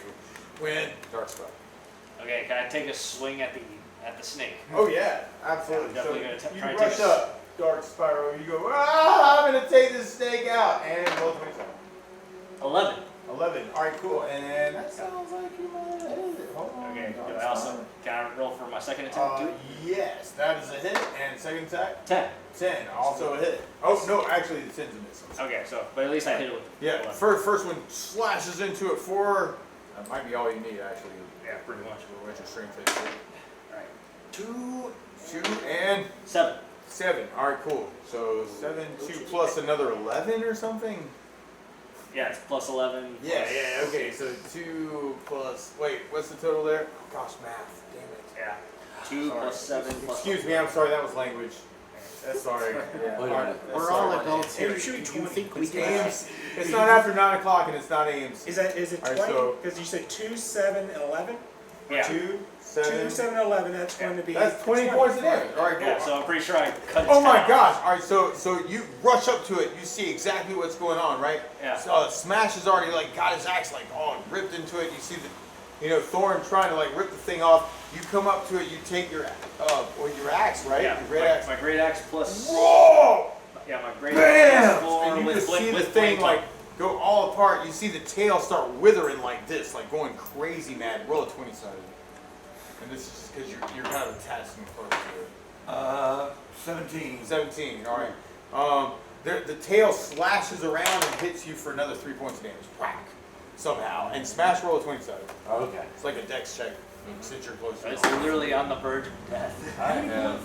Speaker 3: When dark spot.
Speaker 8: Okay, can I take a swing at the snake?
Speaker 3: Oh yeah, absolutely.
Speaker 8: Definitely
Speaker 3: So
Speaker 8: gonna try
Speaker 3: you
Speaker 8: to take
Speaker 3: rush
Speaker 8: a-
Speaker 3: up, Dark Spiral. You go, I'm gonna take this snake out, and roll 27.
Speaker 8: 11.
Speaker 3: 11. All right, cool. And that sounds like you might have hit it. Hold on.
Speaker 8: Okay, do I also, can I roll for my second attack too?
Speaker 3: Yes, that is a hit. And second attack?
Speaker 8: 10.
Speaker 3: 10. Also a hit. Oh, no, actually the 10's a miss.
Speaker 8: Okay, so, but at least I hit it with
Speaker 3: Yeah,
Speaker 8: 11.
Speaker 3: first one slashes into it for, that might be all you need, actually.
Speaker 8: Yeah, pretty much.
Speaker 3: What's your strength hit?
Speaker 8: Alright.
Speaker 3: 2, and
Speaker 8: 7.
Speaker 3: 7. All right, cool. So 7, 2 plus another 11 or something?
Speaker 8: Yeah, it's plus 11.
Speaker 3: Yeah, okay. So 2 plus, wait, what's the total there? Oh, gosh, math. Damn it.
Speaker 8: Yeah. 2
Speaker 3: Sorry.
Speaker 8: plus 7 plus.
Speaker 3: Excuse me, I'm sorry, that was language. Sorry. Yeah.
Speaker 6: Wait a minute.
Speaker 5: We're all adults here. Do you think we
Speaker 3: It's
Speaker 5: can?
Speaker 3: Ames. It's not after 9 o'clock and it's not Ames.
Speaker 1: Is it
Speaker 3: All right,
Speaker 1: 20?
Speaker 3: so-
Speaker 1: Because you said 2, 7, and 11?
Speaker 8: Yeah.
Speaker 3: 2,
Speaker 1: 2,
Speaker 3: 7.
Speaker 1: 7, and 11, that's going to be...
Speaker 3: That's 20 points of damage. All right, cool.
Speaker 8: Yeah, so I'm pretty sure I cut
Speaker 3: Oh
Speaker 8: its
Speaker 3: my
Speaker 8: head
Speaker 3: gosh!
Speaker 8: off.
Speaker 3: All right, so you rush up to it. You see exactly what's going on, right?
Speaker 8: Yeah.
Speaker 3: So, Smash has already like got his axe like ripped into it. You see the, Thorn trying to like rip the thing off. You come up to it. You take your axe, right?
Speaker 8: Yeah,
Speaker 3: Your great axe.
Speaker 8: my great axe plus.
Speaker 3: Whoa!
Speaker 8: Yeah, my great
Speaker 3: Bam!
Speaker 8: axe plus 4
Speaker 3: And you
Speaker 8: with
Speaker 3: just
Speaker 8: blink,
Speaker 3: see the
Speaker 8: with
Speaker 3: thing
Speaker 8: blink
Speaker 3: like
Speaker 8: on.
Speaker 3: go all apart. You see the tail start withering like this, like going crazy mad. Roll a 20-sided. And this is just because you're kind of attaching first to it.
Speaker 7: 17.
Speaker 3: 17, all right. The tail slashes around and hits you for another 3 points of damage. Whack. Somehow. And smash roll a 27.
Speaker 6: Okay.
Speaker 3: It's like a dex check since you're close to
Speaker 8: It's literally on the verge of death.
Speaker 6: I have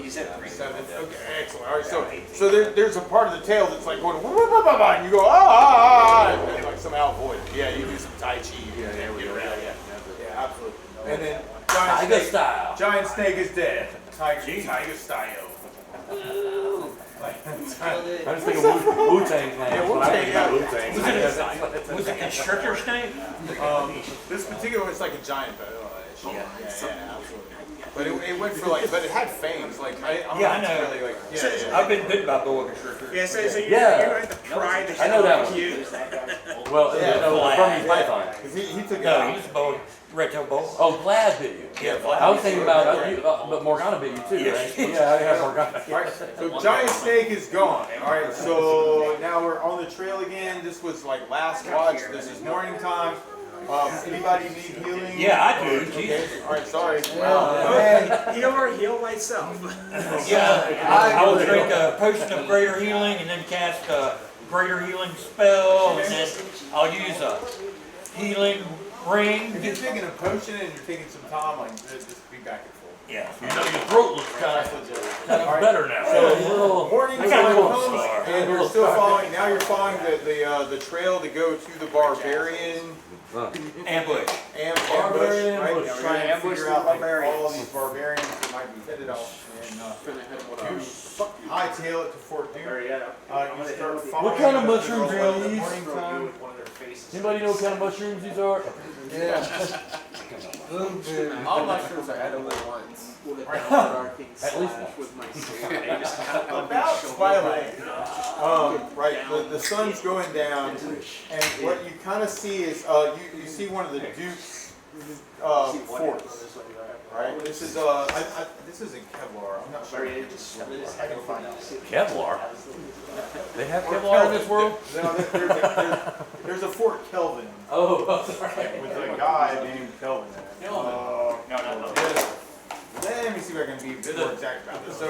Speaker 8: You said 3.
Speaker 3: 7. Okay, excellent. All right, so there's a part of the tail that's like going, and you go, and like somehow avoid it. Yeah, you do some Tai Chi.
Speaker 6: Yeah, there we go.
Speaker 3: Yeah, absolutely. And then
Speaker 6: Tiger style.
Speaker 3: Giant snake is dead. Tiger style.
Speaker 6: I just think of Wu-Tang Clan.
Speaker 3: Yeah, Wu-Tang, yeah.
Speaker 6: Wu-Tang.
Speaker 7: Was it a constrictor snake?
Speaker 3: This particular one's like a giant yeah, absolutely. But it went for like, but it had fangs. Like I'm
Speaker 7: Yeah, I
Speaker 3: not
Speaker 7: know.
Speaker 3: really like,
Speaker 7: I've been bitten by boa constrictors.
Speaker 1: Yeah, so you're
Speaker 6: Yeah.
Speaker 1: going to have to pry the
Speaker 6: I know
Speaker 1: shit
Speaker 6: that
Speaker 1: out of
Speaker 6: one.
Speaker 1: you.
Speaker 6: Well,
Speaker 3: Yeah,
Speaker 6: no,
Speaker 7: Vlad.
Speaker 6: Burmese python.
Speaker 3: Because he took it
Speaker 7: No,
Speaker 3: out.
Speaker 7: he's a boa, red-tailed boa.
Speaker 6: Oh, Vlad bit you.
Speaker 7: Yeah, Vlad.
Speaker 6: I was thinking about, but Morgana bit you too, right? Yeah, I have Morgana.
Speaker 3: Alright, so giant snake is gone. Alright, so now we're on the trail again. This was like last watch. This is morning time. Anybody need healing?
Speaker 7: Yeah, I do.
Speaker 3: Okay.
Speaker 7: Jesus.
Speaker 3: Alright, sorry.
Speaker 1: Heal myself.
Speaker 7: Yeah, I will drink a potion of greater healing and then cast a greater healing spell, and then I'll use a healing ring.
Speaker 3: If you're taking a potion and you're taking some time, like just be back and forth.
Speaker 7: Yeah.
Speaker 6: You know, your throat looks kind of better now.
Speaker 3: So morning
Speaker 7: I
Speaker 3: time
Speaker 7: got a little
Speaker 3: comes,
Speaker 7: scar.
Speaker 3: and you're still following. Now you're following the trail to go to the barbarian
Speaker 7: Ambush.
Speaker 3: ambush.
Speaker 6: Barbarian
Speaker 3: Right?
Speaker 6: ambush.
Speaker 3: Now we're gonna
Speaker 5: Ambush
Speaker 3: figure
Speaker 5: the
Speaker 3: out like
Speaker 5: barbarians.
Speaker 3: all these barbarians that might be headed off and hightail it to Fort Doom. You start following.
Speaker 6: What kind of
Speaker 3: the
Speaker 6: mushrooms
Speaker 3: trail
Speaker 6: are
Speaker 3: in the
Speaker 6: these?
Speaker 3: morning time.
Speaker 6: Anybody know what kind of mushrooms these are?
Speaker 13: Yeah.
Speaker 10: All mushrooms are edible ones.
Speaker 6: At least one.
Speaker 5: with my sword.
Speaker 3: About twilight, right, the sun's going down, and what you kind of see is, you see one of the Duke's forts, right? This is, this isn't Kevlar, I'm not sure. I can find out.
Speaker 6: Kevlar? They have Kevlar in this world?
Speaker 3: No, there's a Fort Kelvin.
Speaker 6: Oh, sorry.
Speaker 3: With a guy named Kelvin.
Speaker 7: No.
Speaker 3: Let me see if I can be a bit more exact about this. So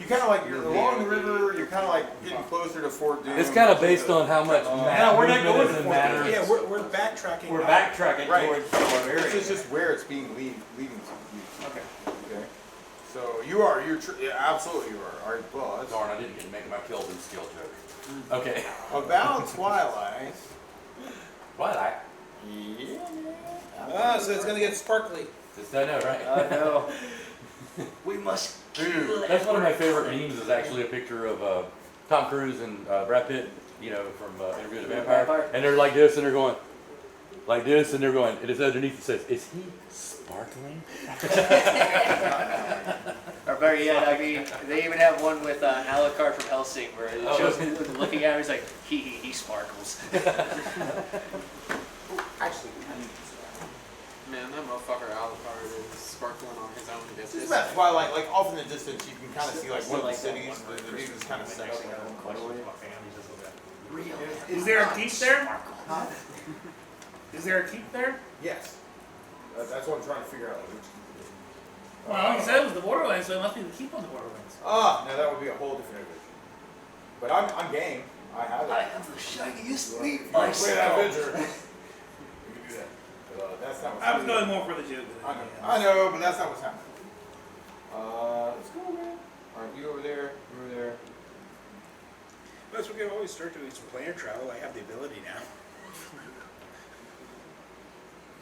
Speaker 3: you kind of like, you're along the river, you're kind of like getting closer to Fort Doom.
Speaker 6: It's kind of based on how much
Speaker 7: No, we're not going
Speaker 6: movement
Speaker 7: to
Speaker 6: is in
Speaker 7: Fort
Speaker 6: matter.
Speaker 7: Doom.
Speaker 1: Yeah, we're backtracking.
Speaker 7: We're
Speaker 1: now.
Speaker 7: backtracking
Speaker 3: Right.
Speaker 7: towards the barbarian.
Speaker 3: This is just where it's being leading to.
Speaker 1: Okay.
Speaker 3: Okay. So you're absolutely you are. All right, Buzz.
Speaker 6: Darn, I didn't get to make my Kelvin skill joke. Okay.
Speaker 3: About twilight.
Speaker 6: Twilight?
Speaker 3: Yeah.
Speaker 12: Ah, so it's gonna get sparkly.
Speaker 6: Just I know, right?
Speaker 5: I know.
Speaker 2: We must.
Speaker 3: Dude.
Speaker 6: That's one of my favorite memes. Is actually a picture of Tom Cruise and Brad Pitt. You know, from Interview with the Vampire. And they're like this, and they're going like this, and they're going. It is underneath. It says, "Is he sparkling?"
Speaker 5: Or better yet, I mean, they even have one with Alucard from Helsing where it shows him looking at him, he's like, he sparkles.
Speaker 10: Actually, man, that motherfucker Alucard is sparkling on his own
Speaker 3: This is
Speaker 10: business.
Speaker 3: about twilight. Like off in the distance, you can kind of see like one of the cities. The dude is kind of sexy.
Speaker 12: Is there a keep there? Is there a keep there?
Speaker 3: Yes. That's what I'm trying to figure out. Which
Speaker 12: Well, he said it was the Borderlands, so it must be the keep on the Borderlands.
Speaker 3: now that would be a whole different adventure. But I'm game. I have it.
Speaker 2: I have the shaggiest meat
Speaker 3: Play that
Speaker 2: myself.
Speaker 3: adventure. We can do that. But, that's not what's
Speaker 12: I was
Speaker 3: happening.
Speaker 12: going more for the joke.
Speaker 3: I know, but that's not what's happening. Let's go, man. Alright, you over there, you over there.
Speaker 1: Plus, we can always start doing some planar travel. I have the ability now.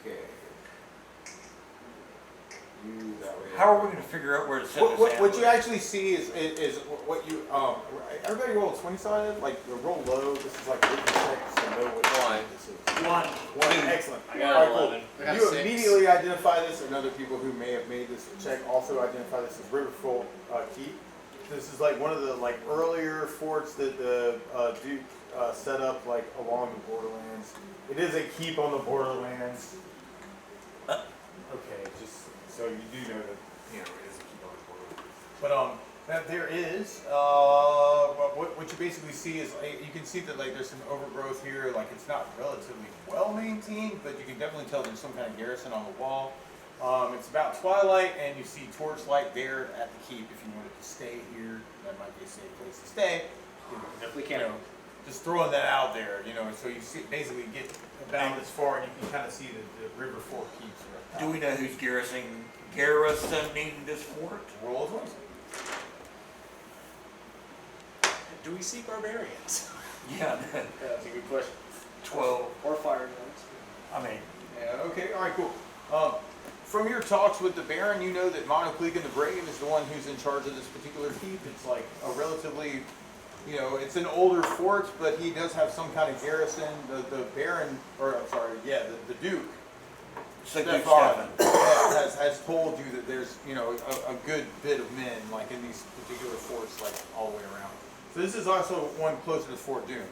Speaker 3: Okay. You that way.
Speaker 7: How are we going to figure out where to set this
Speaker 3: What
Speaker 7: ambush?
Speaker 3: you actually see is what you everybody roll 20-sided, like roll low. This is like written check, so know what this is. One. Excellent.
Speaker 5: I got
Speaker 3: Alright,
Speaker 5: 11.
Speaker 3: cool.
Speaker 10: I got
Speaker 3: You
Speaker 10: 6.
Speaker 3: immediately identify this, and other people who may have made this check also identify this as Riverfall Keep. This is like one of the like earlier forts that the Duke set up like along the borderlands. It is a keep on the borderlands. Okay, just so you do know that it is a keep on the borderlands. But that there is what you basically see is you can see that like there's some overgrowth here. Like it's not relatively well maintained, but you can definitely tell there's some kind of garrison on the wall. It's about twilight, and you see torchlight there at the keep. If you wanted to stay here, that might be a safe place to stay.
Speaker 5: We can't.
Speaker 3: Just throwing that out there, so you see, basically get about this far, and you can kind of see the river fort keeps.
Speaker 7: Do we know who's garrisoning this fort?
Speaker 3: Roll as well.
Speaker 1: Do we see barbarians?
Speaker 7: Yeah,
Speaker 5: That's a good question.
Speaker 7: 12.
Speaker 5: Or fire guns.
Speaker 7: I mean,
Speaker 3: Yeah. Okay. All right. Cool. From your talks with the Baron, you know that Mucklock the Brave is the one who's in charge of this particular keep. It's like a relatively, it's an older fort, but he does have some kind of garrison. The Baron, or I'm sorry, the Duke, STefan, has told you that there's a good bit of men like in these particular forts like all the way around. So this is also one closer to Fort Doom.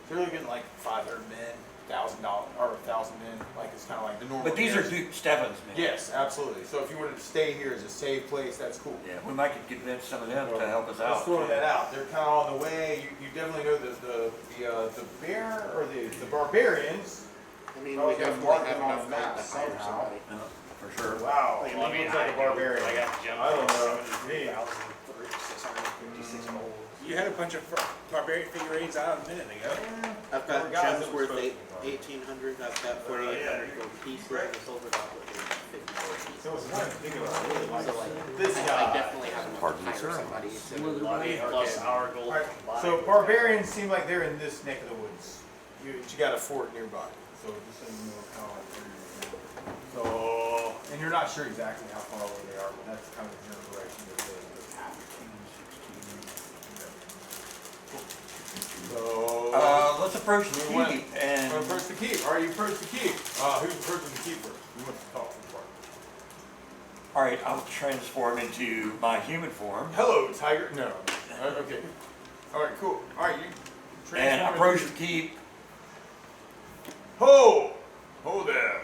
Speaker 3: So you're looking like 500 men, $1,000 or 1,000 men. Like it's kind of like the normal.
Speaker 7: but these are
Speaker 3: garrison.
Speaker 7: Duke Stefan's men.
Speaker 3: Yes, absolutely. So if you wanted to stay here as a safe place, that's cool.
Speaker 7: Yeah, we might could convince some of them to help us
Speaker 3: Just
Speaker 7: out.
Speaker 3: throwing that out. They're kind of on the way. You definitely know that the bear or the barbarians.
Speaker 5: I mean,
Speaker 3: Oh,
Speaker 5: we
Speaker 3: yeah,
Speaker 5: definitely
Speaker 3: mark
Speaker 5: have
Speaker 3: them on
Speaker 5: enough
Speaker 3: the map
Speaker 5: gold to hire
Speaker 3: somehow.
Speaker 5: somebody.
Speaker 7: For sure.
Speaker 3: Wow.
Speaker 8: Like,
Speaker 3: He
Speaker 8: I mean,
Speaker 3: looks like a barbarian.
Speaker 8: I got to jump
Speaker 3: I don't know.
Speaker 8: 656 gold.
Speaker 1: You had a bunch of barbarian figurines out a minute ago.
Speaker 5: I've got
Speaker 3: Guys,
Speaker 5: gems
Speaker 3: that was
Speaker 5: worth
Speaker 3: supposed
Speaker 5: 1,800. I've got 4,800 gold pieces. The silver goblet is 50 gold pieces.
Speaker 3: So it's one thing I really like.
Speaker 5: So like,
Speaker 3: This
Speaker 5: I
Speaker 3: guy.
Speaker 5: definitely have enough
Speaker 6: Pardon
Speaker 5: to
Speaker 6: me,
Speaker 5: hire
Speaker 6: sir.
Speaker 5: somebody to
Speaker 8: Plus our gold.
Speaker 3: Alright, so barbarians seem like they're in this neck of the woods. You got a fort nearby. So just so you know how so, and you're not sure exactly how far away they are, but that's kind of the general direction that the path. So,
Speaker 7: Let's approach the
Speaker 3: we went-
Speaker 7: keep and
Speaker 3: Wanna approach the keep. All right, you approach the keep. Who's approaching the keep first? Who wants to talk to the party?
Speaker 7: all right, I'll transform into my human form
Speaker 3: Hello, tiger. No. Okay. All right, cool. All right, you
Speaker 7: and
Speaker 3: transform
Speaker 7: approach
Speaker 3: into-
Speaker 7: the keep.
Speaker 3: Ho! Ho there.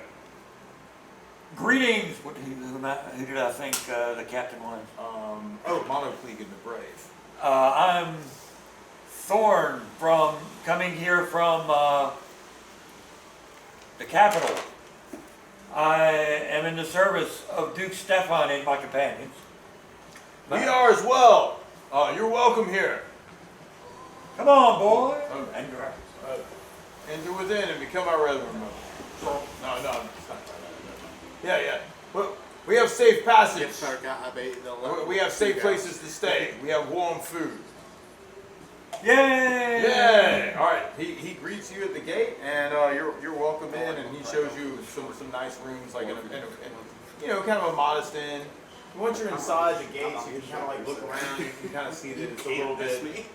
Speaker 7: Greetings. Who did I think the captain was?
Speaker 3: Monocleague and the Brave.
Speaker 7: I'm Thorn coming here from the capital. I am in the service of Duke STefan and my companions.
Speaker 3: We are as well. You're welcome here.
Speaker 7: Come on, boy.
Speaker 3: And enter within and become our resident. No. Yeah. Well, we have safe passage. We have safe places to stay. We have warm food.
Speaker 7: Yay!
Speaker 3: Yay! All right. He greets you at the gate, and you're welcome in, and he shows you some nice rooms, like in a kind of a modest inn. Once you're inside the gates, you can kind of like look around. You can kind of see that it's a little bit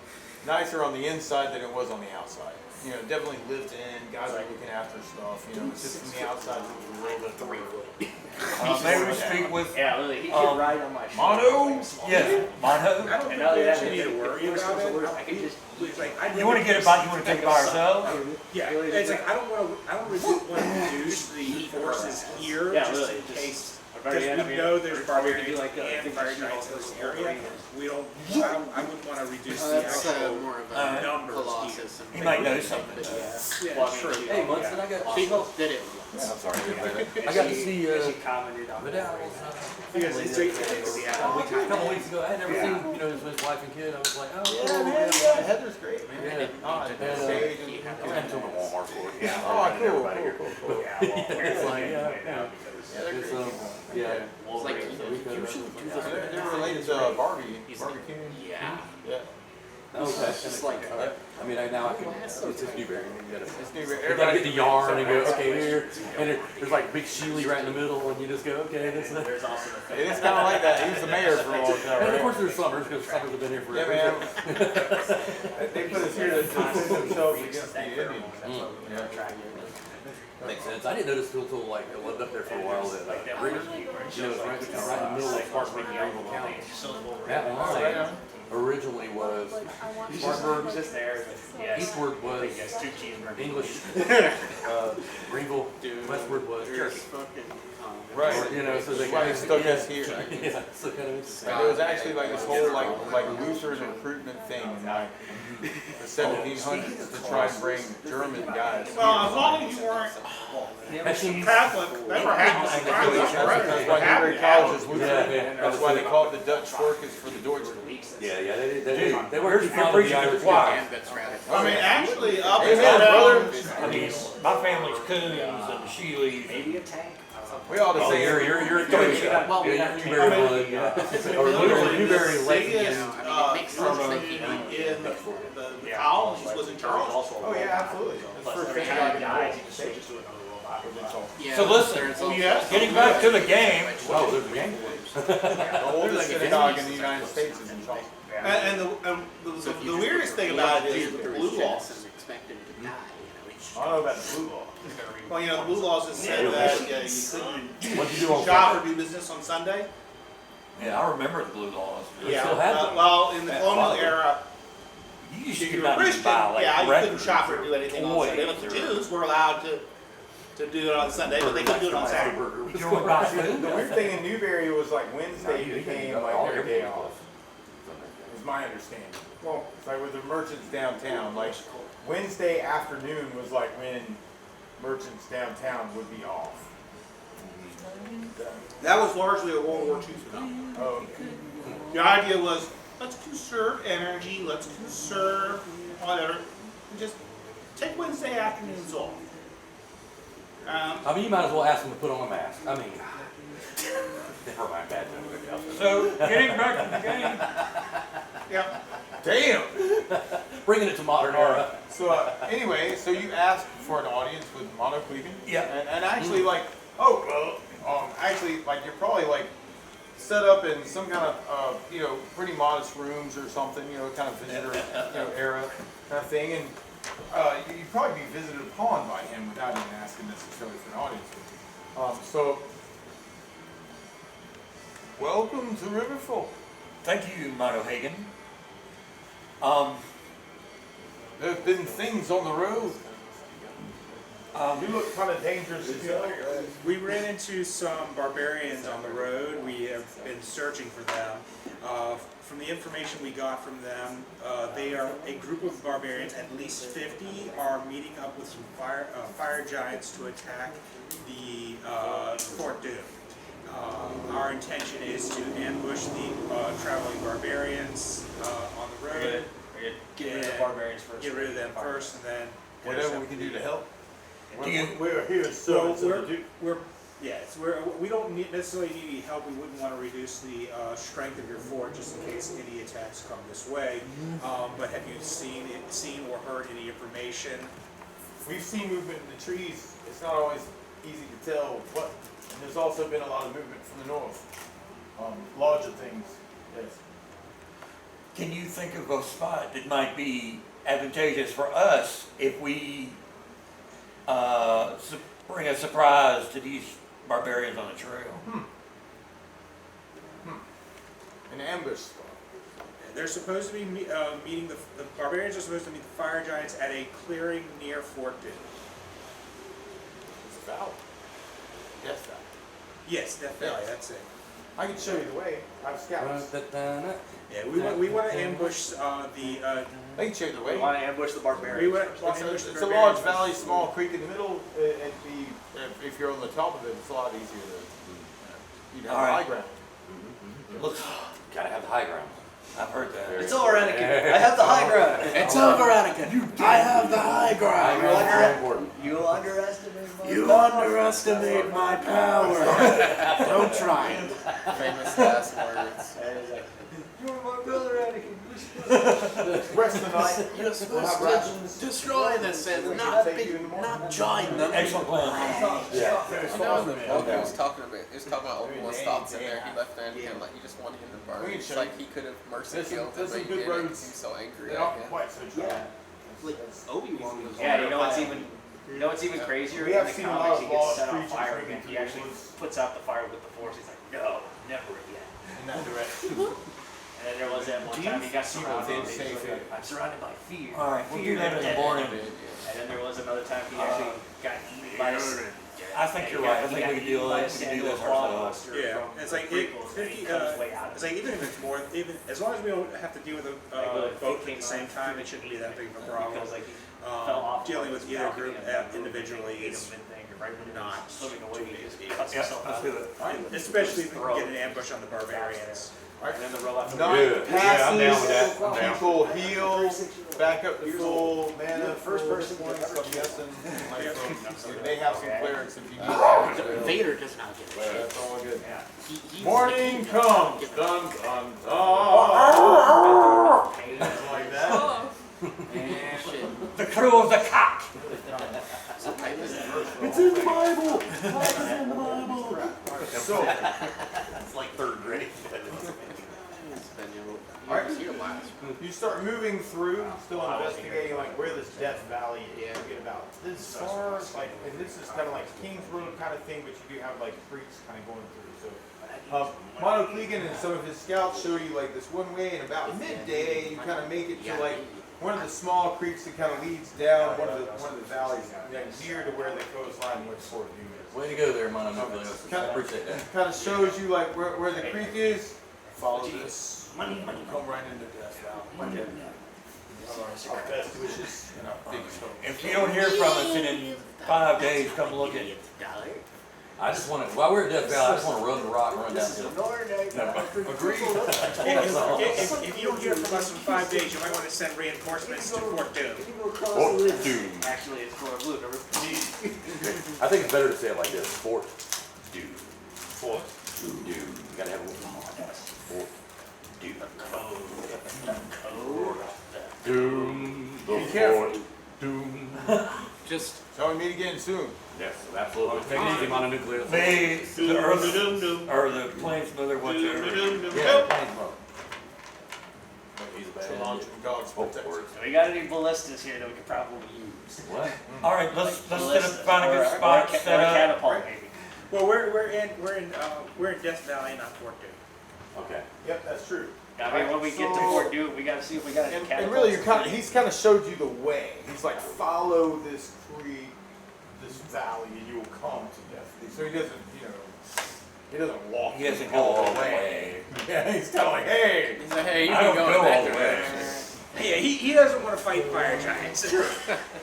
Speaker 3: nicer on the inside than it was on the outside. You know, definitely lived in. Guys are looking after stuff. You know, it's just from the outside it's a little bit more.
Speaker 7: Maybe we speak with
Speaker 8: Yeah, literally, he could ride on my
Speaker 3: Mono.
Speaker 7: yes, Mono.
Speaker 8: I don't think we need to worry about it. I can just,
Speaker 7: You want to get it by? You want to take it by ourselves?
Speaker 8: yeah, it's like I don't want to reduce the forces here just in case. Because we know there's barbarians and fire giants in this area. I wouldn't want to reduce the
Speaker 5: That's
Speaker 8: actual
Speaker 5: more of a
Speaker 8: numbers
Speaker 5: Colossus.
Speaker 7: He might know something.
Speaker 8: Yeah, sure.
Speaker 6: Hey, Munson, I got.
Speaker 5: People did it.
Speaker 6: I'm sorry. I got to see
Speaker 8: She commented on
Speaker 6: Vidal.
Speaker 8: because it's
Speaker 6: A couple weeks ago, I had never seen his wife and kid. I was like, oh, cool.
Speaker 3: Yeah. Heather's great, man.
Speaker 6: Yeah.
Speaker 3: And stage and
Speaker 6: I went to the Walmart for it.
Speaker 3: Oh, cool.
Speaker 6: It's like, yeah. It's yeah.
Speaker 5: It's like, you should do this.
Speaker 3: They're related to Barbie. Barbie King.
Speaker 5: Yeah.
Speaker 3: Yeah.
Speaker 6: Okay.
Speaker 5: It's just like,
Speaker 6: I mean, now I can. It's just Newberry. You
Speaker 3: It's new.
Speaker 6: gotta get the yarn and go, okay, here. And there's like a big Sheely right in the middle, and you just go, okay, this is it.
Speaker 8: There's also the
Speaker 3: It's kind of like that. He was the mayor for a long time.
Speaker 6: And of
Speaker 3: Right?
Speaker 6: course, there's Summers, because Summers have been here
Speaker 3: Yeah,
Speaker 6: forever.
Speaker 3: man. They put us here to defend themselves against the Indians. Yeah.
Speaker 6: Makes sense. I didn't notice until like I lived up there for a while that Rigger, it's right in the middle of Spartanburg and Greenville County. That line originally was Spartanburg,
Speaker 8: just there.
Speaker 6: eastward was
Speaker 8: Yes, 2 cheeseburgers.
Speaker 6: English, Greenville, westward was Church.
Speaker 3: Right.
Speaker 6: Or, you know, so they
Speaker 3: Why
Speaker 6: kind
Speaker 3: they
Speaker 6: of
Speaker 3: stuck us here.
Speaker 6: Yeah, so kind of interesting.
Speaker 3: Like, there was actually like this whole like Lutheran recruitment thing in like the 1700s to try and bring German guys.
Speaker 12: Well, as long as you weren't Catholic, that never happened.
Speaker 3: That's why Newberry College is Lutheran.
Speaker 6: Yeah.
Speaker 3: That's why they call it the Dutch Forkers for the Deutschen.
Speaker 6: Yeah, they weren't too fond of
Speaker 7: preaching
Speaker 6: the
Speaker 7: to
Speaker 6: Irish
Speaker 7: the choir.
Speaker 6: guys.
Speaker 12: I mean, actually, up
Speaker 3: Amen,
Speaker 12: until
Speaker 3: brother.
Speaker 7: I mean, my family's Coons and the Sheelys.
Speaker 8: Maybe a tank.
Speaker 3: We ought to
Speaker 6: Oh,
Speaker 3: say
Speaker 6: you're Newberry, Newberry one, yeah. Or Newberry Lake.
Speaker 5: Makes sense that he
Speaker 12: in the colonies was in Charles.
Speaker 3: Oh yeah, absolutely. It's for
Speaker 5: Yeah,
Speaker 7: So listen,
Speaker 5: there's also-
Speaker 7: getting back to the game.
Speaker 6: Oh, there's a game.
Speaker 3: The oldest synagogue in the United States is in Charles.
Speaker 12: And the weirdest thing about it is the blue laws.
Speaker 3: I don't know about the blue law.
Speaker 12: Well, you know, the blue laws just said that you couldn't
Speaker 6: What'd you do on
Speaker 12: shop
Speaker 6: Sunday?
Speaker 12: or do business on Sunday.
Speaker 7: Yeah, I remember the blue laws.
Speaker 6: They still have them.
Speaker 12: Well, in the colonial era,
Speaker 7: You used
Speaker 12: if
Speaker 7: to
Speaker 12: you
Speaker 7: not
Speaker 12: were
Speaker 7: even
Speaker 12: Christian,
Speaker 7: buy like
Speaker 12: yeah, you couldn't
Speaker 7: records
Speaker 12: shop or
Speaker 7: or
Speaker 12: do anything on
Speaker 7: toys
Speaker 12: Sunday. But the
Speaker 7: or-
Speaker 12: Jews were allowed to do it on Sunday, but they couldn't do it on Saturday.
Speaker 7: You know what about food?
Speaker 3: The weird thing in Newberry was like Wednesday became like their day off. Is my understanding. Well, it's like with the merchants downtown, like Wednesday afternoon was like when merchants downtown would be off.
Speaker 12: That was largely a World War II phenomenon.
Speaker 3: Oh,
Speaker 12: The idea was let's conserve energy, let's conserve whatever, and just take Wednesday afternoons off.
Speaker 6: I mean, you might as well ask them to put on a mask. I mean, never mind, bad joke.
Speaker 7: So, getting back to the game.
Speaker 12: Yep.
Speaker 3: Damn.
Speaker 6: Bringing it to modern era.
Speaker 3: So anyway, so you asked for an audience with Monoclegan?
Speaker 7: Yeah.
Speaker 3: And actually like, actually like you're probably like set up in some kind of, pretty modest rooms or something, kind of visitor, era kind of thing. And you'd probably be visited upon by him without even asking necessarily for an audience. So, welcome to Riverfall.
Speaker 7: Thank you, Mono Hagen.
Speaker 3: There have been things on the road. You look kind of dangerous.
Speaker 1: We ran into some barbarians on the road. We have been searching for them. From the information we got from them, they are a group of barbarians, at least 50, are meeting up with some fire giants to attack the Fort Doom. Our intention is to ambush the traveling barbarians on the road.
Speaker 2: Get rid of the barbarians first.
Speaker 1: Get rid of them first, and then
Speaker 3: Whatever we can do to help.
Speaker 13: We're here, so
Speaker 1: we don't necessarily need any help. We wouldn't want to reduce the strength of your fort just in case any attacks come this way. But have you seen or heard any information?
Speaker 3: We've seen movement in the trees. It's not always easy to tell what. And there's also been a lot of movement from the north. Larger things. Yes.
Speaker 7: Can you think of a spot that might be advantageous for us if we bring a surprise to these barbarians on the trail?
Speaker 3: An ambush spot.
Speaker 1: They're supposed to be meeting the barbarians are supposed to meet the fire giants at a clearing near Fort Doom.
Speaker 3: It's a valley. Yes, valley.
Speaker 1: Yes, Death Valley. That's it.
Speaker 3: I can show you the way. I have scouts.
Speaker 1: Yeah, we want to ambush the.
Speaker 3: They can show you the way.
Speaker 5: We want to ambush the barbarians.
Speaker 1: We want to
Speaker 3: It's
Speaker 1: ambush the
Speaker 3: a large
Speaker 1: barbarians.
Speaker 3: valley, small creek in the middle. If you're on the top of it, it's a lot easier to. You'd have high ground.
Speaker 6: Look, gotta have the high ground.
Speaker 7: I've heard that.
Speaker 2: It's over, Anakin. I have the high ground.
Speaker 5: It's over, Anakin. I have the high ground.
Speaker 2: You underestimate my
Speaker 5: You underestimate my power. Don't try it.
Speaker 10: Famous last words.
Speaker 2: You're my brother, Anakin.
Speaker 3: Rest of the night.
Speaker 5: You're supposed to destroy this and not join them.
Speaker 7: Excellent plan.
Speaker 6: Yeah.
Speaker 10: He was talking about Obi-Wan's thoughts in there. He left Anakin like he just wanted him to burn. It's like he could have mercy killed him,
Speaker 3: There's
Speaker 10: but
Speaker 3: some
Speaker 10: he
Speaker 3: good
Speaker 10: didn't.
Speaker 3: roads.
Speaker 10: He was so angry
Speaker 3: They're
Speaker 10: at
Speaker 3: not
Speaker 10: him.
Speaker 3: quite so dry.
Speaker 5: Like Obi-Wan was
Speaker 14: Yeah, you know what's even crazier?
Speaker 3: We
Speaker 14: In
Speaker 3: have
Speaker 14: the
Speaker 3: seen a
Speaker 14: comics,
Speaker 3: lot
Speaker 14: he
Speaker 3: of
Speaker 14: gets
Speaker 3: lost
Speaker 14: set on
Speaker 3: creatures
Speaker 14: fire
Speaker 3: moving
Speaker 14: again.
Speaker 3: through
Speaker 14: He
Speaker 3: the
Speaker 14: actually
Speaker 3: woods.
Speaker 14: puts out the fire with the Force. He's like, no, never again.
Speaker 3: In that direction.
Speaker 14: And then there was that one time he got surrounded.
Speaker 3: feel
Speaker 14: He's
Speaker 3: safe
Speaker 14: like,
Speaker 3: here?
Speaker 14: I'm surrounded by fear.
Speaker 7: All right, we'll do that in the morning.
Speaker 14: And then there was another time he actually got eaten by a
Speaker 7: I think you're right. I think we can do this ourselves.
Speaker 1: Yeah, it's like it's like even if it's more, even as long as we don't have to deal with both at the same time, it shouldn't be that big of a problem. Dealing with either group individually is not too big a deal.
Speaker 7: Let's do it.
Speaker 1: Especially if we can get an ambush on the barbarians.
Speaker 14: And then the roll after
Speaker 3: Night
Speaker 6: Yeah, I'm down with
Speaker 3: passes,
Speaker 6: that. I'm down.
Speaker 3: people heal, back up to full mana, first person points, I'm guessing. They have some clerics if you need them.
Speaker 5: Vader does not get it.
Speaker 3: That's all good.
Speaker 5: He's
Speaker 3: Morning comes, dun dun dun. Like that.
Speaker 11: Oh,
Speaker 5: Yeah, shit.
Speaker 7: The crew of the cock.
Speaker 6: It's in the Bible. It's in the Bible.
Speaker 3: So,
Speaker 6: It's like third grade.
Speaker 3: you start moving through, still investigating like where this Death Valley is. You get about this far, like, and this is kind of like King's Road kind of thing, but you do have like creeks kind of going through. So, Mono Clegan and some of his scouts show you like this one way, and about midday you kind of make it to like one of the small creeks that kind of leads down one of the valleys near to where the coastline with Fort Doom is.
Speaker 6: Way to go there, Mono. I appreciate that.
Speaker 3: Kind of shows you like where the creek is. Follow this. Come right into Death Valley. Our best wishes and our biggest hope.
Speaker 7: If you don't hear from us in 5 days, come look at
Speaker 6: I just want to, while we're at Death Valley, I just want to run the rock and run
Speaker 14: This is
Speaker 6: downhill.
Speaker 14: a northern day.
Speaker 6: Agreed.
Speaker 8: If you don't hear from us in 5 days, you might want to send reinforcements to Fort Doom.
Speaker 6: Fort Doom.
Speaker 14: Actually, it's Fort Blue. Remember?
Speaker 6: I think it's better to say it like this. Fort Doom. Fort Doom. You gotta have a little yes. Fort Doom. Doom. The
Speaker 3: Be careful.
Speaker 6: Fort Doom.
Speaker 5: Just
Speaker 3: Shall we meet again soon?
Speaker 6: Yes, absolutely. Take it easy, mononuclear.
Speaker 7: The Earth or the plane's mother, whatever.
Speaker 6: Yeah, plane's mother. He's a bad
Speaker 3: Launch
Speaker 6: idiot.
Speaker 3: God's
Speaker 6: Oh,
Speaker 3: protection.
Speaker 6: words.
Speaker 14: So we got any ballistas here that we could probably use.
Speaker 6: What?
Speaker 7: All right, let's
Speaker 14: Ballistas,
Speaker 7: find a
Speaker 14: or
Speaker 7: good spot,
Speaker 14: or a
Speaker 7: set up.
Speaker 14: catapult maybe.
Speaker 8: Well, we're in Death Valley, not Fort Doom.
Speaker 6: Okay.
Speaker 3: Yep, that's true.
Speaker 14: I mean, when we get to Fort Doom, we gotta see if we got any catapults.
Speaker 3: And really, he's kind of showed you the way. He's like, follow this creek, this valley, and you will come to death. So he doesn't, he doesn't walk.
Speaker 7: He doesn't go all the way.
Speaker 3: Yeah, he's kind of like, hey.
Speaker 10: He's like, hey, you
Speaker 7: I
Speaker 10: can
Speaker 7: don't
Speaker 10: go
Speaker 7: go
Speaker 10: in
Speaker 7: all
Speaker 10: that
Speaker 7: the way.
Speaker 10: direction.
Speaker 8: Yeah, he doesn't want to fight fire giants.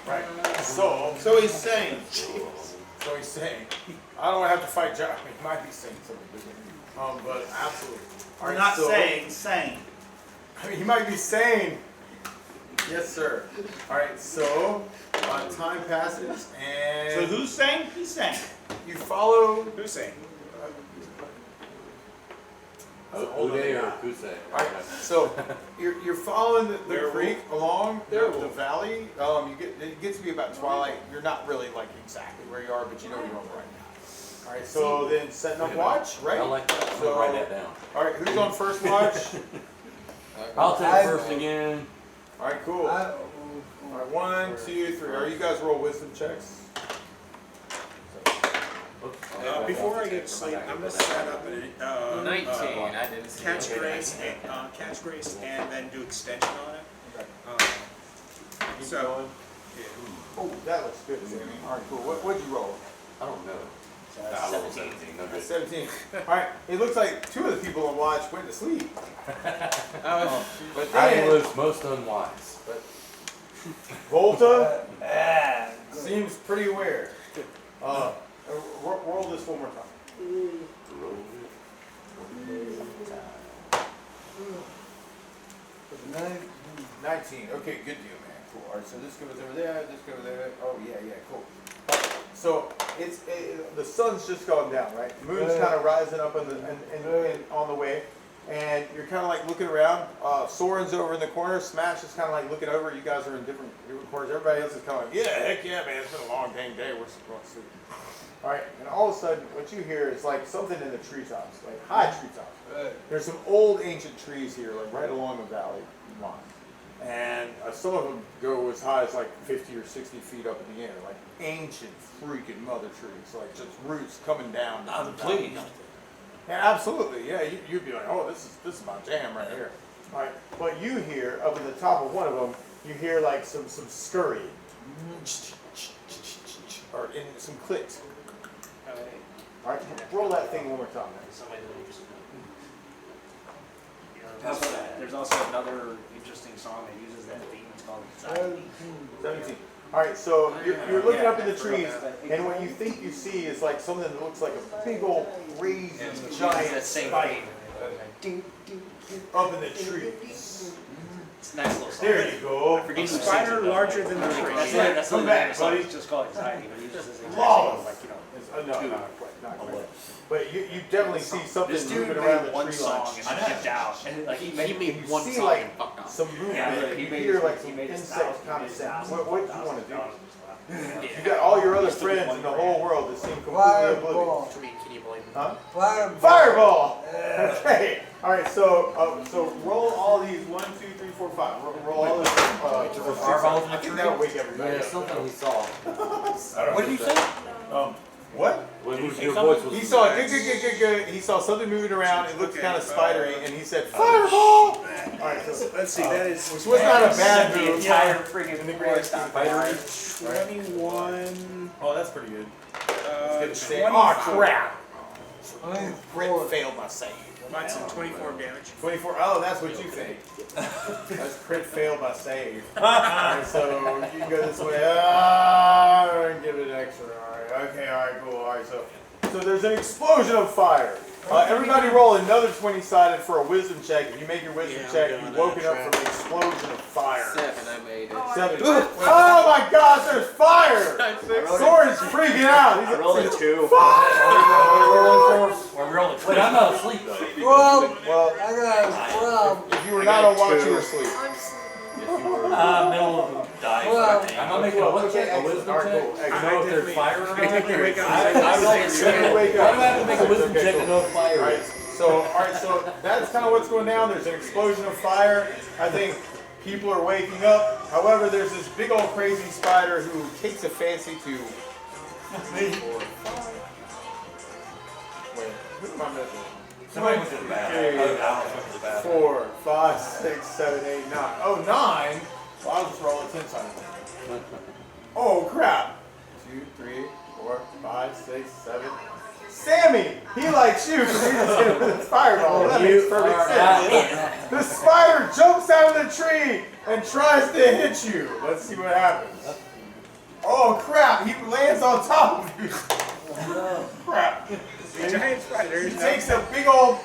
Speaker 3: Right.
Speaker 12: So he's saying,
Speaker 3: So he's saying, I don't have to fight giants. He might be saying something different. But absolutely. All
Speaker 12: we're
Speaker 3: right,
Speaker 12: not
Speaker 3: so-
Speaker 12: saying.
Speaker 3: I mean, he might be sane. Yes, sir. All right, so time passes, and
Speaker 12: So who's saying? He's saying.
Speaker 3: you follow.
Speaker 8: Who's saying?
Speaker 6: Uday or Kusei.
Speaker 3: All right, so you're following the creek along the valley. It gets to be about twilight. You're not really like exactly where you are, but you know you're on the right now. All right, so then setting up watch, right?
Speaker 6: I like that. I'm
Speaker 3: So-
Speaker 6: gonna write that down.
Speaker 3: All right, who's on first watch?
Speaker 6: I'll take first again.
Speaker 3: All right, cool. All right, 1, 2, 3. Are you guys roll wisdom checks?
Speaker 8: Before I get to sleep, I'm gonna set up
Speaker 10: 19. I didn't see
Speaker 8: catch
Speaker 10: it.
Speaker 8: grace and then do extension on it.
Speaker 3: Keep
Speaker 8: So,
Speaker 3: going. Oh, that looks good, Sammy. All right, cool. What'd you roll?
Speaker 6: I don't know.
Speaker 14: So
Speaker 6: I rolled
Speaker 14: 17.
Speaker 6: 17. No good.
Speaker 3: 17. All right, it looks like 2 of the people on watch went to sleep. But
Speaker 6: I
Speaker 3: then,
Speaker 6: was most unwise.
Speaker 3: Volta seems pretty aware. Roll this one more time. 19. Okay, good deal, man. Cool. All right, so this goes over there, this goes there. Oh, yeah, cool. All right, so the sun's just gone down, right? The moon's kind of rising up on the way, and you're kind of like looking around. Soren's over in the corner. Smash is kind of like looking over. You guys are in different corners. Everybody else is kind of like, yeah, heck yeah, man. It's been a long dang day. We're just going to sleep. All right, and all of a sudden, what you hear is like something in the treetops, like high treetops. There's some old ancient trees here, like right along the valley line. And some of them go as high as like 50 or 60 feet up in the air, like ancient freaking mother trees, like just roots coming down.
Speaker 7: I'm pleased.
Speaker 3: Yeah, absolutely. Yeah, you'd be like, oh, this is my jam right here. All right, but you hear up at the top of one of them, you hear like some scurrying, or in some clicks. All right, roll that thing one more time.
Speaker 14: Somebody that just there's also another interesting song that uses that theme. It's called Anxiety.
Speaker 3: 17. All right, so you're looking up in the trees, and what you think you see is like something that looks like a big old crazy giant spike up in the trees.
Speaker 14: It's a nice little song.
Speaker 3: There you go.
Speaker 14: Forget
Speaker 8: a
Speaker 14: who
Speaker 8: spider
Speaker 14: sings it, though.
Speaker 8: larger than the tree.
Speaker 14: That's the
Speaker 3: Come
Speaker 14: name
Speaker 3: back,
Speaker 14: of the song.
Speaker 3: buddy.
Speaker 14: It's just called Anxiety, but he uses this exact
Speaker 3: Flawless.
Speaker 14: same, like,
Speaker 3: No, not quite. But you definitely see something
Speaker 14: This dude
Speaker 3: moving around
Speaker 14: made
Speaker 3: the
Speaker 14: one
Speaker 3: tree
Speaker 14: song
Speaker 3: line.
Speaker 14: and I dipped out. And like he made
Speaker 3: You
Speaker 14: one
Speaker 3: see
Speaker 14: song
Speaker 3: like
Speaker 14: and fucked off.
Speaker 3: some movement.
Speaker 14: Yeah,
Speaker 3: you
Speaker 14: he made
Speaker 3: hear
Speaker 14: his-
Speaker 3: like
Speaker 14: he
Speaker 3: some
Speaker 14: made his
Speaker 3: insects
Speaker 14: thousand,
Speaker 3: kind
Speaker 14: he
Speaker 3: of
Speaker 14: made
Speaker 3: sound.
Speaker 14: his
Speaker 3: What do you
Speaker 14: thousand,
Speaker 3: want to do?
Speaker 14: $1,000.
Speaker 3: You got all your other friends in the whole world that seem completely oblivious.
Speaker 5: I mean, can you blame me?
Speaker 3: Huh?
Speaker 13: Fireball.
Speaker 3: Fireball! Okay. All right. So roll all these 1, 2, 3, 4, 5. Roll all those.
Speaker 7: Fireballs in the
Speaker 3: I think
Speaker 7: tree?
Speaker 3: that'll wake everybody.
Speaker 6: Yeah,
Speaker 3: up.
Speaker 6: something he saw.
Speaker 7: What did you say?
Speaker 3: What?
Speaker 6: Your voice was.
Speaker 3: He saw good. He saw something moving around. It looked kind of spidery, and he said, "Fireball!" All right, so
Speaker 8: let's see, that is.
Speaker 3: which was not a bad
Speaker 14: The
Speaker 3: move.
Speaker 14: entire freaking
Speaker 3: In the grand scheme of
Speaker 14: spidery.
Speaker 8: 21.
Speaker 3: Oh, that's pretty good.
Speaker 8: Let's
Speaker 3: Say, oh crap! Crit failed my save.
Speaker 8: Mine's 24 damage.
Speaker 3: 24. Oh, that's what you think. That's crit failed by save. Alright, so you can go this way. And give it an extra. Alright, okay, alright, cool. Alright, so so there's an explosion of fire. Everybody roll another 20-sided for a wisdom check. If you make your wisdom check, you've woken up from an explosion of fire.
Speaker 10: 7, I made it.
Speaker 3: 7. Oh my gosh, there's fire! Soren's freaking out.
Speaker 14: I rolled a 2.
Speaker 7: Well, we're only
Speaker 6: Wait, I'm not asleep though.
Speaker 3: Well, if you were not on watch, you were asleep.
Speaker 11: I'm sleeping.
Speaker 7: middle of the dice.
Speaker 6: I'm gonna make a what check? A wisdom check? To know if there's fire or not?
Speaker 3: Wake up.
Speaker 6: Why do I have to make a wisdom check to know if fire is?
Speaker 3: So that's kind of what's going down. There's an explosion of fire. I think people are waking up. However, there's this big old crazy spider who takes a fancy to. Wait, who am I missing?
Speaker 7: Somebody went to the bathroom. Oh, Alice went to the bathroom.
Speaker 3: 4, 5, 6, 7, 8, 9. Oh, 9? Well, I'll just roll a 10 sign. Oh, crap. 2, 3, 4, 5, 6, 7. Sammy! He likes you because he just hit him with his fireball. That makes perfect sense. The spider jumps out of the tree and tries to hit you. Let's see what happens. Oh, crap. He lands on top of you. Crap.
Speaker 8: The giant spider.
Speaker 3: He takes a big old,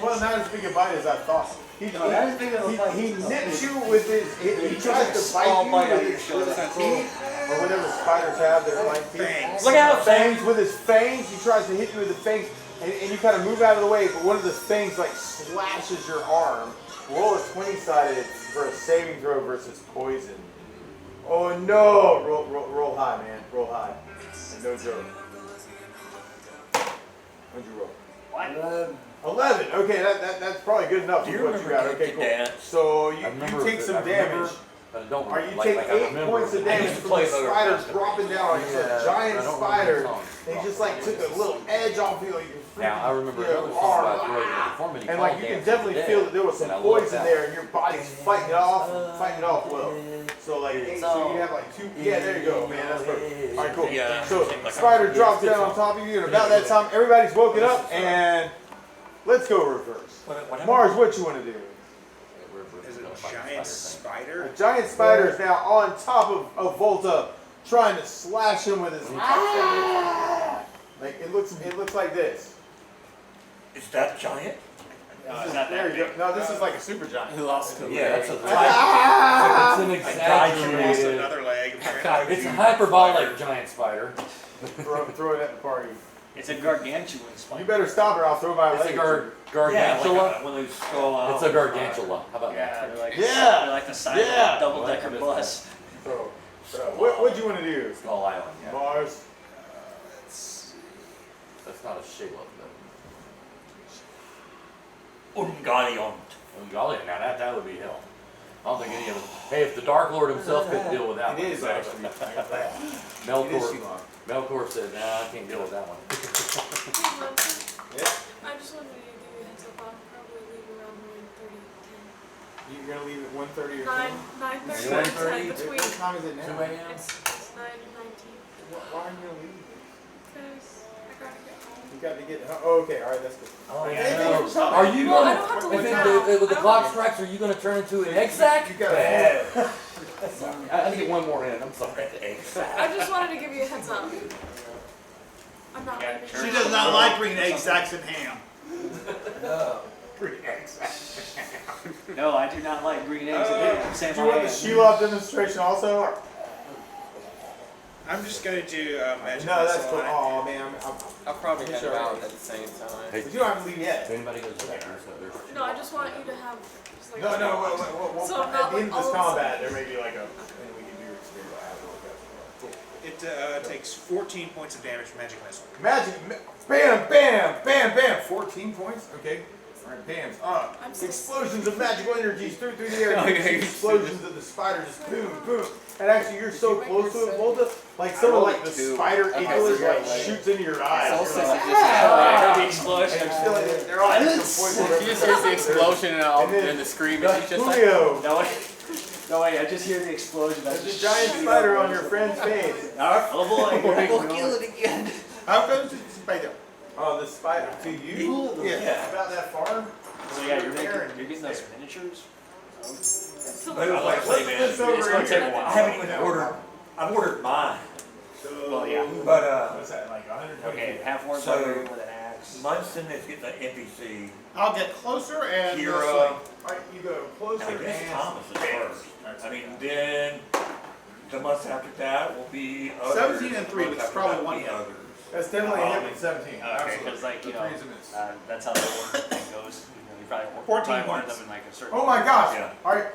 Speaker 3: well, not as big a bite as I thought. He nips you with his, he tries to bite you with his teeth, or whatever spiders have, their like teeth.
Speaker 7: Look out,
Speaker 3: fangs, with his fangs, he tries to hit you with the fangs, and you kind of move out of the way, but one of the fangs like slashes your arm. Roll a 20-sided for a saving throw versus poison. Oh no! Roll high, man. Roll high. No joke. What'd you roll?
Speaker 14: What?
Speaker 3: 11. Okay, that's probably good enough.
Speaker 7: Do you
Speaker 3: for what you got?
Speaker 7: remember
Speaker 3: Okay, cool.
Speaker 7: dance?
Speaker 3: So you take some damage. Or you take 8 points of damage from the spider dropping down on you. It's a giant spider. They just like took a little edge off you.
Speaker 6: Now I remember another song about Road Deformity.
Speaker 3: And like you can definitely feel that there was some poison there, and your body's fighting it off well. So like, so you have like 2. Yeah, there you go, man. That's perfect. All right, cool. So spider drops down on top of you, and about that time, everybody's woken up, and let's go reverse. Mars, what you want to do?
Speaker 8: Is it a giant spider?
Speaker 3: A giant spider is now on top of Volta, trying to slash him with his. Like it looks like this.
Speaker 7: Is that giant?
Speaker 14: No, it's not
Speaker 3: There
Speaker 14: that
Speaker 3: you
Speaker 14: big.
Speaker 3: go. No, this is like a super giant.
Speaker 10: He lost a
Speaker 6: Yeah, that's a
Speaker 10: leg.
Speaker 6: it's an
Speaker 8: Lost
Speaker 6: exaggerated.
Speaker 8: another leg. apparently.
Speaker 6: It's a hyperbolic giant spider.
Speaker 3: Throw it at the party.
Speaker 14: It's a gargantuan
Speaker 3: You
Speaker 14: spider.
Speaker 3: better stop or I'll throw my
Speaker 6: It's a
Speaker 3: leg.
Speaker 6: gargantula.
Speaker 7: One of those skull owls.
Speaker 6: It's a gargantula. How about
Speaker 14: Yeah,
Speaker 6: that?
Speaker 14: they're like,
Speaker 3: Yeah.
Speaker 14: they're like the size
Speaker 3: Yeah.
Speaker 14: of a double-decker bus.
Speaker 3: So, what'd you want to do?
Speaker 6: Skull Island. Yeah.
Speaker 3: Mars.
Speaker 6: That's not a shape of
Speaker 7: Ungoliant.
Speaker 6: Golly, now that would be hell. I don't think any of us. Hey, if the Dark Lord himself couldn't deal with that
Speaker 3: It
Speaker 6: one.
Speaker 3: is actually.
Speaker 6: Melkor said, nah, I can't deal with that one.
Speaker 11: Hey, Munson.
Speaker 3: Yeah.
Speaker 11: I just wanted to give you a heads up. I'll probably leave around 9:30,
Speaker 3: You're gonna leave at 1:30 or
Speaker 11: 10. 9:30 or 10 between.
Speaker 3: What time is it now?
Speaker 6: 2 a.m.
Speaker 11: It's 9:19.
Speaker 3: Why are you gonna leave?
Speaker 11: Because I gotta get home.
Speaker 3: You got to get. Oh, okay, all right, that's good.
Speaker 6: Oh,
Speaker 3: yeah.
Speaker 6: Are you
Speaker 11: Well, I
Speaker 6: going
Speaker 11: don't have to
Speaker 6: to,
Speaker 11: leave
Speaker 6: with
Speaker 11: now.
Speaker 6: the clock strikes, are you going to turn into an exact?
Speaker 3: You got
Speaker 6: I need to get one more in. I'm sorry. Exact.
Speaker 11: I just wanted to give you a heads up. I'm not leaving.
Speaker 12: She does not like green eggs, Sacks, and ham.
Speaker 14: No, I do not like green eggs and ham. Same
Speaker 3: Do you want the Shelob demonstration also?
Speaker 8: I'm just gonna do magic.
Speaker 3: No, that's
Speaker 8: missile
Speaker 3: cool.
Speaker 8: on it.
Speaker 3: Oh man,
Speaker 10: I'll probably head out at the same time.
Speaker 6: Hey,
Speaker 3: but you don't have to leave yet.
Speaker 6: if anybody goes back, there's
Speaker 11: No, I just want you to have. Just like
Speaker 3: No,
Speaker 11: a-
Speaker 3: well,
Speaker 11: So
Speaker 3: at
Speaker 11: not
Speaker 3: the end
Speaker 11: like
Speaker 3: of this
Speaker 11: all of a
Speaker 3: combat,
Speaker 11: sudden-
Speaker 3: there may be like a, and we can do your experience.
Speaker 8: It takes 14 points of damage from magic missile.
Speaker 3: Bam, bam, bam, bam. 14 points. Okay. All right, bams.
Speaker 11: I'm so
Speaker 3: Explosions of magical energies through the air.
Speaker 10: Oh,
Speaker 3: You
Speaker 10: yeah,
Speaker 3: see
Speaker 10: you see
Speaker 3: explosions of the spider just boom, boom. And actually, you're so close to it, Volta. Like some of like the spider eagles like shoots into your eyes.
Speaker 10: Soul
Speaker 3: You're
Speaker 10: Sister
Speaker 3: like,
Speaker 10: just
Speaker 3: "Ah!"
Speaker 14: the
Speaker 3: And
Speaker 14: explosion.
Speaker 3: you're still like, they're all at some point where
Speaker 10: She just hears the explosion
Speaker 3: And then
Speaker 10: and the scream, and she's just like,
Speaker 3: Julio,
Speaker 14: No, wait. No, wait, I just hear the explosion.
Speaker 3: there's a giant spider on your friend's face.
Speaker 14: Oh boy.
Speaker 10: we'll kill it again.
Speaker 8: How comes the spider?
Speaker 3: Oh, the spider to you?
Speaker 14: Yeah.
Speaker 3: About that far?
Speaker 14: So yeah, you're getting those miniatures.
Speaker 7: But it was like, say, man,
Speaker 3: This over
Speaker 14: It's gonna
Speaker 3: here.
Speaker 14: take a while.
Speaker 7: I haven't even ordered. I've ordered mine.
Speaker 14: Well, yeah.
Speaker 7: But
Speaker 3: What's that, like 120
Speaker 14: Okay,
Speaker 3: feet?
Speaker 14: half orc
Speaker 7: So-
Speaker 14: barbarian with an axe.
Speaker 7: Munson is getting the NPC.
Speaker 12: I'll get closer and
Speaker 7: Kira.
Speaker 3: Alright, you go closer
Speaker 7: I guess
Speaker 3: and
Speaker 7: Thomas is first. I mean, then the months after that will be others.
Speaker 12: 17 and 3,
Speaker 7: Months
Speaker 12: which is
Speaker 7: after
Speaker 12: probably
Speaker 7: that will
Speaker 12: one
Speaker 7: be
Speaker 12: hit.
Speaker 7: others.
Speaker 3: that's definitely a hit with 17.
Speaker 14: Okay,
Speaker 3: Absolutely.
Speaker 14: because like, you
Speaker 3: The
Speaker 14: know,
Speaker 3: three's a miss.
Speaker 14: that's how the orc thing goes. You know, you probably
Speaker 12: 14
Speaker 14: probably wanted
Speaker 12: points.
Speaker 14: them in like a certain.
Speaker 3: Oh my gosh!
Speaker 7: Yeah.
Speaker 3: Alright,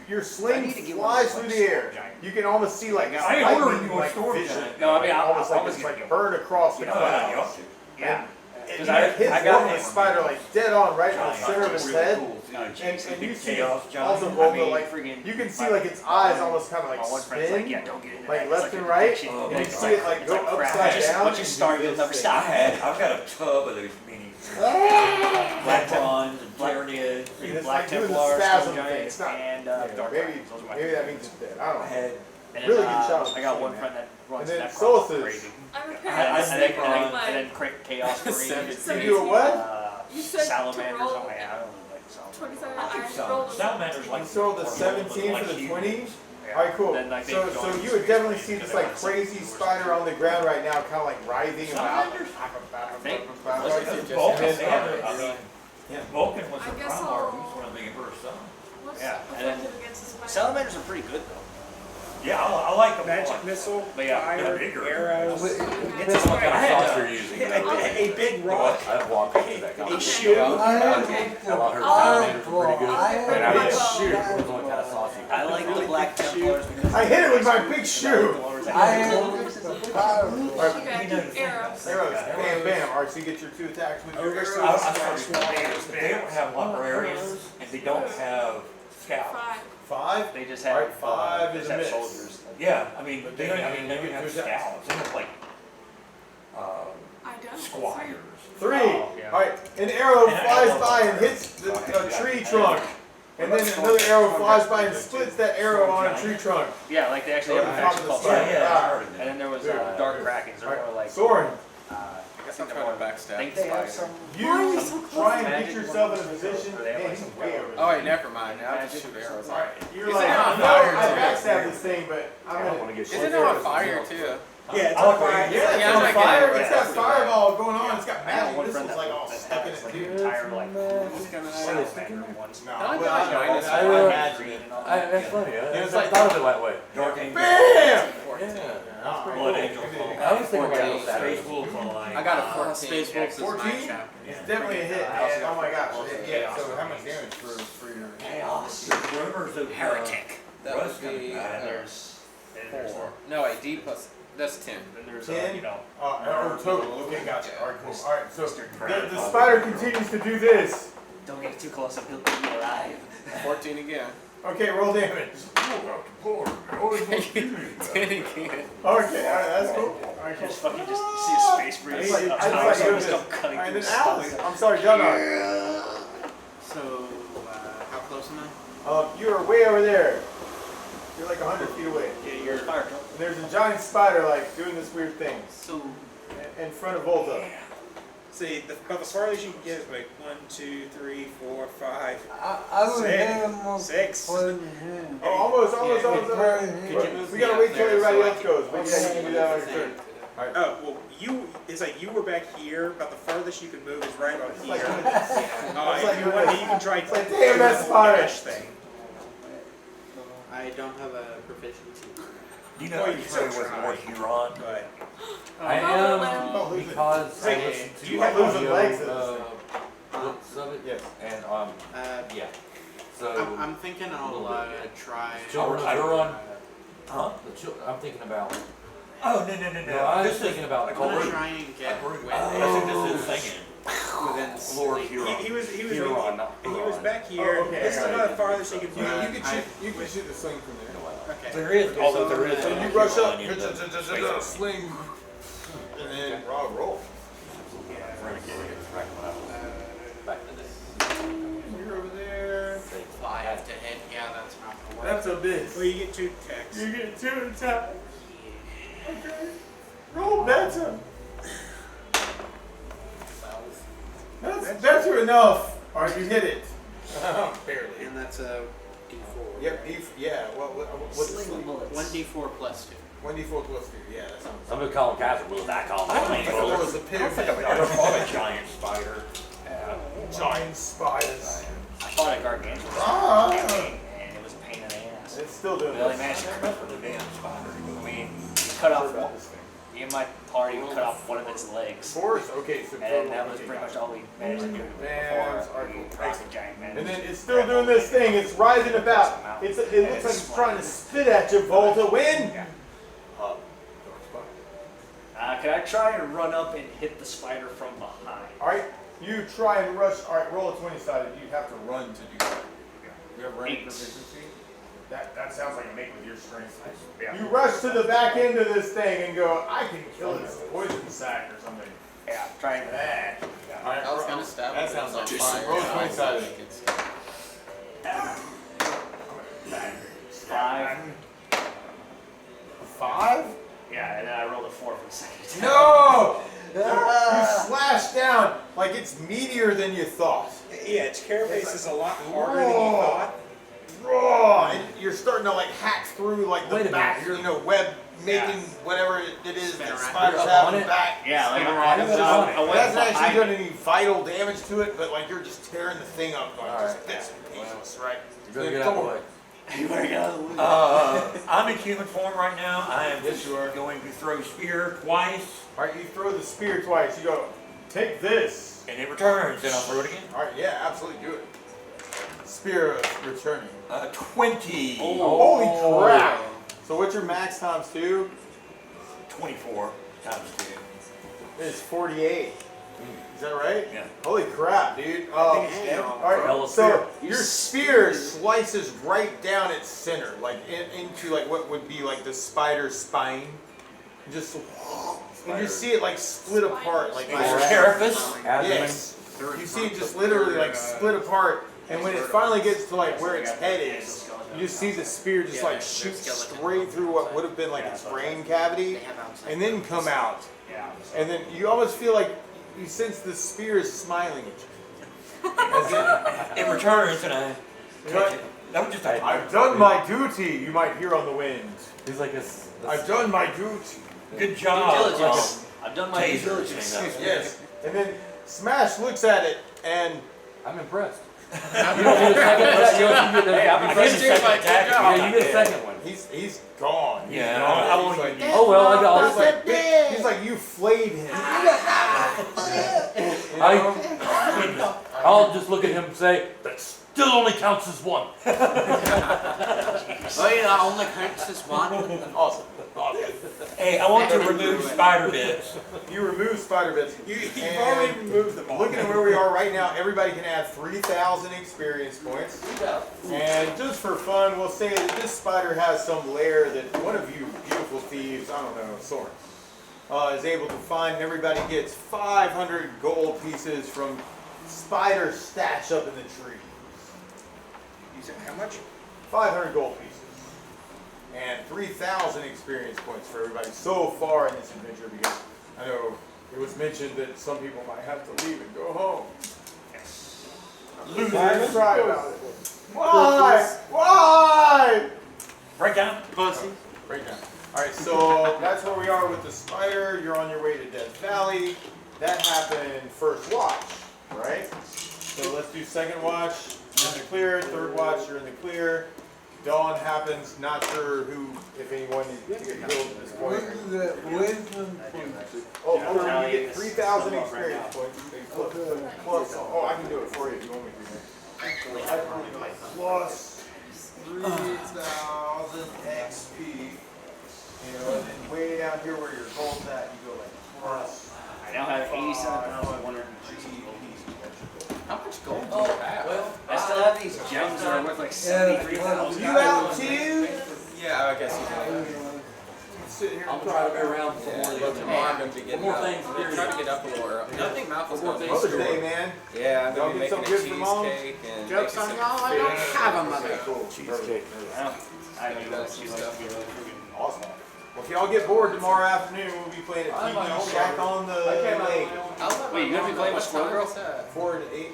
Speaker 3: your sling flies through the air. You can almost see like
Speaker 7: I
Speaker 3: lightning,
Speaker 7: ordered you a
Speaker 3: like
Speaker 7: storm
Speaker 3: vision.
Speaker 7: giant.
Speaker 14: No, I mean,
Speaker 3: almost like
Speaker 14: always
Speaker 3: it's like burn across the
Speaker 14: you know,
Speaker 3: clouds.
Speaker 7: You ought to.
Speaker 14: Yeah.
Speaker 3: And
Speaker 14: Because
Speaker 3: you hit
Speaker 14: I got
Speaker 3: one spider like dead on right in the
Speaker 7: Giant,
Speaker 3: center of his
Speaker 7: really
Speaker 3: head.
Speaker 7: cool, too.
Speaker 3: And you
Speaker 7: Big
Speaker 3: see
Speaker 7: chaos giant.
Speaker 3: also
Speaker 14: I
Speaker 3: roll the
Speaker 14: mean,
Speaker 3: like
Speaker 14: friggin'
Speaker 3: you can see
Speaker 14: my-
Speaker 3: like its eyes almost kind of like
Speaker 14: my one friend's like, yeah,
Speaker 3: spin
Speaker 14: don't get into
Speaker 3: like
Speaker 14: that.
Speaker 3: left
Speaker 14: It's
Speaker 3: and
Speaker 14: like
Speaker 3: right,
Speaker 14: addiction.
Speaker 3: and
Speaker 14: Yeah,
Speaker 3: you
Speaker 14: it's
Speaker 3: see it like
Speaker 14: it's
Speaker 3: go
Speaker 14: crap.
Speaker 3: upside down.
Speaker 14: Once you
Speaker 3: and
Speaker 14: start,
Speaker 3: do
Speaker 14: you'll
Speaker 3: this
Speaker 14: never
Speaker 3: thing.
Speaker 14: stop.
Speaker 7: I've got a tub of those mini black bronze and Tyranids.
Speaker 3: It's
Speaker 14: Black
Speaker 3: like doing the
Speaker 14: Templar,
Speaker 3: spasm
Speaker 14: Stone
Speaker 3: thing.
Speaker 14: Giant,
Speaker 3: It's not.
Speaker 14: and
Speaker 3: Yeah,
Speaker 14: Dark
Speaker 3: maybe
Speaker 14: Dragons. Those are my
Speaker 3: maybe that
Speaker 14: favorites.
Speaker 3: means it's dead. I don't know.
Speaker 7: head.
Speaker 14: And
Speaker 3: Really
Speaker 14: then,
Speaker 3: good shot.
Speaker 14: I got one friend that runs
Speaker 3: And then
Speaker 14: Necron
Speaker 3: Solstice.
Speaker 14: crazy.
Speaker 11: I'm
Speaker 14: And
Speaker 11: apparently
Speaker 14: then,
Speaker 11: sleeping
Speaker 14: and
Speaker 11: my.
Speaker 14: then Chaos Marine.
Speaker 3: You do a what?
Speaker 11: You said to
Speaker 14: Salamanders.
Speaker 11: roll
Speaker 14: Oh, yeah, I don't really like salamanders.
Speaker 11: 27.
Speaker 7: I think
Speaker 11: I rolled a
Speaker 7: Salamanders like.
Speaker 3: You sold the
Speaker 7: or
Speaker 3: 17
Speaker 7: like
Speaker 3: for the
Speaker 7: you.
Speaker 3: 20.
Speaker 14: Yeah.
Speaker 3: Alright, cool.
Speaker 14: Then, like, they
Speaker 3: So
Speaker 14: join
Speaker 3: you
Speaker 14: the
Speaker 3: would definitely
Speaker 14: space
Speaker 3: see
Speaker 14: marine
Speaker 3: this
Speaker 14: because
Speaker 3: like
Speaker 14: they want
Speaker 3: crazy
Speaker 14: to
Speaker 3: spider on the ground right now, kind of like writhing about.
Speaker 7: Salamanders?
Speaker 14: think.
Speaker 7: That's
Speaker 10: just-
Speaker 7: Vulcan.
Speaker 3: and then-
Speaker 7: I mean,
Speaker 3: Yeah.
Speaker 7: Vulcan was
Speaker 11: I
Speaker 7: the
Speaker 11: guess
Speaker 7: Primarch,
Speaker 11: I'll-
Speaker 7: who's one of the Emperor's sons.
Speaker 11: What's
Speaker 14: Yeah, and then
Speaker 11: effective against the spider?
Speaker 14: Salamanders are pretty good though.
Speaker 7: Yeah, I like them.
Speaker 8: Magic missile,
Speaker 14: But yeah,
Speaker 8: fire,
Speaker 7: they're bigger.
Speaker 8: arrows,
Speaker 6: It depends on what kind of sauce you're using.
Speaker 8: a big rock,
Speaker 6: I've walked into that
Speaker 8: a
Speaker 6: conversation.
Speaker 8: shoe.
Speaker 11: Okay.
Speaker 6: I heard salamanders were pretty good. And I would
Speaker 11: Well,
Speaker 6: shoot. Depends on what kind of sauce you
Speaker 5: I like the Black Templars because
Speaker 3: I hit it with my big shoe.
Speaker 11: Okay, arrows.
Speaker 3: Arrows. Bam, bam. Alright, so you get your 2 attacks with your arrows.
Speaker 7: They don't have librarians, and they don't have scouts.
Speaker 11: 5.
Speaker 3: 5?
Speaker 14: They just have
Speaker 3: Alright, 5
Speaker 14: they
Speaker 3: is
Speaker 14: just
Speaker 3: a
Speaker 14: have
Speaker 3: miss.
Speaker 14: soldiers.
Speaker 7: Yeah, I mean, they don't have scouts. They have like
Speaker 11: Identical.
Speaker 7: squires.
Speaker 3: 3.
Speaker 14: Oh, yeah.
Speaker 3: Alright, an arrow
Speaker 7: And I
Speaker 3: flies
Speaker 7: love
Speaker 3: by
Speaker 7: that.
Speaker 3: and hits a tree trunk. And then another arrow flies by and splits that arrow on a tree trunk.
Speaker 14: Yeah, like they actually have a
Speaker 3: Oh,
Speaker 14: faction
Speaker 3: top
Speaker 14: called
Speaker 3: of the
Speaker 14: Dark.
Speaker 3: sky.
Speaker 7: Yeah,
Speaker 14: And then there was Dark Krakens. They're more like
Speaker 3: Soren,
Speaker 14: I
Speaker 10: guess I'm
Speaker 14: think
Speaker 10: trying to
Speaker 14: they're
Speaker 10: backstab.
Speaker 14: Think
Speaker 5: they have
Speaker 14: spider.
Speaker 5: some.
Speaker 3: you
Speaker 11: Why are you so close?
Speaker 3: try and get
Speaker 14: Magic
Speaker 3: yourself in a
Speaker 14: ones.
Speaker 3: position.
Speaker 14: Or they have
Speaker 3: Man,
Speaker 14: like
Speaker 3: he's
Speaker 14: some
Speaker 3: way
Speaker 14: power.
Speaker 3: over
Speaker 10: Oh
Speaker 3: there.
Speaker 10: wait, never mind. Now I just shoot arrows.
Speaker 3: Alright, you're
Speaker 10: Is
Speaker 3: like,
Speaker 10: it on
Speaker 3: no,
Speaker 10: fire,
Speaker 3: I
Speaker 10: too?
Speaker 3: backstab this thing, but I'm
Speaker 6: I don't want
Speaker 3: gonna
Speaker 6: to get
Speaker 10: Isn't it on fire too?
Speaker 8: Yeah, it's
Speaker 7: I
Speaker 8: on
Speaker 7: like what
Speaker 8: fire.
Speaker 7: you
Speaker 3: Yeah,
Speaker 10: Yeah,
Speaker 3: it's
Speaker 10: I'm
Speaker 3: on
Speaker 10: not
Speaker 3: fire.
Speaker 10: getting it.
Speaker 3: It's got fireball going on. It's got
Speaker 14: I have
Speaker 3: magic
Speaker 14: one friend
Speaker 3: missiles like all
Speaker 14: that
Speaker 3: stuck in
Speaker 14: has
Speaker 3: it
Speaker 14: like
Speaker 3: too.
Speaker 14: an entire like
Speaker 10: What's going on?
Speaker 14: salamander ones.
Speaker 3: No,
Speaker 10: I
Speaker 3: well, I
Speaker 10: like
Speaker 3: know.
Speaker 10: dinosaurs.
Speaker 3: I imagine it.
Speaker 6: That's funny.
Speaker 3: it's
Speaker 6: I
Speaker 3: like-
Speaker 6: thought of it that way.
Speaker 7: Dark Angel.
Speaker 3: Bam!
Speaker 6: Yeah.
Speaker 7: Blood Angel.
Speaker 6: I was thinking about
Speaker 7: Space
Speaker 6: that.
Speaker 7: Wolf line.
Speaker 10: I got a 14.
Speaker 5: Space Wolves is my
Speaker 3: 14?
Speaker 5: chapter.
Speaker 3: It's definitely a hit. Oh my gosh. Yeah, so how much damage for your
Speaker 7: Chaos. Rumors of
Speaker 14: Heretic.
Speaker 10: That
Speaker 7: Rust
Speaker 10: would be
Speaker 7: coming back.
Speaker 14: There's
Speaker 10: 4. No, wait, D plus. That's 10.
Speaker 14: then there's
Speaker 3: 10?
Speaker 14: you know
Speaker 3: Oh, total. Okay, gotcha. Alright, cool. Alright, so the spider continues to do this.
Speaker 14: don't get too close and he'll eat you alive.
Speaker 10: 14 again.
Speaker 3: Okay, roll damage.
Speaker 10: 10 again.
Speaker 3: Okay, alright, that's cool. Alright, cool.
Speaker 14: Just fucking just see a space
Speaker 3: I
Speaker 14: breeze.
Speaker 3: just like
Speaker 14: Just
Speaker 3: doing this.
Speaker 14: go cutting
Speaker 3: Alright,
Speaker 14: through
Speaker 3: then
Speaker 14: stuff.
Speaker 3: Alex. I'm sorry, Gunnar.
Speaker 5: So, how close am I?
Speaker 3: You are way over there. You're like 100 feet away.
Speaker 14: Yeah, you're fire truck.
Speaker 3: And there's a giant spider like doing this weird thing
Speaker 5: So,
Speaker 3: in front of Volta.
Speaker 8: See, about the farthest you can get is like 1, 2, 3, 4, 5,
Speaker 13: I would
Speaker 8: 6,
Speaker 13: have
Speaker 8: 6.
Speaker 3: Oh, almost. We gotta wait till everybody else goes. But yeah, you can do that on your turn.
Speaker 8: Oh, well, it's like you were back here, about the farthest you can move is right about here.
Speaker 3: Like,
Speaker 8: If you want, you can try
Speaker 3: it's like, damn, that spider.
Speaker 8: dash thing.
Speaker 5: I don't have a proficiency.
Speaker 7: Do you know
Speaker 8: Well,
Speaker 7: you're
Speaker 8: you
Speaker 7: familiar
Speaker 8: still
Speaker 7: with
Speaker 8: try.
Speaker 7: Lord Huron?
Speaker 8: But
Speaker 6: I am because I listened to
Speaker 3: You have losing legs in this
Speaker 6: books of it.
Speaker 3: Yes.
Speaker 6: And yeah. So
Speaker 5: I'm thinking I'll try.
Speaker 6: children of Huron. Huh? I'm thinking about.
Speaker 7: Oh, no.
Speaker 6: No, I was thinking about
Speaker 5: I'm gonna
Speaker 6: Lord
Speaker 5: try and get within,
Speaker 7: I think this is singing.
Speaker 5: within
Speaker 6: Lord
Speaker 5: sleep.
Speaker 6: Huron.
Speaker 8: he was
Speaker 6: Huron, not
Speaker 8: he was
Speaker 6: Huron.
Speaker 8: back here.
Speaker 3: Oh, okay,
Speaker 8: This is
Speaker 3: I got
Speaker 8: about
Speaker 3: it.
Speaker 8: the farthest you can
Speaker 3: You
Speaker 8: move.
Speaker 3: can shoot the sling from there.
Speaker 5: Okay.
Speaker 7: There is, although there is.
Speaker 3: So
Speaker 7: a
Speaker 3: you rush up,
Speaker 7: Huron in the space
Speaker 3: sling, and then roll. You're over there.
Speaker 5: 5 to hit. Yeah, that's not gonna work.
Speaker 3: That's a bit.
Speaker 8: Well, you get 2 attacks.
Speaker 3: You get 2 attacks. Okay. Roll better. That's better enough. Alright, you hit it. Barely.
Speaker 5: And that's a D4.
Speaker 3: Yep, yeah. What's the sling?
Speaker 5: 1d4 plus 2.
Speaker 3: 1d4 plus 2. Yeah, that sounds.
Speaker 6: I'm gonna call him Kaiser. Will I call him?
Speaker 3: What was the pig?
Speaker 7: I fought a giant spider.
Speaker 13: Giant spiders.
Speaker 14: I fought a gargantuan
Speaker 13: Ah.
Speaker 14: and it was a pain in the ass.
Speaker 3: It's still doing
Speaker 14: We only
Speaker 3: this.
Speaker 14: managed to cut the damn spider. I mean, you cut off one. Me and my party cut off one of its legs.
Speaker 3: Force? Okay, so
Speaker 14: And that was pretty much all we managed to do
Speaker 3: Man,
Speaker 14: before the rocket giant man.
Speaker 3: and then it's still doing this thing. It's rising about. It looks like it's trying to spit at you, Volta. Win.
Speaker 14: Can I try and run up and hit the spider from behind?
Speaker 3: All right, you try and rush. All right, roll a 20-sided. You have to run to do that. You have running
Speaker 14: 8.
Speaker 3: proficiency. That sounds like a make with your strength.
Speaker 14: Yeah.
Speaker 3: You rush to the back end of this thing and go, I can kill this poison sack or something.
Speaker 14: Yeah, trying to.
Speaker 3: Bad. All right,
Speaker 10: I was gonna stab
Speaker 3: that
Speaker 10: it,
Speaker 3: sounds
Speaker 10: but
Speaker 3: like
Speaker 10: it's on
Speaker 3: fire.
Speaker 10: fire.
Speaker 3: Roll a
Speaker 10: I was
Speaker 3: 20-sided.
Speaker 10: thinking it's-
Speaker 14: 5.
Speaker 3: 5?
Speaker 14: Yeah, and then I rolled a 4 for the second attack.
Speaker 3: No! You slash down like it's meatier than you thought.
Speaker 8: Yeah, its carapace is a lot harder than you thought.
Speaker 3: Raw! And you're starting to like hack through like the
Speaker 6: Wait a
Speaker 3: back,
Speaker 6: minute.
Speaker 3: you know, web making
Speaker 14: Yeah.
Speaker 3: whatever it is that
Speaker 5: around.
Speaker 3: spiders
Speaker 6: You're
Speaker 3: have
Speaker 6: up
Speaker 3: in
Speaker 6: on
Speaker 3: the
Speaker 6: it?
Speaker 3: back.
Speaker 14: Yeah, like
Speaker 3: Spin
Speaker 14: I
Speaker 3: around.
Speaker 14: was
Speaker 3: It
Speaker 14: on- I
Speaker 3: hasn't
Speaker 14: went
Speaker 3: actually
Speaker 14: behind
Speaker 3: done any vital damage to it, but like you're just tearing the thing up like
Speaker 6: Alright.
Speaker 3: just bits and pieces, right?
Speaker 6: You better get out of the way.
Speaker 14: You better get out of the way.
Speaker 7: I'm in human form right now. I am
Speaker 3: Yes, you are.
Speaker 7: going to throw spear twice,
Speaker 3: Alright, you throw the spear twice. You go, take this.
Speaker 7: and it returns, and I'll throw it again.
Speaker 3: Alright, yeah, absolutely do it. Spear returning.
Speaker 7: 20.
Speaker 3: Holy crap! So what's your max times 2?
Speaker 7: 24 times 2.
Speaker 3: It's 48. Is that right?
Speaker 7: Yeah.
Speaker 3: Holy crap, dude.
Speaker 6: Hell
Speaker 3: Alright,
Speaker 6: of
Speaker 3: so your spear slices right down its center, like into like what would be like the spider's spine. Just and you see it like split apart like
Speaker 7: Carapace.
Speaker 3: yes. You see it just literally like split apart, and when it finally gets to like where its head is, you just see the spear just like shoot straight through what would have been like its brain cavity, and then come out. And then you almost feel like you sense the spear is smiling at you. As
Speaker 7: It returns, and I.
Speaker 3: Right.
Speaker 7: That was just a.
Speaker 3: I've done my duty, you might hear on the wind.
Speaker 6: He's like a.
Speaker 3: I've done my duty.
Speaker 7: Good job.
Speaker 14: I've done my due
Speaker 7: Taser.
Speaker 14: diligence.
Speaker 3: Yes. And then Smash looks at it and
Speaker 6: I'm impressed. You don't get a second attack. You don't get a
Speaker 14: Hey, I'm
Speaker 6: you
Speaker 14: impressed
Speaker 6: get a
Speaker 14: too,
Speaker 6: second
Speaker 14: Mike. Good
Speaker 6: attack.
Speaker 14: job.
Speaker 6: Yeah, you get a second one.
Speaker 3: he's gone. He's
Speaker 7: Yeah,
Speaker 3: gone.
Speaker 7: I won't
Speaker 3: He's like,
Speaker 7: even-
Speaker 6: Oh well, I got.
Speaker 3: he's like you flayed him. You know?
Speaker 6: I'll just look at him and say that still only counts as one.
Speaker 5: Oh yeah, that only counts as one.
Speaker 3: Awesome.
Speaker 7: Hey, I want to remove spider bits.
Speaker 3: You remove spider bits.
Speaker 8: You've
Speaker 3: And
Speaker 8: already removed them all.
Speaker 3: Looking at where we are right now, everybody can add 3,000 experience points. And just for fun, we'll say that this spider has some lair that one of you beautiful thieves, I don't know, Soren, is able to find. And everybody gets 500 gold pieces from spider stash up in the tree.
Speaker 8: You said how much?
Speaker 3: 500 gold pieces. And 3,000 experience points for everybody so far in this adventure, because I know it was mentioned that some people might have to leave and go home. Losers. Try about it. Why? Why?
Speaker 7: Break down.
Speaker 5: Pussy.
Speaker 3: Right now. Alright, so that's where we are with the spider. You're on your way to Death Valley. That happened first watch, right? So let's do second watch. You're in the clear. Third watch, you're in the clear. Dawn happens. Not sure who, if anyone, needs to get killed at this point. Oh, you get 3,000 experience points. Plus, oh, I can do it for you if you want me to. Plus 3,000 XP. You know, and then way down here where your gold's at, you go like plus.
Speaker 14: I now have 87,100.
Speaker 10: How much gold do you have?
Speaker 14: Well, I still have these gems that are worth like 73,000.
Speaker 3: You out too?
Speaker 10: Yeah, I guess you can.
Speaker 3: Sit here.
Speaker 6: I'm gonna try to be around for more
Speaker 10: Yeah,
Speaker 6: of
Speaker 10: but
Speaker 6: these.
Speaker 10: tomorrow I'm gonna be getting
Speaker 6: more
Speaker 10: up.
Speaker 6: things,
Speaker 10: I'm gonna try to get up a little early. I think Malcolm's
Speaker 6: More
Speaker 10: going to
Speaker 6: things.
Speaker 3: Mother's Day, man.
Speaker 10: Yeah, I'm
Speaker 3: Y'all
Speaker 10: going to be
Speaker 3: get
Speaker 10: making a
Speaker 3: something good for Mom?
Speaker 10: cheesecake and
Speaker 5: Joke's
Speaker 10: making
Speaker 5: on
Speaker 10: some
Speaker 5: y'all, I don't have a mother.
Speaker 3: Cool. Cheesecake.
Speaker 14: I mean, that's some stuff.
Speaker 3: Awesome. Well, if y'all get bored tomorrow afternoon, we'll be playing at TV Shack on the lake.
Speaker 14: Wait, you gonna be playing with Squirrel Girl?
Speaker 3: 4 to 8.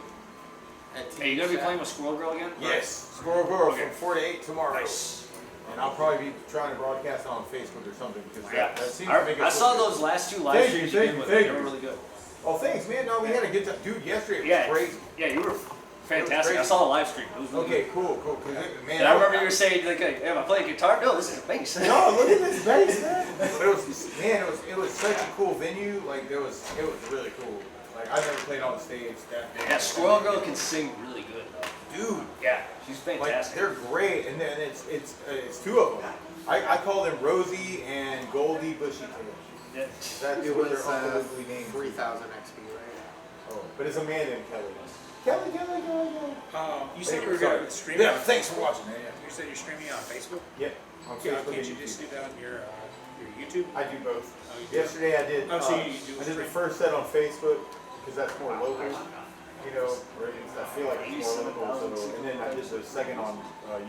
Speaker 14: Hey, you gonna be playing with Squirrel Girl again?
Speaker 3: Yes. Squirrel Girl from 4 to 8 tomorrow.
Speaker 14: Nice.
Speaker 3: And I'll probably be trying to broadcast on Facebook or something because
Speaker 14: Yeah.
Speaker 3: that seems to make us
Speaker 14: I saw
Speaker 3: look
Speaker 14: those
Speaker 3: good.
Speaker 14: last 2 live streams you did with it. They were really good.
Speaker 3: Oh, thanks, man. No, we had a good time. Dude, yesterday it was
Speaker 14: Yeah,
Speaker 3: crazy.
Speaker 14: yeah, you were fantastic. I saw the live stream. It was really
Speaker 3: Okay,
Speaker 14: good.
Speaker 3: cool. 'Cause man,
Speaker 14: And I remember you were saying, like, hey, am I playing guitar? No, this is a bass.
Speaker 3: No, look at this bass, man. But it was such a cool venue. Like it was really cool. Like I've never played on stage that big.
Speaker 14: Yeah, Squirrel Girl can sing really good, though.
Speaker 3: Dude.
Speaker 14: Yeah, she's
Speaker 3: Like
Speaker 14: fantastic.
Speaker 3: they're great, and then it's 2 of them. I call them Rosie and Goldie Bushy Tail.
Speaker 14: Yeah.
Speaker 3: That's
Speaker 5: It
Speaker 3: what
Speaker 5: was
Speaker 3: they're unbelievably named.
Speaker 5: 3,000 XP, right?
Speaker 3: Oh, but it's Amanda and Kelly. Kelly.
Speaker 8: You said you were
Speaker 3: Sorry.
Speaker 8: going to stream on.
Speaker 3: Thanks for watching, man.
Speaker 8: You said you're streaming on Facebook.
Speaker 3: Yep. On
Speaker 8: Yeah,
Speaker 3: Facebook
Speaker 8: can't
Speaker 3: and
Speaker 8: you
Speaker 3: YouTube.
Speaker 8: just do that on your YouTube?
Speaker 3: I do both.
Speaker 8: Oh, you do?
Speaker 3: Yesterday I did.
Speaker 8: Oh, so you do
Speaker 3: I did the
Speaker 8: stream.
Speaker 3: first set on Facebook because that's more local. You know, or I feel like it's more local. So, and then I did the second on YouTube.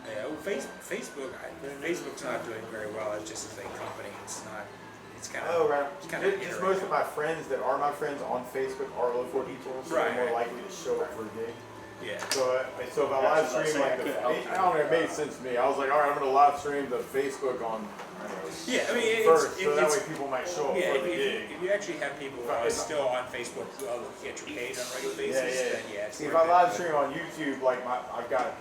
Speaker 8: Yeah, well, Facebook's not doing very well. It's just as a company. It's not. It's kind of.
Speaker 3: Oh, right.
Speaker 8: It's kind of.
Speaker 3: Just most of my friends that are my friends on Facebook are local people, so
Speaker 8: Right.
Speaker 3: they're more likely to show up for a gig.
Speaker 8: Yeah.
Speaker 3: So if I live stream like I don't know, it made sense to me. I was like, all right, I'm gonna live stream the Facebook on.
Speaker 8: Yeah, I mean,
Speaker 3: first, so that
Speaker 8: it's-
Speaker 3: way people might show up
Speaker 8: Yeah,
Speaker 3: for the gig.
Speaker 8: if you actually have people still on Facebook who get your page on a regular basis, then yeah. It's
Speaker 3: See, if
Speaker 8: worth
Speaker 3: I
Speaker 8: it.
Speaker 3: live stream on YouTube, like I've got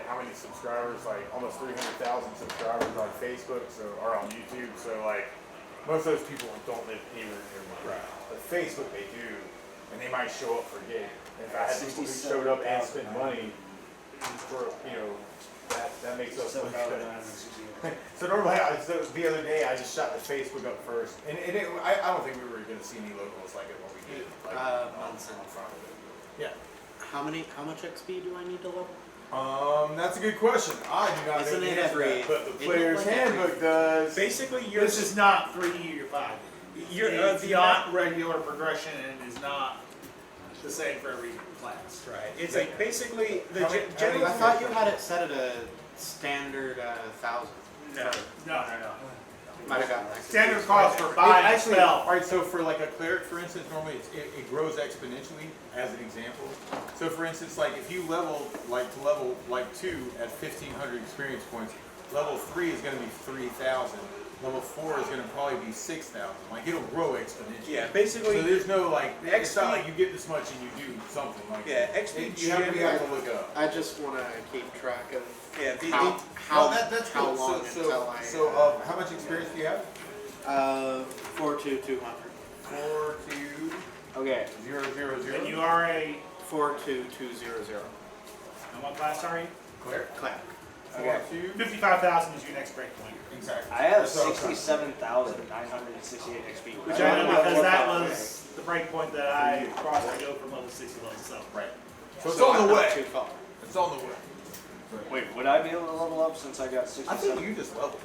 Speaker 3: how many subscribers? Like almost 300,000 subscribers on Facebook, or on YouTube. So like most of those people don't live anywhere near me.
Speaker 8: Right.
Speaker 3: But Facebook they do, and they might show up for a gig. And if I had people who showed up and spent money for that makes us look good. So normally, the other day I just shot the Facebook up first, and I don't think we were going to see any logos like it when we did.
Speaker 5: Munson.
Speaker 3: Yeah.
Speaker 5: How much XP do I need to level?
Speaker 3: That's a good question. I do not
Speaker 5: Isn't
Speaker 3: know the
Speaker 5: it
Speaker 3: answer to
Speaker 5: every-
Speaker 3: that, but the
Speaker 5: isn't it
Speaker 3: player's
Speaker 5: like every-
Speaker 3: handbook does.
Speaker 8: Basically,
Speaker 12: This is not 3 or 5. It's
Speaker 8: the
Speaker 12: not regular progression, and it is not the same for every class.
Speaker 8: Right. It's like basically the
Speaker 3: How many-
Speaker 8: general.
Speaker 5: I thought you had it set at a standard 1,000.
Speaker 8: No.
Speaker 12: No.
Speaker 5: Might have gotten that.
Speaker 12: Standard cost for buying a
Speaker 3: Actually,
Speaker 12: spell.
Speaker 3: all right. So for like a cleric, for instance, normally it grows exponentially. As an example, so for instance, like if you level to level 2 at 1,500 experience points, level 3 is going to be 3,000. Level 4 is going to probably be 6,000. Like it'll grow exponentially.
Speaker 8: Yeah, basically.
Speaker 3: So there's no like,
Speaker 8: the
Speaker 3: it's not
Speaker 8: XP
Speaker 3: like you get this much and you do something like
Speaker 8: Yeah,
Speaker 3: that.
Speaker 8: XP
Speaker 3: You have to look up.
Speaker 5: I just want to keep track of
Speaker 8: Yeah,
Speaker 3: That's
Speaker 5: how
Speaker 3: cool.
Speaker 5: long until I.
Speaker 3: How much experience do you have?
Speaker 5: 42200.
Speaker 3: 4 2
Speaker 5: Okay.
Speaker 3: 0 0 0.
Speaker 12: And you are a.
Speaker 5: 42200.
Speaker 12: And what class are you?
Speaker 3: Cleric.
Speaker 5: Clap.
Speaker 3: 4 2.
Speaker 12: 55,000 is your next break point.
Speaker 3: Exactly.
Speaker 14: I have
Speaker 3: That's what I was trying to say.
Speaker 14: 67,968 XP.
Speaker 12: Which I know because that was the break point that I crossed to go from level 6 to level 7.
Speaker 3: Right. So it's on
Speaker 5: I'm
Speaker 3: the
Speaker 5: not
Speaker 3: way.
Speaker 5: too far.
Speaker 3: It's on the way.
Speaker 14: Wait, would I be able to level up since I got
Speaker 3: I
Speaker 14: 67?
Speaker 3: think you just leveled it.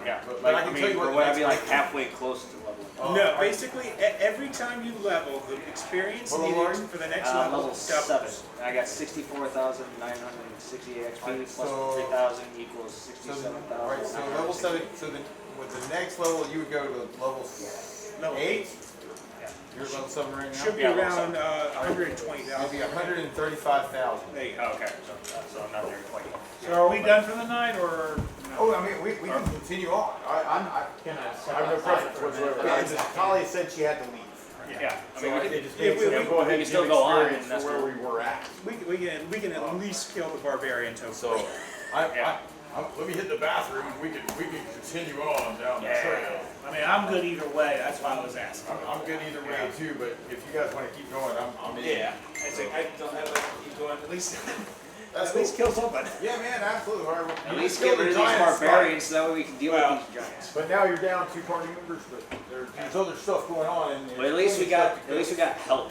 Speaker 14: Yeah,
Speaker 3: But
Speaker 14: like,
Speaker 3: I can tell you what
Speaker 14: or
Speaker 3: the
Speaker 14: would I
Speaker 3: next
Speaker 14: be like
Speaker 3: break is.
Speaker 14: halfway close to leveling?
Speaker 8: No, basically every time you level, the experience
Speaker 3: What level
Speaker 8: needed
Speaker 3: are you?
Speaker 8: for the next
Speaker 14: Level
Speaker 8: level
Speaker 14: 7.
Speaker 8: doubles.
Speaker 14: I got 64,968 XP
Speaker 3: Alright,
Speaker 14: plus
Speaker 3: so-
Speaker 14: 3,000 equals
Speaker 3: So,
Speaker 14: 67,000.
Speaker 3: right, so level 7, so then with the next level, you would go to level 8?
Speaker 14: Yeah.
Speaker 3: You're level 7 right now?
Speaker 8: Should be
Speaker 14: Yeah, level
Speaker 8: around
Speaker 3: It'd
Speaker 8: 120,000.
Speaker 3: be 135,000.
Speaker 8: There you go.
Speaker 14: Oh, okay, so I'm not there quite yet.
Speaker 12: So are we done for the night, or?
Speaker 3: Oh, I mean, we can continue on. I have no preference whatsoever. Talia said she had to leave.
Speaker 14: Yeah, I
Speaker 3: So
Speaker 14: mean,
Speaker 3: I
Speaker 14: we
Speaker 3: think
Speaker 14: can,
Speaker 3: it just
Speaker 8: yeah,
Speaker 3: makes
Speaker 8: we-
Speaker 3: sense
Speaker 8: we-
Speaker 3: to go ahead
Speaker 14: we
Speaker 3: and
Speaker 14: can still
Speaker 3: give
Speaker 14: go on,
Speaker 3: experience
Speaker 14: and that's
Speaker 3: for where
Speaker 14: cool.
Speaker 3: we were at.
Speaker 8: We can at least kill the barbarian token.
Speaker 3: So, let me hit the bathroom. We can continue on down the trail.
Speaker 12: I mean, I'm good either way. That's why I was asking.
Speaker 3: I'm good either way too, but if you guys want to keep going, I'm in.
Speaker 8: Yeah, I think I don't have to keep going. At least
Speaker 3: That's
Speaker 8: at least
Speaker 3: cool.
Speaker 8: kill somebody.
Speaker 3: Yeah, man, absolutely. All right, well,
Speaker 14: at
Speaker 3: you
Speaker 14: least
Speaker 3: killed
Speaker 14: get rid of
Speaker 3: the
Speaker 14: these
Speaker 3: giants,
Speaker 14: barbarians so that way we can deal
Speaker 8: Well,
Speaker 14: with these giants.
Speaker 3: But now you're down 2 party members, but there's other stuff going on. And
Speaker 14: But at least we got help though.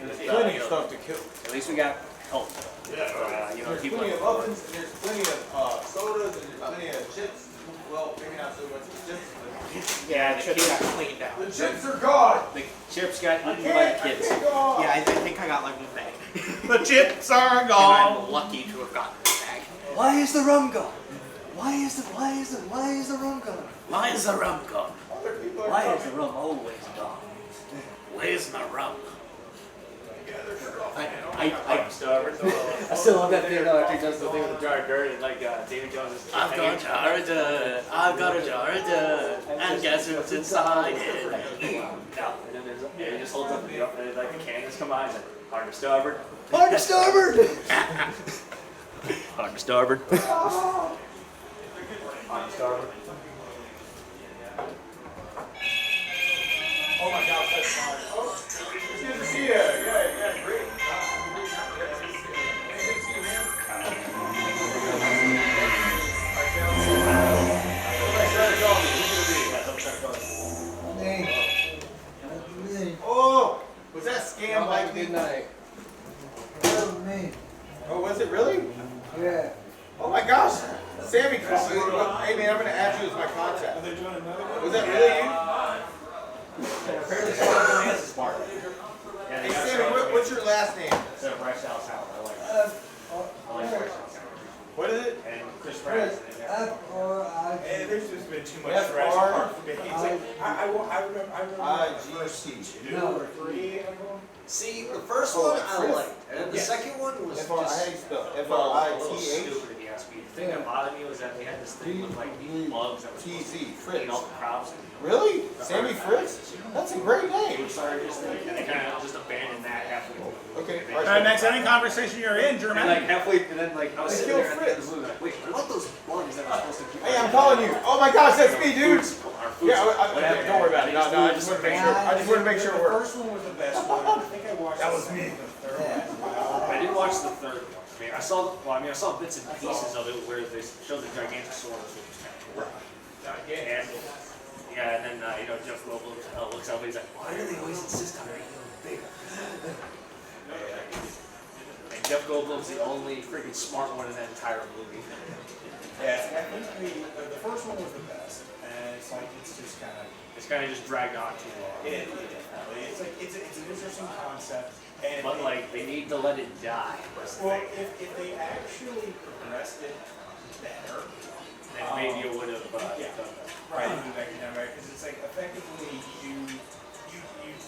Speaker 3: There's plenty of stuff to kill.
Speaker 14: At least we got help.
Speaker 3: Yeah,
Speaker 14: You know,
Speaker 3: there's
Speaker 14: people
Speaker 3: plenty
Speaker 14: like
Speaker 3: of muffins, and there's plenty of sodas, and there's plenty of chips. Well, maybe not so much the chips, but
Speaker 5: Yeah, the chips got cleaned out.
Speaker 3: the chips are gone.
Speaker 14: The chips got
Speaker 3: I
Speaker 14: eaten by the
Speaker 3: can't
Speaker 14: kids.
Speaker 3: go on.
Speaker 5: Yeah, I think I got like one bag.
Speaker 12: The chips are
Speaker 5: And
Speaker 12: gone.
Speaker 5: I'm lucky to have gotten this bag.
Speaker 14: Why is the rum gone? Why is the rum gone?
Speaker 5: Why is the rum gone?
Speaker 3: Other people are
Speaker 14: Why is
Speaker 3: coming.
Speaker 14: the rum always gone?
Speaker 5: Where's my rum?
Speaker 3: Yeah, they're sure off.
Speaker 5: I
Speaker 14: I still love that thing though after he does the thing with the jar of dirt and like David Jones is
Speaker 5: I've got a jar of dirt, I've got a jar of dirt, and guess what's inside it?
Speaker 14: No. And then there's he just holds up and like the cannons come by and like hard to starboard.
Speaker 5: Hard to starboard!
Speaker 14: Hard to starboard. Hard to starboard.
Speaker 3: Oh my gosh, that's fine. Oh, it's good to see you. Yeah, great. Oh, was that scam like
Speaker 5: Good night.
Speaker 3: Oh, was it really?
Speaker 13: Yeah.
Speaker 3: Oh my gosh, Sammy called me. Hey man, I'm gonna add you as my contact. Was that really you?
Speaker 14: Apparently someone has a smart.
Speaker 3: Hey Sammy, what's your last name?
Speaker 14: Instead of Bryce Dallas Howard, I like Bryce Dallas Howard.
Speaker 3: What is it?
Speaker 14: And Chris Pratt.
Speaker 1: And there's just been too much
Speaker 3: F
Speaker 1: stress
Speaker 3: R
Speaker 1: apart from me. It's like, I remember the first two or three of them.
Speaker 5: See, the first one I liked, and the second one was
Speaker 3: F R I
Speaker 5: just
Speaker 3: spell
Speaker 14: A little stupid if you ask me. The thing that bothered me was that they had this thing with like these bugs that were supposed to eat all the crops.
Speaker 3: Really? Sammy Fritz? That's a great name.
Speaker 14: Food scientist thing, and they kind of just abandoned that halfway through.
Speaker 3: Okay.
Speaker 12: All right, next, any conversation you're in,
Speaker 14: And
Speaker 12: German.
Speaker 14: like halfway, and then like I was
Speaker 3: They
Speaker 14: sitting there
Speaker 3: killed
Speaker 14: at the end of
Speaker 3: Fritz.
Speaker 14: the movie, like, wait, what about those bugs that are supposed to keep?
Speaker 3: Hey, I'm calling you. Oh my gosh, that's me, dude.
Speaker 14: Our food
Speaker 3: Yeah,
Speaker 14: supply.
Speaker 3: don't worry about it. No, I just want to make sure. I just want to make sure
Speaker 1: The
Speaker 3: we're.
Speaker 1: first one was the best one. I think I watched
Speaker 13: That was me.
Speaker 1: the third one.
Speaker 14: I didn't watch the third one. I mean, I saw bits and pieces of it where they showed the Gigantosaurus, which was kind of cool. And, yeah, and then, Jeff Goldblum looks up and he's like, why do they always insist on making them bigger? And Jeff Goldblum's the only freaking smart one in that entire movie.
Speaker 1: Yeah, I think the first one was the best. And it's like, it's just kind of.
Speaker 14: It's kind of just dragged on too long.
Speaker 1: It's like, it's an interesting concept. And
Speaker 14: But, like, they need to let it die.
Speaker 1: well, if they actually progressed it better,
Speaker 14: Then maybe it would have done that.
Speaker 1: right, because it's like effectively you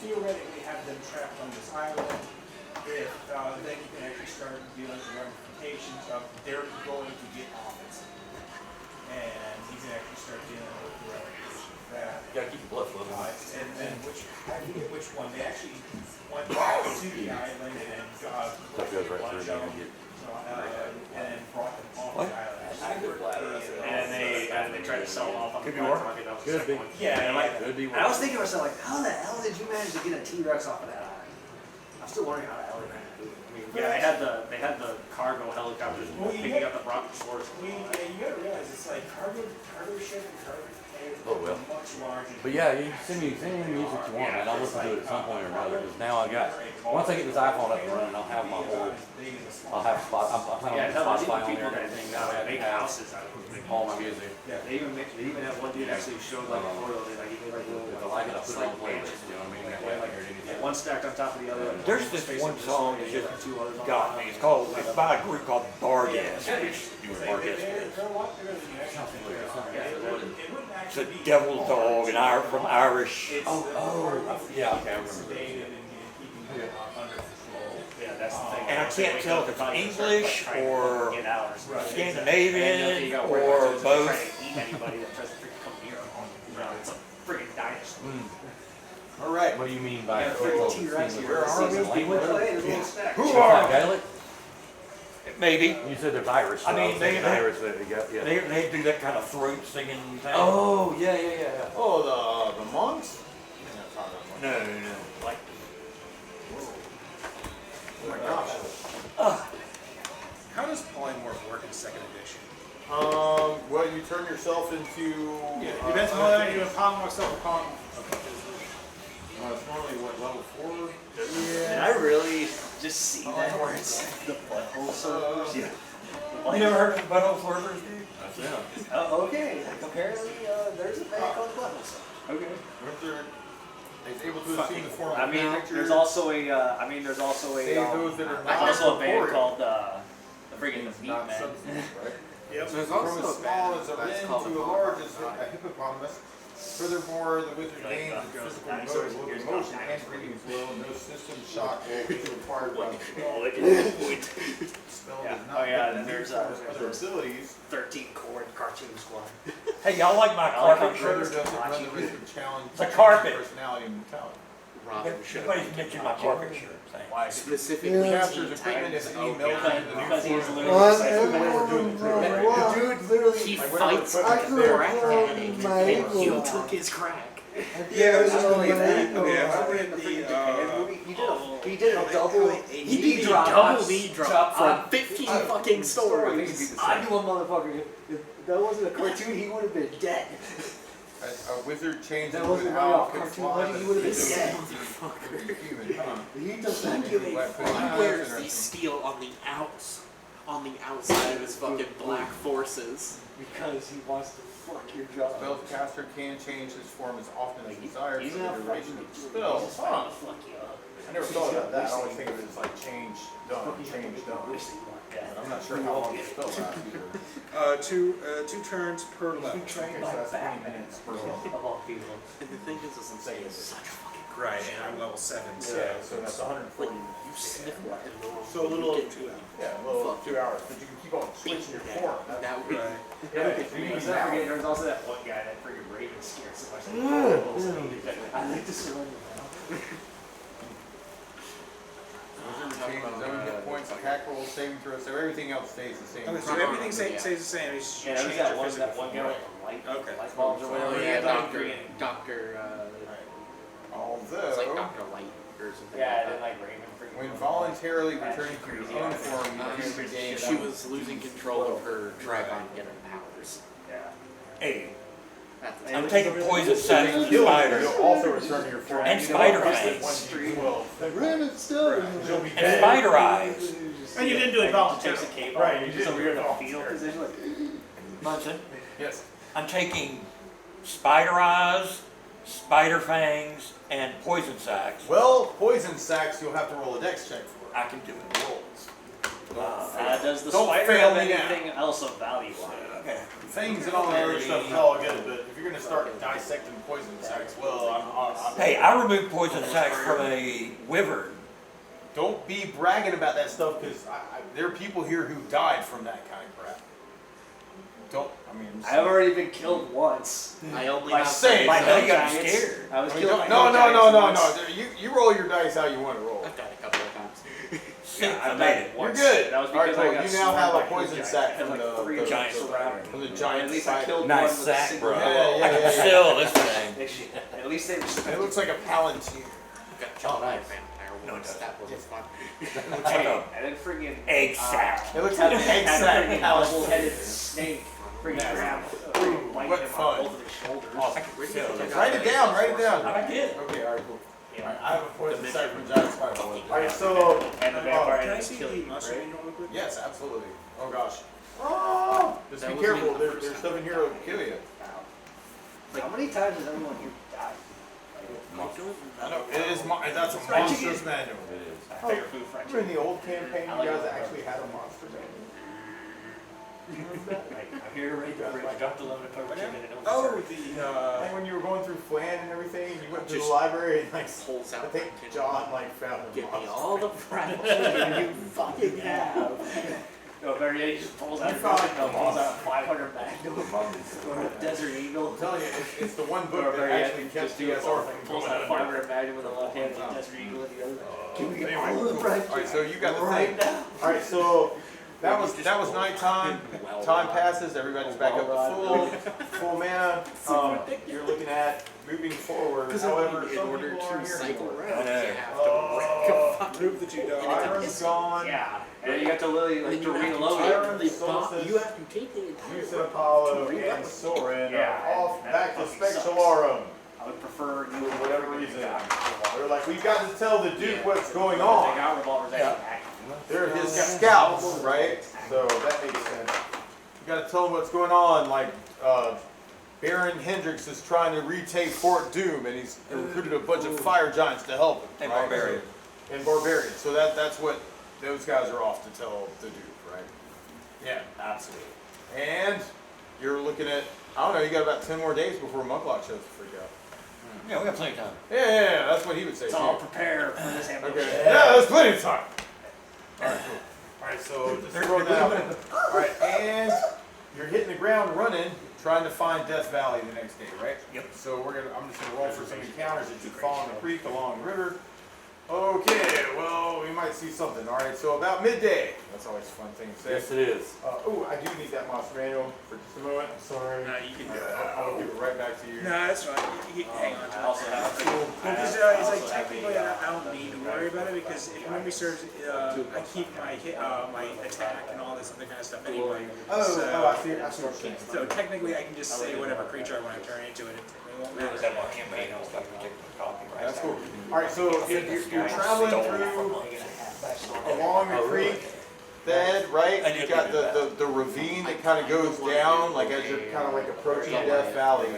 Speaker 1: theoretically have them trapped on this island. If then you can actually start dealing with the ramifications of they're going to get off it, and you can actually start dealing with the ramifications of that.
Speaker 6: You gotta keep your blood flowing.
Speaker 1: And then I forget which one they actually went back to the island and
Speaker 6: Stuff goes right through there and get.
Speaker 1: and brought them off the island.
Speaker 14: And they tried to sell them off on the
Speaker 6: Could be
Speaker 14: black
Speaker 6: more.
Speaker 14: market. That was the
Speaker 6: Could
Speaker 14: second
Speaker 6: be.
Speaker 14: one.
Speaker 1: Yeah,
Speaker 14: And like,
Speaker 6: Could be
Speaker 14: and I was thinking to myself, like, how the hell did you manage to get a T-Rex off of that island? I'm still learning how the hell they managed to do it. I mean, yeah, they had the cargo helicopters picking up the Brontosaurus.
Speaker 1: You gotta realize it's like cargo ship and cargo container
Speaker 6: Oh, well.
Speaker 1: much larger.
Speaker 6: But yeah, you send me any music you want, and I'll listen to it at some point or another. Because now once I get this iPhone up and running, I'll have my whole, I'll have spot. I'm planning
Speaker 14: Yeah,
Speaker 6: on
Speaker 14: hell,
Speaker 6: Spotify
Speaker 14: there's
Speaker 6: on
Speaker 14: people
Speaker 6: there and
Speaker 14: that
Speaker 6: everything now. I
Speaker 14: make
Speaker 6: have
Speaker 14: houses out of it.
Speaker 6: all my music.
Speaker 14: They even have one dude actually showed like a photo. They like he made like little
Speaker 6: If I like it, I'll put it on
Speaker 14: like
Speaker 6: playlist. You know what I mean? That way I can hear it anytime.
Speaker 14: one stacked on top of the other.
Speaker 7: There's this one song that just
Speaker 14: two others on
Speaker 7: got me. It's by a group called Bargas. You were Bargas. It's a devil dog, from Irish.
Speaker 6: Yeah, okay, I remember.
Speaker 14: Yeah, that's the thing.
Speaker 7: And I can't tell if it's English or
Speaker 14: Get ours.
Speaker 7: Scandinavian or both.
Speaker 14: Eat anybody that tries to freaking come near them. It's a freaking dinosaur.
Speaker 3: All right.
Speaker 6: What do you mean by
Speaker 14: Yeah, freaking T-Rex here.
Speaker 6: Where are we?
Speaker 3: Who
Speaker 6: Are
Speaker 3: are?
Speaker 6: Gaelic?
Speaker 7: Maybe.
Speaker 6: You said there's Irish.
Speaker 7: I mean,
Speaker 6: so
Speaker 7: they-
Speaker 6: thinking Irish that we got. Yeah.
Speaker 7: They do that kind of throat singing thing.
Speaker 6: Oh yeah.
Speaker 3: Oh, the monks?
Speaker 7: No. Like,
Speaker 3: Oh my gosh.
Speaker 8: How does polymorph work in second edition?
Speaker 3: Well, you turn yourself into.
Speaker 12: Depends on whether you're doing polymorph stuff or polymorph.
Speaker 3: It's normally what, level 4?
Speaker 5: Did I really just see that where it's the butthole servers? Yeah.
Speaker 7: you never heard of butthole servers, dude?
Speaker 5: Okay. Apparently, there's a band called Butthole Servers.
Speaker 14: Okay.
Speaker 3: It's able to assume the form of
Speaker 14: I mean,
Speaker 3: characters.
Speaker 14: there's also a.
Speaker 3: Save those that are not
Speaker 14: Also a band
Speaker 3: corporeal.
Speaker 14: called the freaking the Meat
Speaker 3: Not
Speaker 14: Man.
Speaker 3: substance, right?
Speaker 12: Yep.
Speaker 3: So from as small as a wren to a large as a hippopotamus, Furthermore, the wizard gains the physical mode of locomotion and breathing as well. No system shock will be required by the spell. Spell does not
Speaker 14: then there's
Speaker 3: other abilities.
Speaker 14: 13 chord cartoon squad.
Speaker 7: Hey, y'all like my
Speaker 14: I like
Speaker 7: carpet
Speaker 3: Further
Speaker 7: shirt?
Speaker 3: doesn't run the risk of challenge.
Speaker 7: The carpet.
Speaker 3: Personality and mentality.
Speaker 5: Robin should
Speaker 7: Everybody's mentioned my carpet shirt. Thanks.
Speaker 5: specifically
Speaker 3: Captures
Speaker 5: teen
Speaker 3: equipment
Speaker 5: titans.
Speaker 3: if
Speaker 5: Oh,
Speaker 3: any melted
Speaker 5: God.
Speaker 3: into the new
Speaker 14: Because he's
Speaker 3: form.
Speaker 14: literally
Speaker 13: What?
Speaker 14: saying,
Speaker 3: The way we're doing the drill, right?
Speaker 13: What?
Speaker 3: The dude literally
Speaker 5: He
Speaker 3: like, whatever
Speaker 5: fights
Speaker 3: equipment
Speaker 13: I
Speaker 3: there.
Speaker 5: crack addict,
Speaker 13: my
Speaker 5: and
Speaker 13: equal.
Speaker 5: you took his crack.
Speaker 13: Yeah,
Speaker 8: not only that,
Speaker 13: I
Speaker 8: I read
Speaker 14: In the
Speaker 8: the,
Speaker 14: freaking Japan movie, he did a double
Speaker 5: He did a
Speaker 14: drop.
Speaker 5: double knee drop from 15 fucking
Speaker 3: I think it'd be
Speaker 5: stories.
Speaker 3: the
Speaker 14: I
Speaker 3: same.
Speaker 14: knew a motherfucker. If that wasn't a cartoon, he would have been dead.
Speaker 3: A wizard changes
Speaker 14: That wasn't
Speaker 3: an
Speaker 14: right
Speaker 3: owl
Speaker 14: off
Speaker 3: can
Speaker 14: cartoon
Speaker 3: fly,
Speaker 14: logic, he would've been
Speaker 3: but
Speaker 14: dead.
Speaker 3: human, huh?
Speaker 14: He does
Speaker 5: He
Speaker 14: that.
Speaker 5: give a fuck. He wears the steel on the outside of his fucking black forces.
Speaker 14: Because he wants to fuck your job.
Speaker 3: Spellcaster can change his form as often as desired
Speaker 14: He's
Speaker 3: for
Speaker 14: not
Speaker 3: the duration of the
Speaker 14: fucking
Speaker 3: spell.
Speaker 14: He's just trying to fuck you up.
Speaker 3: I never thought about that. I always think of it as like change done, change done. But I'm not sure how long the spell lasts either.
Speaker 1: Two turns per level.
Speaker 14: Trained
Speaker 3: Okay, so
Speaker 14: by
Speaker 3: that's 20
Speaker 14: Batman.
Speaker 3: minutes per level.
Speaker 14: Of all people.
Speaker 5: And the thing is insane is such a fucking
Speaker 1: Right, and I'm level 7. So.
Speaker 3: Yeah, so that's 140
Speaker 5: you
Speaker 3: minutes.
Speaker 5: sniff what in the
Speaker 12: So a little over 2 hours.
Speaker 3: Yeah, a little over 2 hours, but you can keep on switching your form. That's
Speaker 5: That would be
Speaker 1: Right.
Speaker 3: Yeah,
Speaker 14: Let's
Speaker 3: you
Speaker 14: not
Speaker 3: can
Speaker 14: forget, there was also that one guy that friggin' Raven scared so much. I like to surrender now.
Speaker 3: Wizard changes his own hit points, attack rolls, saving throws, so everything else stays the same.
Speaker 1: Okay, so everything stays the same. It's
Speaker 14: Yeah, there was
Speaker 1: change
Speaker 14: that
Speaker 1: your
Speaker 14: one
Speaker 1: physical
Speaker 14: guy
Speaker 1: form.
Speaker 14: with the light,
Speaker 1: Okay.
Speaker 14: light bulbs or
Speaker 5: Oh
Speaker 14: whatever.
Speaker 5: yeah,
Speaker 14: Doctor.
Speaker 5: Doctor,
Speaker 3: Although,
Speaker 5: it's like Dr. Light or something.
Speaker 14: Yeah,
Speaker 5: like
Speaker 14: and then
Speaker 5: that.
Speaker 14: like Raven freaking.
Speaker 3: when voluntarily returning to your own form, you use the game.
Speaker 5: She was losing control of her Dragon Getter powers.
Speaker 14: Yeah.
Speaker 7: Hey,
Speaker 5: That's
Speaker 7: I'm taking poison sacs from
Speaker 3: You'll
Speaker 7: spiders.
Speaker 3: also return to your form.
Speaker 7: And
Speaker 3: You know,
Speaker 7: spider
Speaker 3: just
Speaker 7: fangs.
Speaker 3: like 1d12.
Speaker 13: I ran it still.
Speaker 3: You'll be
Speaker 7: And
Speaker 3: dead.
Speaker 7: spider eyes.
Speaker 12: And you didn't do it voluntarily.
Speaker 14: Takes a cape
Speaker 3: Right,
Speaker 14: off,
Speaker 3: you
Speaker 14: just
Speaker 3: did
Speaker 14: over
Speaker 3: do
Speaker 14: here
Speaker 3: it
Speaker 14: in the
Speaker 3: voluntarily.
Speaker 14: fetal position. Like,
Speaker 7: Munson,
Speaker 3: Yes.
Speaker 7: I'm taking spider eyes, spider fangs, and poison sacs.
Speaker 3: Well, poison sacks, you'll have to roll a dex check for.
Speaker 7: I can do it.
Speaker 3: Rolls.
Speaker 14: does the
Speaker 3: Don't
Speaker 14: spider
Speaker 3: fail
Speaker 14: have
Speaker 3: me now.
Speaker 14: anything else of value on it?
Speaker 7: Okay.
Speaker 3: Things and all that other stuff is all good, but if you're gonna start dissecting poison sacks, well, I'm
Speaker 7: Hey, I removed poison sacs from a wyvern.
Speaker 3: don't be bragging about that stuff, because there are people here who died from that kind of crap. Don't, I mean, I'm
Speaker 14: I've already been killed once.
Speaker 5: I only
Speaker 3: By
Speaker 5: have
Speaker 3: saying
Speaker 14: By
Speaker 3: so.
Speaker 14: no
Speaker 7: you got
Speaker 14: giants.
Speaker 7: scared.
Speaker 14: I was
Speaker 3: I mean,
Speaker 14: killed by
Speaker 3: no,
Speaker 14: no giants once.
Speaker 3: You roll your dice how you want to roll.
Speaker 5: I've died a couple of times.
Speaker 7: Six, I
Speaker 14: I've
Speaker 7: made
Speaker 14: died
Speaker 7: it.
Speaker 3: You're
Speaker 14: once.
Speaker 3: good.
Speaker 14: That was
Speaker 3: All right,
Speaker 14: because I
Speaker 3: cool.
Speaker 14: got
Speaker 3: You now have a
Speaker 14: swarmed by
Speaker 3: poison
Speaker 14: giants.
Speaker 3: sack
Speaker 14: I had
Speaker 3: from
Speaker 14: like
Speaker 3: the
Speaker 14: 3 giants
Speaker 7: the-
Speaker 14: surrounding me.
Speaker 3: from the
Speaker 14: At
Speaker 3: giant
Speaker 14: least I
Speaker 3: side.
Speaker 14: killed
Speaker 7: Nice
Speaker 14: one with a
Speaker 7: sack,
Speaker 14: single
Speaker 7: bro.
Speaker 14: bullet.
Speaker 7: I can steal this thing.
Speaker 14: At least they respect
Speaker 3: It looks like a palantir.
Speaker 5: Got shot by a vampire
Speaker 7: No, it
Speaker 5: once.
Speaker 7: doesn't.
Speaker 5: That wasn't fun.
Speaker 7: It looks like a
Speaker 14: And then friggin'
Speaker 7: egg sack.
Speaker 3: It looks like an egg
Speaker 14: had a
Speaker 3: sack
Speaker 14: friggin'
Speaker 3: palantir.
Speaker 14: double-headed snake. Friggin' grab friggin' bite
Speaker 3: What
Speaker 14: him
Speaker 3: fun.
Speaker 14: on both of his shoulders.
Speaker 7: Oh, I can steal this.
Speaker 3: Write it down. Write it down.
Speaker 7: I did.
Speaker 3: Okay, all right, cool.
Speaker 14: Yeah.
Speaker 3: All right, I have a poison sack from giant spider. All right, so
Speaker 14: And the vampire
Speaker 1: Can I
Speaker 14: ended
Speaker 1: see
Speaker 14: up killing
Speaker 1: the
Speaker 14: you,
Speaker 1: mushroom
Speaker 14: right?
Speaker 1: real quick?
Speaker 3: yes, absolutely. Oh gosh. Oh, just
Speaker 5: That
Speaker 3: be
Speaker 5: wasn't
Speaker 3: careful.
Speaker 5: even the
Speaker 3: There's
Speaker 5: first
Speaker 3: stuff in here that'll kill you.
Speaker 14: Like, how many times has everyone here died?
Speaker 3: I know. It is. That's a monstrous manual.
Speaker 6: It is.
Speaker 14: Favorite food fried
Speaker 3: Remember in
Speaker 14: chicken.
Speaker 3: the old campaign,
Speaker 14: I
Speaker 3: you
Speaker 14: like
Speaker 3: guys
Speaker 14: it.
Speaker 3: actually had a monster manual.
Speaker 14: Like, I'm here to raid the bridge, drop the lemon pepper chicken, and it was
Speaker 1: Oh,
Speaker 14: served.
Speaker 3: And when you were going through Flan and everything, and you went to the
Speaker 1: Just-
Speaker 3: library and like,
Speaker 5: Pulls
Speaker 3: I
Speaker 5: out
Speaker 3: think
Speaker 5: my
Speaker 3: John like found a
Speaker 5: Give me
Speaker 3: monster.
Speaker 5: all the fried chicken you fucking have.
Speaker 14: No, very he just pulls out
Speaker 3: You
Speaker 14: a
Speaker 3: found
Speaker 14: pulls
Speaker 3: a monster.
Speaker 14: out 500 Magnum or a Desert Eagle.
Speaker 3: I'm telling you, it's the one book
Speaker 14: Or
Speaker 3: that
Speaker 14: very
Speaker 3: actually kept
Speaker 14: just do it
Speaker 3: DSR from
Speaker 14: pulls
Speaker 3: going
Speaker 14: out a
Speaker 3: under.
Speaker 14: 500 Magnum with a left hand and a Desert Eagle in the other. Give me
Speaker 3: Anyway,
Speaker 14: all the fried chicken.
Speaker 3: Alright, so you got the
Speaker 14: right
Speaker 3: thing.
Speaker 14: now.
Speaker 3: Alright, so that was nighttime. Time passes, everybody's back up to full mana. You're looking at moving forward. However,
Speaker 5: in
Speaker 3: some
Speaker 5: order
Speaker 3: people
Speaker 5: to
Speaker 3: aren't here
Speaker 5: cycle
Speaker 3: anymore.
Speaker 5: around, you
Speaker 7: know.
Speaker 5: have to wreck a fucking.
Speaker 1: Group the two dogs.
Speaker 3: Byron's gone.
Speaker 14: Yeah, and then you have to literally like to reload
Speaker 3: Byron,
Speaker 14: it.
Speaker 3: Solstice,
Speaker 5: You have to take the entire
Speaker 3: Houston Apollo, and Soren
Speaker 14: Yeah,
Speaker 3: are off
Speaker 14: that
Speaker 3: back to
Speaker 14: fucking sucks.
Speaker 3: Spectalarum.
Speaker 14: I would prefer you
Speaker 3: For whatever reason.
Speaker 14: They
Speaker 3: They're like, we've got to tell the Duke what's going on.
Speaker 14: got revolvers
Speaker 3: Yeah.
Speaker 14: active.
Speaker 3: They're his scouts, right? So that makes sense. You gotta tell them what's going on. Like, Baron Hendricks is trying to retake Fort Doom, and he's recruited a bunch of fire giants to help him.
Speaker 7: And
Speaker 3: right?
Speaker 7: barbarian.
Speaker 3: And barbarian. So that's what those guys are off to tell the Duke, right? Yeah, absolutely. And you're looking at, I don't know, you got about 10 more days before Mucklock shows the freak out.
Speaker 7: Yeah, we got plenty of time.
Speaker 3: Yeah, that's what he would say.
Speaker 14: So I'll prepare for this ambush.
Speaker 3: Okay. Yeah, there's plenty of time. Alright, cool. Alright, so just throw that out there. Alright, and you're hitting the ground running, trying to find Death Valley the next day, right?
Speaker 14: Yep.
Speaker 3: So I'm just gonna roll for some encounters as you fall in the creek along the river. Okay, well, we might see something. Alright, so about midday. That's always a fun thing to say.
Speaker 6: Yes, it is.
Speaker 3: Oh, I do need that monster manual for just a moment. I'm sorry.
Speaker 8: No, you can do it.
Speaker 3: I'll give it right back to you.
Speaker 8: No, that's fine. Hang on to
Speaker 14: I also have
Speaker 8: Well, because it's like technically I don't need to worry about it because if memory serves, I keep my my attack and all this other kind of stuff anyway.
Speaker 3: I see what you're saying.
Speaker 8: So technically I can just say whatever creature I want to turn into it. It won't matter.
Speaker 7: That one campaign, I was got a particular copy, right?
Speaker 3: That's cool. Alright, so you're traveling through along the creek bed, right? You got the ravine that kind of goes down, like as you're kind of like approaching Death Valley.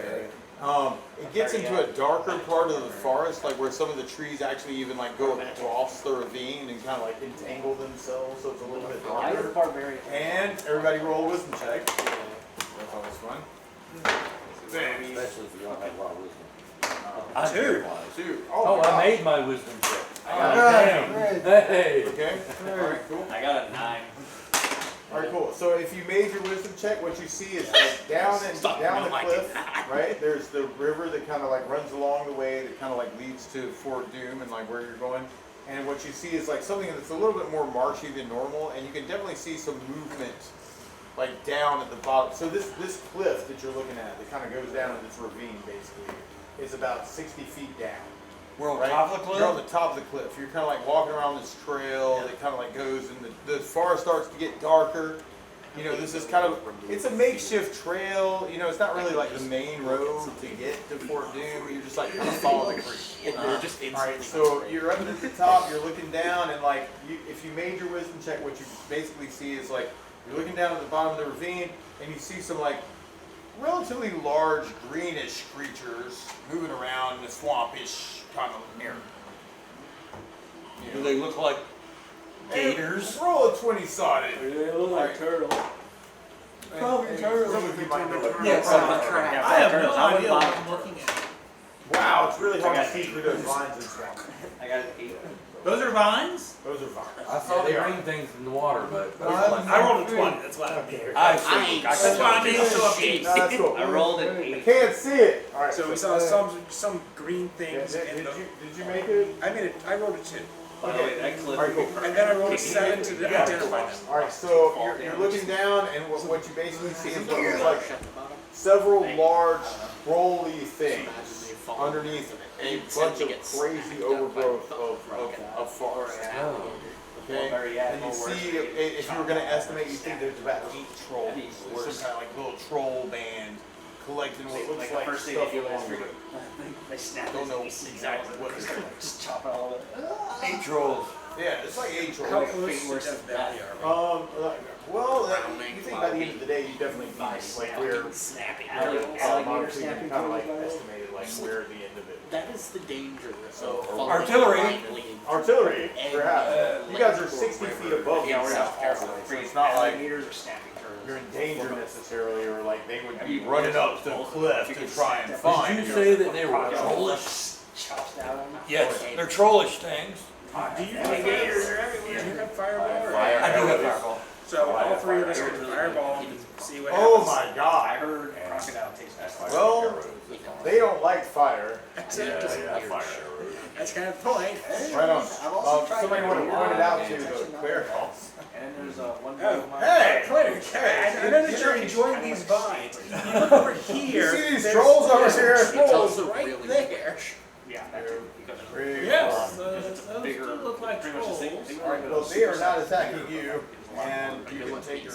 Speaker 3: It gets into a darker part of the forest, like where some of the trees actually even like go across the ravine and kind of like entangle themselves, so it's a little bit darker. And everybody roll a wisdom check. That's always fun.
Speaker 6: Especially if you don't have a lot of wisdom.
Speaker 3: Two.
Speaker 6: Oh, I made my wisdom check.
Speaker 3: Damn.
Speaker 6: Hey.
Speaker 3: Okay. Alright, cool.
Speaker 14: I got a 9.
Speaker 3: Alright, cool. So if you made your wisdom check, what you see is like down the cliff, right? There's the river that kind of like runs along the way that kind of like leads to Fort Doom and like where you're going. And what you see is like something that's a little bit more marshy than normal, and you can definitely see some movement like down at the bottom. So this cliff that you're looking at that kind of goes down in this ravine basically is about 60 feet down.
Speaker 7: We're on
Speaker 3: Right?
Speaker 7: top of the cliff?
Speaker 3: You're on the top of the cliff. You're kind of like walking around this trail that kind of like goes, and the forest starts to get darker. You know, this is kind of, it's a makeshift trail. You know, it's not really like the main road to get to Fort Doom. You're just like kind of following the creek. Alright, so you're up at the top, you're looking down, and like, if you made your wisdom check, what you basically see is like, you're looking down at the bottom of the ravine, and you see some like relatively large greenish creatures moving around in a swampish kind of area.
Speaker 7: Do they look like gators?
Speaker 3: Roll a 20 sided.
Speaker 14: They look like turtles.
Speaker 3: Probably turtles. Some of you might know what
Speaker 7: Yeah,
Speaker 3: turtles.
Speaker 12: I have no idea what I'm looking at.
Speaker 3: Wow, it's really hard to see through those vines and stuff.
Speaker 14: I got an 8.
Speaker 12: Those are vines?
Speaker 3: Those are vines.
Speaker 6: I saw the green things in the water, but
Speaker 12: I rolled a 20, that's why I'm here.
Speaker 7: That's
Speaker 12: why I'm being so upbeat.
Speaker 3: No, that's cool.
Speaker 14: I rolled an
Speaker 3: I
Speaker 14: 8.
Speaker 3: can't see it. All right.
Speaker 8: So we saw some green things.
Speaker 3: Did you make it?
Speaker 8: I rolled a 2.
Speaker 3: Okay.
Speaker 14: I clipped
Speaker 3: All right, cool.
Speaker 8: And then I rolled a 7 to identify them.
Speaker 3: All right, so you're looking down, and what you basically see is what looks like several large, rolly things underneath a bunch of crazy overgrowth of forest. Okay? And you see, if you were going to estimate, you think there's about 8 trolls, or some kind of like little troll band collecting what looks like
Speaker 14: first thing
Speaker 3: stuff
Speaker 14: they do
Speaker 3: along
Speaker 14: is
Speaker 3: the way.
Speaker 14: they snap
Speaker 3: Don't know
Speaker 14: his
Speaker 3: exactly what it's like.
Speaker 14: Just chop it all up.
Speaker 7: 8 trolls.
Speaker 3: Yeah, it's like 8
Speaker 8: How
Speaker 3: trolls.
Speaker 8: close to Death Valley are we?
Speaker 3: Well, you think by the end of the day, you definitely find like where
Speaker 14: Snapping.
Speaker 3: honestly, you kind of like estimated like where the end of it.
Speaker 5: That is the danger
Speaker 3: So
Speaker 5: of
Speaker 7: Artillery.
Speaker 3: artillery, perhaps. You guys are 60 feet above
Speaker 14: Yeah,
Speaker 3: the
Speaker 14: we're
Speaker 3: south
Speaker 14: not
Speaker 3: also, so it's not like
Speaker 14: meters or snapping turtles.
Speaker 3: you're in danger necessarily, or like they would be running up the cliff to try and find
Speaker 6: did you
Speaker 3: you.
Speaker 6: say that they were trollish?
Speaker 14: Chops down.
Speaker 7: Yes, they're trollish things.
Speaker 8: Do you have gators or everywhere? Do you have fireball? Or
Speaker 7: I do have fireball.
Speaker 8: So all 3 of us can fireball and see what
Speaker 3: Oh
Speaker 8: happens.
Speaker 3: my
Speaker 14: I
Speaker 3: god.
Speaker 14: heard crocodile tastes best.
Speaker 3: Well, they don't like fire.
Speaker 8: That's
Speaker 3: That's
Speaker 8: kind of the point.
Speaker 3: Right on. Somebody want to point it out to the clericals.
Speaker 14: And there's one
Speaker 8: Hey, cleric, hey, I know that you're enjoying these vines. You look over here.
Speaker 3: You see these
Speaker 8: there's-
Speaker 3: trolls over
Speaker 8: there's
Speaker 3: here?
Speaker 8: Trolls right there.
Speaker 14: Yeah, that's because
Speaker 8: Yes, those
Speaker 14: bigger,
Speaker 8: do look like
Speaker 14: pretty much the
Speaker 8: trolls.
Speaker 14: same.
Speaker 3: Well, they are not attacking you, and you can take your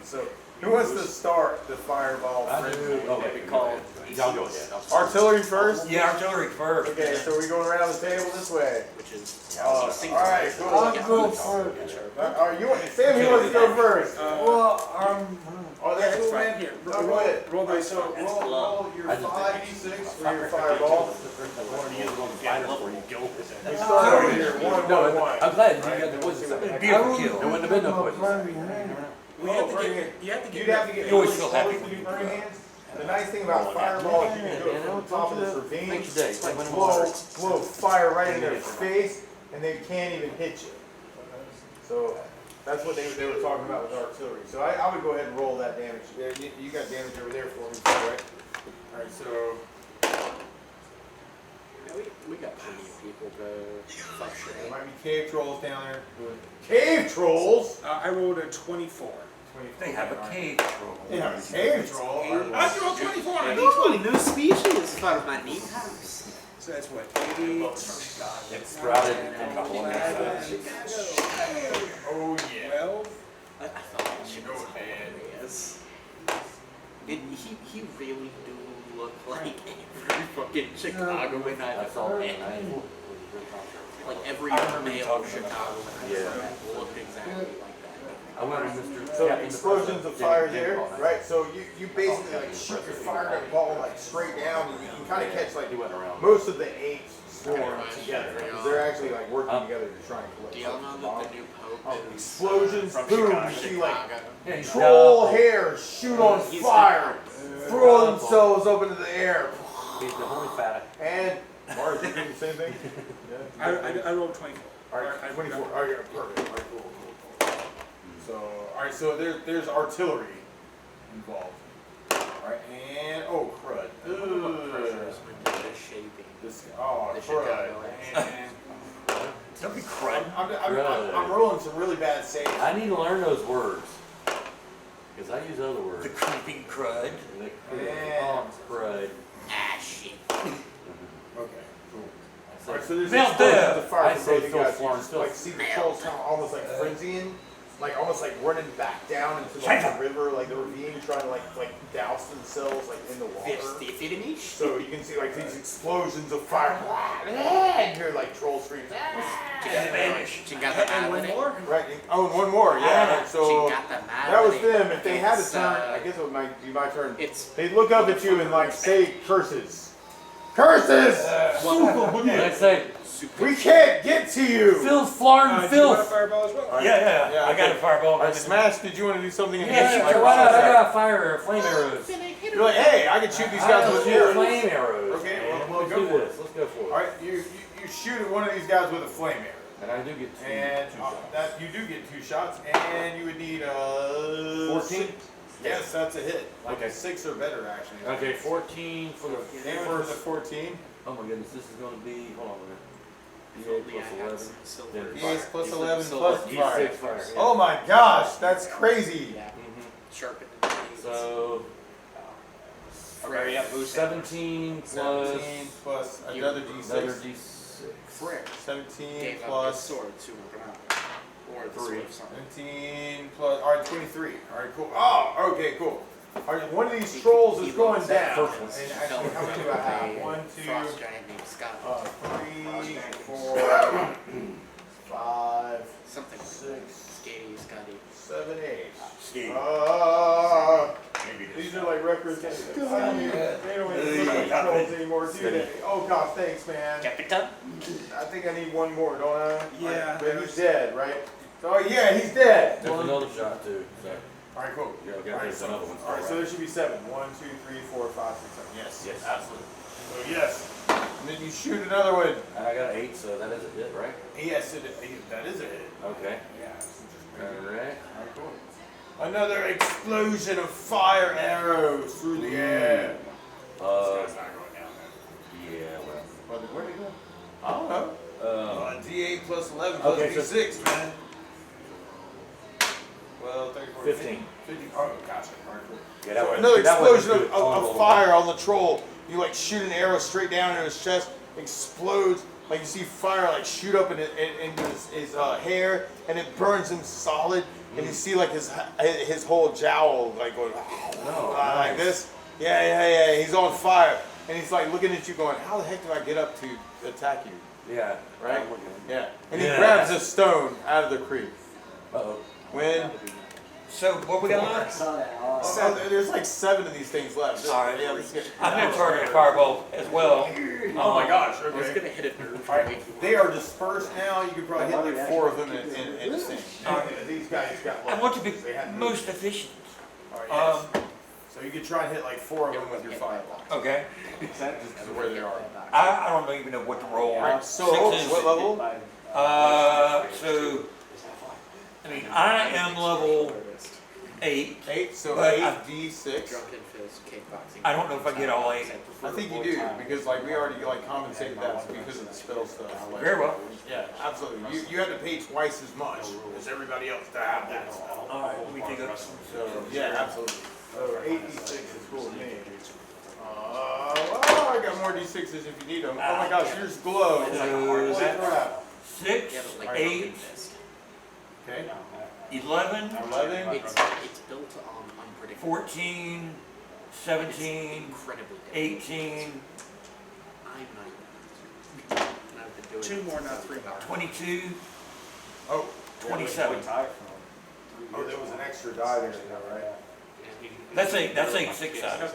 Speaker 3: So, who wants to start the fireball
Speaker 6: I
Speaker 3: frenzy?
Speaker 6: do. Oh,
Speaker 14: We call
Speaker 6: y'all go ahead.
Speaker 3: Artillery first?
Speaker 7: Yeah, artillery first.
Speaker 3: Okay, so we're going around the table this way.
Speaker 5: which is
Speaker 3: Alright, cool.
Speaker 13: I'll go first.
Speaker 3: Sammy wants to go first. Oh, that's
Speaker 8: It's
Speaker 3: cool,
Speaker 8: fine.
Speaker 3: man.
Speaker 8: Here,
Speaker 3: Go ahead.
Speaker 8: roll
Speaker 3: Alright,
Speaker 8: dice.
Speaker 3: so roll your 5d6 for your fireball. We start over here, 1, 1, 1.
Speaker 6: I'm glad you got the poison.
Speaker 7: Beautiful kill.
Speaker 6: There wouldn't have been no poison.
Speaker 8: We have to get, you have to get.
Speaker 3: You'd have to get
Speaker 7: You always
Speaker 3: really
Speaker 7: feel
Speaker 3: close
Speaker 7: happy
Speaker 3: to
Speaker 7: when
Speaker 3: do
Speaker 7: you
Speaker 3: burning
Speaker 7: do that.
Speaker 3: hands. The nice thing about fireball is you can go from the top of this ravine,
Speaker 6: Makes your day.
Speaker 3: like blow fire right in their face, and they can't even hit you. So that's what they were talking about with artillery. So I would go ahead and roll that damage. Yeah, you got damage over there for me too, right? All right, so
Speaker 5: Yeah, we got plenty of people to fuck shit
Speaker 3: there
Speaker 5: up.
Speaker 3: might be cave trolls down there. Cave trolls?
Speaker 8: I rolled a 24.
Speaker 7: They have a cave troll.
Speaker 3: They have a cave troll.
Speaker 12: I rolled 24 on a D20.
Speaker 5: New species out of my neat house.
Speaker 8: So that's what, 8.
Speaker 6: It's sprouted and couple of
Speaker 3: Oh yeah.
Speaker 8: 12.
Speaker 5: I thought that shit was hilarious. He really do look like every fucking Chicagoan I've ever met. Like every male Chicagoan I've ever met looked exactly like that.
Speaker 6: I went with Mr.
Speaker 3: So
Speaker 6: Captain
Speaker 3: explosions of
Speaker 6: James
Speaker 3: fire
Speaker 6: James
Speaker 3: there,
Speaker 6: Bond.
Speaker 3: right? So you basically like shoot your fire ball like straight down, and you can kind of catch like
Speaker 6: He went around.
Speaker 3: most of the 8 swarm together because they're actually like working together to try and collect.
Speaker 5: Do y'all know that the new pope is
Speaker 3: Explosions,
Speaker 5: from
Speaker 3: boom!
Speaker 5: Chicago?
Speaker 3: You see like
Speaker 6: Yeah, he's
Speaker 3: troll
Speaker 6: got-
Speaker 3: hair shoot on
Speaker 5: He's
Speaker 3: fire,
Speaker 5: got-
Speaker 3: throw themselves up into the air,
Speaker 6: He's the holy fat.
Speaker 3: and Mars, you doing the same thing? Yeah.
Speaker 8: I rolled 24.
Speaker 3: All right, 24. All right, perfect. All right, cool. So, all right, so there's artillery involved. All right, and oh crud. This oh
Speaker 5: The
Speaker 3: crud.
Speaker 5: Chicago
Speaker 3: Man.
Speaker 7: Don't be crud.
Speaker 3: I'm rolling some really bad saves.
Speaker 6: I need to learn those words. Because I use other words.
Speaker 7: The creeping crud.
Speaker 3: Yeah.
Speaker 6: Crud.
Speaker 5: Ah, shit.
Speaker 3: Okay, cool. All right, so there's
Speaker 7: Mount
Speaker 3: explosions
Speaker 7: Deb.
Speaker 3: of fire
Speaker 6: I
Speaker 3: from
Speaker 6: say
Speaker 3: both you
Speaker 6: Phil
Speaker 3: guys. You
Speaker 6: Florence,
Speaker 3: just
Speaker 6: Phil.
Speaker 3: like see the trolls kind of almost like frenzying, like almost like running back down into like the river, like the ravine, trying to like douse themselves like in the water. So you can see like these explosions of fire, and hear like troll screams.
Speaker 5: And one more?
Speaker 3: Right. Oh, and one more. Yeah. So that was them. If they had a
Speaker 5: It's,
Speaker 3: turn, I guess it might be my turn.
Speaker 5: It's
Speaker 3: They'd look up at you and like say curses. Curses!
Speaker 6: Let's say,
Speaker 3: We can't get to you.
Speaker 6: Phil Florence,
Speaker 8: Do you want a
Speaker 6: Phil.
Speaker 8: fireball as well?
Speaker 7: Yeah, I got a fireball.
Speaker 3: All right, Smash, did you want to do something?
Speaker 6: Yeah, why not? I got fire or flame arrows.
Speaker 3: You're like, hey, I can shoot these guys with arrows.
Speaker 6: flame arrows.
Speaker 3: Okay, well,
Speaker 6: Let's
Speaker 3: go
Speaker 6: do
Speaker 3: for
Speaker 6: this. Let's go for
Speaker 3: All
Speaker 6: it.
Speaker 3: right, you shoot at one of these guys with a flame arrow.
Speaker 6: And I do get two
Speaker 3: And
Speaker 6: shots.
Speaker 3: that you do get 2 shots, and you would need
Speaker 6: 14?
Speaker 3: Yes, that's a hit. Like
Speaker 6: Okay.
Speaker 3: a 6 or better, actually.
Speaker 6: Okay, 14 for the
Speaker 3: And for the 14.
Speaker 6: Oh my goodness, this is going to be, hold on a minute. D8 plus 11. Then
Speaker 3: Yes, plus 11
Speaker 5: silver.
Speaker 3: plus
Speaker 6: D6
Speaker 3: fire.
Speaker 6: fire.
Speaker 3: Oh my gosh, that's crazy.
Speaker 5: Yeah.
Speaker 6: Mhm.
Speaker 5: Sharpen the blades.
Speaker 6: So,
Speaker 5: Okay, yeah, boost
Speaker 6: 17 plus
Speaker 3: 17 plus another
Speaker 6: another
Speaker 3: D6.
Speaker 6: D6.
Speaker 5: Frick.
Speaker 3: 17
Speaker 5: Gave up his
Speaker 3: plus
Speaker 5: sword to work out. Or the sword of something.
Speaker 3: 17 plus, all right, 23. All right, cool. Oh, okay, cool. All right, one of these trolls is going down.
Speaker 6: First one.
Speaker 3: And actually, how many do I have? 1, 2,
Speaker 5: Frost giant named Scott.
Speaker 3: 3, 4, 5,
Speaker 5: Something like
Speaker 3: 6,
Speaker 5: Skatey, Scotty.
Speaker 3: 7, 8.
Speaker 7: Steve.
Speaker 3: These are like representatives. They don't even look like trolls anymore, do they? Oh gosh, thanks, man.
Speaker 5: Captain?
Speaker 3: I think I need one more, don't I?
Speaker 8: Yeah.
Speaker 3: But he's dead, right? Oh yeah, he's dead.
Speaker 6: There's another shot too. So,
Speaker 3: All right, cool.
Speaker 6: yeah, okay,
Speaker 3: All right,
Speaker 6: there's
Speaker 3: so,
Speaker 6: another one.
Speaker 3: all right, so there should be 7. 1, 2, 3, 4, 5, 6, 7. Yes.
Speaker 6: Yes, absolutely.
Speaker 3: So yes. And then you shoot another one.
Speaker 6: And I got 8, so that is a hit, right?
Speaker 3: Yes, that is a hit.
Speaker 6: Okay.
Speaker 3: Yeah.
Speaker 6: Alright.
Speaker 3: All right, cool. Another explosion of fire arrows through the air. This guy's not going down there.
Speaker 6: Yeah, well.
Speaker 3: Where'd he go? I don't know. D8 plus 11 plus
Speaker 6: Okay, so-
Speaker 3: D6, man. Well, 34,
Speaker 6: 15.
Speaker 3: 50. Oh, gotcha. All right, cool.
Speaker 6: Yeah, that
Speaker 3: So
Speaker 6: was-
Speaker 3: another
Speaker 6: that wasn't
Speaker 3: explosion
Speaker 6: good.
Speaker 3: of fire on the troll. You like shoot an arrow straight down into his chest, explodes. Like you see fire like shoot up into his hair, and it burns him solid. And you see like his whole jowl like going like this. Yeah. He's on fire, and he's like looking at you, going, "How the heck did I get up to attack you?"
Speaker 6: Yeah.
Speaker 3: Right?
Speaker 6: I'm looking.
Speaker 3: Yeah. And he
Speaker 6: Yeah.
Speaker 3: grabs a stone out of the creek.
Speaker 6: Uh-oh.
Speaker 3: When
Speaker 7: So what we got left?
Speaker 3: there's like 7 of these things left.
Speaker 7: All right.
Speaker 3: Yeah, let's get.
Speaker 7: I'm gonna target a fireball as well.
Speaker 3: Oh my gosh.
Speaker 5: I was
Speaker 3: Okay.
Speaker 5: gonna hit it nerve.
Speaker 3: All right. They are dispersed now. You could probably hit like 4 of them in a thing. These guys guys got
Speaker 7: I
Speaker 3: lucky
Speaker 7: want to be
Speaker 3: because they hadn't
Speaker 7: most
Speaker 3: moved.
Speaker 7: efficient.
Speaker 3: All right, yes. So you could try and hit like 4 of them with your fireball.
Speaker 7: Okay.
Speaker 3: Just because of where they are.
Speaker 7: I don't even know what to roll.
Speaker 3: Alright, so
Speaker 7: Sixes.
Speaker 3: what level?
Speaker 7: So I mean, I am level 8.
Speaker 3: 8, so
Speaker 7: But
Speaker 3: 8d6.
Speaker 5: Drunken Fist kickboxing.
Speaker 7: I don't know if I get all 8.
Speaker 3: I think you do, because like we already like compensated that because of the spell stuff.
Speaker 7: Very well.
Speaker 3: Yeah, absolutely. You had to pay twice as much as everybody else to have that spell.
Speaker 7: Alright, let me take a
Speaker 3: So yeah, absolutely. So 8d6 is cool with me. Oh, I got more d6s if you need them. Oh my gosh, yours glow. It's like holy crap.
Speaker 7: 6, 8,
Speaker 3: Okay.
Speaker 7: 11,
Speaker 3: 11.
Speaker 5: It's built on unpredictable.
Speaker 7: 14, 17,
Speaker 5: Incredibly
Speaker 7: 18,
Speaker 5: I'm not even. I've been doing
Speaker 8: 2 more, not 3 more.
Speaker 7: 22,
Speaker 3: Oh,
Speaker 7: 27.
Speaker 3: oh, there was an extra die there, right?
Speaker 7: That's 8 6-sided.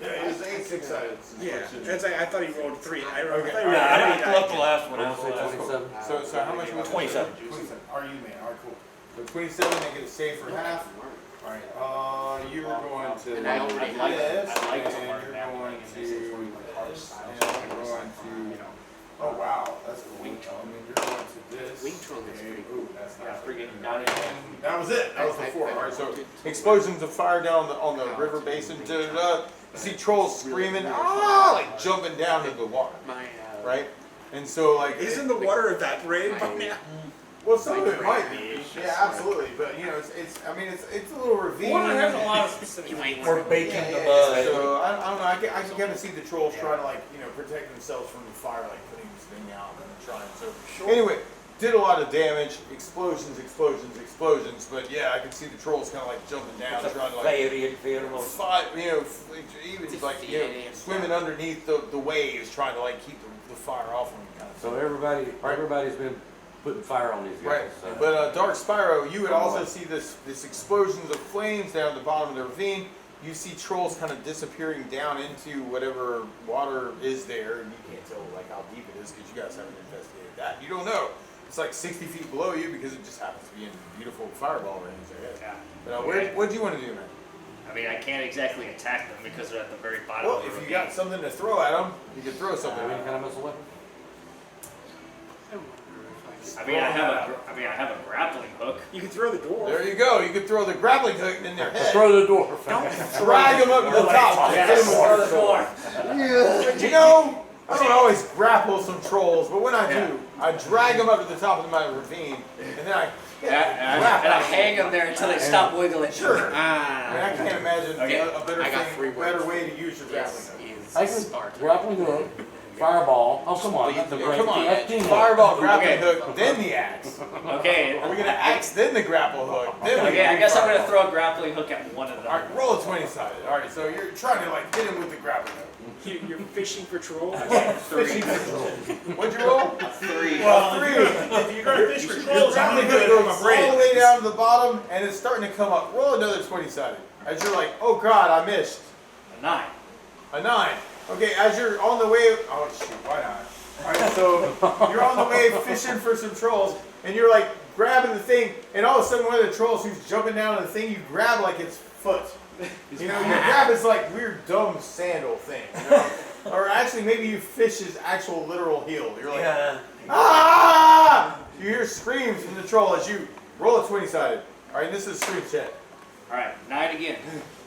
Speaker 3: Yeah, it was 8 6-sided.
Speaker 8: Yeah, I thought he rolled 3. I thought he
Speaker 3: Okay.
Speaker 8: rolled
Speaker 7: Yeah, I
Speaker 8: 3
Speaker 7: left the last one out.
Speaker 3: So how much was it?
Speaker 7: 27.
Speaker 3: 27. Are you man? All right, cool. So 27, they get a save for half. All right. You were going to
Speaker 5: And I already like
Speaker 3: this,
Speaker 14: I like
Speaker 3: and
Speaker 14: to learn
Speaker 3: you're
Speaker 14: that
Speaker 3: going
Speaker 14: one,
Speaker 3: to,
Speaker 14: and they say it's one of
Speaker 3: and you're going to. Oh wow, that's cool. I mean, you're going to this.
Speaker 5: Wing Trunk is pretty cool.
Speaker 3: Ooh, that's
Speaker 14: Yeah,
Speaker 3: not
Speaker 14: freaking
Speaker 3: and
Speaker 14: not
Speaker 3: that was it. That was the 4. All right, so explosions of fire down on the river basin. You see trolls screaming, like jumping down into the water,
Speaker 5: My
Speaker 3: right? And so like,
Speaker 8: Isn't the water evaporating by now?
Speaker 3: well, some of it might be. Yeah, absolutely. But you know, I mean, it's a little ravine.
Speaker 8: Well, there's a lot of specific.
Speaker 7: We're baking
Speaker 3: Yeah,
Speaker 7: the
Speaker 3: yeah,
Speaker 7: mud.
Speaker 3: so I don't know. I can kind of see the trolls trying to like protect themselves from the fire, like putting this thing out and trying. So anyway, did a lot of damage, explosions. But yeah, I can see the trolls kind of like jumping down, trying to like fight. Even like swimming underneath the waves, trying to like keep the fire off them. Kind of
Speaker 6: So everybody's been putting fire on these guys.
Speaker 3: Right,
Speaker 6: So.
Speaker 3: but Dark Spyro, you would also see this explosions of flames down at the bottom of the ravine. You see trolls kind of disappearing down into whatever water is there, and you can't tell like how deep it is because you guys haven't investigated that. You don't know. It's like 60 feet below you because it just happens to be in beautiful fireball range, I guess.
Speaker 14: Yeah.
Speaker 3: But what do you want to do, man?
Speaker 14: I mean, I can't exactly attack them because they're at the very bottom
Speaker 3: Well,
Speaker 14: of the
Speaker 3: if you
Speaker 14: ravine.
Speaker 3: got something to throw at them, you can throw something.
Speaker 6: Any kind of missile weapon?
Speaker 14: I mean, I have a grappling hook.
Speaker 8: You can throw the door.
Speaker 3: There you go. You can throw the grappling hook in their head.
Speaker 6: Throw the door.
Speaker 3: Drag them up to the top.
Speaker 14: Yeah,
Speaker 3: Hit 'em with
Speaker 14: throw
Speaker 3: the
Speaker 14: the door.
Speaker 3: But you know, I don't always grapple some trolls, but when I do, I drag them up to the top of my ravine, and then I
Speaker 5: and I hang them there until they stop wiggling.
Speaker 3: Sure. I mean,
Speaker 5: Ah.
Speaker 3: I can't imagine
Speaker 5: Okay,
Speaker 3: a better
Speaker 5: I got
Speaker 3: thing,
Speaker 5: 3
Speaker 3: a better
Speaker 5: words.
Speaker 3: way to use your grappling
Speaker 5: Yes,
Speaker 3: hook.
Speaker 5: is
Speaker 6: I can
Speaker 5: Spartan.
Speaker 6: grappling hook, fireball. Oh come on, that's the
Speaker 3: Yeah, come on,
Speaker 6: that's teamwork.
Speaker 3: fireball, grappling
Speaker 14: Okay.
Speaker 3: hook, then the axe.
Speaker 14: Okay.
Speaker 3: Are we gonna axe, then the grapple hook? Then we
Speaker 14: Okay, I
Speaker 3: do
Speaker 14: guess I'm gonna
Speaker 3: fireball.
Speaker 14: throw a grappling hook at one of them.
Speaker 3: All right, roll a 20-sided. All right, so you're trying to like hit him with the grappling hook.
Speaker 8: You're fishing for trolls.
Speaker 3: Fishing for trolls. What'd you roll?
Speaker 5: 3.
Speaker 8: Well,
Speaker 3: 3.
Speaker 8: if you're gonna fish for
Speaker 3: Your
Speaker 8: trolls, I'm
Speaker 3: grappling
Speaker 8: gonna
Speaker 3: hook
Speaker 8: go
Speaker 3: goes
Speaker 8: with my
Speaker 3: all the way
Speaker 8: braid.
Speaker 3: down to the bottom, and it's starting to come up. Roll another 20-sided. As you're like, oh god, I missed.
Speaker 14: A 9.
Speaker 3: A 9. Okay, as you're on the way, oh shoot, why not? All right, so you're on the way fishing for some trolls, and you're like grabbing the thing, and all of a sudden one of the trolls who's jumping down on the thing, you grab like its foot. You know, you grab its like weird dumb sandal thing. You know? Or actually, maybe you fish his actual literal heel. You're like, ah! You hear screams from the troll as you roll a 20-sided. All right, this is a strength check.
Speaker 14: All right, 9 again.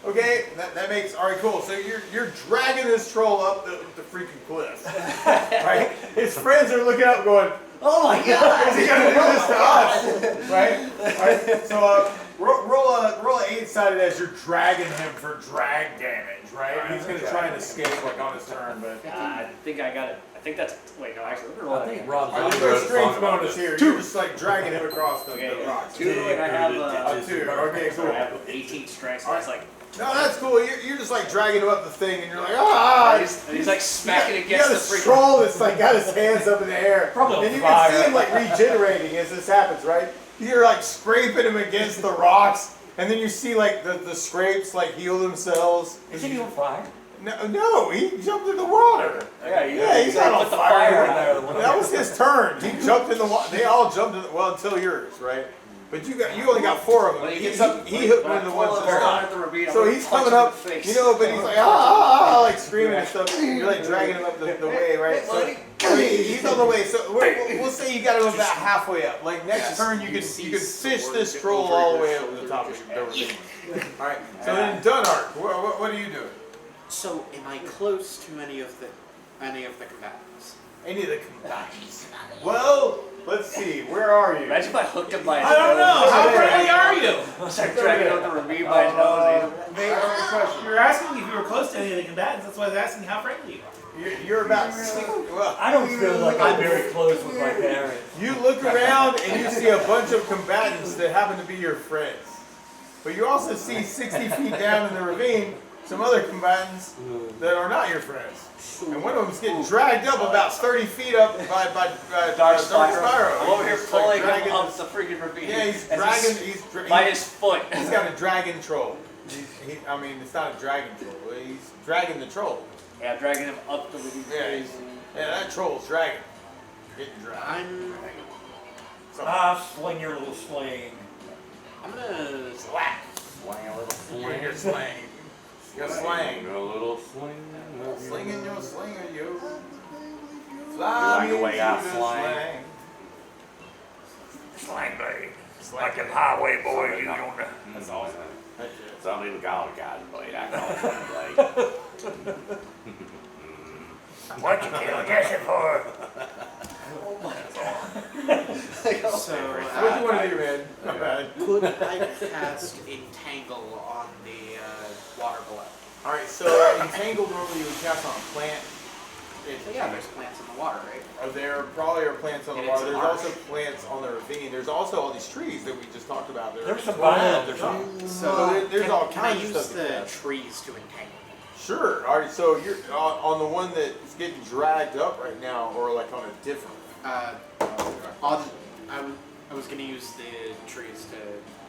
Speaker 3: Okay, that makes, all right, cool. So you're dragging this troll up the freaking cliff, right? His friends are looking up going,
Speaker 14: Oh my god!
Speaker 3: is he gonna do this to us, right? All right, so roll a 8-sided as you're dragging him for drag damage, right? He's gonna try and escape like on his turn, but.
Speaker 14: I think I got it. I think that's. Wait, no, actually, let me roll
Speaker 6: I
Speaker 14: that
Speaker 6: think
Speaker 14: again.
Speaker 6: Rob's
Speaker 3: All right, there's a strength bonus here. You're just like dragging him across the rocks.
Speaker 14: 2, and I have
Speaker 3: A 2, okay,
Speaker 14: so I
Speaker 3: cool.
Speaker 14: have 18 strength, so that's like.
Speaker 3: No, that's cool. You're just like dragging him up the thing, and you're like, ah!
Speaker 14: And he's like smacking
Speaker 3: You
Speaker 14: against
Speaker 3: got
Speaker 14: the
Speaker 3: this
Speaker 14: freaking.
Speaker 3: troll that's like got his hands up in the air,
Speaker 7: Probably
Speaker 3: and you
Speaker 7: fire.
Speaker 3: can see him like regenerating as this happens, right? You're like scraping him against the rocks, and then you see like the scrapes like heal themselves.
Speaker 7: Is he on fire?
Speaker 3: No, he jumped in the water.
Speaker 7: Yeah,
Speaker 3: He's not on
Speaker 7: put the
Speaker 3: fire.
Speaker 7: fire in there.
Speaker 3: That was his turn. He jumped in the water. They all jumped in. Well, until yours, right? But you only got 4 of them.
Speaker 14: When he
Speaker 3: He
Speaker 14: gets up,
Speaker 3: hooked one of the ones
Speaker 14: at
Speaker 3: that
Speaker 14: the ravine,
Speaker 3: So
Speaker 14: I'm
Speaker 3: he's
Speaker 14: gonna
Speaker 3: coming
Speaker 14: punch him in
Speaker 3: up,
Speaker 14: the face.
Speaker 3: you know, but he's like like screaming and stuff. You're like dragging him up the way, right? So he's on the way. So we'll say you got him about halfway up. Like next turn, you can fish this troll all the way up to the top of the ravine. All right. So then Dunark, what are you doing?
Speaker 5: So am I close to any of the combatants?
Speaker 3: Any of the combatants? Well, let's see. Where are you?
Speaker 14: Imagine if I hooked him by his
Speaker 12: I don't know.
Speaker 14: nose.
Speaker 12: How friendly are you?
Speaker 14: I start dragging up the ravine by his nose.
Speaker 12: You're asking if you were close to any of the combatants. That's why I was asking how friendly you are.
Speaker 3: You're about. Well,
Speaker 7: I don't feel like I'm very close with my parents.
Speaker 3: you look around and you see a bunch of combatants that happen to be your friends. But you also see 60 feet down in the ravine some other combatants that are not your friends. And one of them's getting dragged up about 30 feet up by
Speaker 14: Dark
Speaker 3: Spyro.
Speaker 14: Spyro. I'm over here
Speaker 3: He's
Speaker 14: pulling
Speaker 3: dragging
Speaker 14: him up
Speaker 3: this-
Speaker 14: the freaking ravine.
Speaker 3: Yeah, he's
Speaker 14: And
Speaker 3: dragging.
Speaker 14: by his foot.
Speaker 3: He's got a dragon troll. I mean, it's not a dragon troll. He's dragging the troll.
Speaker 14: Yeah, I'm dragging him up the ravine.
Speaker 3: Yeah, that troll's dragging. Getting dragged.
Speaker 7: Swing your little sling.
Speaker 5: I'm gonna
Speaker 3: Slap.
Speaker 6: Swing a little
Speaker 3: Swing your slang. Your slang.
Speaker 6: A little swing.
Speaker 3: Slinging your slinger, yo.
Speaker 6: You
Speaker 3: Fly
Speaker 6: like the
Speaker 3: me
Speaker 6: way I
Speaker 3: to the
Speaker 6: slang?
Speaker 7: Slang blade. Like them highway boys use on the.
Speaker 6: That's awesome. Some people call it God's blade. I call it swing blade.
Speaker 7: What you kill Jesse for?
Speaker 5: So,
Speaker 3: What do you want to do, man? Not bad.
Speaker 5: could I cast Entangle on the water below?
Speaker 3: Alright, so Entangled normally you would cast on a plant.
Speaker 5: Yeah, there's plants in the water, right?
Speaker 3: There probably are plants on the
Speaker 5: And
Speaker 3: water.
Speaker 5: it's
Speaker 3: There's
Speaker 5: marsh.
Speaker 3: also plants on the ravine. There's also all these trees that we just talked about.
Speaker 7: There's some vines or something.
Speaker 3: So there's all
Speaker 5: Can I
Speaker 3: kinds of
Speaker 5: use
Speaker 3: stuff.
Speaker 5: the
Speaker 3: to cast.
Speaker 5: trees to entangle?
Speaker 3: Sure. Alright, so you're on the one that's getting dragged up right now, or like on a different.
Speaker 5: I was gonna use the trees to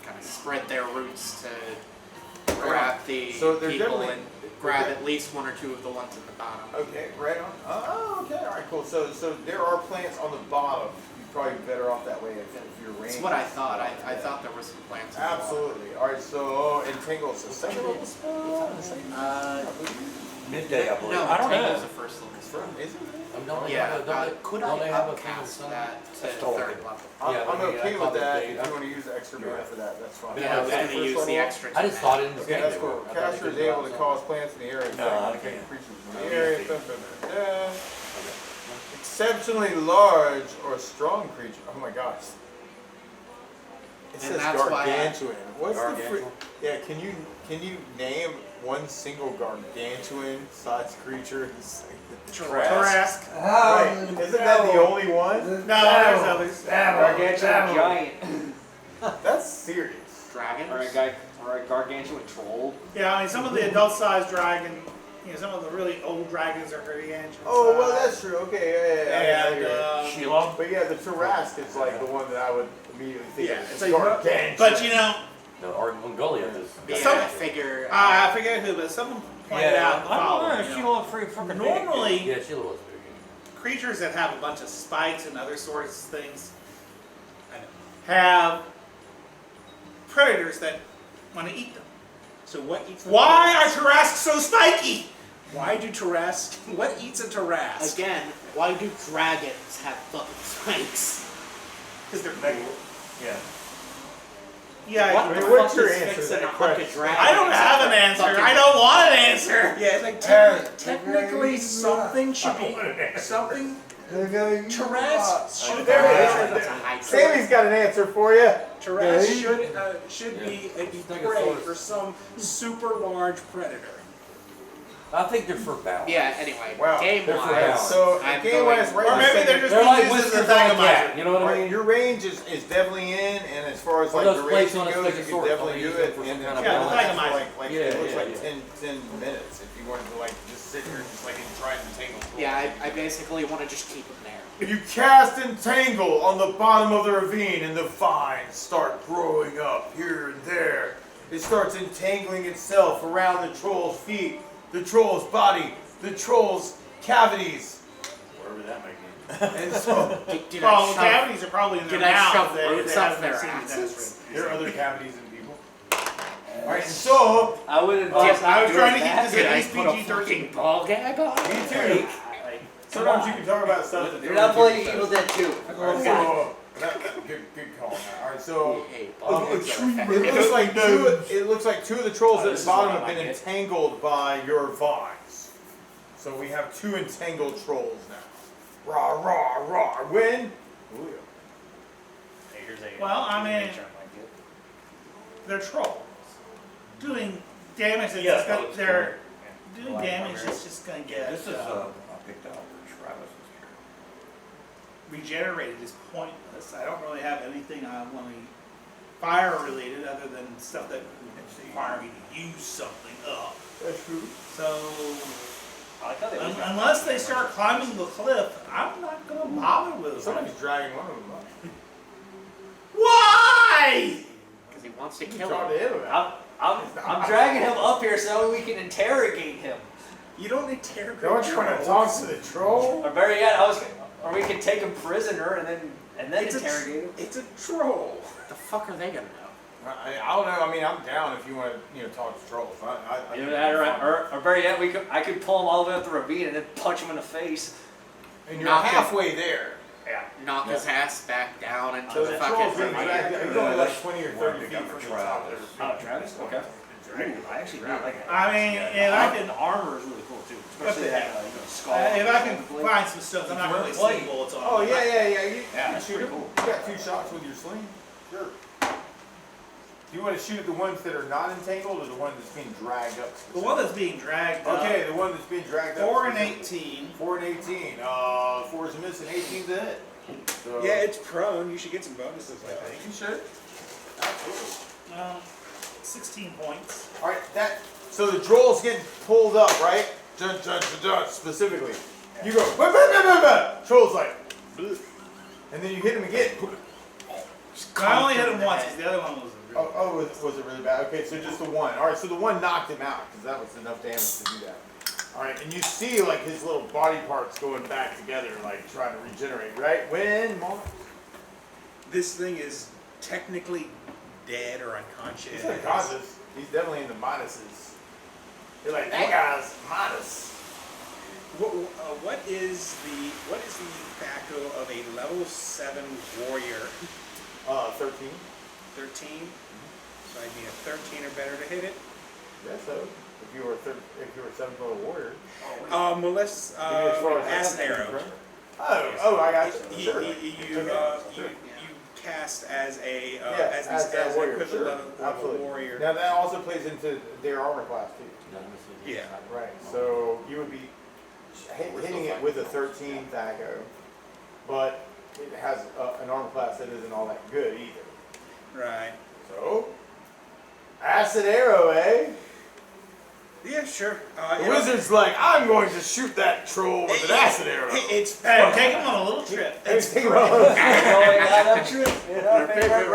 Speaker 5: kind of spread their roots to grab the
Speaker 3: So they're
Speaker 5: people
Speaker 3: definitely-
Speaker 5: and grab at least 1 or 2 of the ones at the bottom.
Speaker 3: Okay, right on. Oh, okay. All right, cool. So there are plants on the bottom. You're probably better off that way if you're range.
Speaker 5: That's what I thought. I thought there were some plants. In the water.
Speaker 3: Absolutely. All right. So Entangle is the second level spell.
Speaker 7: Midday, I believe.
Speaker 5: No,
Speaker 7: I don't
Speaker 5: Entangle
Speaker 7: know.
Speaker 5: is the first level.
Speaker 3: Is it?
Speaker 5: Could
Speaker 6: don't
Speaker 5: I
Speaker 6: they have a
Speaker 5: upcast
Speaker 6: thing
Speaker 5: that to
Speaker 7: That's
Speaker 5: 3rd level?
Speaker 3: I'm
Speaker 6: Yeah,
Speaker 3: okay
Speaker 6: I
Speaker 3: with that.
Speaker 6: thought
Speaker 3: If you want to use the extra mana for that, that's fine.
Speaker 5: Yeah, I was gonna use the extra.
Speaker 6: I just thought it in the
Speaker 3: Okay,
Speaker 6: game.
Speaker 3: that's cool. Caster is able to cause plants in the area.
Speaker 7: No, I
Speaker 3: affecting
Speaker 7: can't.
Speaker 3: creatures in the area. Exceptionally large or strong creature. Oh my gosh. It
Speaker 5: And
Speaker 3: says
Speaker 5: that's why I-
Speaker 3: gargantuan. What's the
Speaker 6: Gargantuan?
Speaker 3: Yeah, can you name one single gargantuan sized creature?
Speaker 12: Trask.
Speaker 3: Right. Isn't that the only one?
Speaker 12: No, there's others.
Speaker 14: Gargantuan giant.
Speaker 3: That's serious.
Speaker 5: Dragons?
Speaker 14: Or a gargantuan troll.
Speaker 12: Yeah, I mean, some of the adult-sized dragon, some of the really old dragons are gargantuan.
Speaker 3: Oh, well, that's true. Okay, yeah.
Speaker 12: And,
Speaker 7: Sheila.
Speaker 3: But yeah, the Tarrasque is like the one that I would immediately think
Speaker 12: Yeah,
Speaker 3: of.
Speaker 12: it's like,
Speaker 3: gargantuan.
Speaker 12: but
Speaker 6: No, or Mongolia is.
Speaker 5: Yeah,
Speaker 12: Some-
Speaker 5: I figure.
Speaker 12: I forget who, but someone pointed out the
Speaker 7: I don't
Speaker 12: following.
Speaker 7: know.
Speaker 12: you
Speaker 7: She
Speaker 12: know.
Speaker 7: looked pretty fucking big.
Speaker 12: Normally,
Speaker 6: Yeah, Sheila was big.
Speaker 12: creatures that have a bunch of spikes and other sorts of things have predators that want to eat them.
Speaker 8: So what eats the
Speaker 12: Why are
Speaker 8: Tarrasque?
Speaker 12: Tarrasques so spiky?
Speaker 8: Why do Tarrasque? What eats a Tarrasque?
Speaker 5: Again, why do dragons have fucking spikes?
Speaker 12: Because they're big.
Speaker 7: Yeah.
Speaker 12: Yeah,
Speaker 5: What
Speaker 3: I mean,
Speaker 5: the
Speaker 3: what's
Speaker 5: fuck
Speaker 3: your
Speaker 5: is
Speaker 3: answer to
Speaker 5: fixing
Speaker 3: that
Speaker 5: a hunk of
Speaker 3: question?
Speaker 5: dragon?
Speaker 12: I don't have an answer. I don't want an answer.
Speaker 8: Yeah, like technically something should be something. Tarrasque should
Speaker 5: That's a high
Speaker 3: Sammy's got an answer for you.
Speaker 8: Tarrasque should be a prey for some super large predator.
Speaker 6: I think they're for balance.
Speaker 5: Yeah, anyway,
Speaker 3: Wow.
Speaker 5: game
Speaker 6: They're for
Speaker 5: wise,
Speaker 6: balance.
Speaker 3: So
Speaker 5: I'm
Speaker 3: game wise,
Speaker 5: going.
Speaker 3: right?
Speaker 12: Or maybe
Speaker 3: second-
Speaker 12: they're just
Speaker 6: They're like
Speaker 12: being used as a
Speaker 6: whiskers on a cat.
Speaker 12: thingamajig.
Speaker 6: You know what I
Speaker 3: Right,
Speaker 6: mean?
Speaker 3: your range is definitely in, and as far as
Speaker 6: Or
Speaker 3: like
Speaker 6: those plates
Speaker 3: duration
Speaker 6: on a
Speaker 3: goes,
Speaker 6: stick
Speaker 3: you
Speaker 6: of
Speaker 3: can
Speaker 6: sword,
Speaker 3: definitely
Speaker 6: use
Speaker 3: do
Speaker 6: them
Speaker 3: it.
Speaker 6: for some
Speaker 3: And
Speaker 6: kind of
Speaker 12: Yeah,
Speaker 3: it
Speaker 12: the
Speaker 3: lasts
Speaker 12: thingamajig.
Speaker 3: for like
Speaker 6: Yeah,
Speaker 3: it looks
Speaker 6: yeah,
Speaker 3: like
Speaker 6: yeah.
Speaker 3: 10 minutes if you wanted to like just sit here and just like try and entangle.
Speaker 5: Yeah, I basically want to just keep them there.
Speaker 3: You cast Entangle on the bottom of the ravine and the vines start growing up here and there. It starts entangling itself around the troll's feet, the troll's body, the troll's cavities.
Speaker 6: Wherever that may be.
Speaker 3: And so,
Speaker 5: Do
Speaker 12: Well,
Speaker 5: not
Speaker 12: the
Speaker 5: shove,
Speaker 12: cavities are probably in
Speaker 5: do
Speaker 12: their
Speaker 5: not
Speaker 12: mouth
Speaker 5: shove
Speaker 12: that
Speaker 5: roots
Speaker 12: they
Speaker 5: up
Speaker 12: haven't
Speaker 5: their
Speaker 12: seen the
Speaker 5: asses.
Speaker 12: dentist.
Speaker 3: there are other cavities in people. Alright, and so,
Speaker 14: I would
Speaker 12: I
Speaker 14: advise not
Speaker 12: was trying to
Speaker 14: doing
Speaker 12: keep
Speaker 14: that.
Speaker 12: this
Speaker 5: Did
Speaker 12: at
Speaker 5: I
Speaker 12: least
Speaker 5: put a
Speaker 12: PG-13.
Speaker 5: fucking ball gag on?
Speaker 3: me too. Sometimes you can talk about stuff that
Speaker 14: You're not playing Evil Dead 2.
Speaker 3: Alright, so, good call, man. Alright, so,
Speaker 5: Hey, ball gags are
Speaker 3: it looks like two of the trolls at
Speaker 14: this
Speaker 3: the
Speaker 14: is
Speaker 3: bottom
Speaker 14: what
Speaker 3: have
Speaker 14: I
Speaker 3: been
Speaker 14: get.
Speaker 3: entangled by your vines. So we have two entangled trolls now. Rah, rah, rah. Win. Ooh,
Speaker 14: Hey, here's a-
Speaker 12: Well, I mean-
Speaker 14: make sure I'm like it.
Speaker 12: They're trolls. Doing damage that's
Speaker 7: Yeah,
Speaker 12: just
Speaker 7: that
Speaker 12: gonna,
Speaker 7: looks
Speaker 12: they're
Speaker 7: cool.
Speaker 12: doing
Speaker 7: Like
Speaker 12: damage
Speaker 7: primary.
Speaker 12: that's just gonna get
Speaker 7: This is I picked out for Travis.
Speaker 12: regenerated is pointless. I don't really have anything I want to fire related other than stuff that require me to use something up.
Speaker 3: That's true.
Speaker 12: So
Speaker 14: I like how they always got-
Speaker 12: unless they start climbing the cliff, I'm not gonna bother with them.
Speaker 3: Somebody's dragging one of them up.
Speaker 12: Why?
Speaker 5: Because he wants to
Speaker 3: You
Speaker 5: kill
Speaker 3: talk
Speaker 5: him.
Speaker 3: to him about
Speaker 14: I'm dragging him up here so we can interrogate him.
Speaker 8: You don't interrogate
Speaker 3: it. Don't you want to talk to the troll?
Speaker 14: Or better yet, or we can take him prisoner and then
Speaker 8: It's
Speaker 14: interrogate him.
Speaker 8: It's a troll.
Speaker 5: What the fuck are they gonna know?
Speaker 3: I don't know. I mean, I'm down if you want to, talk to trolls.
Speaker 14: Either that, or better yet, I could pull him all the way up the ravine and then punch him in the face.
Speaker 3: And you're
Speaker 5: Knock him.
Speaker 3: halfway there.
Speaker 14: Yeah.
Speaker 5: Knock his ass back down into
Speaker 3: So
Speaker 5: the
Speaker 3: the troll's
Speaker 5: fucking
Speaker 3: being dragged. He's only like 20 or 30 feet from the top of the
Speaker 14: Oh, Travis? Okay. I actually really like it.
Speaker 12: I mean, if I can,
Speaker 14: The armor is really cool too, especially that skull.
Speaker 12: if I can find some stuff, I'm not gonna waste any bullets on.
Speaker 3: Oh
Speaker 12: it.
Speaker 3: yeah. You
Speaker 14: Yeah,
Speaker 3: can
Speaker 14: that's
Speaker 3: shoot
Speaker 14: pretty
Speaker 3: him.
Speaker 14: cool.
Speaker 3: You got 2 shots with your sling. Sure. Do you want to shoot at the ones that are not entangled, or the one that's being dragged up?
Speaker 12: The one that's being dragged up.
Speaker 3: Okay, the one that's being dragged up.
Speaker 12: 4 and 18.
Speaker 3: 4 and 18. 4 is a miss and 18's a hit. So,
Speaker 8: Yeah, it's prone. You should get some bonuses, I think.
Speaker 3: you should. Absolutely.
Speaker 12: 16 points.
Speaker 3: All right, so the troll's getting pulled up, right? Dun, dun, dun, dun, specifically. You go, bah, bah, bah, bah, bah. Troll's like, bleh. And then you hit him again.
Speaker 12: I only hit him once because the other one was.
Speaker 3: Was it really bad? Okay, so just the one. All right, so the one knocked him out because that was enough damage to do that. All right, and you see like his little body parts going back together, like trying to regenerate, right? When Mark?
Speaker 8: This thing is technically dead or unconscious.
Speaker 3: He's unconscious. He's definitely in the minuses. You're like, that guy's minus.
Speaker 8: What is the factor of a level 7 warrior?
Speaker 3: 13.
Speaker 8: 13. So I need a 13 or better to hit it.
Speaker 3: Yeah, so if you were a 7-foot warrior.
Speaker 8: Molest
Speaker 3: As far as
Speaker 8: acid arrow.
Speaker 3: Oh, I got you. Sure.
Speaker 8: You cast as a
Speaker 3: As
Speaker 8: as
Speaker 3: that
Speaker 8: an
Speaker 3: warrior,
Speaker 8: equivalent
Speaker 3: sure.
Speaker 8: of a
Speaker 3: Absolutely.
Speaker 8: warrior.
Speaker 3: Now that also plays into their armor class too.
Speaker 8: Yeah.
Speaker 3: Right. So you would be hitting it with a 13 Thaco, but it has an armor class that isn't all that good either.
Speaker 8: Right.
Speaker 3: So acid arrow, eh?
Speaker 8: Yeah, sure.
Speaker 3: The wizard's like, I'm going to shoot that troll with an acid arrow.
Speaker 8: It's
Speaker 12: Hey, take him on a little trip.
Speaker 3: It's take him on a little trip.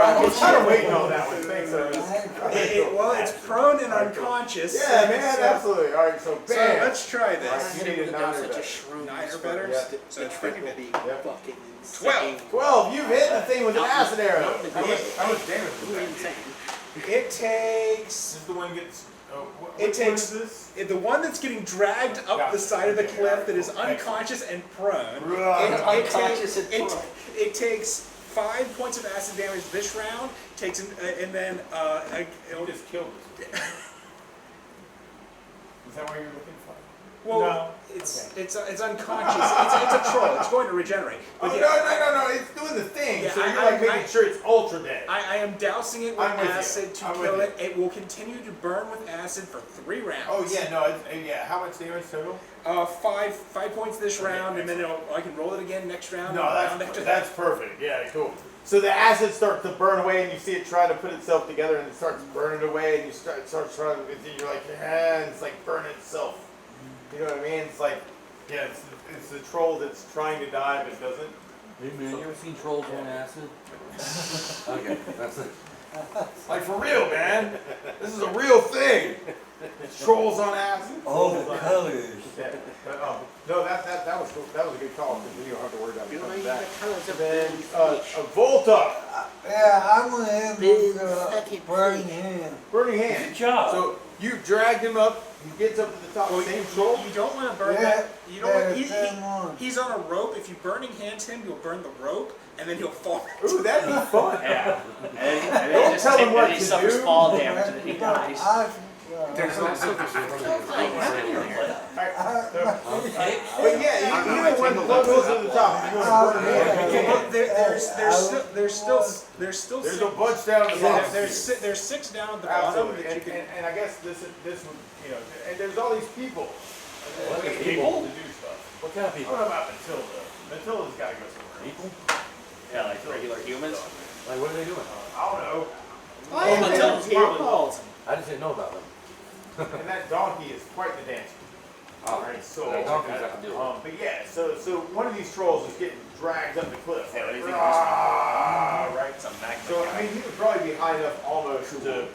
Speaker 3: I was kind of waiting on that one. Thanks,
Speaker 8: well, it's prone and unconscious.
Speaker 3: Yeah, man, absolutely. All right, so
Speaker 8: So
Speaker 3: bam.
Speaker 8: let's try this.
Speaker 3: You need a 9 or
Speaker 5: such a
Speaker 3: better.
Speaker 5: shroom.
Speaker 8: 9 or better.
Speaker 3: Yeah.
Speaker 8: So it's pretty big.
Speaker 3: Yep.
Speaker 5: Fucking
Speaker 8: 12.
Speaker 3: 12. You've hit the thing with an acid arrow.
Speaker 5: How
Speaker 3: much damage
Speaker 5: was that? Insane.
Speaker 8: It takes.
Speaker 3: This is the one gets.
Speaker 8: It takes the one that's getting dragged up the side of the cliff that is unconscious and prone. It takes 5 points of acid damage this round. Takes and then
Speaker 3: It'll just kill this. Is that what you're looking for?
Speaker 8: well,
Speaker 12: No.
Speaker 8: it's unconscious. It's a troll. It's going to regenerate.
Speaker 3: Oh,
Speaker 8: But
Speaker 3: no. It's doing the thing.
Speaker 8: Yeah,
Speaker 3: so you're
Speaker 8: I-
Speaker 3: like making sure it's ultra dead.
Speaker 8: I am dousing it with
Speaker 3: I'm with you.
Speaker 8: acid to
Speaker 3: I'm
Speaker 8: kill
Speaker 3: with
Speaker 8: it. It will continue to burn with acid for 3 rounds.
Speaker 3: Oh, yeah, no. Yeah, how much damage total?
Speaker 8: 5 points this round, and then I can roll it again next round.
Speaker 3: No,
Speaker 8: and round after that.
Speaker 3: that's perfect. Yeah, cool. So the acid starts to burn away, and you see it trying to put itself together, and it starts burning away, and it starts trying to, you're like, yeah, and it's like burning itself. You know what I mean? It's like, yeah, it's the troll that's trying to die but doesn't.
Speaker 6: Hey man, you ever seen trolls on acid? Okay, that's it.
Speaker 3: Like for real, man. This is a real thing. Trolls on acid.
Speaker 7: Oh, the colors.
Speaker 3: Yeah, but, no, that was a good call because we don't have to worry about it coming back. Then a Volta.
Speaker 13: Yeah, I'm gonna have this burning hand.
Speaker 3: Burning hand.
Speaker 7: Good job.
Speaker 3: So you dragged him up. He gets up to the top.
Speaker 8: Well,
Speaker 3: Same troll.
Speaker 8: you don't want to burn
Speaker 13: Yeah,
Speaker 8: that. You don't. Want,
Speaker 13: yeah,
Speaker 8: he's on a rope. If you burning hands him, you'll burn the rope, and then he'll fall.
Speaker 3: Ooh, that'd be fun.
Speaker 14: Yeah. And then
Speaker 3: Don't
Speaker 14: he just
Speaker 3: tell him what
Speaker 14: he
Speaker 3: to
Speaker 14: suffers
Speaker 3: do.
Speaker 14: fall damage and then he dies.
Speaker 2: There's also
Speaker 3: But yeah, you know when the blood goes to the top, you're gonna burn hand. There's a bunch down at the bottom.
Speaker 8: There's 6 down at the bottom
Speaker 3: Absolutely.
Speaker 8: that you can.
Speaker 3: And I guess this would, and there's all these people.
Speaker 6: What
Speaker 3: People
Speaker 6: people?
Speaker 3: to do stuff.
Speaker 6: What kind of
Speaker 3: I
Speaker 6: people?
Speaker 3: don't know about Matilda. Matilda's gotta go somewhere.
Speaker 6: People?
Speaker 14: Yeah, like regular humans.
Speaker 6: Like, what are they doing?
Speaker 3: I don't know.
Speaker 14: Oh, Matilda's here.
Speaker 6: I just didn't know about them.
Speaker 3: And that donkey is quite the dancer. Alright, so
Speaker 6: That donkey's got to do it.
Speaker 3: but yeah, so one of these trolls is getting dragged up the cliff.
Speaker 14: Yeah,
Speaker 3: Like,
Speaker 14: they think
Speaker 3: "Rah!" right?
Speaker 14: It's a magnet
Speaker 3: So I
Speaker 14: guy.
Speaker 3: mean, he would probably be high enough almost to.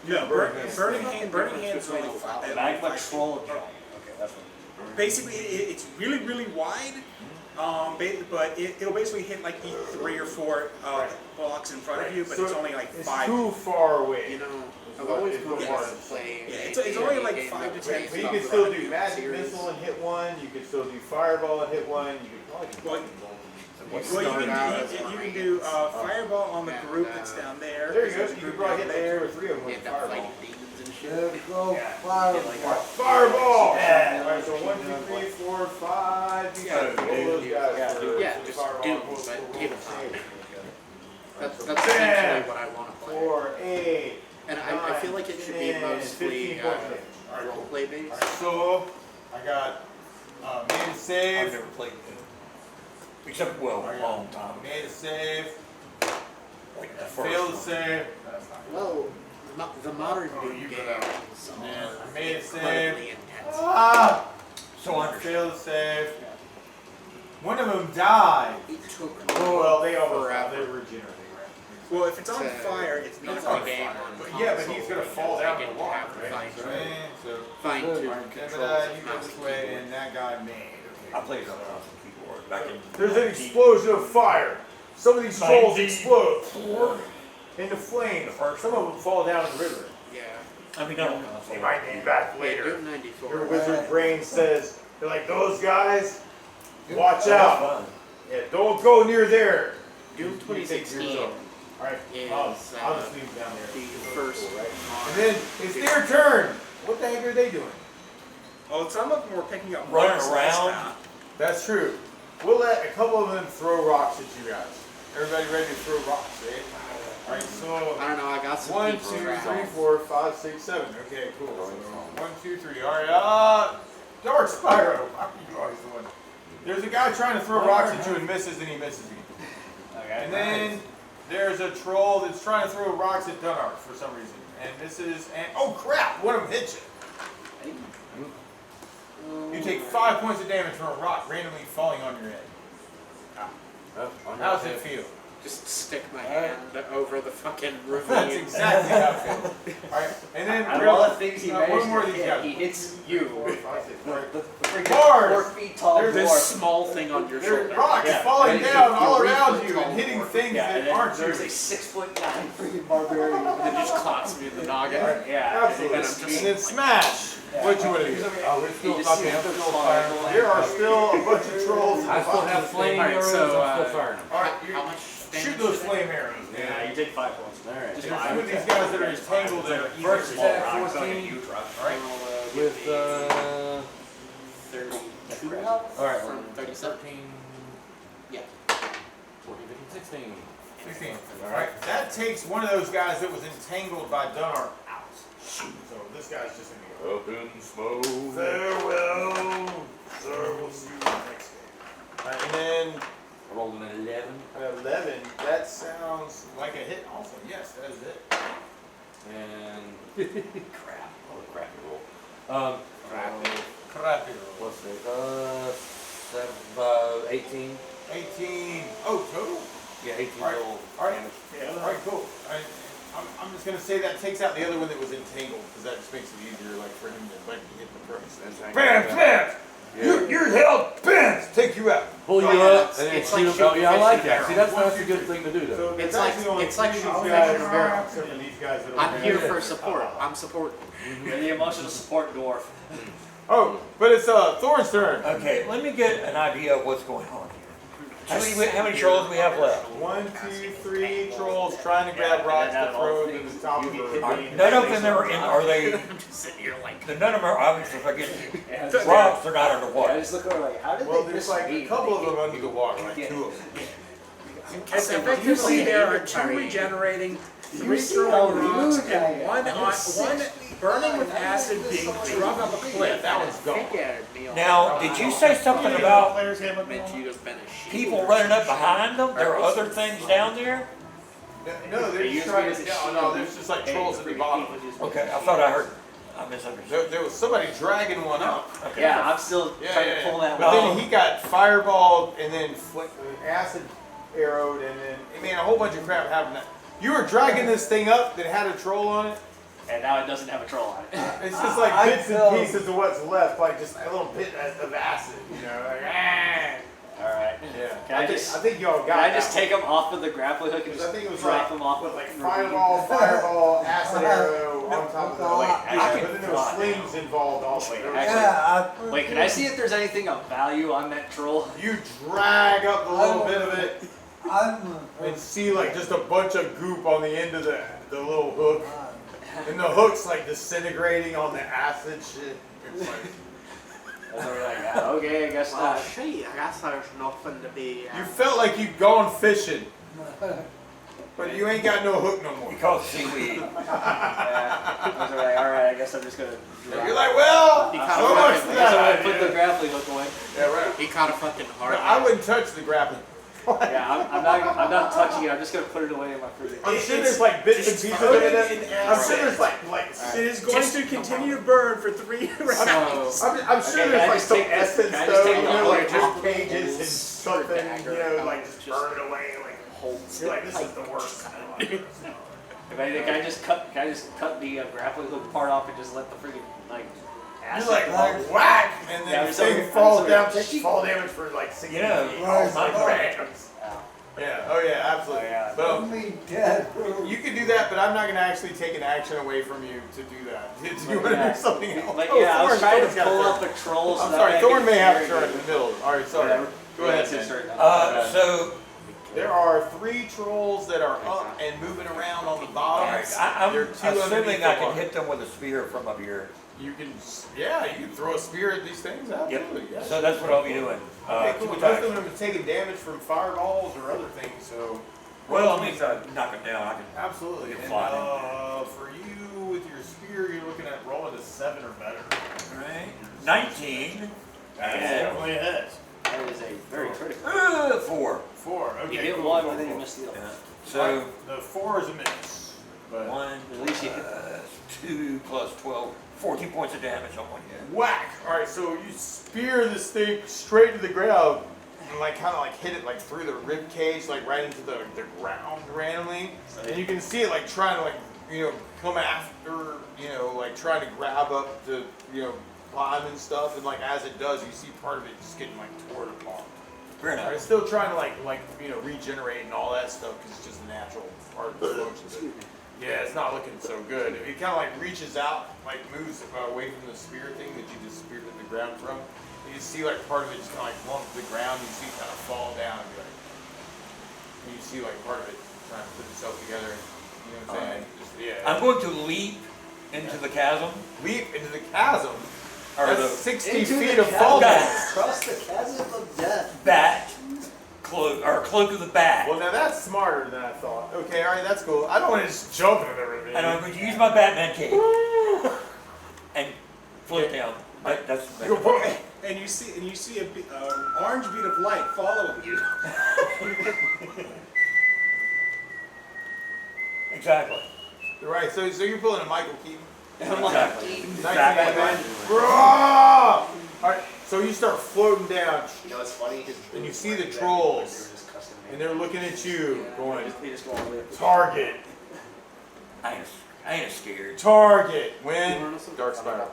Speaker 8: No, burning hands only
Speaker 14: The magma troll giant. Okay, that's what.
Speaker 8: Basically, it's really, really wide. But it'll basically hit like 3 or 4 blocks in front of you, but
Speaker 3: So
Speaker 8: it's only like
Speaker 3: it's
Speaker 8: 5.
Speaker 3: too far away.
Speaker 5: You know,
Speaker 3: Is
Speaker 5: I've
Speaker 3: what-
Speaker 5: always
Speaker 3: is what
Speaker 5: wanted
Speaker 3: Martin
Speaker 5: to
Speaker 3: said.
Speaker 5: play.
Speaker 8: Yeah, it's only like 5 to 10.
Speaker 3: But you could still do magic missile and hit one. You could still do fireball and hit one. You could probably do
Speaker 8: Well,
Speaker 3: lightning bolt.
Speaker 8: you can do fireball on the group that's down there.
Speaker 3: There you go.
Speaker 8: There's a
Speaker 3: You
Speaker 8: group
Speaker 3: could probably
Speaker 8: down
Speaker 3: hit like 2
Speaker 8: there.
Speaker 3: or 3 of them with
Speaker 5: End up
Speaker 3: fireball.
Speaker 5: fighting demons and shit.
Speaker 13: Let's go
Speaker 14: Yeah.
Speaker 13: fireball.
Speaker 3: Fireball!
Speaker 8: Yeah.
Speaker 3: Alright, so 1, 2, 3, 4, 5. You got all those guys.
Speaker 14: Yeah,
Speaker 3: for
Speaker 5: Yeah,
Speaker 3: the
Speaker 5: just
Speaker 3: fireball.
Speaker 5: Doom,
Speaker 3: Roll-
Speaker 5: but
Speaker 3: roll-
Speaker 5: tabletop.
Speaker 3: roll-
Speaker 5: That's
Speaker 3: Bam!
Speaker 5: essentially what I want to play.
Speaker 3: 4, 8.
Speaker 5: And I feel like it should be
Speaker 3: 10,
Speaker 5: mostly
Speaker 3: 15 points of damage. Alright, cool.
Speaker 5: roleplay based.
Speaker 3: Alright, so I got made a
Speaker 7: I've
Speaker 3: save.
Speaker 7: never played it. Except, well, a long time.
Speaker 3: Made a save.
Speaker 7: Like the first
Speaker 3: Failed to
Speaker 7: one.
Speaker 3: save.
Speaker 5: Well, the modern Doom
Speaker 3: you
Speaker 5: games
Speaker 3: And then I made a
Speaker 5: are
Speaker 3: save.
Speaker 5: incredibly intense.
Speaker 3: Ah!
Speaker 7: So understood.
Speaker 3: Failed to save. One of them died.
Speaker 5: It took
Speaker 3: Well, they almost died. They
Speaker 5: forever.
Speaker 3: regenerated.
Speaker 8: Well, if it's on
Speaker 5: to
Speaker 8: fire, it's not
Speaker 5: beat
Speaker 8: on
Speaker 5: the game
Speaker 8: fire.
Speaker 5: on
Speaker 3: But yeah, but
Speaker 5: console
Speaker 3: he's gonna
Speaker 5: because
Speaker 3: fall
Speaker 5: I
Speaker 3: down in
Speaker 5: didn't
Speaker 3: the water,
Speaker 5: have the
Speaker 3: right? So
Speaker 5: fine tune
Speaker 3: Alright,
Speaker 5: controls
Speaker 3: you
Speaker 5: and
Speaker 3: go
Speaker 5: mouse
Speaker 3: this
Speaker 5: and
Speaker 3: way,
Speaker 5: keyboard.
Speaker 3: and that guy made.
Speaker 7: I played it on the keyboard back in.
Speaker 3: There's an explosion of fire. Some of these trolls explode into flames. Some of them fall down in the river.
Speaker 5: Yeah.
Speaker 7: I mean, I don't know.
Speaker 3: They might be back
Speaker 5: Yeah,
Speaker 3: later.
Speaker 5: Doom 94.
Speaker 3: Your wizard brain says, they're like, those guys, watch
Speaker 7: That's
Speaker 3: out.
Speaker 7: fun.
Speaker 3: Yeah, don't go near there.
Speaker 5: Doom
Speaker 3: You take
Speaker 5: 2016
Speaker 3: yourself. Alright,
Speaker 5: is
Speaker 3: I'll just leave them down there.
Speaker 5: the first
Speaker 3: And
Speaker 5: modern.
Speaker 3: then it's their turn. What the heck are they doing?
Speaker 8: Oh, some of them were picking up
Speaker 7: Running
Speaker 8: rocks last
Speaker 7: around.
Speaker 8: time.
Speaker 3: That's true. We'll let a couple of them throw rocks at you guys. Everybody ready to throw rocks, eh? Alright, so
Speaker 5: I don't know, I got some
Speaker 3: 1, 2,
Speaker 5: people
Speaker 3: 3,
Speaker 5: around.
Speaker 3: 4, 5, 6, 7. Okay, cool. So 1, 2, 3. Alright, Dark Spyro. How are you always doing? There's a guy trying to throw rocks at you and misses, and he misses you.
Speaker 14: Okay.
Speaker 3: And then there's a troll that's trying to throw rocks at Dunark for some reason. And this is, and oh crap, one of them hits you. You take 5 points of damage from a rock randomly falling on your head. How's it feel?
Speaker 5: Just stick my hand over the fucking ravine.
Speaker 3: That's exactly how it feels. Alright, and then
Speaker 14: Out of
Speaker 3: real-
Speaker 14: all the things he managed
Speaker 3: one more
Speaker 14: to
Speaker 3: of these
Speaker 14: hit,
Speaker 3: guys.
Speaker 14: he hits you.
Speaker 3: 4, 5, 6,
Speaker 14: The freaking
Speaker 3: Bars!
Speaker 14: 4 feet tall
Speaker 3: There's
Speaker 5: This
Speaker 14: dwarf.
Speaker 5: small thing on your
Speaker 3: There's
Speaker 5: shoulder.
Speaker 3: rocks
Speaker 14: Yeah.
Speaker 3: falling
Speaker 5: And
Speaker 3: down
Speaker 5: you
Speaker 3: all
Speaker 5: reach
Speaker 3: around
Speaker 5: for
Speaker 3: you
Speaker 5: tall
Speaker 3: and hitting
Speaker 5: dwarf.
Speaker 3: things
Speaker 14: Yeah, and
Speaker 3: that
Speaker 14: then
Speaker 3: aren't
Speaker 14: there's
Speaker 3: you.
Speaker 14: a 6'9" freaking barbarian.
Speaker 5: And then just claps me in the noggin.
Speaker 14: Yeah.
Speaker 3: Absolutely.
Speaker 5: And
Speaker 3: And
Speaker 5: I'm just-
Speaker 3: then smash! What you want to do? Oh, we're still
Speaker 5: You just
Speaker 3: not
Speaker 5: see
Speaker 3: the
Speaker 5: the
Speaker 3: still
Speaker 5: fire.
Speaker 3: firing. There are still a bunch of trolls.
Speaker 6: I still have flame
Speaker 5: Alright,
Speaker 6: arrows,
Speaker 5: so,
Speaker 6: I'm still firing them.
Speaker 3: Alright,
Speaker 5: How much
Speaker 3: shoot
Speaker 5: damage
Speaker 3: those
Speaker 5: did I-
Speaker 3: flame arrows.
Speaker 14: Yeah, you take 5 points.
Speaker 6: Alright.
Speaker 3: There's some of these guys that are entangled there.
Speaker 6: First
Speaker 14: Small
Speaker 6: attack,
Speaker 14: rock, it's like a
Speaker 6: 14.
Speaker 14: huge rock.
Speaker 3: Alright.
Speaker 6: With,
Speaker 5: 32 health
Speaker 6: alright,
Speaker 5: from 37.
Speaker 6: 13,
Speaker 5: Yeah.
Speaker 6: 14, 15, 16.
Speaker 3: 16. Alright, that takes one of those guys that was entangled by Dunark out. So this guy's just gonna go.
Speaker 6: Up in smoke.
Speaker 3: Farewell, sir. We'll see you next game. Alright, and then
Speaker 6: I rolled an 11.
Speaker 3: 11. That sounds like a hit also. Yes, that is it.
Speaker 6: And crap. What a crappy roll.
Speaker 3: Crappy roll.
Speaker 6: Let's see. 18.
Speaker 3: 18. Oh, total?
Speaker 6: Yeah, 18
Speaker 3: Alright.
Speaker 6: roll
Speaker 3: Alright.
Speaker 6: damage.
Speaker 3: Alright, cool. Alright. I'm just gonna say that takes out the other one that was entangled, because that just makes it easier, like for him to like hit the purpose. Bam! You're held. Bam! Take you out.
Speaker 6: Pull you up and then shoot them. Yeah, I like that. See, that's a good thing to do, though.
Speaker 3: So
Speaker 5: It's like
Speaker 3: these guys, except for these guys that are
Speaker 5: I'm here for support. I'm support.
Speaker 14: You're the emotional support dwarf.
Speaker 3: Oh, but it's Thorn's turn.
Speaker 7: Okay, let me get an idea of what's going on here. How many trolls do we have left?
Speaker 3: 1, 2, 3 trolls trying to grab rocks to throw to the top of her.
Speaker 7: None of them are they? None of them are obviously if I get rocks, they're not underwater.
Speaker 14: I just look over like, how did
Speaker 3: Well,
Speaker 14: they
Speaker 3: there's
Speaker 14: miss
Speaker 3: like
Speaker 14: me?
Speaker 3: a couple of them under the water, like 2 of them.
Speaker 8: Effectively, there are 2 regenerating, 3 throwing rocks, and one burning with acid being drug up a cliff.
Speaker 3: That one's gone.
Speaker 7: Now, did you say something about
Speaker 9: Players handbook.
Speaker 7: people running up behind them? There are other things down there?
Speaker 3: No, they're just trying to. No, there's just like trolls at the bottom.
Speaker 7: Okay, I thought I heard. I misunderstood.
Speaker 3: There was somebody dragging one up.
Speaker 7: Okay.
Speaker 14: Yeah, I'm still trying to pull that
Speaker 3: But
Speaker 14: one.
Speaker 3: then he got fireballed and then acid arrowed and then a whole bunch of crap happened. You were dragging this thing up that had a troll on it.
Speaker 14: And now it doesn't have a troll on it.
Speaker 3: It's just like bits and pieces of what's left, like just a little bit of acid, you know, like
Speaker 14: Alright.
Speaker 3: Yeah.
Speaker 14: I
Speaker 3: think y'all got.
Speaker 14: Can I just take them off of the grappling hook and
Speaker 3: I think it was
Speaker 14: drop
Speaker 3: like,
Speaker 14: them off
Speaker 3: with like fireball, acid arrow on top of the but then there was slings involved also.
Speaker 14: Wait, can I see if there's anything of value on that troll?
Speaker 3: You drag up a little bit of it and see like just a bunch of goop on the end of the little hook. And the hook's like disintegrating on the acid shit. It's like,
Speaker 14: Okay, I guess not.
Speaker 5: Shit, I guess there's nothing to be.
Speaker 3: you felt like you'd gone fishing, but you ain't got no hook no more.
Speaker 7: You call it seaweed.
Speaker 14: Alright, I guess I'm just gonna drop.
Speaker 3: You're like, well, so much for that.
Speaker 14: Put the grappling hook away.
Speaker 3: Yeah, right.
Speaker 5: He caught a fucking heart.
Speaker 3: I wouldn't touch the grappling.
Speaker 14: Yeah, I'm not touching it. I'm just gonna put it away in my freezer.
Speaker 3: I'm sure there's like bits and pieces of it. I'm sure there's like
Speaker 8: It is going to continue to burn for 3 rounds.
Speaker 3: I'm sure
Speaker 14: Okay,
Speaker 3: there's
Speaker 14: can I
Speaker 3: like
Speaker 14: just
Speaker 3: some
Speaker 14: take this?
Speaker 3: essence
Speaker 14: Can I just
Speaker 3: though,
Speaker 14: take
Speaker 3: you
Speaker 14: the
Speaker 3: know,
Speaker 14: whole
Speaker 3: like just
Speaker 14: top?
Speaker 3: pages and something, you know, like just burn it away, like you're like, this is the worst.
Speaker 14: Can I just cut the grappling hook part off and just let the freaking like acid?
Speaker 3: You're like whack, and then the thing falls down, takes fall damage for like 60
Speaker 7: You know,
Speaker 3: grams. Yeah, oh yeah, absolutely. But you can do that, but I'm not gonna actually take an action away from you to do that. Do you want to do something else?
Speaker 14: Like, yeah, I was trying to
Speaker 3: Thorn's
Speaker 14: pull
Speaker 3: got
Speaker 14: up a troll. So
Speaker 3: I'm
Speaker 14: that
Speaker 3: sorry,
Speaker 14: way I
Speaker 3: Thorn
Speaker 14: could
Speaker 3: may have a
Speaker 14: carry
Speaker 3: turn
Speaker 14: it.
Speaker 3: in the middle. Alright, sorry.
Speaker 14: Whatever.
Speaker 3: Go ahead,
Speaker 14: Yeah,
Speaker 3: man.
Speaker 7: So
Speaker 3: There are 3 trolls that are up and moving around on the bottom.
Speaker 7: I'm
Speaker 3: There are 2
Speaker 7: assuming
Speaker 3: underneath
Speaker 7: I
Speaker 3: the
Speaker 7: can
Speaker 3: water.
Speaker 7: hit them with a spear from up here.
Speaker 3: You can, yeah, you can throw a spear at these things. Absolutely. Yeah.
Speaker 7: So that's what I'll be doing.
Speaker 3: Okay, cool.
Speaker 7: Two
Speaker 3: Most
Speaker 7: attacks.
Speaker 3: of them have taken damage from fireballs or other things, so.
Speaker 7: Well, I mean, if I knock them down, I can.
Speaker 3: Absolutely.
Speaker 7: You can
Speaker 3: And
Speaker 7: fly.
Speaker 3: for you with your spear, you're looking at rolling a 7 or better.
Speaker 7: Right. 19.
Speaker 3: That's
Speaker 7: And
Speaker 3: definitely a hit.
Speaker 14: That is a very critical.
Speaker 7: 4.
Speaker 3: 4. Okay.
Speaker 14: You hit
Speaker 3: cool,
Speaker 14: one,
Speaker 3: cool,
Speaker 14: and then you
Speaker 3: cool.
Speaker 14: miss the other.
Speaker 7: So
Speaker 3: The 4 is a miss. But
Speaker 7: 1
Speaker 14: At least you hit
Speaker 7: plus 2 plus 12. 14 points of damage on one hit.
Speaker 3: whack! Alright, so you spear this thing straight to the ground and like kind of like hit it like through the rib cage, like right into the ground randomly. And you can see it like trying to like, you know, come after, you know, like trying to grab up the, you know, climb and stuff. And like as it does, you see part of it just getting like torn apart.
Speaker 7: Fair enough.
Speaker 3: It's still trying to like you know, regenerate and all that stuff because it's just a natural part of the function. Yeah, it's not looking so good. It kind of like reaches out, like moves away from the spear thing that you just speared at the ground from. You see like part of it just kind of like lump to the ground. You see it kind of fall down. And you see like part of it trying to put itself together. You know what I'm saying? Just, yeah.
Speaker 7: I'm going to leap into the chasm.
Speaker 3: Leap into the chasm.
Speaker 7: Or
Speaker 3: That's
Speaker 7: the
Speaker 3: 60 feet of fall
Speaker 7: Guys,
Speaker 15: Cross the chasm of death.
Speaker 7: bat. Cloak of the bat.
Speaker 3: Well, now that's smarter than I thought. Okay, all right, that's cool. I don't want to just jump into the ravine.
Speaker 7: And I'm going to use my Batman cape. And float down. That's
Speaker 8: And you see an orange bead of light following you.
Speaker 7: Exactly.
Speaker 3: Right, so you're pulling a Michael Keaton.
Speaker 7: Exactly.
Speaker 3: Alright, so you start floating down,
Speaker 14: You know, it's funny.
Speaker 3: and you see the trolls, and they're looking at you, going,
Speaker 14: They just go all the way up.
Speaker 3: target.
Speaker 7: I ain't scared.
Speaker 3: Target. Win.
Speaker 5: Dark
Speaker 3: Spiral.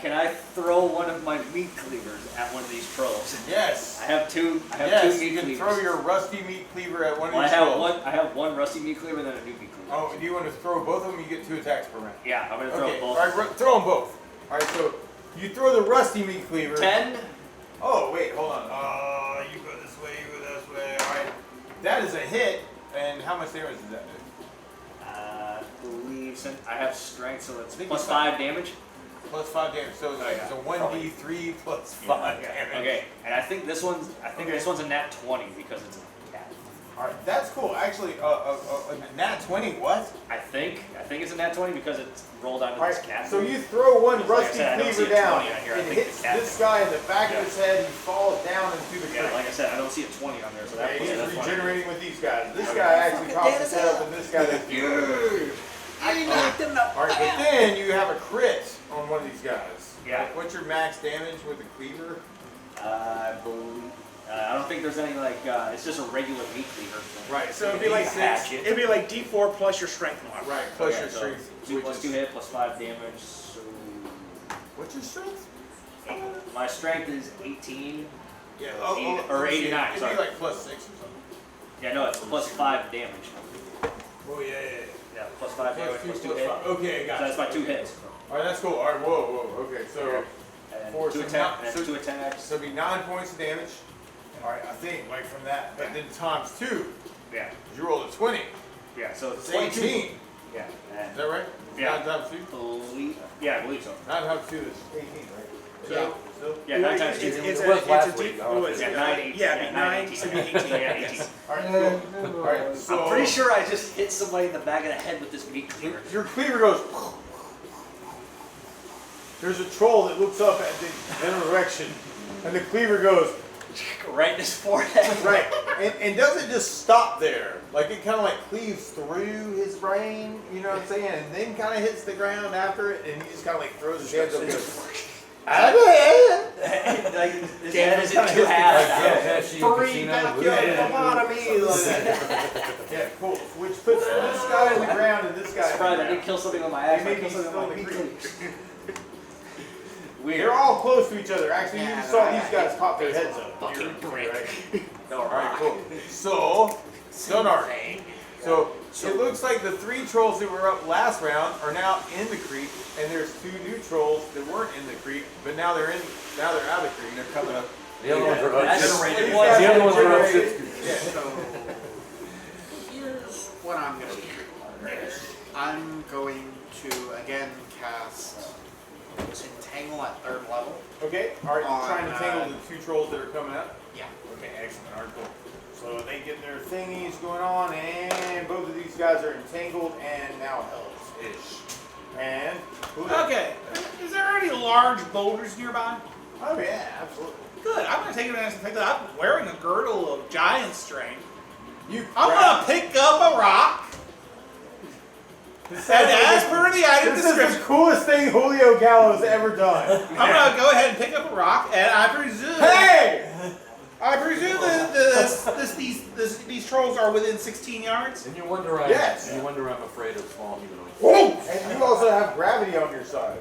Speaker 14: Can I throw one of my meat cleavers at one of these trolls?
Speaker 3: Yes.
Speaker 14: I have two.
Speaker 3: Yes,
Speaker 14: two meat
Speaker 3: you can
Speaker 14: cleavers.
Speaker 3: throw your rusty meat cleaver at one of
Speaker 14: Well,
Speaker 3: these trolls.
Speaker 14: I have one rusty meat cleaver and then a new meat cleaver.
Speaker 3: Oh, do you want to throw both of them? You get 2 attacks per round.
Speaker 14: Yeah, I'm gonna throw
Speaker 3: Okay,
Speaker 14: both.
Speaker 3: all right, throw them both. All right, so you throw the rusty meat cleaver.
Speaker 14: 10.
Speaker 3: Oh, wait, hold on. You go this way, you go this way. All right, that is a hit. And how much damage does that do?
Speaker 14: I believe since I have strength, so it's
Speaker 3: think
Speaker 14: plus
Speaker 3: it's
Speaker 14: 5 damage.
Speaker 3: Plus 5 damage. So it's a 1d3 plus 5 damage.
Speaker 14: Okay, and I think this one's a nat 20 because it's a cat.
Speaker 3: All right, that's cool. Actually, a nat 20. What?
Speaker 14: I think it's a nat 20 because it's rolled onto
Speaker 3: All
Speaker 14: this
Speaker 3: right,
Speaker 14: cat.
Speaker 3: so you throw one
Speaker 14: Like I
Speaker 3: rusty
Speaker 14: said, I don't see
Speaker 3: cleaver
Speaker 14: a
Speaker 3: down.
Speaker 14: 20 on here. I
Speaker 3: It
Speaker 14: think
Speaker 3: hits
Speaker 14: the cat
Speaker 3: this guy in the back of his head. He falls down into the
Speaker 14: Yeah,
Speaker 3: creek.
Speaker 14: like I said, I don't see a 20 on there, so that
Speaker 3: Okay,
Speaker 14: puts it
Speaker 3: he's
Speaker 14: at 20.
Speaker 3: regenerating with these guys. This
Speaker 14: Okay.
Speaker 3: guy actually pops his head up, and this guy does. All right, but then you have a crit on one of these guys.
Speaker 14: Yeah.
Speaker 3: Like, what's your max damage with the cleaver?
Speaker 14: I believe. I don't think there's any it's just a regular meat cleaver.
Speaker 3: Right.
Speaker 8: So it'd be like it'd be like D4 plus your strength mod.
Speaker 3: Right. Plus your
Speaker 14: so
Speaker 3: strength.
Speaker 14: 2
Speaker 3: which
Speaker 14: plus
Speaker 3: is-
Speaker 14: 2 hit plus 5 damage. So
Speaker 3: What's your strength?
Speaker 14: my strength is 18.
Speaker 3: Yeah.
Speaker 14: Or 89.
Speaker 3: It'd
Speaker 14: Sorry.
Speaker 3: be like plus 6 or something.
Speaker 14: Yeah, no, it's plus 5 damage.
Speaker 3: Oh yeah.
Speaker 14: Yeah, plus 5 damage
Speaker 3: Plus
Speaker 14: plus
Speaker 3: 2
Speaker 14: 2 hit.
Speaker 3: plus 5. Okay, I got
Speaker 14: So
Speaker 3: it.
Speaker 14: that's my 2 hits.
Speaker 3: All right, that's cool. All right, whoa. Okay, so
Speaker 14: And
Speaker 3: four,
Speaker 14: 2
Speaker 3: so
Speaker 14: attack.
Speaker 3: now-
Speaker 14: And
Speaker 3: so-
Speaker 14: 2 attacks.
Speaker 3: so it'd be 9 points of damage. All right, I think like from that, but then times 2.
Speaker 14: Yeah.
Speaker 3: You rolled a 20.
Speaker 14: Yeah. So
Speaker 3: It's
Speaker 14: 22.
Speaker 3: 18.
Speaker 14: Yeah.
Speaker 3: Is that right?
Speaker 14: Yeah.
Speaker 3: 9 times 2.
Speaker 14: Yeah, I believe so.
Speaker 3: 9 times 2 is 18, right?
Speaker 8: So-
Speaker 3: Still?
Speaker 14: Yeah, 9 times 2.
Speaker 8: It's
Speaker 6: It
Speaker 8: a
Speaker 6: was last
Speaker 8: it's a
Speaker 6: week.
Speaker 8: D.
Speaker 6: I don't know
Speaker 8: What
Speaker 6: if
Speaker 8: is
Speaker 14: Yeah,
Speaker 8: it?
Speaker 14: 9, 18.
Speaker 8: Yeah, it'd be 9,
Speaker 14: 18.
Speaker 8: so it'd be 18.
Speaker 14: Yeah, 18.
Speaker 3: All right, cool. All right, so
Speaker 14: I'm pretty sure I just hit somebody in the back of the head with this meat cleaver.
Speaker 3: your cleaver goes. There's a troll that looks up at the direction, and the cleaver goes
Speaker 14: Right in his forehead.
Speaker 3: right, and doesn't just stop there. Like it kind of like cleaves through his brain, you know what I'm saying, and then kind of hits the ground after it, and he just kind of like throws his hands up and goes.
Speaker 14: Like, his head is in 2 halves.
Speaker 3: Three backyard lobotomy. Yeah, cool. Which puts this guy in the ground and this guy.
Speaker 14: Surprised I
Speaker 3: in the
Speaker 14: didn't kill something on my
Speaker 3: ground.
Speaker 14: axe. I
Speaker 3: Maybe
Speaker 14: killed
Speaker 3: he's
Speaker 14: something on
Speaker 3: still
Speaker 14: my
Speaker 3: in the
Speaker 14: meat
Speaker 3: creek.
Speaker 14: cleaver.
Speaker 3: They're all close to each other. Actually, you saw these guys pop their heads up.
Speaker 14: Fucking prick.
Speaker 3: All right, cool. So, Sonar. So it looks like the 3 trolls that were up last round are now in the creek, and there's 2 new trolls that weren't in the creek, but now they're out of the creek. They're coming up.
Speaker 6: The other ones are up.
Speaker 14: Generated
Speaker 6: The
Speaker 14: one.
Speaker 6: other ones are up.
Speaker 3: Yeah.
Speaker 5: Here's what I'm going to do. I'm going to again cast Entangle at 3rd level.
Speaker 3: Okay. All right.
Speaker 5: On,
Speaker 3: Trying to tangle the 2 trolls that are coming up.
Speaker 5: Yeah.
Speaker 3: Okay. Excellent. All right. Cool. So they get their thingies going on, and both of these guys are entangled and now hellish-ish. And
Speaker 12: Okay. Is there any large boulders nearby?
Speaker 3: Oh yeah, absolutely.
Speaker 12: Good. I'm gonna take advantage of the fact that I'm wearing a girdle of giant strength.
Speaker 3: I'm
Speaker 12: gonna pick up a rock. And as per the item
Speaker 3: This is
Speaker 12: description,
Speaker 3: the coolest thing Julio Gallo's ever done.
Speaker 12: I'm gonna go ahead and pick up a rock, and I presume.
Speaker 3: Hey!
Speaker 12: I presume that these trolls are within 16 yards.
Speaker 6: And you wonder I'm afraid of small humanoids.
Speaker 3: And you also have gravity on your side.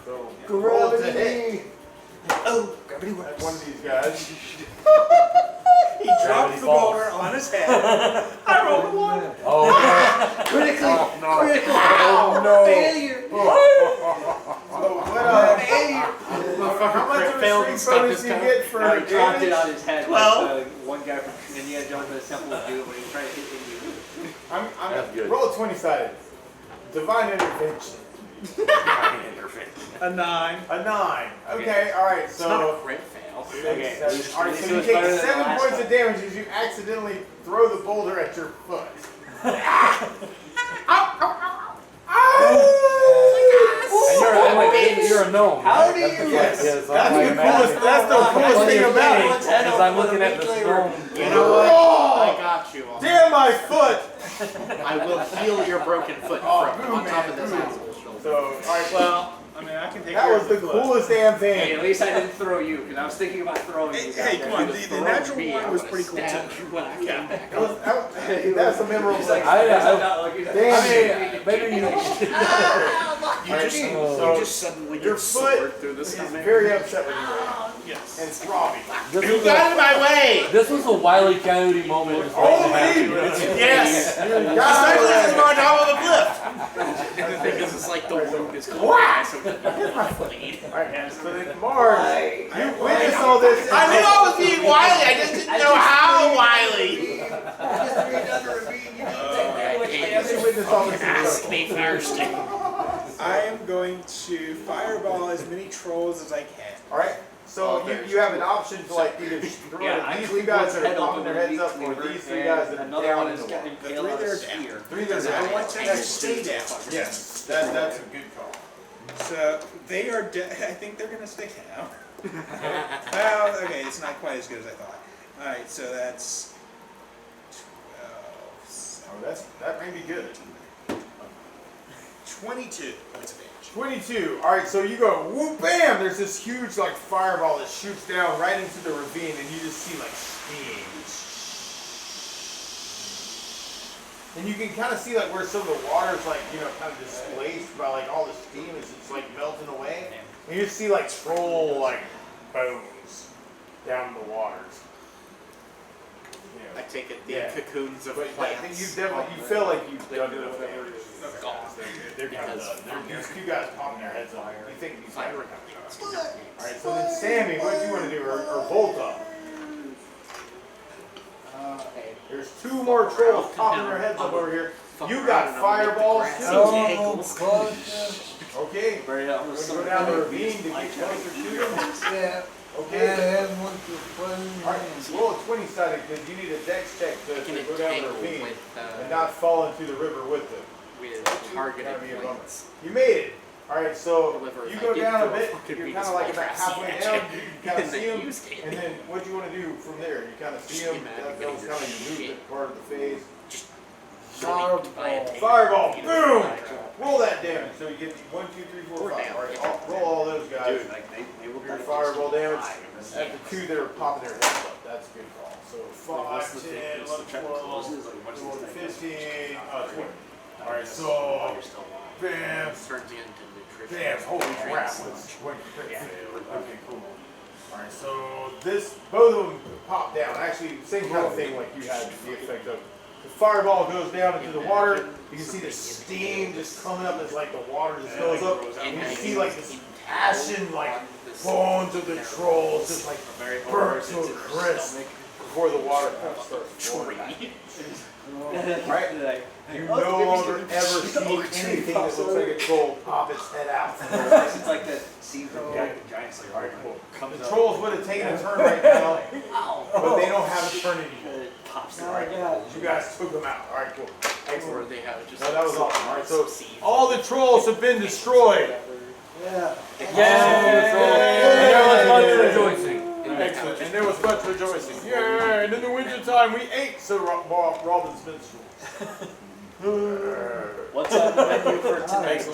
Speaker 3: So roll to hit.
Speaker 12: Oh, gravity works.
Speaker 3: That's one of these guys.
Speaker 8: He drops the boulder on his head.
Speaker 12: I rolled a 1.
Speaker 6: Oh no!
Speaker 5: Critically.
Speaker 6: no!
Speaker 5: Critical.
Speaker 3: Oh no!
Speaker 5: Failure.
Speaker 3: How much of a strength bonus do you get for
Speaker 14: He dropped it
Speaker 3: damage?
Speaker 14: on his head.
Speaker 12: 12.
Speaker 14: Like, one guy from Indiana Jones in the Temple of Doom when he was trying to hit Indy.
Speaker 6: That's good.
Speaker 3: Roll a 20-sided. Divine intervention.
Speaker 12: A 9.
Speaker 3: A 9. Okay, all right.
Speaker 5: It's not a
Speaker 3: So.
Speaker 5: crit fail.
Speaker 14: Okay.
Speaker 3: All right, so you take 7 points of damage as you accidentally throw the boulder at your foot.
Speaker 6: And you're a gnome.
Speaker 14: How do you?
Speaker 3: Yes.
Speaker 6: Yes,
Speaker 3: That's the coolest thing about it.
Speaker 6: Because I'm looking at the stone.
Speaker 5: You know what? I got you.
Speaker 3: Damn my foot!
Speaker 5: I will heal your broken foot
Speaker 3: Oh,
Speaker 5: from
Speaker 3: boom,
Speaker 5: on top
Speaker 3: man,
Speaker 5: of this
Speaker 3: boom.
Speaker 5: asshole's shoulder.
Speaker 3: So, all right,
Speaker 12: Well,
Speaker 8: I mean, I can take
Speaker 3: That
Speaker 8: care
Speaker 3: was
Speaker 8: of
Speaker 3: the
Speaker 8: foot.
Speaker 3: coolest damn
Speaker 5: Hey,
Speaker 3: thing.
Speaker 5: at least I didn't throw you, because I was thinking about throwing you.
Speaker 1: Hey, come on, the natural one was pretty cool too.
Speaker 5: When I came back.
Speaker 3: That's a memorable thing.
Speaker 6: Maybe you
Speaker 5: You just suddenly
Speaker 3: your
Speaker 5: get
Speaker 3: foot
Speaker 5: sword through the
Speaker 3: is
Speaker 5: stomach.
Speaker 3: very upset with you right now.
Speaker 8: Yes.
Speaker 3: And it's throbbing.
Speaker 12: You got in my way!
Speaker 6: This was a Wile E. Coyote moment. Just waiting to happen.
Speaker 12: Yes!
Speaker 3: You
Speaker 12: Especially
Speaker 3: got
Speaker 12: since we're on top of a cliff!
Speaker 5: And the thing is, it's like the wound is closed, so that you bleed.
Speaker 3: Alright, so then Mars, you witnessed all this.
Speaker 12: I knew I was being wily, I just didn't know how wily!
Speaker 3: You witnessed all this.
Speaker 5: Ask me first.
Speaker 1: I am going to fireball as many trolls as I can.
Speaker 3: Alright, so you have an option to like either throw
Speaker 14: Yeah,
Speaker 3: it
Speaker 14: I
Speaker 3: at these
Speaker 14: click
Speaker 3: two guys
Speaker 14: one's
Speaker 3: that are
Speaker 14: head
Speaker 3: popping
Speaker 14: open
Speaker 3: their
Speaker 14: with
Speaker 3: heads
Speaker 14: a
Speaker 3: up, or
Speaker 14: cleaver,
Speaker 3: these three guys that are
Speaker 14: another
Speaker 3: down
Speaker 14: one
Speaker 3: in
Speaker 14: is
Speaker 3: the
Speaker 14: getting
Speaker 3: water.
Speaker 14: impaled on a
Speaker 1: They're
Speaker 14: spear.
Speaker 3: Three that
Speaker 1: I
Speaker 3: are
Speaker 1: want them to stay down.
Speaker 3: Yes, that's a good call.
Speaker 1: So they are. I think they're gonna stay down. Well, okay, it's not quite as good as I thought. All right, so that's 12.
Speaker 3: That may be good.
Speaker 1: 22 points of damage.
Speaker 3: 22. Alright, so you go whoop bam! There's this huge like fireball that shoots down right into the ravine and you just see like steam. And you can kind of see like where some of the water's like, you know, kind of displaced by like all the steam as it's like melting away. And you just see like troll like bones down in the waters.
Speaker 5: I take it the
Speaker 3: Yeah.
Speaker 5: cocoons of
Speaker 3: But
Speaker 5: plants.
Speaker 3: you definitely you feel like you've done
Speaker 5: Liquid,
Speaker 3: enough
Speaker 5: whatever
Speaker 3: damage.
Speaker 5: it is. Gone.
Speaker 3: They're kind of done. These two guys popping their heads up. You think these guys
Speaker 5: Fire.
Speaker 3: are Alright, so then Sammy, what do you want to do? Or Volta? There's two more trolls popping their heads up over here. You got fireballs too. Okay.
Speaker 14: Very
Speaker 3: We're going to go down the ravine to get closer to them.
Speaker 15: Yeah.
Speaker 3: Okay. Alright, roll a 20-sided because you need a dex check to go down the ravine and not fall into the river with them.
Speaker 5: With targeted points.
Speaker 3: You made it. Alright, so
Speaker 5: However,
Speaker 3: you
Speaker 5: if
Speaker 3: go
Speaker 5: I did
Speaker 3: down a
Speaker 5: throw a
Speaker 3: bit,
Speaker 5: fucking
Speaker 3: you're
Speaker 5: Venus
Speaker 3: kind of like about
Speaker 5: flytrap,
Speaker 3: halfway
Speaker 5: see
Speaker 3: down,
Speaker 5: that
Speaker 3: you
Speaker 5: shit.
Speaker 3: kind of
Speaker 5: And
Speaker 3: see
Speaker 5: then
Speaker 3: them,
Speaker 5: use it.
Speaker 3: and then what do you want to do from there? You kind of see them, that was kind of your movement part of the phase. Fireball, boom! Roll that damage, so you get 1, 2, 3, 4, 5. Alright, roll all those guys.
Speaker 14: Dude, like they will
Speaker 3: Your fireball damage. After 2, they were popping their heads up. That's a good call. So 5, 10, 11, 12, 15, 20. Alright, so bam,
Speaker 5: Turns you into nutrition.
Speaker 3: bam, holy crap. Okay, cool. Alright, so both of them pop down. Actually, same kind of thing like you had the effect of. The fireball goes down into the water. You can see the steam just coming up as like the water just goes up. And you see like this ashen like bones of the trolls just like burnt to a crisp before the water kind of starts pouring. Right? You no longer ever see anything that looks like a troll pop its head out.
Speaker 14: It's like that scene from Giant Slayer.
Speaker 3: Alright, cool. The trolls would have taken a turn right now, but they don't have a turn anymore. Alright, you guys took them out. Alright, cool. Excellent.
Speaker 5: They have just
Speaker 3: No, that was awesome. Alright, so all the trolls have been destroyed.
Speaker 15: Yeah.
Speaker 6: And there was much rejoicing.
Speaker 3: Excellent. And there was much rejoicing. Yeah, and in the wintertime we ate Sir Robin's minstrels.
Speaker 14: What's on the menu for tonight?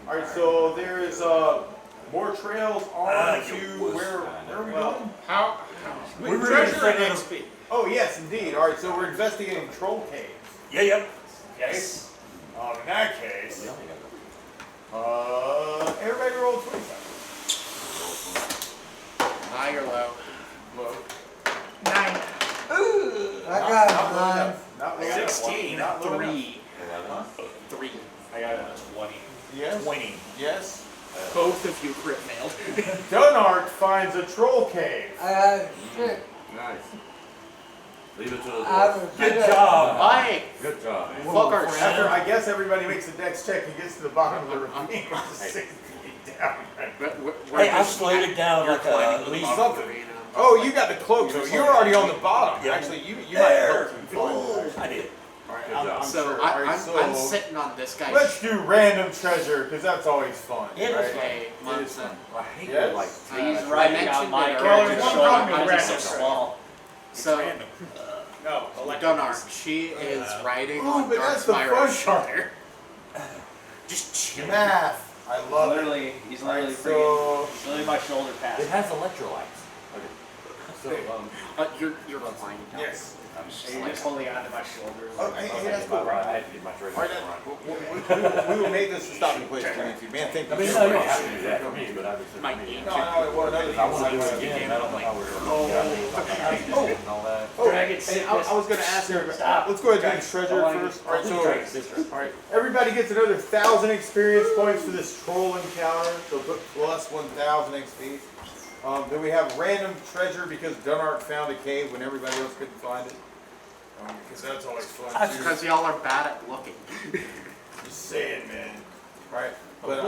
Speaker 3: Alright, so there is more trails on to where are we going?
Speaker 1: We're
Speaker 3: Treasure and XP. Oh yes, indeed. Alright, so we're investigating troll caves.
Speaker 7: Yep.
Speaker 3: Yes. In that case, everybody roll 20.
Speaker 5: High or low?
Speaker 3: Low.
Speaker 12: 9.
Speaker 15: I got mine.
Speaker 3: Not low enough.
Speaker 5: 16.
Speaker 3: Not low enough.
Speaker 5: 3.
Speaker 14: I got a 20.
Speaker 3: Yes.
Speaker 7: 20.
Speaker 3: Yes.
Speaker 5: Both of you crit failed.
Speaker 3: Dunart finds a troll cave.
Speaker 15: I got 6.
Speaker 6: Nice. Leave it to the
Speaker 15: I
Speaker 6: dwarf.
Speaker 15: was
Speaker 7: Good job.
Speaker 5: Mike!
Speaker 6: Good job.
Speaker 5: Fuck our
Speaker 3: After I guess everybody makes a dex check and gets to the bottom of the ravine, which is 6 feet down.
Speaker 7: Hey, I slowed it down like at least
Speaker 3: Something. Oh, you got the cloak, so you're already on the bottom.
Speaker 7: Yeah.
Speaker 3: Actually, you might help him.
Speaker 7: I did.
Speaker 3: Alright,
Speaker 6: Good job.
Speaker 5: So
Speaker 3: sure.
Speaker 5: I'm
Speaker 3: So
Speaker 5: sitting on this guy.
Speaker 3: let's do random treasure, because that's always fun.
Speaker 7: It is
Speaker 3: right?
Speaker 5: Hey, Munson.
Speaker 6: I hate
Speaker 3: Yes.
Speaker 6: it like
Speaker 14: He's
Speaker 5: I
Speaker 14: riding
Speaker 5: mentioned
Speaker 14: on my
Speaker 5: that
Speaker 14: character's
Speaker 12: one
Speaker 14: shoulder
Speaker 12: problem with
Speaker 14: because he's so
Speaker 12: random.
Speaker 14: small.
Speaker 5: So,
Speaker 12: No,
Speaker 5: Dunart, she is riding
Speaker 3: Ooh,
Speaker 5: on
Speaker 3: but that's the
Speaker 5: Darth
Speaker 3: fun
Speaker 5: Myra's
Speaker 3: part.
Speaker 5: shoulder.
Speaker 14: Just chilling.
Speaker 13: Math. I love it.
Speaker 14: He's
Speaker 13: Alright,
Speaker 14: literally
Speaker 13: so
Speaker 14: he's literally my shoulder pad.
Speaker 6: It has electrolytes. Okay. So,
Speaker 5: you're flying down.
Speaker 13: yes.
Speaker 14: I'm just like holding onto my shoulder.
Speaker 3: Oh, hey, that's cool.
Speaker 6: I had to get my trigger.
Speaker 3: Alright, we will make this a stopping place for you. Man, thank you.
Speaker 6: I mean,
Speaker 3: so
Speaker 6: no, you don't
Speaker 3: much.
Speaker 6: have to do that for me, but I just
Speaker 5: Might
Speaker 6: for me.
Speaker 5: be.
Speaker 3: No, well, another thing
Speaker 6: I want to do
Speaker 3: is
Speaker 6: it again, and I don't know how we're going to and all that.
Speaker 3: Oh,
Speaker 14: Dragon
Speaker 3: and I was going to ask everybody. Let's go ahead and do the treasure first. All right, so all right, everybody gets another 1,000 experience points for this troll encounter. So put plus 1,000 XP. Then we have random treasure because Dunark found a cave when everybody else couldn't find it. Because that's always fun
Speaker 5: That's
Speaker 3: too.
Speaker 5: because y'all are bad at looking.
Speaker 3: Just saying, man. All right, but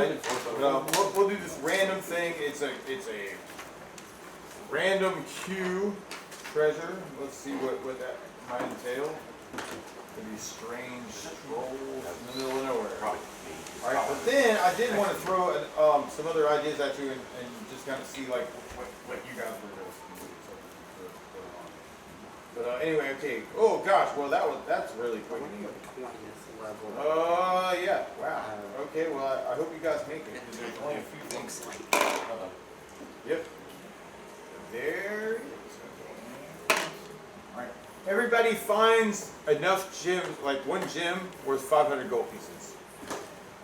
Speaker 3: we'll do this random thing. It's a random Q treasure. Let's see what that might entail. These strange trolls in the middle of nowhere. All right, but then I did want to throw some other ideas at you and just kind of see like what you guys were doing. But anyway, okay. Oh gosh, well that's really quick.
Speaker 5: 20th level.
Speaker 3: Yeah. Wow. Okay. Well, I hope you guys make it. There's only a few things. Yep. There it is. All right. Everybody finds enough gems, like one gem worth 500 gold pieces.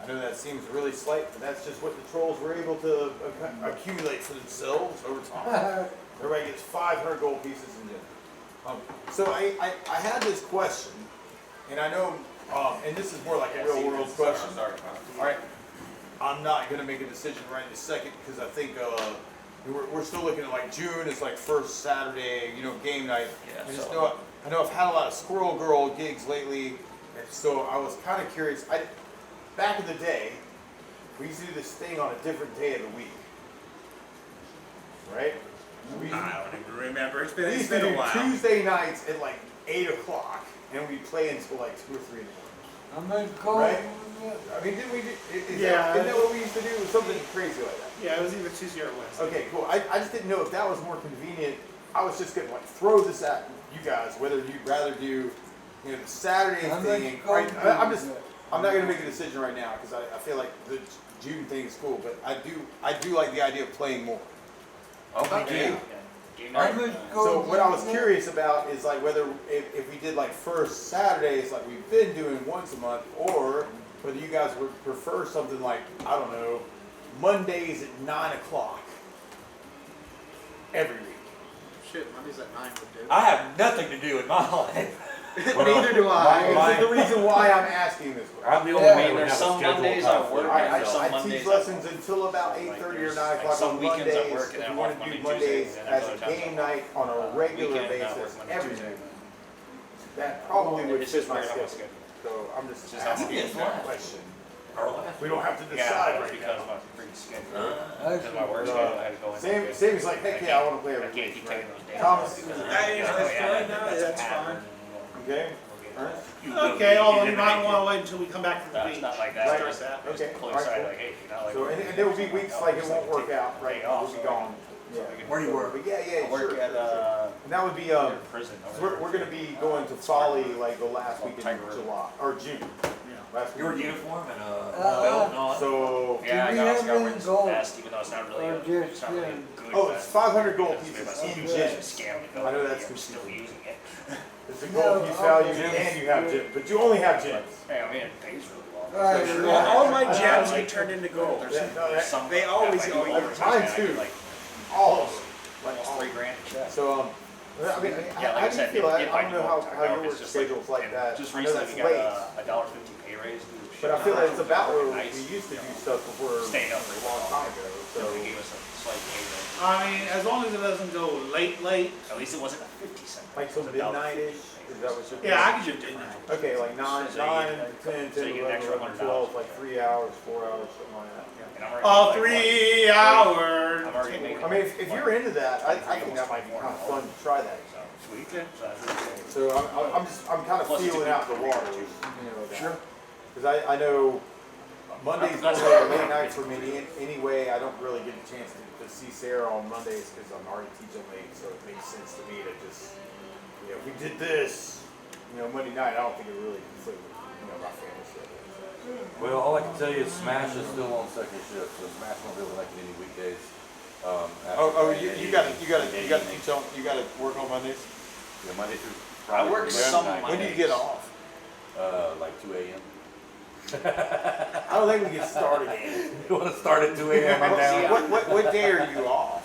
Speaker 3: I know that seems really slight, but that's just what the trolls were able to accumulate for themselves over time. Everybody gets 500 gold pieces in gems. So I had this question, and I know, and this is more like a real world question. All right, I'm not going to make a decision right this second because I think we're still looking at like June is like first Saturday, game night.
Speaker 7: Yeah,
Speaker 3: I know I've had a lot of Squirrel Girl gigs lately, and so I was kind of curious. Back in the day, we used to do this thing on a different day of the week, right?
Speaker 1: I don't even remember. It's
Speaker 3: We
Speaker 1: been
Speaker 3: used to
Speaker 1: a
Speaker 3: do
Speaker 1: while.
Speaker 3: Tuesday nights at like 8 o'clock, and we play until like 2 or 3 in the morning.
Speaker 15: I'm going
Speaker 3: Right? I mean, didn't we? Isn't that what we used to do? It was something crazy like that.
Speaker 12: Yeah, it was either Tuesday or Wednesday.
Speaker 3: Okay, cool. I just didn't know if that was more convenient. I was just gonna like throw this at you guys, whether you'd rather do, the Saturday thing. Right? I'm not gonna make a decision right now because I feel like the June thing is cool, but I do like the idea of playing more.
Speaker 7: Okay.
Speaker 3: So what I was curious about is like whether if we did like first Saturdays like we've been doing once a month, or whether you guys would prefer something like, I don't know, Mondays at 9 o'clock every week.
Speaker 5: Shit, Mondays at 9 would do.
Speaker 7: I have nothing to do with my life.
Speaker 5: Neither do I.
Speaker 3: This is the reason why I'm asking this question.
Speaker 6: I'm the only one who would
Speaker 14: There's
Speaker 6: have a
Speaker 14: some
Speaker 6: schedule
Speaker 14: Mondays
Speaker 6: time
Speaker 14: I
Speaker 6: for
Speaker 14: work,
Speaker 6: it.
Speaker 14: and some
Speaker 3: I
Speaker 14: Mondays
Speaker 3: teach lessons until about 8:30 or 9 o'clock
Speaker 14: some
Speaker 3: on
Speaker 14: weekends I
Speaker 3: Mondays.
Speaker 14: work, and
Speaker 3: If
Speaker 14: I'm
Speaker 3: you want
Speaker 14: off
Speaker 3: to do
Speaker 14: Monday,
Speaker 3: Mondays
Speaker 14: Tuesday, and
Speaker 3: as
Speaker 14: then
Speaker 3: a
Speaker 14: other times
Speaker 3: game
Speaker 14: I'm
Speaker 3: night on a regular
Speaker 14: weekend, I work
Speaker 3: basis
Speaker 14: Monday,
Speaker 3: every
Speaker 14: Tuesday.
Speaker 3: day, that probably would
Speaker 14: It's
Speaker 3: fit
Speaker 14: just
Speaker 3: my
Speaker 14: right on my
Speaker 3: schedule.
Speaker 14: schedule.
Speaker 3: So I'm just
Speaker 14: Just how
Speaker 3: asking
Speaker 14: it is.
Speaker 3: that question.
Speaker 7: Our last
Speaker 3: We don't have to
Speaker 14: Yeah,
Speaker 3: decide
Speaker 14: that's
Speaker 3: right
Speaker 14: because
Speaker 3: now.
Speaker 14: of my freaking schedule. Because of my work
Speaker 3: Uh,
Speaker 14: schedule, I had to go in.
Speaker 3: Same as like, heck yeah, I want to play
Speaker 14: I
Speaker 3: every
Speaker 14: can't
Speaker 3: week,
Speaker 14: keep
Speaker 3: right?
Speaker 14: taking those days.
Speaker 3: Thomas,
Speaker 1: That's fine. No, that's fine.
Speaker 3: okay? Ernest?
Speaker 12: Okay, although you might want to wait until we come back from the
Speaker 14: No,
Speaker 12: beach.
Speaker 14: it's not like that.
Speaker 3: Right.
Speaker 14: It's just
Speaker 3: Okay.
Speaker 14: pull
Speaker 3: All right,
Speaker 14: aside,
Speaker 3: cool.
Speaker 14: like, hey, you're not like.
Speaker 3: So, and there will be weeks like it won't work out, right? We'll be gone. Yeah.
Speaker 7: Where do you work?
Speaker 3: But yeah,
Speaker 14: I work
Speaker 3: sure.
Speaker 14: at
Speaker 3: And that would be,
Speaker 14: prison.
Speaker 3: we're gonna be going to Folly like the last week in
Speaker 14: Tiger River.
Speaker 3: July, or June. Last week
Speaker 7: Your
Speaker 3: in June.
Speaker 7: uniform and belt and all that?
Speaker 3: So,
Speaker 14: Yeah, I
Speaker 15: we
Speaker 14: got
Speaker 15: have
Speaker 14: also got
Speaker 15: any
Speaker 14: wearing this
Speaker 15: gold?
Speaker 14: vest, even though it's not really,
Speaker 15: Or
Speaker 14: it's
Speaker 15: just,
Speaker 14: not really a
Speaker 15: yeah.
Speaker 14: good
Speaker 3: oh, it's
Speaker 14: vest.
Speaker 3: 500 gold
Speaker 14: It's made
Speaker 3: pieces
Speaker 14: by some
Speaker 3: in
Speaker 14: people that
Speaker 3: gems.
Speaker 14: scam the
Speaker 3: I know
Speaker 14: gold,
Speaker 3: that's
Speaker 14: I'm still using it.
Speaker 3: It's a gold piece value, and you have gems, but you only have gems.
Speaker 14: Hey, I mean, it pays really well.
Speaker 15: Right,
Speaker 14: Sure.
Speaker 15: yeah.
Speaker 1: All my gems get turned into gold.
Speaker 14: There's some.
Speaker 1: They always
Speaker 14: like,
Speaker 1: go
Speaker 14: yours,
Speaker 3: mine
Speaker 14: I
Speaker 3: too.
Speaker 14: get, like
Speaker 3: All of them. Like
Speaker 14: almost
Speaker 3: all of them.
Speaker 14: $3,000 a check.
Speaker 3: So, I mean,
Speaker 14: Yeah, like
Speaker 3: how
Speaker 14: I
Speaker 3: do you
Speaker 14: said,
Speaker 3: feel? I
Speaker 14: if
Speaker 3: don't know how
Speaker 14: I
Speaker 3: your work
Speaker 14: it's just like-
Speaker 3: schedule's like
Speaker 14: and
Speaker 3: that.
Speaker 14: Just
Speaker 3: I know
Speaker 14: recently
Speaker 3: that's
Speaker 14: we got
Speaker 3: late.
Speaker 14: a $1.50 pay raise. due to
Speaker 3: But I
Speaker 14: shit.
Speaker 3: feel like it's about where
Speaker 14: Nice.
Speaker 3: we used to do stuff before
Speaker 14: Staying up
Speaker 3: a
Speaker 14: for
Speaker 3: long time ago.
Speaker 14: So
Speaker 3: So,
Speaker 14: they gave us a slight pay raise.
Speaker 12: I mean, as long as it doesn't go late.
Speaker 14: At least it wasn't a 50-cent.
Speaker 3: like till midnight-ish? Is that what you're
Speaker 12: Yeah, I could do midnight.
Speaker 3: Okay, like 9,
Speaker 14: So you
Speaker 3: 9,
Speaker 14: get-
Speaker 3: 10,
Speaker 14: so
Speaker 3: 10,
Speaker 14: you get an
Speaker 3: 11,
Speaker 14: extra
Speaker 3: 11,
Speaker 14: $100.
Speaker 3: 12, like 3 hours, 4 hours, something like that.
Speaker 14: And I'm already
Speaker 12: Oh,
Speaker 14: like,
Speaker 12: 3 hours.
Speaker 14: I'm already making.
Speaker 3: I mean, if you're into that, I think that might be kind of fun to try that.
Speaker 14: So sweet. So that's really cool.
Speaker 3: So I'm kind of
Speaker 14: Plus it's a
Speaker 3: feeling
Speaker 14: good
Speaker 3: out the
Speaker 14: career,
Speaker 3: waters.
Speaker 14: too.
Speaker 3: Sure. Because I know Monday's
Speaker 14: That's
Speaker 3: normally a late night for me anyway. I don't really get a chance to see Sarah on Mondays because I'm already teaching late, so it makes sense to me to just, if we did this, Monday night, I don't think it really conflicts with, my family schedule.
Speaker 6: Well, all I can tell you is Smash is still on second shift, so Smash won't be able to make it any weekdays.
Speaker 3: You gotta teach on, you gotta work on Mondays?
Speaker 6: Yeah, Monday through
Speaker 14: I
Speaker 6: Friday.
Speaker 14: work some Mondays.
Speaker 3: When do you get off?
Speaker 6: Like 2 a.m.
Speaker 3: I don't think we get started yet.
Speaker 6: You want to start at 2 a.m. right now?
Speaker 3: What day are you off?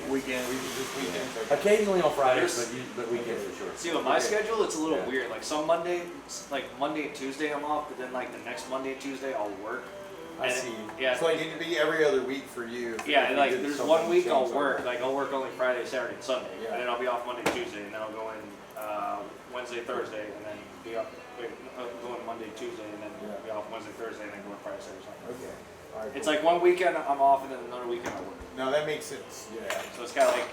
Speaker 6: Weekend.
Speaker 3: Just weekends. Okay.
Speaker 6: Occasionally on Fridays, but weekends for sure.
Speaker 14: See, with my schedule, it's a little weird. Like some Monday and Tuesday I'm off, but then like the next Monday and Tuesday I'll work.
Speaker 3: I see. So like it'd be every other week for you.
Speaker 14: Yeah, like there's 1 week I'll work.
Speaker 3: Like,
Speaker 14: Like I'll work only Friday, Saturday, and Sunday,
Speaker 3: Yeah.
Speaker 14: and then I'll be off Monday, Tuesday, and then I'll go in Wednesday, Thursday, and then be off. Go in Monday, Tuesday, and then be off Wednesday, Thursday, and then go in Friday, Saturday, Sunday.
Speaker 3: Okay. All right,
Speaker 14: It's
Speaker 3: cool.
Speaker 14: like one weekend I'm off, and then another weekend I work.
Speaker 3: No, that makes sense. Yeah.
Speaker 14: So it's kind of like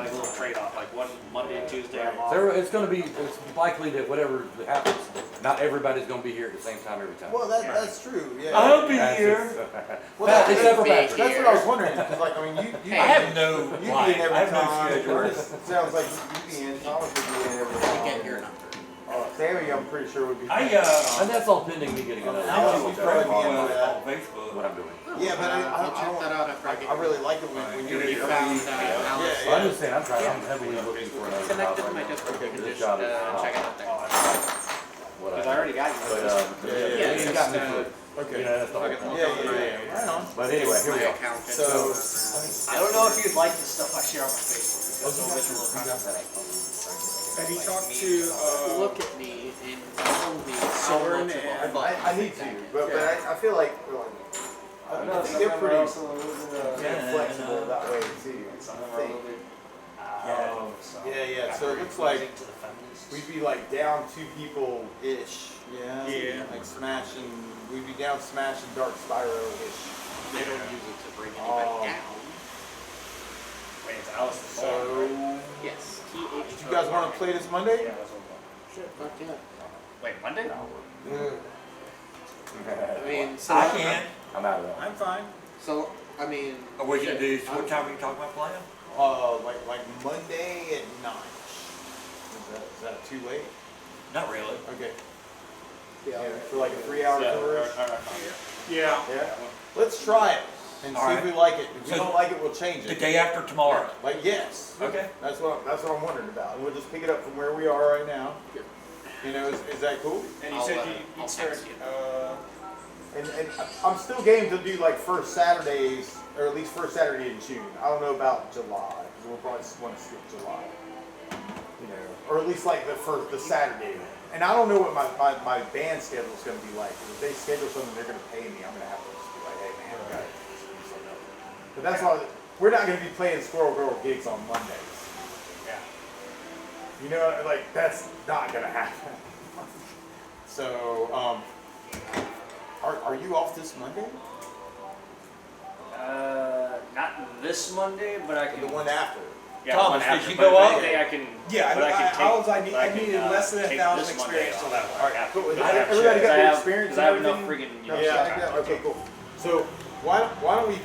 Speaker 14: a little trade-off. Like one Monday and Tuesday I'm off.
Speaker 6: It's likely that whatever happens, not everybody's going to be here at the same time every time.
Speaker 3: Well, that's true. Yeah.
Speaker 7: I'll be here.
Speaker 3: Well,
Speaker 6: except for Patrick.
Speaker 3: That's what I was wondering. Because like, I mean, you
Speaker 7: I have no
Speaker 3: you be
Speaker 7: life.
Speaker 3: in every
Speaker 7: I have no
Speaker 3: time.
Speaker 7: schedule.
Speaker 3: Curtis sounds like you'd be in. Thomas would be in every time.
Speaker 5: Get your number.
Speaker 3: Sammy, I'm pretty sure would be.
Speaker 6: And that's all pending me getting another
Speaker 3: I'll
Speaker 6: job.
Speaker 3: probably be in that.
Speaker 7: on Facebook.
Speaker 6: What I'm doing.
Speaker 3: Yeah, but
Speaker 5: We'll check that out after I get
Speaker 3: I really like it when you're
Speaker 5: You found Alice.
Speaker 6: I'm just saying, I'm heavily looking for another job
Speaker 5: Connected to
Speaker 6: right
Speaker 5: my
Speaker 6: now.
Speaker 5: Discord. You can
Speaker 6: This
Speaker 5: just
Speaker 6: job is
Speaker 5: check it out there.
Speaker 14: Because I already got you.
Speaker 6: But
Speaker 3: Yeah,
Speaker 6: it got me to it.
Speaker 3: Okay.
Speaker 6: That's the whole thing.
Speaker 3: Yeah. Right on.
Speaker 6: But anyway, here we go.
Speaker 3: So,
Speaker 14: I don't know if you'd like the stuff I share on my Facebook. Because some of it's a little controversial.
Speaker 8: Have you talked to,
Speaker 5: Look at me and tell me how
Speaker 8: Soren
Speaker 5: much of a
Speaker 8: and-
Speaker 5: butt
Speaker 3: I need to, but I feel like I think they're pretty flexible that way too. I think. Yeah. So it looks like we'd be like down 2 people-ish. Yeah. Like Smash and we'd be down Smash and Dark Spyro-ish.
Speaker 5: they don't use it to bring anybody down.
Speaker 14: Wait, it's Alice.
Speaker 3: So,
Speaker 5: Yes.
Speaker 3: do you guys want to play this Monday?
Speaker 14: Yeah, that's what I'm
Speaker 5: Shit, fuck yeah.
Speaker 14: Wait, Monday?
Speaker 5: I mean, so
Speaker 7: I can.
Speaker 6: I'm out of that.
Speaker 8: I'm fine.
Speaker 5: So, I mean,
Speaker 7: Or we can do, what time are you talking about playing?
Speaker 3: Like Monday at 9. Is that too late?
Speaker 7: Not really.
Speaker 3: Okay.
Speaker 5: yeah.
Speaker 3: For like a 3-hour tour.
Speaker 8: Yeah.
Speaker 3: Yeah. Let's try it and see if we like it. If we
Speaker 7: So
Speaker 3: don't like it, we'll change
Speaker 7: The
Speaker 3: it.
Speaker 7: day after tomorrow.
Speaker 3: Like yes.
Speaker 7: Okay.
Speaker 3: That's what I'm wondering about. And we'll just pick it up from where we are right now. Is that cool?
Speaker 8: And you
Speaker 5: I'll,
Speaker 8: said
Speaker 5: I'll
Speaker 8: you'd start,
Speaker 5: text you.
Speaker 3: And I'm still game to do like first Saturdays, or at least first Saturday in June. I don't know about July, because we'll probably want to skip July. Or at least like the Saturday. And I don't know what my band schedule is going to be like. Because if they schedule something they're going to pay me, I'm going to have to just be like, hey man, I got to do something else. But that's why we're not going to be playing Squirrel Girl gigs on Mondays. Yeah. Like that's not going to happen. So, are you off this Monday?
Speaker 14: Not this Monday, but I can.
Speaker 3: The one after.
Speaker 14: Yeah,
Speaker 7: Thomas,
Speaker 14: one
Speaker 7: did
Speaker 14: after,
Speaker 7: you
Speaker 14: but
Speaker 7: go
Speaker 14: if
Speaker 7: up?
Speaker 14: anything, I can.
Speaker 8: yeah,
Speaker 14: but I can take.
Speaker 8: I needed less than
Speaker 14: take
Speaker 8: 1,000
Speaker 14: this Monday
Speaker 8: experience
Speaker 14: off.
Speaker 8: till that one.
Speaker 3: All right, cool.
Speaker 14: I have
Speaker 3: Everybody
Speaker 14: shit,
Speaker 3: got
Speaker 14: 'cause
Speaker 3: the
Speaker 14: I have-
Speaker 3: experience?
Speaker 14: 'cause I have enough
Speaker 3: and
Speaker 14: friggin',
Speaker 3: everything? Yeah. Okay, cool. So why don't we?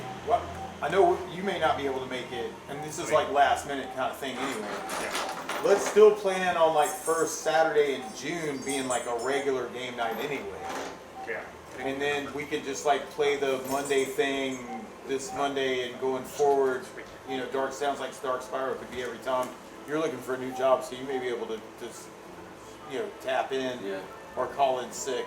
Speaker 3: I know you may not be able to make it, and this is like last minute kind of thing anyway. Let's still plan on like first Saturday in June being like a regular game night anyway.
Speaker 14: Yeah.
Speaker 3: And then we could just like play the Monday thing this Monday and going forward. Dark sounds like Dark Spyro could be every time you're looking for a new job, so you may be able to just tap in or call in sick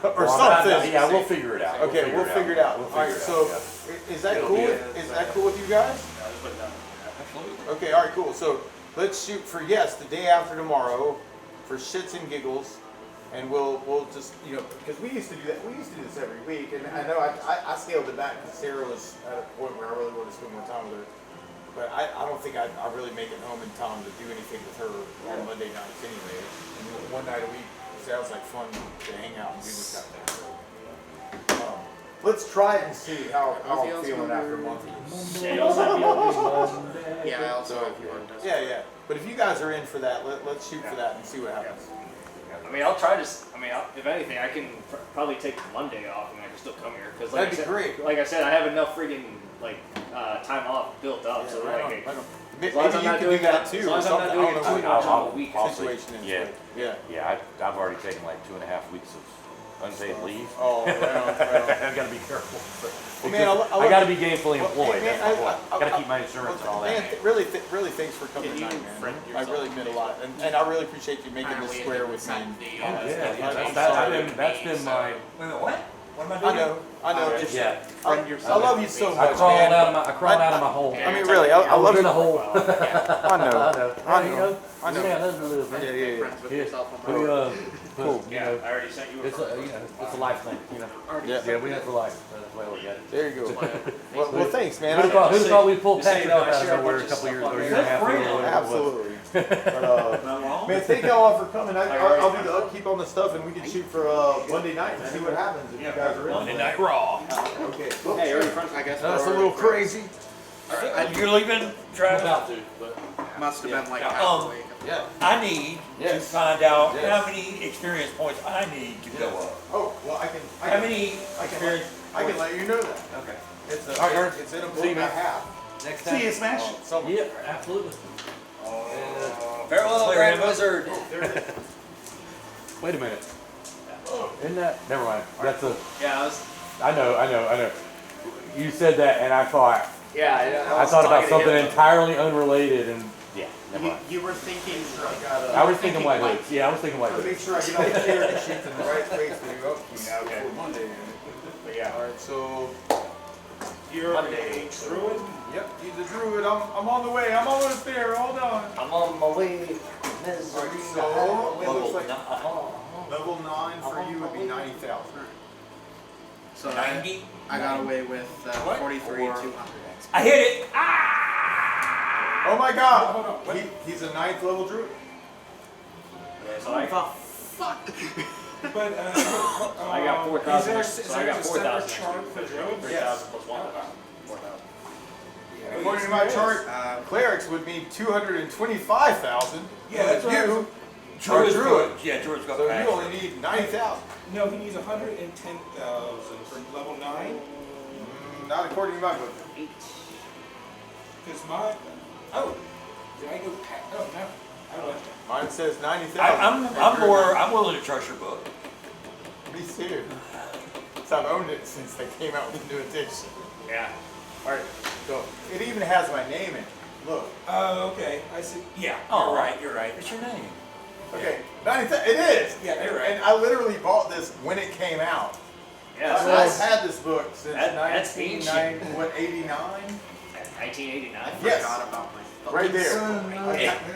Speaker 3: or something.
Speaker 6: Yeah, we'll figure it out.
Speaker 3: Okay, we'll figure it out.
Speaker 6: We'll
Speaker 3: All right,
Speaker 6: figure it
Speaker 3: so
Speaker 6: out,
Speaker 3: is that
Speaker 6: It'll
Speaker 3: cool?
Speaker 6: be
Speaker 3: Is that cool with you guys?
Speaker 7: Absolutely.
Speaker 3: Okay, all right, cool. So let's shoot for the day after tomorrow, for shits and giggles, and we'll just because we used to do that. We used to do this every week, and I know I scaled it back because Sarah was at a point where I really wanted to spend more time with her. But I don't think I really make it home in time to do anything with her on Monday nights anyway. And one night a week sounds like fun to hang out and do this kind of thing. So, let's try it and see how I'm feeling after a month.
Speaker 5: Yeah, I also have you on Discord.
Speaker 3: Yeah. But if you guys are in for that, let's shoot for that and see what happens.
Speaker 14: I mean, I'll try to. If anything, I can probably take Monday off and I can still come here because, like
Speaker 3: That'd be great.
Speaker 14: Like I said, I have enough friggin' time off built up. So
Speaker 3: right
Speaker 14: like,
Speaker 3: on. Maybe
Speaker 14: long as I'm
Speaker 3: you
Speaker 14: not
Speaker 3: can do
Speaker 14: doing
Speaker 3: that
Speaker 14: that-
Speaker 3: too,
Speaker 14: as long
Speaker 3: or
Speaker 14: as I'm not
Speaker 3: something.
Speaker 14: doing
Speaker 3: I
Speaker 14: it
Speaker 3: don't
Speaker 14: too
Speaker 3: know
Speaker 14: much
Speaker 3: what
Speaker 14: on the weekend.
Speaker 3: situation is.
Speaker 6: Yeah.
Speaker 3: Yeah.
Speaker 6: Yeah, I've already taken like 2.5 weeks of unpaid leave.
Speaker 3: Oh, right on, right on.
Speaker 6: I've got to be careful.
Speaker 3: Well, man,
Speaker 6: I got to be gainfully
Speaker 3: Well,
Speaker 6: employed.
Speaker 3: hey, man,
Speaker 6: That's my point. Got to keep my insurance and all that.
Speaker 3: Man, really, really thanks for coming
Speaker 10: Can you
Speaker 3: tonight, man.
Speaker 10: friend
Speaker 3: I really
Speaker 10: yourself?
Speaker 3: meant a lot, and I really appreciate you making this square with me.
Speaker 6: That's been my.
Speaker 7: Wait a minute, what? What am I
Speaker 3: I
Speaker 7: doing?
Speaker 3: know, I know. Just,
Speaker 6: Yeah.
Speaker 3: I love you so
Speaker 6: I
Speaker 3: much,
Speaker 6: crawled
Speaker 3: man.
Speaker 6: out of my hole.
Speaker 3: I mean, really, I
Speaker 6: was
Speaker 3: love
Speaker 6: in
Speaker 3: you.
Speaker 6: a hole.
Speaker 3: I know. I know. I know.
Speaker 6: Yeah, that's a little bit.
Speaker 3: Yeah, yeah, yeah.
Speaker 5: Friends with yourself on
Speaker 6: We
Speaker 5: my
Speaker 6: cool.
Speaker 14: Yeah, I already sent you a
Speaker 6: It's a it's a life thing.
Speaker 3: Yeah.
Speaker 6: Yeah, we have for life. That's the way I look at it.
Speaker 3: There you go. Well, thanks, man.
Speaker 6: Who'd have thought we pulled
Speaker 14: Just say,
Speaker 6: Patrick
Speaker 14: no,
Speaker 6: up
Speaker 14: I
Speaker 6: out of
Speaker 14: share a
Speaker 6: nowhere a
Speaker 14: bunch of
Speaker 6: couple years
Speaker 14: stuff
Speaker 6: ago,
Speaker 14: on
Speaker 6: year and a half ago, whatever it was.
Speaker 3: Absolutely. But, man, thank y'all all for coming. I'll do the upkeep on the stuff, and we can shoot for Monday night and see what happens if you guys are in.
Speaker 7: Monday Night Raw.
Speaker 3: Okay.
Speaker 5: Hey, you're in front, I guess.
Speaker 3: That's a little crazy.
Speaker 7: You're leaving, Travis?
Speaker 6: About to, but
Speaker 5: Must have been like
Speaker 7: Yeah.
Speaker 5: halfway.
Speaker 3: Yeah.
Speaker 7: I need to
Speaker 3: Yes.
Speaker 7: find out
Speaker 3: Yes.
Speaker 7: how many experience points I need to go up.
Speaker 3: Oh, well, I can.
Speaker 7: How many experience
Speaker 3: I can let you know that.
Speaker 7: Okay.
Speaker 3: It's
Speaker 6: All right, Ern.
Speaker 3: it's in a book
Speaker 6: See you,
Speaker 3: and a
Speaker 6: man.
Speaker 3: half.
Speaker 6: next time.
Speaker 12: See you, Smash.
Speaker 3: Somewhere.
Speaker 6: Yeah, absolutely.
Speaker 14: Farewell,
Speaker 7: Clear
Speaker 14: Grand
Speaker 7: him up.
Speaker 14: Wizard.
Speaker 6: Wait a minute. Isn't that? Never mind. That's a.
Speaker 14: Yeah,
Speaker 6: I know. You said that, and I thought.
Speaker 14: yeah.
Speaker 6: I thought about something entirely unrelated, and yeah, never mind.
Speaker 10: You were thinking.
Speaker 6: I was thinking white hoods. Yeah, I was thinking white
Speaker 3: Make
Speaker 6: hoods.
Speaker 3: sure I get all the character sheets in the right place for you upkeep before Monday. But yeah. All right, so.
Speaker 8: You're a druid?
Speaker 3: Yep, he's a druid. I'm on the way. I'm almost there. Hold on.
Speaker 14: I'm on my way.
Speaker 3: Alright, so it looks like level 9 for you would be 90,000.
Speaker 5: So
Speaker 7: 90?
Speaker 5: I got away with
Speaker 3: What?
Speaker 5: 43,200.
Speaker 7: I hit it. Ah!
Speaker 3: Oh my god! He's a 9th level druid.
Speaker 14: So I
Speaker 8: But,
Speaker 14: I got 4,000. So I got 4,000.
Speaker 8: chart for druids?
Speaker 14: 3,000 plus 1. 4,000.
Speaker 3: According to my chart, clerics would be 225,000.
Speaker 8: Yeah, that's what I
Speaker 3: you
Speaker 8: was-
Speaker 3: are
Speaker 7: Druid's
Speaker 3: druid.
Speaker 7: good. Yeah, Druid's got
Speaker 3: So
Speaker 7: pass.
Speaker 3: you only need 90,000.
Speaker 8: No, he needs 110,000 for level 9.
Speaker 3: Not according to my book.
Speaker 8: Because my, oh, did I go past, oh, no, I went.
Speaker 3: Mine says 90,000.
Speaker 7: I'm willing to trust your book.
Speaker 3: Me too. So I've owned it since they came out with the new edition.
Speaker 14: Yeah.
Speaker 3: Alright, so it even has my name in it. Look.
Speaker 8: Oh, okay, I see, yeah,
Speaker 7: Oh,
Speaker 8: you're right.
Speaker 7: What's your name?
Speaker 3: Okay, 90,000. It is.
Speaker 8: Yeah, you're right.
Speaker 3: And I literally bought this when it came out.
Speaker 14: Yeah, so
Speaker 3: I've
Speaker 14: that's
Speaker 3: had this book since
Speaker 14: that's
Speaker 3: 1989. What, 89?
Speaker 14: 1989.
Speaker 3: Yes.
Speaker 5: Forgot about my
Speaker 3: Right there.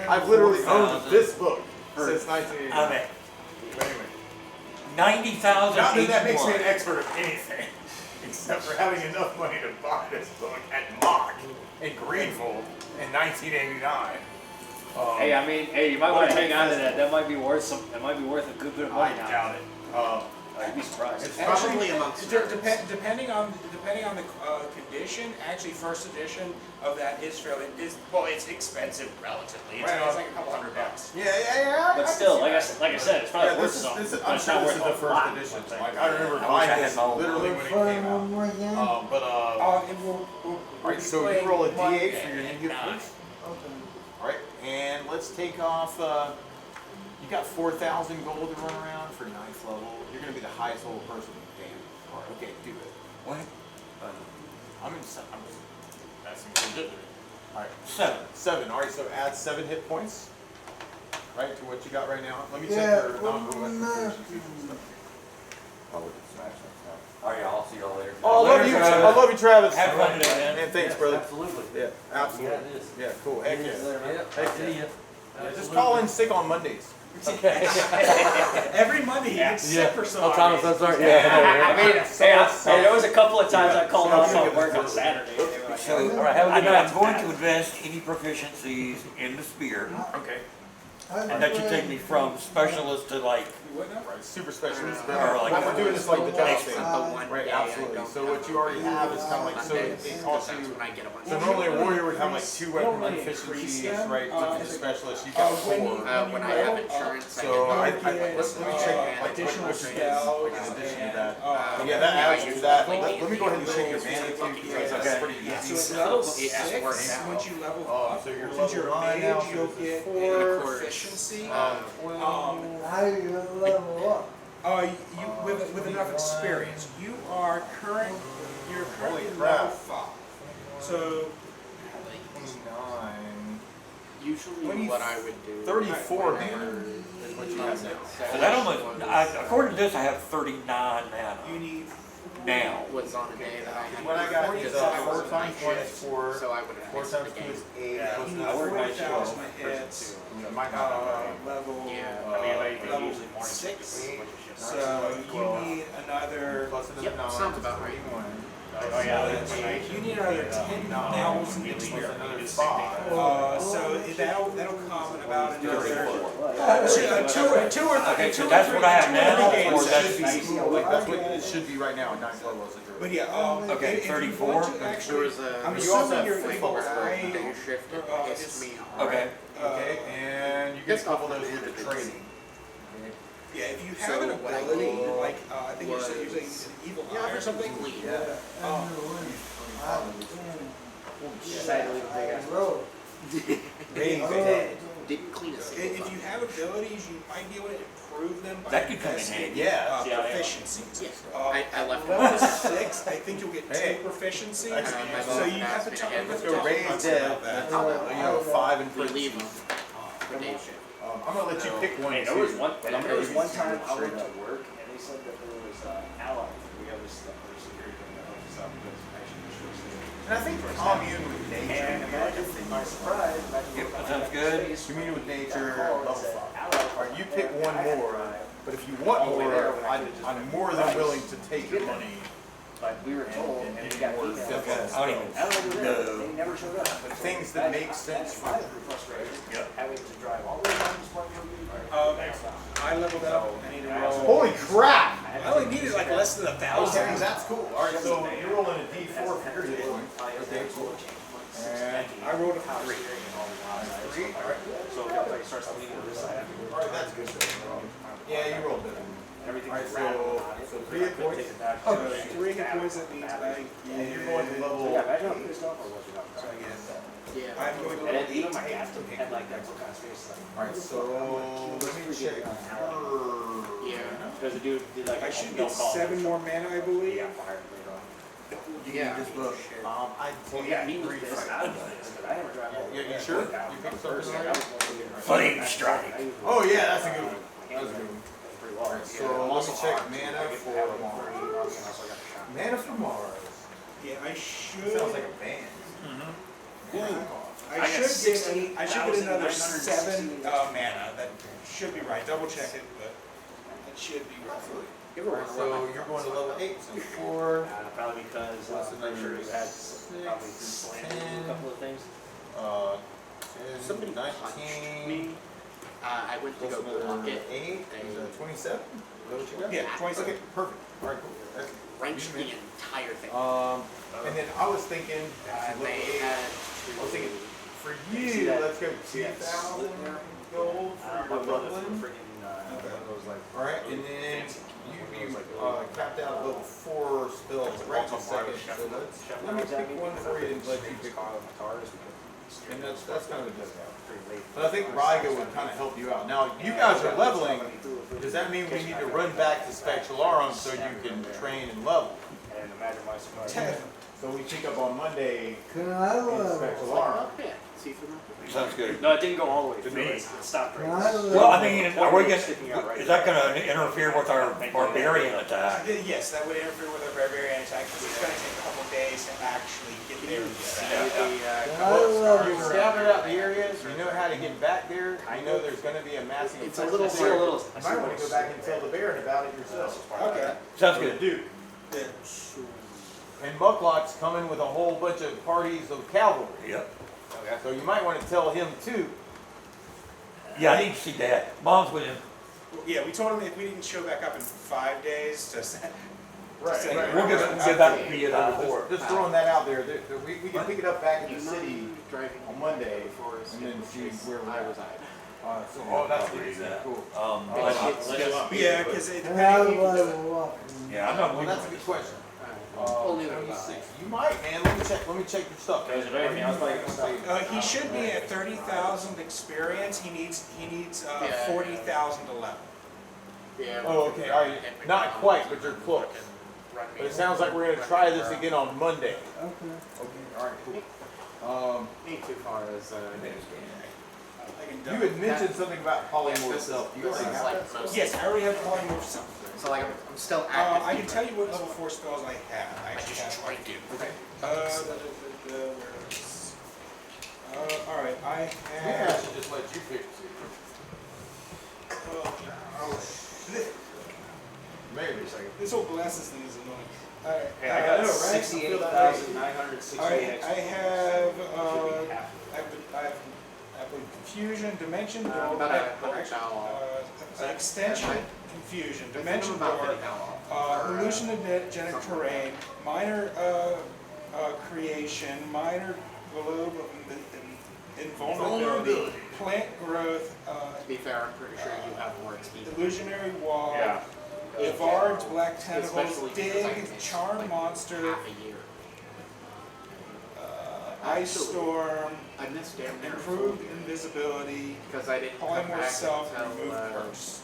Speaker 3: I've literally owned this book since 1989.
Speaker 7: I'm at
Speaker 3: But anyway,
Speaker 7: 90,000.
Speaker 3: not that that makes me an expert of anything, except for having enough money to buy this book at Mock in Greenville in 1989.
Speaker 14: Hey, I mean, hey, you might want to hang on to that. That might be worth some. That might be worth a good bit of
Speaker 3: I
Speaker 14: money now.
Speaker 3: doubt it.
Speaker 14: I'd be surprised.
Speaker 3: It's
Speaker 10: Probably amongst
Speaker 8: Depending on the condition, actually first edition of that is fairly, well, it's expensive relatively. It's,
Speaker 3: Right on.
Speaker 8: it's like a couple $100.
Speaker 3: Yeah.
Speaker 14: But still, like I said, it's probably
Speaker 3: Yeah,
Speaker 14: worth
Speaker 3: this
Speaker 14: something.
Speaker 3: is,
Speaker 14: but
Speaker 3: I'm
Speaker 14: it's
Speaker 3: sure
Speaker 14: not
Speaker 3: this is
Speaker 14: worth
Speaker 3: the
Speaker 14: a
Speaker 3: first
Speaker 14: lot.
Speaker 3: edition.
Speaker 14: I'm saying.
Speaker 3: Like, I remember
Speaker 6: I wish
Speaker 3: buying
Speaker 6: I had
Speaker 3: this
Speaker 6: my own
Speaker 3: literally when it came out.
Speaker 15: more again.
Speaker 8: And we'll
Speaker 3: Alright, so
Speaker 8: play
Speaker 3: you roll a
Speaker 8: one
Speaker 3: d8 for your
Speaker 8: and
Speaker 3: hit
Speaker 8: nine.
Speaker 3: points. Alright, and let's take off, you got 4,000 gold to run around for 9th level. You're going to be the highest level person in the game. Alright, okay, do it.
Speaker 7: What?
Speaker 3: That's ridiculous. Alright,
Speaker 7: 7.
Speaker 3: 7. Alright, so add 7 hit points. Right, to what you got right now. Let me
Speaker 15: Yeah,
Speaker 3: check your non-movement proficiency and stuff.
Speaker 6: Oh, we can smash that. All right, y'all. I'll see y'all later.
Speaker 3: Oh, I love you. I love you, Travis.
Speaker 7: Have fun today, man.
Speaker 3: Man, thanks, brother.
Speaker 6: Absolutely.
Speaker 3: Yeah, absolutely.
Speaker 6: Yeah, it is.
Speaker 3: Yeah, cool. Heck yeah.
Speaker 6: Yeah, see ya.
Speaker 3: Yeah, just call in sick on Mondays.
Speaker 6: Okay.
Speaker 8: Every Monday he gets sick for some
Speaker 6: Oh, Thomas,
Speaker 8: reason.
Speaker 6: I'm sorry. Yeah.
Speaker 14: I mean, hey, there was a couple of times I called off on work on Saturday. They were like,
Speaker 7: So,
Speaker 6: All right, have a good night.
Speaker 7: I'm going to invest any proficiencies in the spear.
Speaker 3: Okay.
Speaker 7: And that should take me from specialist to like,
Speaker 3: Right, super specialist.
Speaker 7: Or like-
Speaker 3: What we're doing is like the job thing.
Speaker 5: The one
Speaker 3: Right,
Speaker 5: day I
Speaker 3: absolutely.
Speaker 5: don't
Speaker 3: So
Speaker 5: go
Speaker 3: what you already have is kind of like, so
Speaker 5: Mondays,
Speaker 3: it costs
Speaker 5: that's
Speaker 3: you,
Speaker 5: when I get a bunch
Speaker 3: so
Speaker 5: of
Speaker 3: normally a warrior would have like 2 weapon proficiencies, right, with the specialist, you got 4.
Speaker 5: when I have insurance,
Speaker 3: So
Speaker 5: I
Speaker 3: I,
Speaker 5: get
Speaker 3: let me check like
Speaker 1: additional
Speaker 3: what
Speaker 1: spells
Speaker 3: like in addition to that.
Speaker 1: and,
Speaker 3: Yeah, that adds to that. Let me go ahead and check your mana too, because that's pretty
Speaker 1: So
Speaker 3: easy.
Speaker 1: it's level
Speaker 5: It just works
Speaker 1: 6,
Speaker 5: out.
Speaker 1: once you level
Speaker 3: Oh,
Speaker 1: up,
Speaker 3: so you're
Speaker 1: since you're a
Speaker 3: level 9 now,
Speaker 1: mage, you'll get
Speaker 5: 4
Speaker 1: proficiency.
Speaker 15: How you gonna level up?
Speaker 1: You with enough experience, you're currently
Speaker 3: Holy
Speaker 1: level
Speaker 3: crap.
Speaker 1: 5. So
Speaker 3: 29.
Speaker 5: Usually what I would do.
Speaker 3: 34 mana is what you have now.
Speaker 7: so that almost, according to this, I have 39 mana
Speaker 1: you need
Speaker 7: now.
Speaker 5: Was on a day that I had.
Speaker 3: What I got is
Speaker 5: because I
Speaker 3: 4
Speaker 5: was
Speaker 3: times 1 is 4.
Speaker 5: So I would have
Speaker 3: 4
Speaker 5: missed
Speaker 3: times
Speaker 5: the
Speaker 3: 2
Speaker 5: game.
Speaker 3: is 8.
Speaker 14: Yeah.
Speaker 3: Plus
Speaker 1: you
Speaker 3: the
Speaker 1: need
Speaker 3: 4,000
Speaker 1: 4,000 hits.
Speaker 3: Might not
Speaker 1: Level
Speaker 5: Yeah.
Speaker 14: I mean, if
Speaker 1: level
Speaker 14: usually morning
Speaker 1: 6.
Speaker 14: shift,
Speaker 1: So you need another.
Speaker 3: plus another
Speaker 5: Yep,
Speaker 3: 9.
Speaker 5: sounds about right.
Speaker 14: Oh yeah.
Speaker 1: You need another 10,000 experience. So that'll come in about another. Two or
Speaker 7: Okay, so
Speaker 1: three
Speaker 7: that's what I have now,
Speaker 1: games
Speaker 7: or
Speaker 1: should
Speaker 7: that's,
Speaker 1: be-
Speaker 3: That's what it should be right now. 9 levels.
Speaker 1: But yeah,
Speaker 7: Okay,
Speaker 1: if you
Speaker 7: 34.
Speaker 1: want to
Speaker 5: There
Speaker 1: actually,
Speaker 5: was a.
Speaker 1: I'm
Speaker 3: You also
Speaker 1: assuming
Speaker 3: have
Speaker 1: you're
Speaker 3: free
Speaker 1: able
Speaker 3: balls for
Speaker 1: to.
Speaker 5: Day shift it pissed me off.
Speaker 7: okay.
Speaker 3: Okay, and you get a couple of those with the trading.
Speaker 1: Yeah, if you have an
Speaker 5: So what I
Speaker 1: ability,
Speaker 5: did
Speaker 1: like I think you're saying an evil eye or something.
Speaker 3: Yeah.
Speaker 14: Sadly, the big ass.
Speaker 15: Road.
Speaker 5: Didn't clean a single
Speaker 1: If you have abilities, you might be able to improve them by
Speaker 7: That could come in
Speaker 1: investing,
Speaker 7: handy.
Speaker 3: Yeah.
Speaker 1: proficiencies.
Speaker 5: Yeah.
Speaker 1: Uh,
Speaker 5: I left
Speaker 1: Level
Speaker 5: it.
Speaker 1: 6, I think you'll get 2
Speaker 3: Hey.
Speaker 1: proficiency.
Speaker 3: I can
Speaker 1: So you have to
Speaker 5: use
Speaker 1: talk
Speaker 5: that.
Speaker 3: Let's go raise dead. That's, you know, 5 and
Speaker 5: Relieve
Speaker 3: 15.
Speaker 5: them for day shift.
Speaker 3: I'm gonna let you pick one.
Speaker 14: Hey,
Speaker 3: too.
Speaker 14: there was one.
Speaker 3: But I'm
Speaker 14: There was
Speaker 3: gonna
Speaker 14: one
Speaker 3: use
Speaker 14: time
Speaker 3: two
Speaker 14: I went
Speaker 3: straight
Speaker 14: to
Speaker 3: up.
Speaker 14: work and they said that there was allies. We have this stuff for security thing that helps us out because actually the short
Speaker 3: And I think commune with nature.
Speaker 14: And imagine, my surprise,
Speaker 7: Yep, that sounds good.
Speaker 3: Commune with nature, level 5. Alright, you pick one more, but if you want more, I'm more than willing to take your money.
Speaker 14: But we were told, and we got emails.
Speaker 7: I don't even know.
Speaker 14: They never showed up.
Speaker 3: Things that make sense for
Speaker 14: Yep. Having to drive all the way down to Spartanburg.
Speaker 1: I leveled up. I need to roll.
Speaker 3: Holy crap!
Speaker 1: I only needed like less than 1,000.
Speaker 3: Okay, that's cool. Alright, so you're rolling a D4 for your hit point. Okay, cool. And
Speaker 1: I rolled a 3.
Speaker 3: 3, alright.
Speaker 14: So if everybody starts leaving this side,
Speaker 3: Alright, that's good. Yeah, you rolled better.
Speaker 14: everything
Speaker 3: Alright,
Speaker 14: is rattled on it.
Speaker 3: so 3 hit points.
Speaker 14: Take it back.
Speaker 1: So 3 hit points, that means I
Speaker 3: And you're going to
Speaker 1: get.
Speaker 3: level
Speaker 14: Yeah, imagine how pissed off I was about
Speaker 1: So I get.
Speaker 5: Yeah.
Speaker 1: I'm going to
Speaker 14: And
Speaker 1: level
Speaker 14: then even
Speaker 1: 8.
Speaker 14: my captain had like that look on his face like.
Speaker 3: Alright, so let me check.
Speaker 5: Yeah.
Speaker 14: Because the dude did like.
Speaker 1: I should
Speaker 14: no
Speaker 1: get
Speaker 14: call.
Speaker 1: 7 more mana, I
Speaker 14: He
Speaker 1: believe.
Speaker 14: got fired later on.
Speaker 5: Yeah.
Speaker 3: Just look. I
Speaker 14: Well, yeah, he was pissed. I was pissed, but I haven't driven all the way
Speaker 3: Yeah, you
Speaker 14: back.
Speaker 3: sure?
Speaker 14: Down
Speaker 3: You
Speaker 14: for
Speaker 3: picked
Speaker 14: the first
Speaker 3: something
Speaker 14: day.
Speaker 3: right?
Speaker 7: Flame strike.
Speaker 3: Oh yeah, that's a good one. That's a good one.
Speaker 14: Pretty well.
Speaker 3: Alright, so let me check mana for Mars. Mana for Mars.
Speaker 1: Yeah, I should.
Speaker 3: Sounds like a band.
Speaker 1: I should get another 7 mana. That should be right. Double check it, but that should be right.
Speaker 3: Alright, so you're going to level 8, so 4,
Speaker 14: Probably because
Speaker 3: What's the
Speaker 14: I'm sure
Speaker 3: number?
Speaker 14: you had
Speaker 3: 6,
Speaker 14: probably slammed
Speaker 3: 10,
Speaker 14: a couple of things.
Speaker 3: 10,
Speaker 5: Somebody
Speaker 3: 19,
Speaker 5: I went to go block it.
Speaker 3: 8, 27? Is that what you got?
Speaker 1: Yeah, 27.
Speaker 3: Okay, perfect. Alright, cool. That's
Speaker 5: Wrenched the entire thing.
Speaker 3: and then I was thinking, level
Speaker 5: They
Speaker 3: 8,
Speaker 5: had
Speaker 3: I was thinking, for
Speaker 14: See
Speaker 3: you,
Speaker 14: that?
Speaker 3: let's go
Speaker 14: See that
Speaker 3: 2,000
Speaker 14: split there?
Speaker 3: gold
Speaker 14: My
Speaker 3: for your
Speaker 14: brother
Speaker 3: leveling.
Speaker 14: freaking one of those like.
Speaker 3: Alright, and then you capped out level 4 spells right this second. So let me pick one for you and let you pick one. And that's kind of a discount. But I think Ryga would kind of help you out. Now, you guys are leveling. Does that mean we need to run back to Spectularum so you can train and level?
Speaker 14: And imagine my surprise.
Speaker 3: So we pick up on Monday
Speaker 15: Can I
Speaker 3: in
Speaker 15: level?
Speaker 3: Spectularum.
Speaker 5: Yeah. See for nothing.
Speaker 7: Sounds good.
Speaker 14: No, it didn't go all the way through. It stopped right
Speaker 15: Can
Speaker 14: there.
Speaker 15: I level?
Speaker 7: Well, I mean, are we gonna, is that gonna interfere with our barbarian attack?
Speaker 1: Yes, that would interfere with our barbarian attack because it's going to take a couple days to actually get there.
Speaker 3: You scouted out the areas, you know how to get back there, you know there's gonna be a massive.
Speaker 5: It's a little-
Speaker 3: there.
Speaker 14: a little-
Speaker 3: You might wanna go back and tell the Baron about it yourself.
Speaker 1: Okay.
Speaker 7: Sounds good.
Speaker 3: Duke. And Mucklock's coming with a whole bunch of parties of cavalry.
Speaker 7: Yep.
Speaker 3: So you might wanna tell him too.
Speaker 7: Yeah, I need to see Dad. Mom's with him.
Speaker 1: Yeah, we told him if we didn't show back up in 5 days, to say
Speaker 3: Right.
Speaker 7: We'll get back to be at before.
Speaker 3: Just throwing that out there. We can pick it up back in the city
Speaker 5: Driving
Speaker 3: on Monday
Speaker 5: Forest,
Speaker 3: and then see where
Speaker 5: I
Speaker 3: we're
Speaker 5: was
Speaker 3: at.
Speaker 5: at.
Speaker 3: Oh, that's pretty cool.
Speaker 1: yeah, because it
Speaker 15: How
Speaker 1: depending.
Speaker 15: about a walk?
Speaker 7: Yeah, I'm not
Speaker 3: Well,
Speaker 7: moving.
Speaker 3: that's a good question.
Speaker 5: Only
Speaker 3: 26. You might, man. Let me check your stuff.
Speaker 14: Guys, if anything, I was probably gonna say.
Speaker 1: He should be at 30,000 experience. He needs 40,000 to level.
Speaker 5: Yeah.
Speaker 3: Oh, okay. All right. Not quite, but you're close. But it sounds like we're gonna try this again on Monday.
Speaker 15: Okay.
Speaker 3: Okay. All right. Cool.
Speaker 5: Ain't too far as
Speaker 3: You had mentioned something about polymorph stuff. You already have that?
Speaker 1: Yes, I already have polymorph stuff.
Speaker 5: So like I'm still active.
Speaker 1: I can tell you what level 4 spells I have. I actually have quite a few.
Speaker 5: Okay.
Speaker 1: Alright, I
Speaker 3: Maybe I
Speaker 1: have.
Speaker 3: should just let you pick. Maybe.
Speaker 1: This whole glasses thing is annoying. Alright,
Speaker 14: Hey, I got 68,968
Speaker 1: Alright, I have, I believe confusion, dimension door,
Speaker 5: About a $100 off.
Speaker 1: extension, confusion, dimension
Speaker 5: About
Speaker 1: door,
Speaker 5: $50 off.
Speaker 1: hallucinogenic terrain, minor creation, minor globe of invulnerability, plant growth,
Speaker 5: To be fair, I'm pretty sure you have more experience.
Speaker 1: illusionary wall,
Speaker 14: Yeah.
Speaker 1: Evard's black tentacles,
Speaker 5: Especially because I
Speaker 1: dig,
Speaker 5: missed,
Speaker 1: charm
Speaker 5: like,
Speaker 1: monster,
Speaker 5: half a year.
Speaker 1: ice storm,
Speaker 5: I missed damn near
Speaker 1: improved invisibility,
Speaker 5: because I didn't come
Speaker 1: polymorph
Speaker 5: back
Speaker 1: self,
Speaker 5: until
Speaker 1: remove curse.